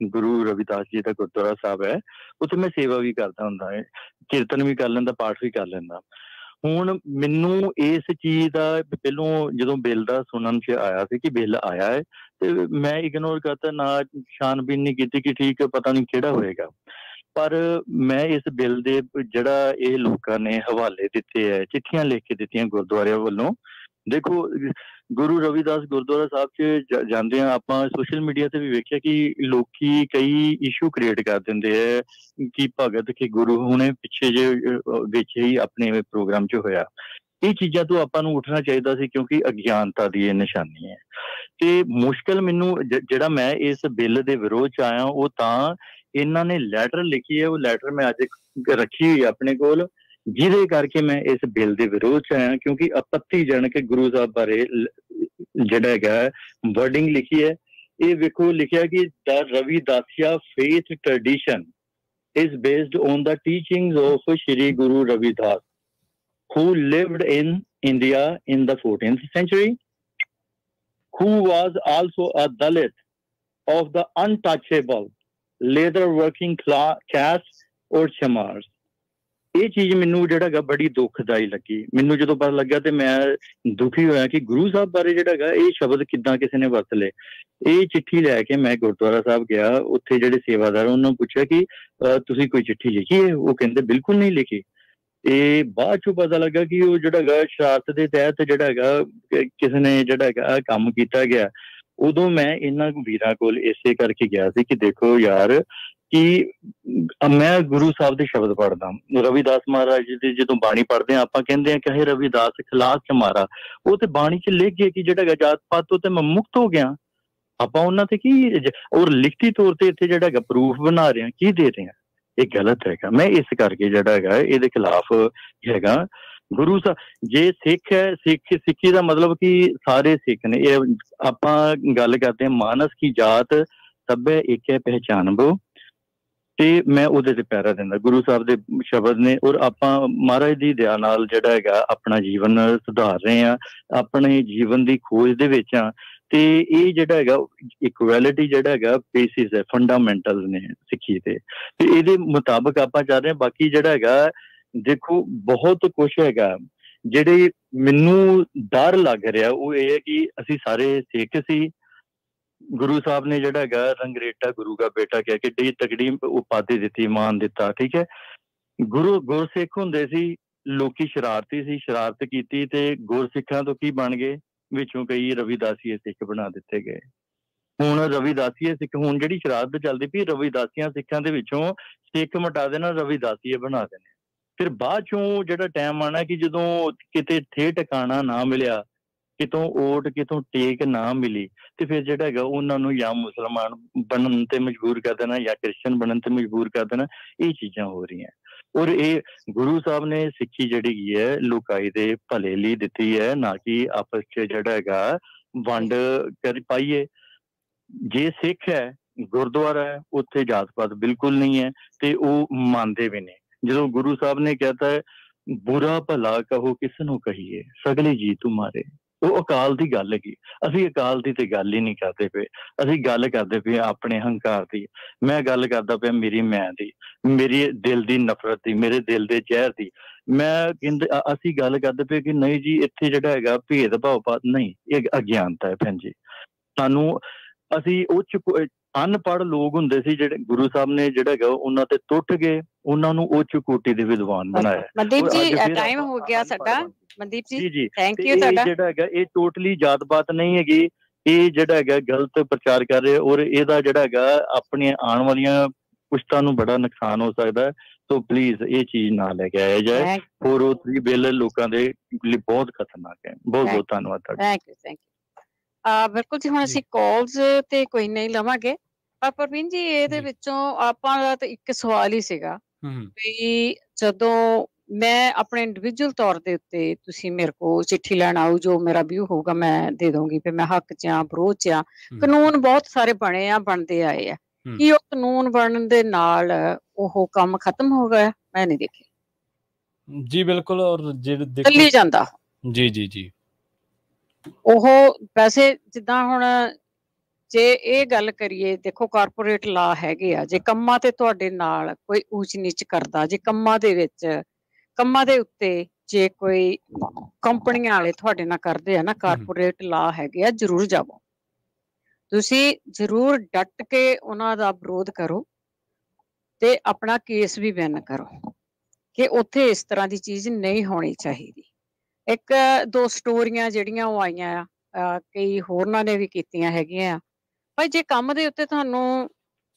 ਗੁਰੂ ਰਵਿਦਾਸ ਜੀ ਦਾ ਗੁਰਦੁਆਰਾ ਸਾਹਿਬ ਹੈ ਉੱਥੇ ਮੈਂ ਸੇਵਾ ਵੀ ਕਰਦਾ ਹੁੰਦਾ ਹੈ, ਕੀਰਤਨ ਵੀ ਕਰ ਲੈਂਦਾ, ਪਾਠ ਵੀ ਕਰ ਲੈਂਦਾ। ਹੁਣ ਮੈਨੂੰ ਇਸ ਚੀਜ਼ ਦਾ ਪਹਿਲੋਂ ਜਦੋਂ ਬਿੱਲ ਦਾ ਸੁਣਨ 'ਚ ਆਇਆ ਸੀ ਕਿ ਬਿੱਲ ਆਇਆ ਹੈ ਤੇ ਮੈਂ ਇਗਨੋਰ ਕਰਤਾ, ਨਾ ਛਾਨਬੀਨ ਨਹੀਂ ਕੀਤੀ ਕਿ ਠੀਕ ਪਤਾ ਨਹੀਂ ਕਿਹੜਾ ਹੋਏਗਾ। ਪਰ ਮੈਂ ਇਸ ਬਿੱਲ ਦੇ ਜਿਹੜਾ ਇਹ ਲੋਕਾਂ ਨੇ ਹਵਾਲੇ ਦਿੱਤੇ ਹੈ, ਚਿੱਠੀਆਂ ਲਿਖ ਕੇ ਦਿੱਤੀਆਂ ਗੁਰਦੁਆਰਿਆਂ ਵੱਲੋਂ। ਦੇਖੋ ਗੁਰੂ ਰਵਿਦਾਸ ਗੁਰਦੁਆਰਾ ਸਾਹਿਬ 'ਚ ਜਾਂਦੇ ਆ ਆਪਾਂ, ਸੋਸ਼ਲ ਮੀਡੀਆ ਤੇ ਵੀ ਵੇਖਿਆ ਕਿ ਲੋਕੀ ਕਈ ਇਸ਼ੂ ਕ੍ਰੀਏਟ ਕਰ ਦਿੰਦੇ ਹੈ ਕਿ ਭਗਤ ਕਿ ਗੁਰੂ ਹੁਣੇ ਪਿੱਛੇ ਜੇ ਵਿੱਚ ਹੀ ਆਪਣੇ ਪ੍ਰੋਗਰਾਮ 'ਚ ਹੋਇਆ। ਇਹ ਚੀਜ਼ਾਂ ਤੋਂ ਆਪਾਂ ਨੂੰ ਉੱਠਣਾ ਚਾਹੀਦਾ ਸੀ ਕਿਉਂਕਿ ਅਗਿਆਨਤਾ ਦੀ ਇਹ ਨਿਸ਼ਾਨੀ ਹੈ। ਤੇ ਮੁਸ਼ਕਿਲ ਮੈਨੂੰ ਜਿਹੜਾ ਮੈਂ ਇਸ ਬਿੱਲ ਦੇ ਵਿਰੋਧ 'ਚ ਆਇਆ ਉਹ ਤਾਂ ਇਹਨਾਂ ਨੇ ਲੈਟਰ ਲਿਖੀ ਹੈ, ਉਹ ਲੈਟਰ ਮੈਂ ਅੱਜ ਰੱਖੀ ਹੋਈ ਆਪਣੇ ਕੋਲ, ਜਿਹਦੇ ਕਰਕੇ ਮੈਂ ਇਸ ਬਿੱਲ ਦੇ ਵਿਰੋਧ 'ਚ ਆਇਆ ਕਿਉਂਕਿ ਆਪੱਤੀਜਨਕ ਗੁਰੂ ਸਾਹਿਬ ਬਾਰੇ ਜਿਹੜਾ ਹੈਗਾ ਵਰਡਿੰਗ ਲਿਖੀ ਹੈ। ਇਹ ਵੇਖੋ ਲਿਖਿਆ ਕਿ the Ravidassia faith tradition is based on the teachings of Shri Guru Ravidas, who lived in India in the 14th century, who was also a Dalit of the untouchable leather working caste or chamars। ਇਹ ਚੀਜ਼ ਮੈਨੂੰ ਜਿਹੜਾ ਹੈਗਾ ਬੜੀ ਦੁਖਦਾਈ ਲੱਗੀ। ਮੈਨੂੰ ਜਦੋਂ ਪਤਾ ਲੱਗਿਆ ਤੇ ਮੈਂ ਦੁਖੀ ਹੋਇਆ ਕਿ ਗੁਰੂ ਸਾਹਿਬ ਬਾਰੇ ਜਿਹੜਾ ਹੈਗਾ ਇਹ ਸ਼ਬਦ ਕਿੱਦਾਂ ਕਿਸੇ ਨੇ ਵਰਤ ਲਏ। ਇਹ ਚਿੱਠੀ ਲੈ ਕੇ ਮੈਂ ਗੁਰਦੁਆਰਾ ਸਾਹਿਬ ਗਿਆ, ਉੱਥੇ ਜਿਹੜੇ ਸੇਵਾਦਾਰ ਉਹਨਾਂ ਨੂੰ ਪੁੱਛਿਆ ਕਿ ਤੁਸੀਂ ਕੋਈ ਚਿੱਠੀ ਲਿਖੀ ਹੈ? ਉਹ ਕਹਿੰਦੇ ਬਿਲਕੁਲ ਨਹੀਂ ਲਿਖੀ। ਇਹ ਬਾਅਦ ਚੋਂ ਪਤਾ ਲੱਗਾ ਕਿ ਉਹ ਜਿਹੜਾ ਹੈਗਾ ਸ਼ਰਾਰਤ ਦੇ ਤਹਿਤ ਜਿਹੜਾ ਹੈਗਾ ਕਿਸੇ ਨੇ ਜਿਹੜਾ ਹੈਗਾ ਕੰਮ ਕੀਤਾ ਗਿਆ। ਉਦੋਂ ਮੈਂ ਇਹਨਾਂ ਵੀਰਾਂ ਕੋਲ ਇਸੇ ਕਰਕੇ ਗਿਆ ਸੀ ਕਿ ਦੇਖੋ ਯਾਰ ਕਿ ਮੈਂ ਗੁਰੂ ਸਾਹਿਬ ਦੇ ਸ਼ਬਦ ਪੜ੍ਹਦਾ, ਰਵਿਦਾਸ ਮਹਾਰਾਜ ਜੀ ਦੀ ਜਦੋਂ ਬਾਣੀ ਪੜ੍ਹਦੇ ਹਾਂ ਆਪਾਂ ਕਹਿੰਦੇ ਹਾਂ ਕਿ ਇਹ ਰਵਿਦਾਸ ਖਿਲਾਸ ਚ ਮਾਰਾ, ਉਹ ਤੇ ਬਾਣੀ ਚ ਲਿਖ ਗਏ ਕਿ ਜਿਹੜਾ ਹੈਗਾ ਜਾਤ ਪਾਤ ਤੋਂ ਤੇ ਮੈਂ ਮੁਕਤ ਹੋ ਗਿਆ। ਆਪਾਂ ਉਹਨਾਂ ਤੇ ਕੀ ਔਰ ਲਿਖਤੀ ਤੌਰ ਤੇ ਇੱਥੇ ਜਿਹੜਾ ਹੈਗਾ ਪ੍ਰੂਫ ਬਣਾ ਰਹੇ ਹਾਂ, ਕੀ ਦੇ ਰਹੇ ਹਾਂ, ਇਹ ਗਲਤ ਹੈਗਾ। ਮੈਂ ਇਸ ਕਰਕੇ ਜਿਹੜਾ ਹੈਗਾ ਇਹਦੇ ਖਿਲਾਫ ਹੈਗਾ। ਗੁਰੂ ਸਾਹਿਬ ਜੇ ਸਿੱਖ ਹੈ, ਸਿੱਖੀ ਦਾ ਮਤਲਬ ਕਿ ਸਾਰੇ ਸਿੱਖ ਨੇ। ਇਹ ਆਪਾਂ ਗੱਲ ਕਰਦੇ ਹਾਂ ਮਾਨਸ ਕੀ ਜਾਤ ਸਭੇ ਇੱਕ ਹੈ ਪਹਿਚਾਨਬੋ, ਤੇ ਮੈਂ ਉਹਦੇ ਤੇ ਪਹਿਰਾ ਦਿੰਦਾ। ਗੁਰੂ ਸਾਹਿਬ ਦੇ ਸ਼ਬਦ ਨੇ ਔਰ ਆਪਾਂ ਮਹਾਰਾਜ ਦੀ ਦਇਆ ਨਾਲ ਜਿਹੜਾ ਹੈਗਾ ਆਪਣਾ ਜੀਵਨ ਸੁਧਾਰ ਰਹੇ ਹਾਂ, ਆਪਣੇ ਜੀਵਨ ਦੀ ਖੋਜ ਦੇ ਵਿੱਚ ਆ। ਤੇ ਇਹ ਜਿਹੜਾ ਹੈਗਾ ਇਕੁਐਲਿਟੀ ਜਿਹੜਾ ਹੈਗਾ ਬੇਸਿਸ ਹੈ, ਫੰਡਾਮੈਂਟਲ ਨੇ ਸਿੱਖੀ ਤੇ ਇਹਦੇ ਮੁਤਾਬਕ ਆਪਾਂ ਚੱਲ ਰਹੇ ਹਾਂ। ਬਾਕੀ ਜਿਹੜਾ ਹੈਗਾ ਦੇਖੋ ਬਹੁਤ ਕੁਛ ਹੈਗਾ ਜਿਹੜੇ ਮੈਨੂੰ ਡਰ ਲੱਗ ਰਿਹਾ ਉਹ ਇਹ ਹੈ ਕਿ ਅਸੀਂ ਸਾਰੇ ਸਿੱਖ ਸੀ, ਗੁਰੂ ਸਾਹਿਬ ਨੇ ਜਿਹੜਾ ਹੈਗਾ ਰੰਗਰੇਟਾ ਗੁਰੂ ਦਾ ਬੇਟਾ ਕਹਿ ਕੇ ਏਡੀ ਤਕੜੀ ਉਪਾਧੀ ਦਿੱਤੀ, ਮਾਨ ਦਿੱਤਾ, ਠੀਕ ਹੈ। ਗੁਰਸਿੱਖ ਹੁੰਦੇ ਸੀ, ਲੋਕੀ ਸ਼ਰਾਰਤੀ ਸੀ, ਸ਼ਰਾਰਤ ਕੀਤੀ ਤੇ ਗੁਰਸਿੱਖਾਂ ਤੋਂ ਕੀ ਬਣ ਗਏ, ਵਿੱਚੋਂ ਕਈ ਰਵਿਦਾਸੀਏ ਸਿੱਖ ਬਣਾ ਦਿੱਤੇ ਗਏ। ਹੁਣ ਰਵਿਦਾਸੀਏ ਸਿੱਖ, ਹੁਣ ਜਿਹੜੀ ਸ਼ਰਾਰਤ ਚੱਲਦੀ ਪਈ ਰਵਿਦਾਸੀਆਂ ਸਿੱਖਾਂ ਦੇ ਵਿੱਚੋਂ ਸਿੱਖ ਮਿਟਾ ਦੇਣਾ, ਰਵਿਦਾਸੀਏ ਬਣਾ ਦੇਣੇ। ਫਿਰ ਬਾਅਦ ਚੋਂ ਜਿਹੜਾ ਟਾਈਮ ਆਉਣਾ ਕਿ ਜਦੋਂ ਕਿਤੇ ਥੇ ਟਿਕਾਣਾ ਨਾ ਮਿਲਿਆ, ਕਿਤੋਂ ਓਟ ਕਿਤੋਂ ਟੇਕ ਨਾ ਮਿਲੀ, ਤੇ ਫਿਰ ਜਿਹੜਾ ਹੈਗਾ ਉਹਨਾਂ ਨੂੰ ਜਾਂ ਮੁਸਲਮਾਨ ਬਣਨ ਤੇ ਮਜਬੂਰ ਕਰ ਦੇਣਾ ਜਾਂ ਕ੍ਰਿਸਚਨ ਬਣਨ ਤੇ ਮਜਬੂਰ ਕਰ ਦੇਣਾ। ਇਹ ਚੀਜ਼ਾਂ ਹੋ ਰਹੀਆਂ ਔਰ ਇਹ ਗੁਰੂ ਸਾਹਿਬ ਨੇ ਸਿੱਖੀ ਜਿਹੜੀ ਹੈਗੀ ਹੈ ਲੋਕਾਈ ਦੇ ਭਲੇ ਲਈ ਦਿੱਤੀ ਹੈ, ਨਾ ਕਿ ਆਪਸ ਚ ਜਿਹੜਾ ਹੈਗਾ ਵੰਡ ਕਰ ਪਾਈਏ। ਜੇ ਸਿੱਖ ਹੈ, ਗੁਰਦੁਆਰਾ ਹੈ, ਉੱਥੇ ਜਾਤ ਪਾਤ ਬਿਲਕੁਲ ਨਹੀਂ ਹੈ ਤੇ ਉਹ ਮੰਨਦੇ ਵੀ ਨੇ। ਜਦੋਂ ਗੁਰੂ ਸਾਹਿਬ ਨੇ ਕਹਿਤਾ ਹੈ ਬੁਰਾ ਭਲਾ ਕਹੋ ਕਿਸ ਨੂੰ ਕਹੀਏ ਸਗਲੇ ਜੀ ਤੁਮਾਰੇ, ਉਹ ਅਕਾਲ ਦੀ ਗੱਲ ਹੈਗੀ। ਅਸੀਂ ਅਕਾਲ ਦੀ ਤੇ ਗੱਲ ਹੀ ਨਹੀਂ ਕਰਦੇ ਪਏ, ਅਸੀਂ ਗੱਲ ਕਰਦੇ ਪਏ ਆਪਣੇ ਹੰਕਾਰ ਦੀ। ਮੈਂ ਗੱਲ ਕਰਦਾ ਪਿਆ ਮੇਰੀ ਮੈਂ ਦੀ, ਮੇਰੀ ਦਿਲ ਦੀ ਨਫ਼ਰਤ ਦੀ, ਮੇਰੇ ਦਿਲ ਦੇ ਜ਼ਹਿਰ ਦੀ। ਮੈਂ ਕਹਿੰਦੇ ਅਸੀਂ ਗੱਲ ਕਰਦੇ ਪਏ ਕਿ ਨਹੀਂ ਜੀ ਇੱਥੇ ਜਿਹੜਾ ਹੈਗਾ ਭੇਦਭਾਵ ਨਹੀਂ, ਇਹ ਅਗਿਆਨਤਾ ਹੈ ਭੈਣ ਜੀ। ਸਾਨੂੰ ਅਸੀਂ ਉਹ ਅਨਪੜ੍ਹ ਲੋਕ ਹੁੰਦੇ ਸੀ ਜਿਹੜੇ ਗੁਰੂ ਸਾਹਿਬ ਨੇ ਜਿਹੜਾ ਹੈਗਾ ਉਹਨਾਂ ਤੇ ਟੁੱਟ ਗਏ, ਉਹਨਾਂ ਨੂੰ ਉੱਚ ਕੋਟੀ ਦੇ ਵਿਦਵਾਨ ਬਣਾਇਆ। ਮਨਦੀਪ ਜੀ ਟਾਈਮ ਹੋ ਗਿਆ ਸਾਡਾ। ਮਨਦੀਪ ਜੀ ਥੈਂਕ ਯੂ ਤੁਹਾਡਾ। ਜਿਹੜਾ ਹੈਗਾ ਇਹ ਟੋਟਲੀ ਜਾਤ ਪਾਤ ਨਹੀਂ ਹੈਗੀ, ਇਹ ਜਿਹੜਾ ਹੈਗਾ ਗਲਤ ਪ੍ਰਚਾਰ ਕਰ ਰਹੇ ਔਰ ਇਹਦਾ ਜਿਹੜਾ ਹੈਗਾ ਆਪਣੀਆਂ ਆਉਣ ਵਾਲੀਆਂ ਪੁਸ਼ਤਾਂ ਨੂੰ ਬੜਾ ਨੁਕਸਾਨ ਹੋ ਸਕਦਾ ਹੈ। ਸੋ ਪਲੀਜ਼ ਇਹ ਚੀਜ਼ ਨਾ ਲੈ ਕੇ ਆਇਆ ਜਾਏ। 403 ਬਿੱਲ ਲੋਕਾਂ ਦੇ ਲਈ ਬਹੁਤ ਖਤਰਨਾਕ ਹੈ। ਬਹੁਤ ਬਹੁਤ ਧੰਨਵਾਦ ਤੁਹਾਡਾ। Thank you. ਬਿਲਕੁਲ ਜੀ, ਹੁਣ ਅਸੀਂ ਕਾਲਸ ਤੇ ਕੋਈ ਨਹੀਂ ਲਵਾਂਗੇ। ਪਰ ਪ੍ਰਵੀਨ ਜੀ ਇਹਦੇ ਵਿੱਚੋਂ ਆਪਾਂ ਦਾ ਤਾਂ ਇੱਕ ਸਵਾਲ ਹੀ ਸੀਗਾ ਵੀ ਜਦੋਂ ਮੈਂ ਆਪਣੇ ਇੰਡੀਵਿਜੂਅਲ ਤੌਰ ਦੇ ਉੱਤੇ ਤੁਸੀਂ ਮੇਰੇ ਕੋਲ ਚਿੱਠੀ ਲੈਣ ਆਓ, ਜੋ ਮੇਰਾ ਵਿਊ ਹੋਊਗਾ ਮੈਂ ਦੇ ਦਊਂਗੀ ਵੀ ਮੈਂ ਹੱਕ 'ਚ ਆਂ, ਵਿਰੋਧ 'ਚ ਆਂ। ਕਾਨੂੰਨ ਬਹੁਤ ਸਾਰੇ ਬਣੇ ਆ, ਬਣਦੇ ਆਏ ਆ। ਕੀ ਉਹ ਕਾਨੂੰਨ ਬਣਨ ਦੇ ਨਾਲ ਉਹ ਕੰਮ ਖਤਮ ਹੋ ਗਿਆ? ਮੈਂ ਨਹੀਂ ਦੇਖਿਆ ਜੀ, ਬਿਲਕੁਲ। ਔਰ ਜਿਹੜੇ ਚੱਲੀ ਜਾਂਦਾ ਜੀ ਜੀ ਜੀ ਉਹ ਵੈਸੇ ਜਿੱਦਾਂ ਹੁਣ ਜੇ ਇਹ ਗੱਲ ਕਰੀਏ, ਦੇਖੋ ਕਾਰਪੋਰੇਟ ਲਾ ਹੈਗੇ ਆ, ਜੇ ਕੰਮਾਂ ਤੇ ਤੁਹਾਡੇ ਨਾਲ ਕੋਈ ਊਚ ਨੀਚ ਕਰਦਾ, ਜੇ ਕੰਮਾਂ ਦੇ ਉੱਤੇ ਜੇ ਕੋਈ ਕੰਪਨੀਆਂ ਵਾਲੇ ਤੁਹਾਡੇ ਨਾਲ ਕਰਦੇ ਆ ਨਾ, ਕਾਰਪੋਰੇਟ ਲਾ ਹੈਗੇ ਆ, ਜ਼ਰੂਰ ਜਾਵੋ, ਤੁਸੀਂ ਜ਼ਰੂਰ ਡਟ ਕੇ ਉਹਨਾਂ ਦਾ ਵਿਰੋਧ ਕਰੋ ਤੇ ਆਪਣਾ ਕੇਸ ਵੀ ਵਿਨ ਕਰੋ ਕਿ ਉੱਥੇ ਇਸ ਤਰ੍ਹਾਂ ਦੀ ਚੀਜ਼ ਨਹੀਂ ਹੋਣੀ ਚਾਹੀਦੀ। ਇੱਕ ਦੋ ਸਟੋਰੀਆਂ ਜਿਹੜੀਆਂ ਉਹ ਆਈਆਂ ਆ, ਕਈ ਹੋਰਨਾਂ ਨੇ ਵੀ ਕੀਤੀਆਂ ਹੈਗੀਆਂ ਆ। ਭਾਈ ਜੇ ਕੰਮ ਦੇ ਉੱਤੇ ਤੁਹਾਨੂੰ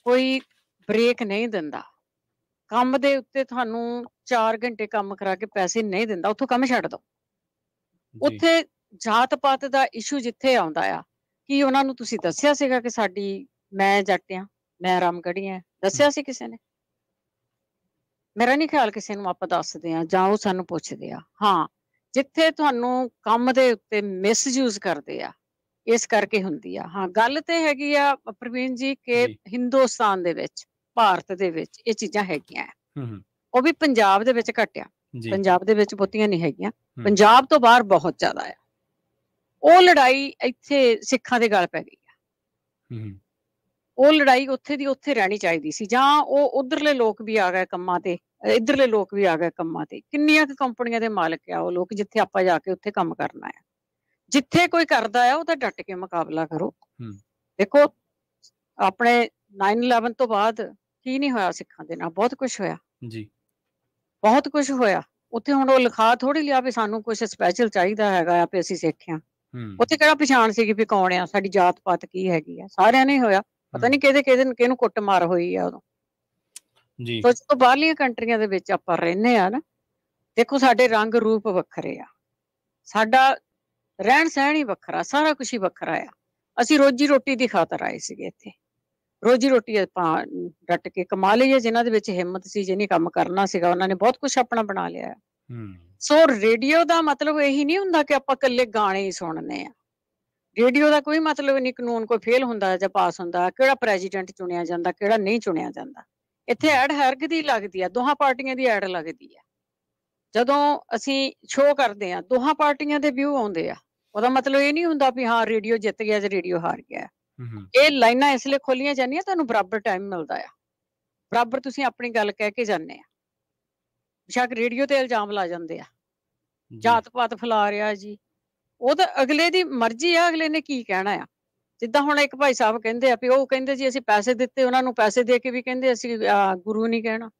ਕੋਈ ਬ੍ਰੇਕ ਨਹੀਂ ਦਿੰਦਾ, ਕੰਮ ਦੇ ਉੱਤੇ ਤੁਹਾਨੂੰ 4 ਘੰਟੇ ਕੰਮ ਕਰਾ ਕੇ ਪੈਸੇ ਨਹੀਂ ਦਿੰਦਾ, ਉੱਥੋਂ ਕੰਮ ਛੱਡ ਦੋ। ਉੱਥੇ ਜਾਤ ਪਾਤ ਦਾ ਇਸ਼ੂ ਜਿੱਥੇ ਆਉਂਦਾ ਆ, ਕੀ ਉਹਨਾਂ ਨੂੰ ਤੁਸੀਂ ਦੱਸਿਆ ਸੀਗਾ ਕਿ ਮੈਂ ਜੱਟ ਆ, ਮੈਂ ਰਾਮਗੜ੍ਹੀ ਆ? ਦੱਸਿਆ ਸੀ ਕਿਸੇ ਨੇ? ਮੇਰਾ ਨਹੀਂ ਖਿਆਲ ਕਿਸੇ ਨੂੰ ਆਪਾਂ ਦੱਸਦੇ ਆ ਜਾਂ ਉਹ ਸਾਨੂੰ ਪੁੱਛਦੇ ਆ। ਹਾਂ, ਜਿੱਥੇ ਤੁਹਾਨੂੰ ਕੰਮ ਦੇ ਉੱਤੇ ਮਿਸਯੂਜ਼ ਕਰਦੇ ਆ, ਇਸ ਕਰਕੇ ਹੁੰਦੀ ਆ। ਹਾਂ, ਗੱਲ ਤੇ ਹੈਗੀ ਆ ਪ੍ਰਵੀਨ ਜੀ ਕਿ ਹਿੰਦੁਸਤਾਨ ਦੇ ਵਿੱਚ, ਭਾਰਤ ਦੇ ਵਿੱਚ ਇਹ ਚੀਜ਼ਾਂ ਹੈਗੀਆਂ। ਉਹ ਵੀ ਪੰਜਾਬ ਦੇ ਵਿੱਚ ਘੱਟ ਆ, ਪੰਜਾਬ ਦੇ ਵਿੱਚ ਬਹੁਤੀਆਂ ਨਹੀਂ ਹੈਗੀਆਂ, ਪੰਜਾਬ ਤੋਂ ਬਾਹਰ ਬਹੁਤ ਜ਼ਿਆਦਾ ਆ। ਉਹ ਲੜਾਈ ਇੱਥੇ ਸਿੱਖਾਂ ਦੇ ਗਲ ਪੈ ਗਈ ਆ। ਉਹ ਲੜਾਈ ਉੱਥੇ ਦੀ ਉੱਥੇ ਰਹਿਣੀ ਚਾਹੀਦੀ ਸੀ, ਜਾਂ ਉਹ ਉਧਰਲੇ ਲੋਕ ਵੀ ਆ ਗਏ ਕੰਮਾਂ ਤੇ, ਇੱਧਰਲੇ ਲੋਕ ਵੀ ਆ ਗਏ ਕੰਮਾਂ ਤੇ। ਕਿੰਨੀਆਂ ਕੁ ਕੰਪਨੀਆਂ ਦੇ ਮਾਲਕ ਆ ਉਹ ਲੋਕ, ਜਿੱਥੇ ਆਪਾਂ ਜਾ ਕੇ ਉੱਥੇ ਕੰਮ ਕਰਨਾ ਆ। ਜਿੱਥੇ ਕੋਈ ਕਰਦਾ ਆ ਉਹਦਾ ਡਟ ਕੇ ਮੁਕਾਬਲਾ ਕਰੋ। ਦੇਖੋ ਆਪਣੇ 9/11 ਤੋਂ ਬਾਅਦ ਕੀ ਨਹੀਂ ਹੋਇਆ ਸਿੱਖਾਂ ਦੇ ਨਾਲ? ਬਹੁਤ ਕੁਛ ਹੋਇਆ ਜੀ, ਬਹੁਤ ਕੁਛ ਹੋਇਆ। ਉੱਥੇ ਹੁਣ ਉਹ ਲਿਖਾ ਥੋੜੀ ਲਿਆ ਵੀ ਸਾਨੂੰ ਕੁਛ ਸਪੈਸ਼ਲ ਚਾਹੀਦਾ ਹੈਗਾ ਆ ਵੀ ਅਸੀਂ ਸਿੱਖ ਆ। ਉੱਥੇ ਕਿਹੜਾ ਪਛਾਣ ਸੀਗੀ ਵੀ ਕੌਣ ਆ, ਸਾਡੀ ਜਾਤ ਪਾਤ ਕੀ ਹੈਗੀ ਆ? ਸਾਰਿਆਂ ਨੇ ਹੋਇਆ। ਪਤਾ ਨਹੀਂ ਕਿਹਨੂੰ ਕੁੱਟ ਮਾਰ ਹੋਈ ਆ ਉਦੋਂ ਜੀ। ਜਦੋਂ ਬਾਹਰਲੀਆਂ ਕੰਟਰੀਆਂ ਦੇ ਵਿੱਚ ਆਪਾਂ ਰਹਿੰਦੇ ਆ ਨਾ, ਦੇਖੋ ਸਾਡੇ ਰੰਗ ਰੂਪ ਵੱਖਰੇ ਆ, ਸਾਡਾ ਰਹਿਣ ਸਹਿਣ ਹੀ ਵੱਖਰਾ, ਸਾਰਾ ਕੁਛ ਹੀ ਵੱਖਰਾ ਆ। ਅਸੀਂ ਰੋਜੀ ਰੋਟੀ ਦੀ ਖਾਤਰ ਆਏ ਸੀਗੇ ਇੱਥੇ, ਰੋਜੀ ਰੋਟੀ ਆਪਾਂ ਡਟ ਕੇ ਕਮਾ ਲਈਏ। ਜਿਨ੍ਹਾਂ ਦੇ ਵਿੱਚ ਹਿੰਮਤ ਸੀ, ਜਿਹਨੇ ਕੰਮ ਕਰਨਾ ਸੀਗਾ, ਉਹਨਾਂ ਨੇ ਬਹੁਤ ਕੁਛ ਆਪਣਾ ਬਣਾ ਲਿਆ। ਸੋ ਰੇਡੀਓ ਦਾ ਮਤਲਬ ਇਹੀ ਨਹੀਂ ਹੁੰਦਾ ਕਿ ਆਪਾਂ ਇਕੱਲੇ ਗਾਣੇ ਹੀ ਸੁਣਨੇ ਆ। ਰੇਡੀਓ ਦਾ ਕੋਈ ਮਤਲਬ ਨਹੀਂ ਕਾਨੂੰਨ ਕੋਈ ਫੇਲ ਹੁੰਦਾ ਜਾਂ ਪਾਸ ਹੁੰਦਾ, ਕਿਹੜਾ ਪ੍ਰੈਜ਼ੀਡੈਂਟ ਚੁਣਿਆ ਜਾਂਦਾ, ਕਿਹੜਾ ਨਹੀਂ ਚੁਣਿਆ ਜਾਂਦਾ। ਇੱਥੇ ਐਡ ਹਰਗ ਦੀ ਲੱਗਦੀ ਆ, ਦੋਹਾਂ ਪਾਰਟੀਆਂ ਦੀ ਐਡ ਲੱਗਦੀ ਆ। ਜਦੋਂ ਅਸੀਂ ਸ਼ੋਅ ਕਰਦੇ ਆ, ਦੋਹਾਂ ਪਾਰਟੀਆਂ ਦੇ ਵਿਊ ਆਉਂਦੇ ਆ। ਉਹਦਾ ਮਤਲਬ ਇਹ ਨਹੀਂ ਹੁੰਦਾ ਵੀ ਹਾਂ ਰੇਡੀਓ ਜਿੱਤ ਗਿਆ ਜਾਂ ਰੇਡੀਓ ਹਾਰ ਗਿਆ। ਇਹ ਲਾਈਨਾਂ ਇਸ ਲਈ ਖੋਲੀਆਂ ਜਾਂਦੀਆਂ, ਤੁਹਾਨੂੰ ਬਰਾਬਰ ਟਾਈਮ ਮਿਲਦਾ ਆ, ਬਰਾਬਰ ਤੁਸੀਂ ਆਪਣੀ ਗੱਲ ਕਹਿ ਕੇ ਜਾਂਦੇ ਆ। ਬੇਸ਼ੱਕ ਰੇਡੀਓ ਤੇ ਇਲਜ਼ਾਮ ਲਾ ਜਾਂਦੇ ਆ, ਜਾਤ ਪਾਤ ਫੈਲਾ ਰਿਹਾ ਜੀ, ਉਹ ਤਾਂ ਅਗਲੇ ਦੀ ਮਰਜ਼ੀ ਆ, ਅਗਲੇ ਨੇ ਕੀ ਕਹਿਣਾ ਆ। ਜਿੱਦਾਂ ਹੁਣ ਇੱਕ ਭਾਈ ਸਾਹਿਬ ਕਹਿੰਦੇ ਆ ਵੀ ਉਹ ਕਹਿੰਦੇ ਜੀ ਅਸੀਂ ਪੈਸੇ ਦਿੱਤੇ, ਉਹਨਾਂ ਨੂੰ ਪੈਸੇ ਦੇ ਕੇ ਵੀ ਕਹਿੰਦੇ ਅਸੀਂ ਗੁਰੂ ਨਹੀਂ ਕਹਿਣਾ।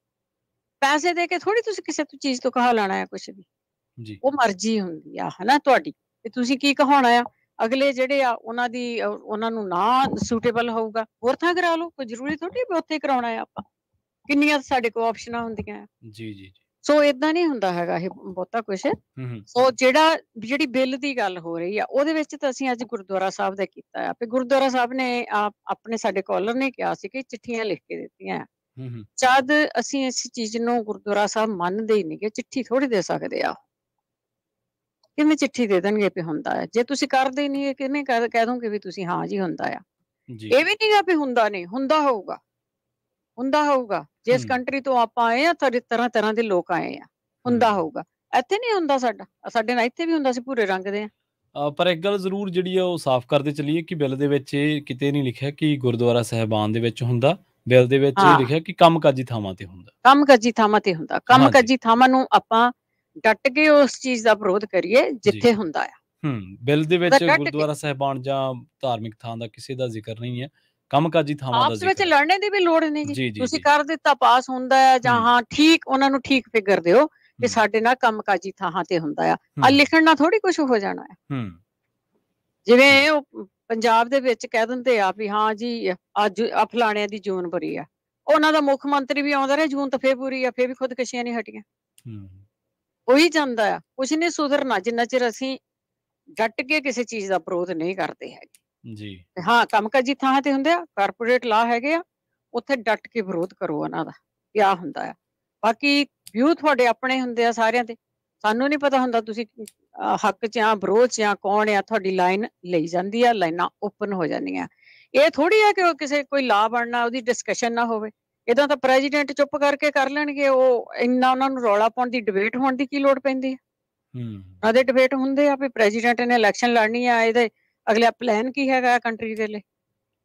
ਪੈਸੇ ਦੇ ਕੇ ਥੋੜੀ ਤੁਸੀਂ ਕਿਸੇ ਚੀਜ਼ ਤੋਂ ਕਹਾ ਲੈਣਾ ਆ ਕੁਛ ਵੀ। ਉਹ ਮਰਜ਼ੀ ਹੁੰਦੀ ਆ ਹਨਾ ਤੁਹਾਡੀ, ਤੇ ਤੁਸੀਂ ਕੀ ਕਹਾਉਣਾ ਆ। ਅਗਲੇ ਜਿਹੜੇ ਆ ਉਹਨਾਂ ਨੂੰ ਨਾ ਸੂਟੇਬਲ ਹੋਊਗਾ, ਹੋਰ ਥਾਂ ਕਰਾ ਲਓ, ਕੋਈ ਜ਼ਰੂਰੀ ਥੋੜੀ ਵੀ ਉੱਥੇ ਕਰਾਉਣਾ ਆ। ਆਪਾਂ ਕਿੰਨੀਆਂ ਸਾਡੇ ਕੋਲ ਆਪਸ਼ਨਾਂ ਹੁੰਦੀਆਂ ਜੀ। ਸੋ ਏਦਾਂ ਨਹੀਂ ਹੁੰਦਾ ਹੈਗਾ ਇਹ ਬਹੁਤਾ ਕੁਛ। ਸੋ ਜਿਹੜੀ ਬਿੱਲ ਦੀ ਗੱਲ ਹੋ ਰਹੀ ਆ, ਉਹਦੇ ਵਿੱਚ ਤਾਂ ਅਸੀਂ ਅੱਜ ਗੁਰਦੁਆਰਾ ਸਾਹਿਬ ਦਾ ਕੀਤਾ ਆ ਵੀ ਗੁਰਦੁਆਰਾ ਸਾਹਿਬ ਨੇ ਆਪਣੇ ਸਾਡੇ ਕਾਲਰ ਨੇ ਕਿਹਾ ਸੀ ਕਿ ਚਿੱਠੀਆਂ ਲਿਖ ਕੇ ਦਿੱਤੀਆਂ ਆ। ਜਦ ਅਸੀਂ ਇਸ ਚੀਜ਼ ਨੂੰ ਗੁਰਦੁਆਰਾ ਸਾਹਿਬ ਮੰਨਦੇ ਹੀ ਨਹੀਂ ਕਿ ਚਿੱਠੀ ਥੋੜੀ ਦੇ ਸਕਦੇ ਆ। ਕਿਵੇਂ ਚਿੱਠੀ ਦੇ ਦੇਣਗੇ ਵੀ ਹੁੰਦਾ ਹੈ? ਜੇ ਤੁਸੀਂ ਕਰਦੇ ਨਹੀਂ, ਕਿਵੇਂ ਕਹਿ ਦੋਗੇ ਵੀ ਤੁਸੀਂ ਹਾਂ ਜੀ ਹੁੰਦਾ ਆ? ਇਹ ਵੀ ਨਹੀਂ ਗਾ ਵੀ ਹੁੰਦਾ ਨਹੀਂ, ਹੁੰਦਾ ਹੋਊਗਾ, ਹੁੰਦਾ ਹੋਊਗਾ। ਜਿਸ ਕੰਟਰੀ ਤੋਂ ਆਪਾਂ ਆਏ ਆ, ਤਰ੍ਹਾਂ ਤਰ੍ਹਾਂ ਦੇ ਲੋਕ ਆਏ ਆ, ਹੁੰਦਾ ਹੋਊਗਾ। ਇੱਥੇ ਨਹੀਂ ਹੁੰਦਾ, ਸਾਡੇ ਨਾਲ ਇੱਥੇ ਵੀ ਹੁੰਦਾ ਸੀ ਭੂਰੇ ਰੰਗ ਦੇ। ਪਰ ਇੱਕ ਗੱਲ ਜ਼ਰੂਰ ਜਿਹੜੀ ਆ ਉਹ ਸਾਫ਼ ਕਰਦੇ ਚੱਲੀਏ ਕਿ ਬਿੱਲ ਦੇ ਵਿੱਚ ਇਹ ਕਿਤੇ ਨਹੀਂ ਲਿਖਿਆ ਕਿ ਗੁਰਦੁਆਰਾ ਸਾਹਿਬਾਨ ਦੇ ਵਿੱਚ ਹੁੰਦਾ। ਬਿੱਲ ਦੇ ਵਿੱਚ ਇਹ ਲਿਖਿਆ ਕਿ ਕੰਮਕਾਜੀ ਥਾਵਾਂ ਤੇ ਹੁੰਦਾ, ਕੰਮਕਾਜੀ ਥਾਵਾਂ ਤੇ ਹੁੰਦਾ। ਕੰਮਕਾਜੀ ਥਾਵਾਂ ਨੂੰ ਆਪਾਂ ਡਟ ਕੇ ਉਸ ਚੀਜ਼ ਦਾ ਵਿਰੋਧ ਕਰੀਏ ਜਿੱਥੇ ਹੁੰਦਾ ਆ। ਬਿੱਲ ਦੇ ਵਿੱਚ ਗੁਰਦੁਆਰਾ ਸਾਹਿਬਾਨ ਜਾਂ ਧਾਰਮਿਕ ਥਾਂ ਦਾ ਕਿਸੇ ਦਾ ਜ਼ਿਕਰ ਨਹੀਂ ਹੈ, ਕੰਮਕਾਜੀ ਥਾਵਾਂ ਦਾ ਆਪਸ ਵਿੱਚ ਲੜਨੇ ਦੀ ਵੀ ਲੋੜ ਨਹੀਂ ਜੀ। ਤੁਸੀਂ ਕਰ ਦਿੱਤਾ, ਪਾਸ ਹੁੰਦਾ ਹੈ ਜਾਂ ਹਾਂ ਠੀਕ, ਉਹਨਾਂ ਨੂੰ ਠੀਕ ਫਿਗਰ ਦਿਓ ਕਿ ਸਾਡੇ ਨਾਲ ਕੰਮਕਾਜੀ ਥਾਵਾਂ ਤੇ ਹੁੰਦਾ ਆ। ਲਿਖਣ ਨਾਲ ਥੋੜੀ ਕੁਛ ਹੋ ਜਾਣਾ ਹੈ। ਜਿਵੇਂ ਉਹ ਪੰਜਾਬ ਦੇ ਵਿੱਚ ਕਹਿ ਦਿੰਦੇ ਆ ਵੀ ਹਾਂ ਜੀ ਅੱਜ ਫਲਾਣਿਆਂ ਦੀ ਜੂਨ ਬੁਰੀ ਆ, ਉਹਨਾਂ ਦਾ ਮੁੱਖ ਮੰਤਰੀ ਵੀ ਆਉਂਦਾ ਰਿਹਾ ਜੂਨ ਤਾਂ ਫੇਰ ਬੁਰੀ ਆ, ਫੇਰ ਵੀ ਖੁਦਕਸ਼ੀਆਂ ਨਹੀਂ ਹਟੀਆਂ। ਉਹੀ ਜਾਂਦਾ ਆ, ਕੁਛ ਨਹੀਂ ਸੁਧਰਨਾ ਜਿੰਨਾ ਚਿਰ ਅਸੀਂ ਡਟ ਕੇ ਕਿਸੇ ਚੀਜ਼ ਦਾ ਵਿਰੋਧ ਨਹੀਂ ਕਰਦੇ ਹੈਗੇ ਜੀ। ਹਾਂ, ਕੰਮਕਾਜੀ ਥਾਂ ਤੇ ਹੁੰਦੇ ਆ, ਕਾਰਪੋਰੇਟ ਲਾ ਹੈਗੇ ਆ, ਉੱਥੇ ਡਟ ਕੇ ਵਿਰੋਧ ਕਰੋ ਉਹਨਾਂ ਦਾ, ਕਿਆ ਹੁੰਦਾ ਆ। ਬਾਕੀ ਵਿਊ ਤੁਹਾਡੇ ਆਪਣੇ ਹੁੰਦੇ ਆ ਸਾਰਿਆਂ ਦੇ, ਸਾਨੂੰ ਨਹੀਂ ਪਤਾ ਹੁੰਦਾ ਤੁਸੀਂ ਹੱਕ 'ਚ ਆ ਵਿਰੋਧ 'ਚ ਆ ਕੌਣ ਆ, ਤੁਹਾਡੀ ਲਾਈਨ ਲਈ ਜਾਂਦੀ ਆ, ਲਾਈਨਾਂ ਓਪਨ ਹੋ ਜਾਂਦੀਆਂ। ਇਹ ਥੋੜੀ ਆ ਕਿ ਉਹ ਕਿਸੇ ਕੋਈ ਲਾ ਬਣਨਾ ਉਹਦੀ ਡਿਸਕਸ਼ਨ ਨਾ ਹੋਵੇ। ਇਦਾਂ ਤਾਂ ਪ੍ਰੈਜ਼ੀਡੈਂਟ ਚੁੱਪ ਕਰਕੇ ਕਰ ਲੈਣਗੇ, ਉਹ ਇੰਨਾ ਉਹਨਾਂ ਨੂੰ ਰੌਲਾ ਪਾਉਣ ਦੀ, ਡਿਬੇਟ ਹੋਣ ਦੀ ਕੀ ਲੋੜ ਪੈਂਦੀ ਹੈ। ਉਹਦੇ ਡਿਬੇਟ ਹੁੰਦੇ ਆ ਵੀ ਪ੍ਰੈਜ਼ੀਡੈਂਟ ਨੇ ਇਲੈਕਸ਼ਨ ਲੜਨੀ ਆ, ਇਹਦੇ ਅਗਲਾ ਪਲਾਨ ਕੀ ਹੈਗਾ ਕੰਟਰੀ ਦੇ ਲਈ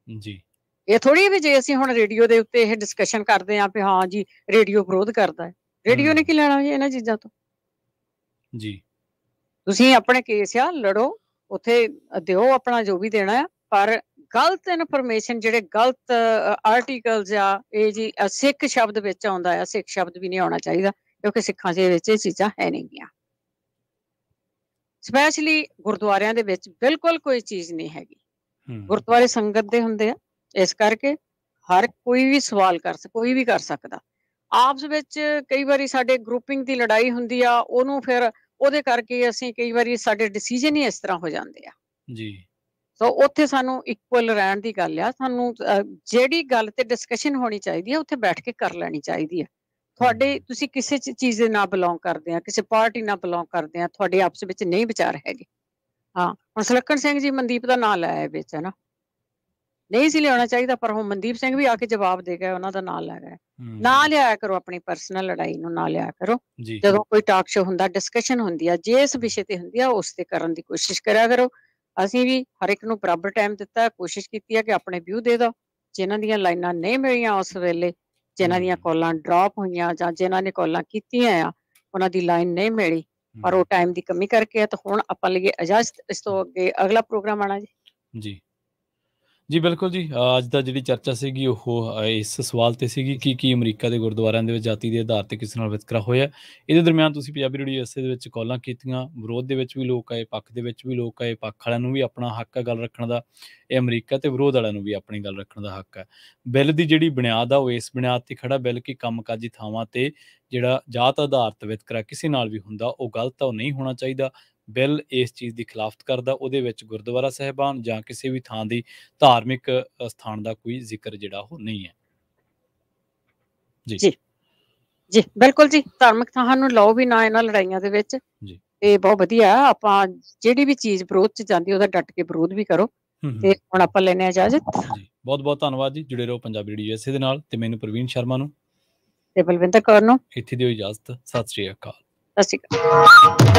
ਜੀ। ਇਹ ਥੋੜੀ ਵੀ ਜੇ ਅਸੀਂ ਹੁਣ ਰੇਡੀਓ ਦੇ ਉੱਤੇ ਇਹ ਡਿਸਕਸ਼ਨ ਕਰਦੇ ਹਾਂ ਵੀ ਹਾਂ ਜੀ ਰੇਡੀਓ ਵਿਰੋਧ ਕਰਦਾ ਹੈ, ਰੇਡੀਓ ਨੇ ਕੀ ਲੈਣਾ ਜੀ ਇਹਨਾਂ ਚੀਜ਼ਾਂ ਤੋਂ ਜੀ। ਤੁਸੀਂ ਆਪਣੇ ਕੇਸ ਆ ਲੜੋ, ਉੱਥੇ ਦਿਓ ਆਪਣਾ ਜੋ ਵੀ ਦੇਣਾ ਆ, ਪਰ ਗਲਤ ਇਨਫੋਰਮੇਸ਼ਨ, ਜਿਹੜੇ ਗਲਤ ਆਰਟੀਕਲਸ ਆ, ਇਹ ਜੀ ਸਿੱਖ ਸ਼ਬਦ ਵਿੱਚ ਆਉਂਦਾ ਆ, ਸਿੱਖ ਸ਼ਬਦ ਵੀ ਨਹੀਂ ਆਉਣਾ ਚਾਹੀਦਾ ਕਿਉਂਕਿ ਸਿੱਖਾਂ ਦੇ ਵਿੱਚ ਇਹ ਚੀਜ਼ਾਂ ਹੈ ਨਹੀਂ ਗੀਆਂ। ਸਪੈਸ਼ਲੀ ਗੁਰਦੁਆਰਿਆਂ ਦੇ ਵਿੱਚ ਬਿਲਕੁਲ ਕੋਈ ਚੀਜ਼ ਨਹੀਂ ਹੈਗੀ। ਗੁਰਦੁਆਰੇ ਸੰਗਤ ਦੇ ਹੁੰਦੇ ਆ, ਇਸ ਕਰਕੇ ਹਰ ਕੋਈ ਵੀ ਸਵਾਲ ਕੋਈ ਵੀ ਕਰ ਸਕਦਾ। ਆਪਸ ਵਿੱਚ ਕਈ ਵਾਰੀ ਸਾਡੇ ਗਰੁੱਪਿੰਗ ਦੀ ਲੜਾਈ ਹੁੰਦੀ ਆ, ਉਹਨੂੰ ਫਿਰ ਉਹਦੇ ਕਰਕੇ ਅਸੀਂ ਕਈ ਵਾਰੀ ਸਾਡੇ ਡਿਸੀਜਨ ਹੀ ਇਸ ਤਰ੍ਹਾਂ ਹੋ ਜਾਂਦੇ ਆ ਜੀ। ਸੋ ਉੱਥੇ ਸਾਨੂੰ ਇਕੁਅਲ ਰਹਿਣ ਦੀ ਗੱਲ ਆ। ਸਾਨੂੰ ਜਿਹੜੀ ਗੱਲ ਤੇ ਡਿਸਕਸ਼ਨ ਹੋਣੀ ਚਾਹੀਦੀ ਆ ਉੱਥੇ ਬੈਠ ਕੇ ਕਰ ਲੈਣੀ ਚਾਹੀਦੀ ਆ। ਤੁਸੀਂ ਕਿਸੇ ਚੀਜ਼ ਦੇ ਨਾਲ ਬਿਲੋਂਗ ਕਰਦੇ ਆ, ਕਿਸੇ ਪਾਰਟੀ ਨਾਲ ਬਿਲੋਂਗ ਕਰਦੇ ਆ, ਤੁਹਾਡੇ ਆਪਸ ਵਿੱਚ ਨਹੀਂ ਵਿਚਾਰ ਹੈਗੇ। ਹਾਂ, ਹੁਣ ਸੁਲੱਖਣ ਸਿੰਘ ਜੀ ਮਨਦੀਪ ਦਾ ਨਾਂ ਲਾਇਆ ਵਿੱਚ, ਹੈ ਨਾ, ਨਹੀਂ ਸੀ ਲਿਆਉਣਾ ਚਾਹੀਦਾ, ਪਰ ਹੁਣ ਮਨਦੀਪ ਸਿੰਘ ਵੀ ਆ ਕੇ ਜਵਾਬ ਦੇ ਗਏ, ਉਹਨਾਂ ਦਾ ਨਾਂ ਲੈ ਗਏ। ਨਾ ਲਿਆਇਆ ਕਰੋ, ਆਪਣੀ ਪਰਸਨਲ ਲੜਾਈ ਨੂੰ ਨਾ ਲਿਆਇਆ ਕਰੋ। ਜਦੋਂ ਕੋਈ ਟਾਕ ਸ਼ੋ ਹੁੰਦਾ, ਡਿਸਕਸ਼ਨ ਹੁੰਦੀ ਆ, ਜਿਸ ਵਿਸ਼ੇ ਤੇ ਹੁੰਦੀ ਆ ਉਸ ਤੇ ਕਰਨ ਦੀ ਕੋਸ਼ਿਸ਼ ਕਰਿਆ ਕਰੋ। ਅਸੀਂ ਵੀ ਹਰ ਇੱਕ ਨੂੰ ਬਰਾਬਰ ਟਾਈਮ ਦਿੱਤਾ, ਕੋਸ਼ਿਸ਼ ਕੀਤੀ ਹੈ ਕਿ ਆਪਣੇ ਵਿਊ ਦੇ ਦਿਓ। ਜਿਨ੍ਹਾਂ ਦੀਆਂ ਲਾਈਨਾਂ ਨਹੀਂ ਮਿਲੀਆਂ ਉਸ ਵੇਲੇ, ਜਿਨ੍ਹਾਂ ਦੀਆਂ ਕਾਲਾਂ ਡ੍ਰੌਪ ਹੋਈਆਂ ਜਾਂ ਜਿਨ੍ਹਾਂ ਨੇ ਕਾਲਾਂ ਕੀਤੀਆਂ ਆ, ਉਹਨਾਂ ਦੀ ਲਾਈਨ ਨਹੀਂ ਮਿਲੀ, ਪਰ ਉਹ ਟਾਈਮ ਦੀ ਕਮੀ ਕਰਕੇ ਆ। ਤਾਂ ਹੁਣ ਆਪਾਂ ਲਈਏ ਇਜਾਜ਼ਤ, ਇਸ ਤੋਂ ਅੱਗੇ ਅਗਲਾ ਪ੍ਰੋਗਰਾਮ ਆਣਾ ਜੀ। ਜੀ ਬਿਲਕੁਲ ਜੀ। ਅੱਜ ਦਾ ਜਿਹੜੀ ਚਰਚਾ ਸੀਗੀ ਉਹ ਇਸ ਸਵਾਲ ਤੇ ਸੀਗੀ ਕਿ ਅਮਰੀਕਾ ਦੇ ਗੁਰਦੁਆਰਿਆਂ ਦੇ ਵਿੱਚ ਜਾਤੀ ਦੇ ਆਧਾਰ ਤੇ ਕਿਸੇ ਨਾਲ ਵਿਤਕਰਾ ਹੋਇਆ। ਇਹਦੇ ਦਰਮਿਆਨ ਤੁਸੀਂ ਪੰਜਾਬੀ ਰੇਡੀਓ USA ਦੇ ਵਿੱਚ ਕਾਲਾਂ ਕੀਤੀਆਂ, ਵਿਰੋਧ ਦੇ ਵਿੱਚ ਵੀ ਲੋਕ ਆਏ, ਪੱਖ ਦੇ ਵਿੱਚ ਵੀ ਲੋਕ ਆਏ। ਪੱਖ ਵਾਲਿਆਂ ਨੂੰ ਵੀ ਆਪਣਾ ਹੱਕ ਹੈ ਗੱਲ ਰੱਖਣ ਦਾ, ਇਹ ਅਮਰੀਕਾ ਤੇ ਵਿਰੋਧ ਵਾਲਿਆਂ ਨੂੰ ਵੀ ਆਪਣੀ ਗੱਲ ਰੱਖਣ ਦਾ ਹੱਕ ਹੈ। ਬਿੱਲ ਦੀ ਜਿਹੜੀ ਬੁਨਿਆਦ ਆ ਉਹ ਇਸ ਬੁਨਿਆਦ ਤੇ ਖੜਾ ਬਿੱਲ ਕਿ ਕੰਮਕਾਜੀ ਥਾਵਾਂ ਤੇ ਜਿਹੜਾ ਜਾਤ ਆਧਾਰਿਤ ਵਿਤਕਰਾ ਕਿਸੇ ਨਾਲ ਵੀ ਹੁੰਦਾ ਉਹ ਗਲਤ ਆ, ਉਹ ਨਹੀਂ ਹੋਣਾ ਚਾਹੀਦਾ। ਬਿੱਲ ਇਸ ਚੀਜ਼ ਦੀ ਖਿਲਾਫਤ ਕਰਦਾ। ਉਹਦੇ ਵਿੱਚ ਗੁਰਦੁਆਰਾ ਸਾਹਿਬਾਨ ਜਾਂ ਕਿਸੇ ਵੀ ਥਾਂ ਦੀ ਧਾਰਮਿਕ ਸਥਾਨ ਦਾ ਕੋਈ ਜ਼ਿਕਰ ਜਿਹੜਾ ਉਹ ਨਹੀਂ ਹੈ। ਜੀ ਜੀ ਬਿਲਕੁਲ ਜੀ। ਧਾਰਮਿਕ ਥਾਂ ਨੂੰ ਲਾਓ ਵੀ ਨਾ ਇਹਨਾਂ ਲੜਾਈਆਂ ਦੇ ਵਿੱਚ, ਤੇ ਬਹੁਤ ਵਧੀਆ। ਆਪਾਂ ਜਿਹੜੀ ਵੀ ਚੀਜ਼ ਵਿਰੋਧ 'ਚ ਜਾਂਦੀ ਉਹਦਾ ਡਟ ਕੇ ਵਿਰੋਧ ਵੀ ਕਰੋ। ਤੇ ਹੁਣ ਆਪਾਂ ਲੈਣੇ ਆ ਇਜਾਜ਼ਤ ਜੀ। ਬਹੁਤ ਬਹੁਤ ਧੰਨਵਾਦ ਜੀ। ਜੁੜੇ ਰਹੋ ਪੰਜਾਬੀ ਰੇਡੀਓ USA ਦੇ ਨਾਲ, ਤੇ ਮੈਨੂੰ ਪ੍ਰਵੀਨ ਸ਼ਰਮਾ ਨੂੰ ਤੇ ਬਲਵਿੰਦਰ ਕੌਰ ਨੂੰ ਇੱਥੇ ਦਿਓ ਇਜਾਜ਼ਤ। ਸਤਿ ਸ਼੍ਰੀ ਅਕਾਲ। ਸਤਿ ਸ਼੍ਰੀ ਅਕਾਲ।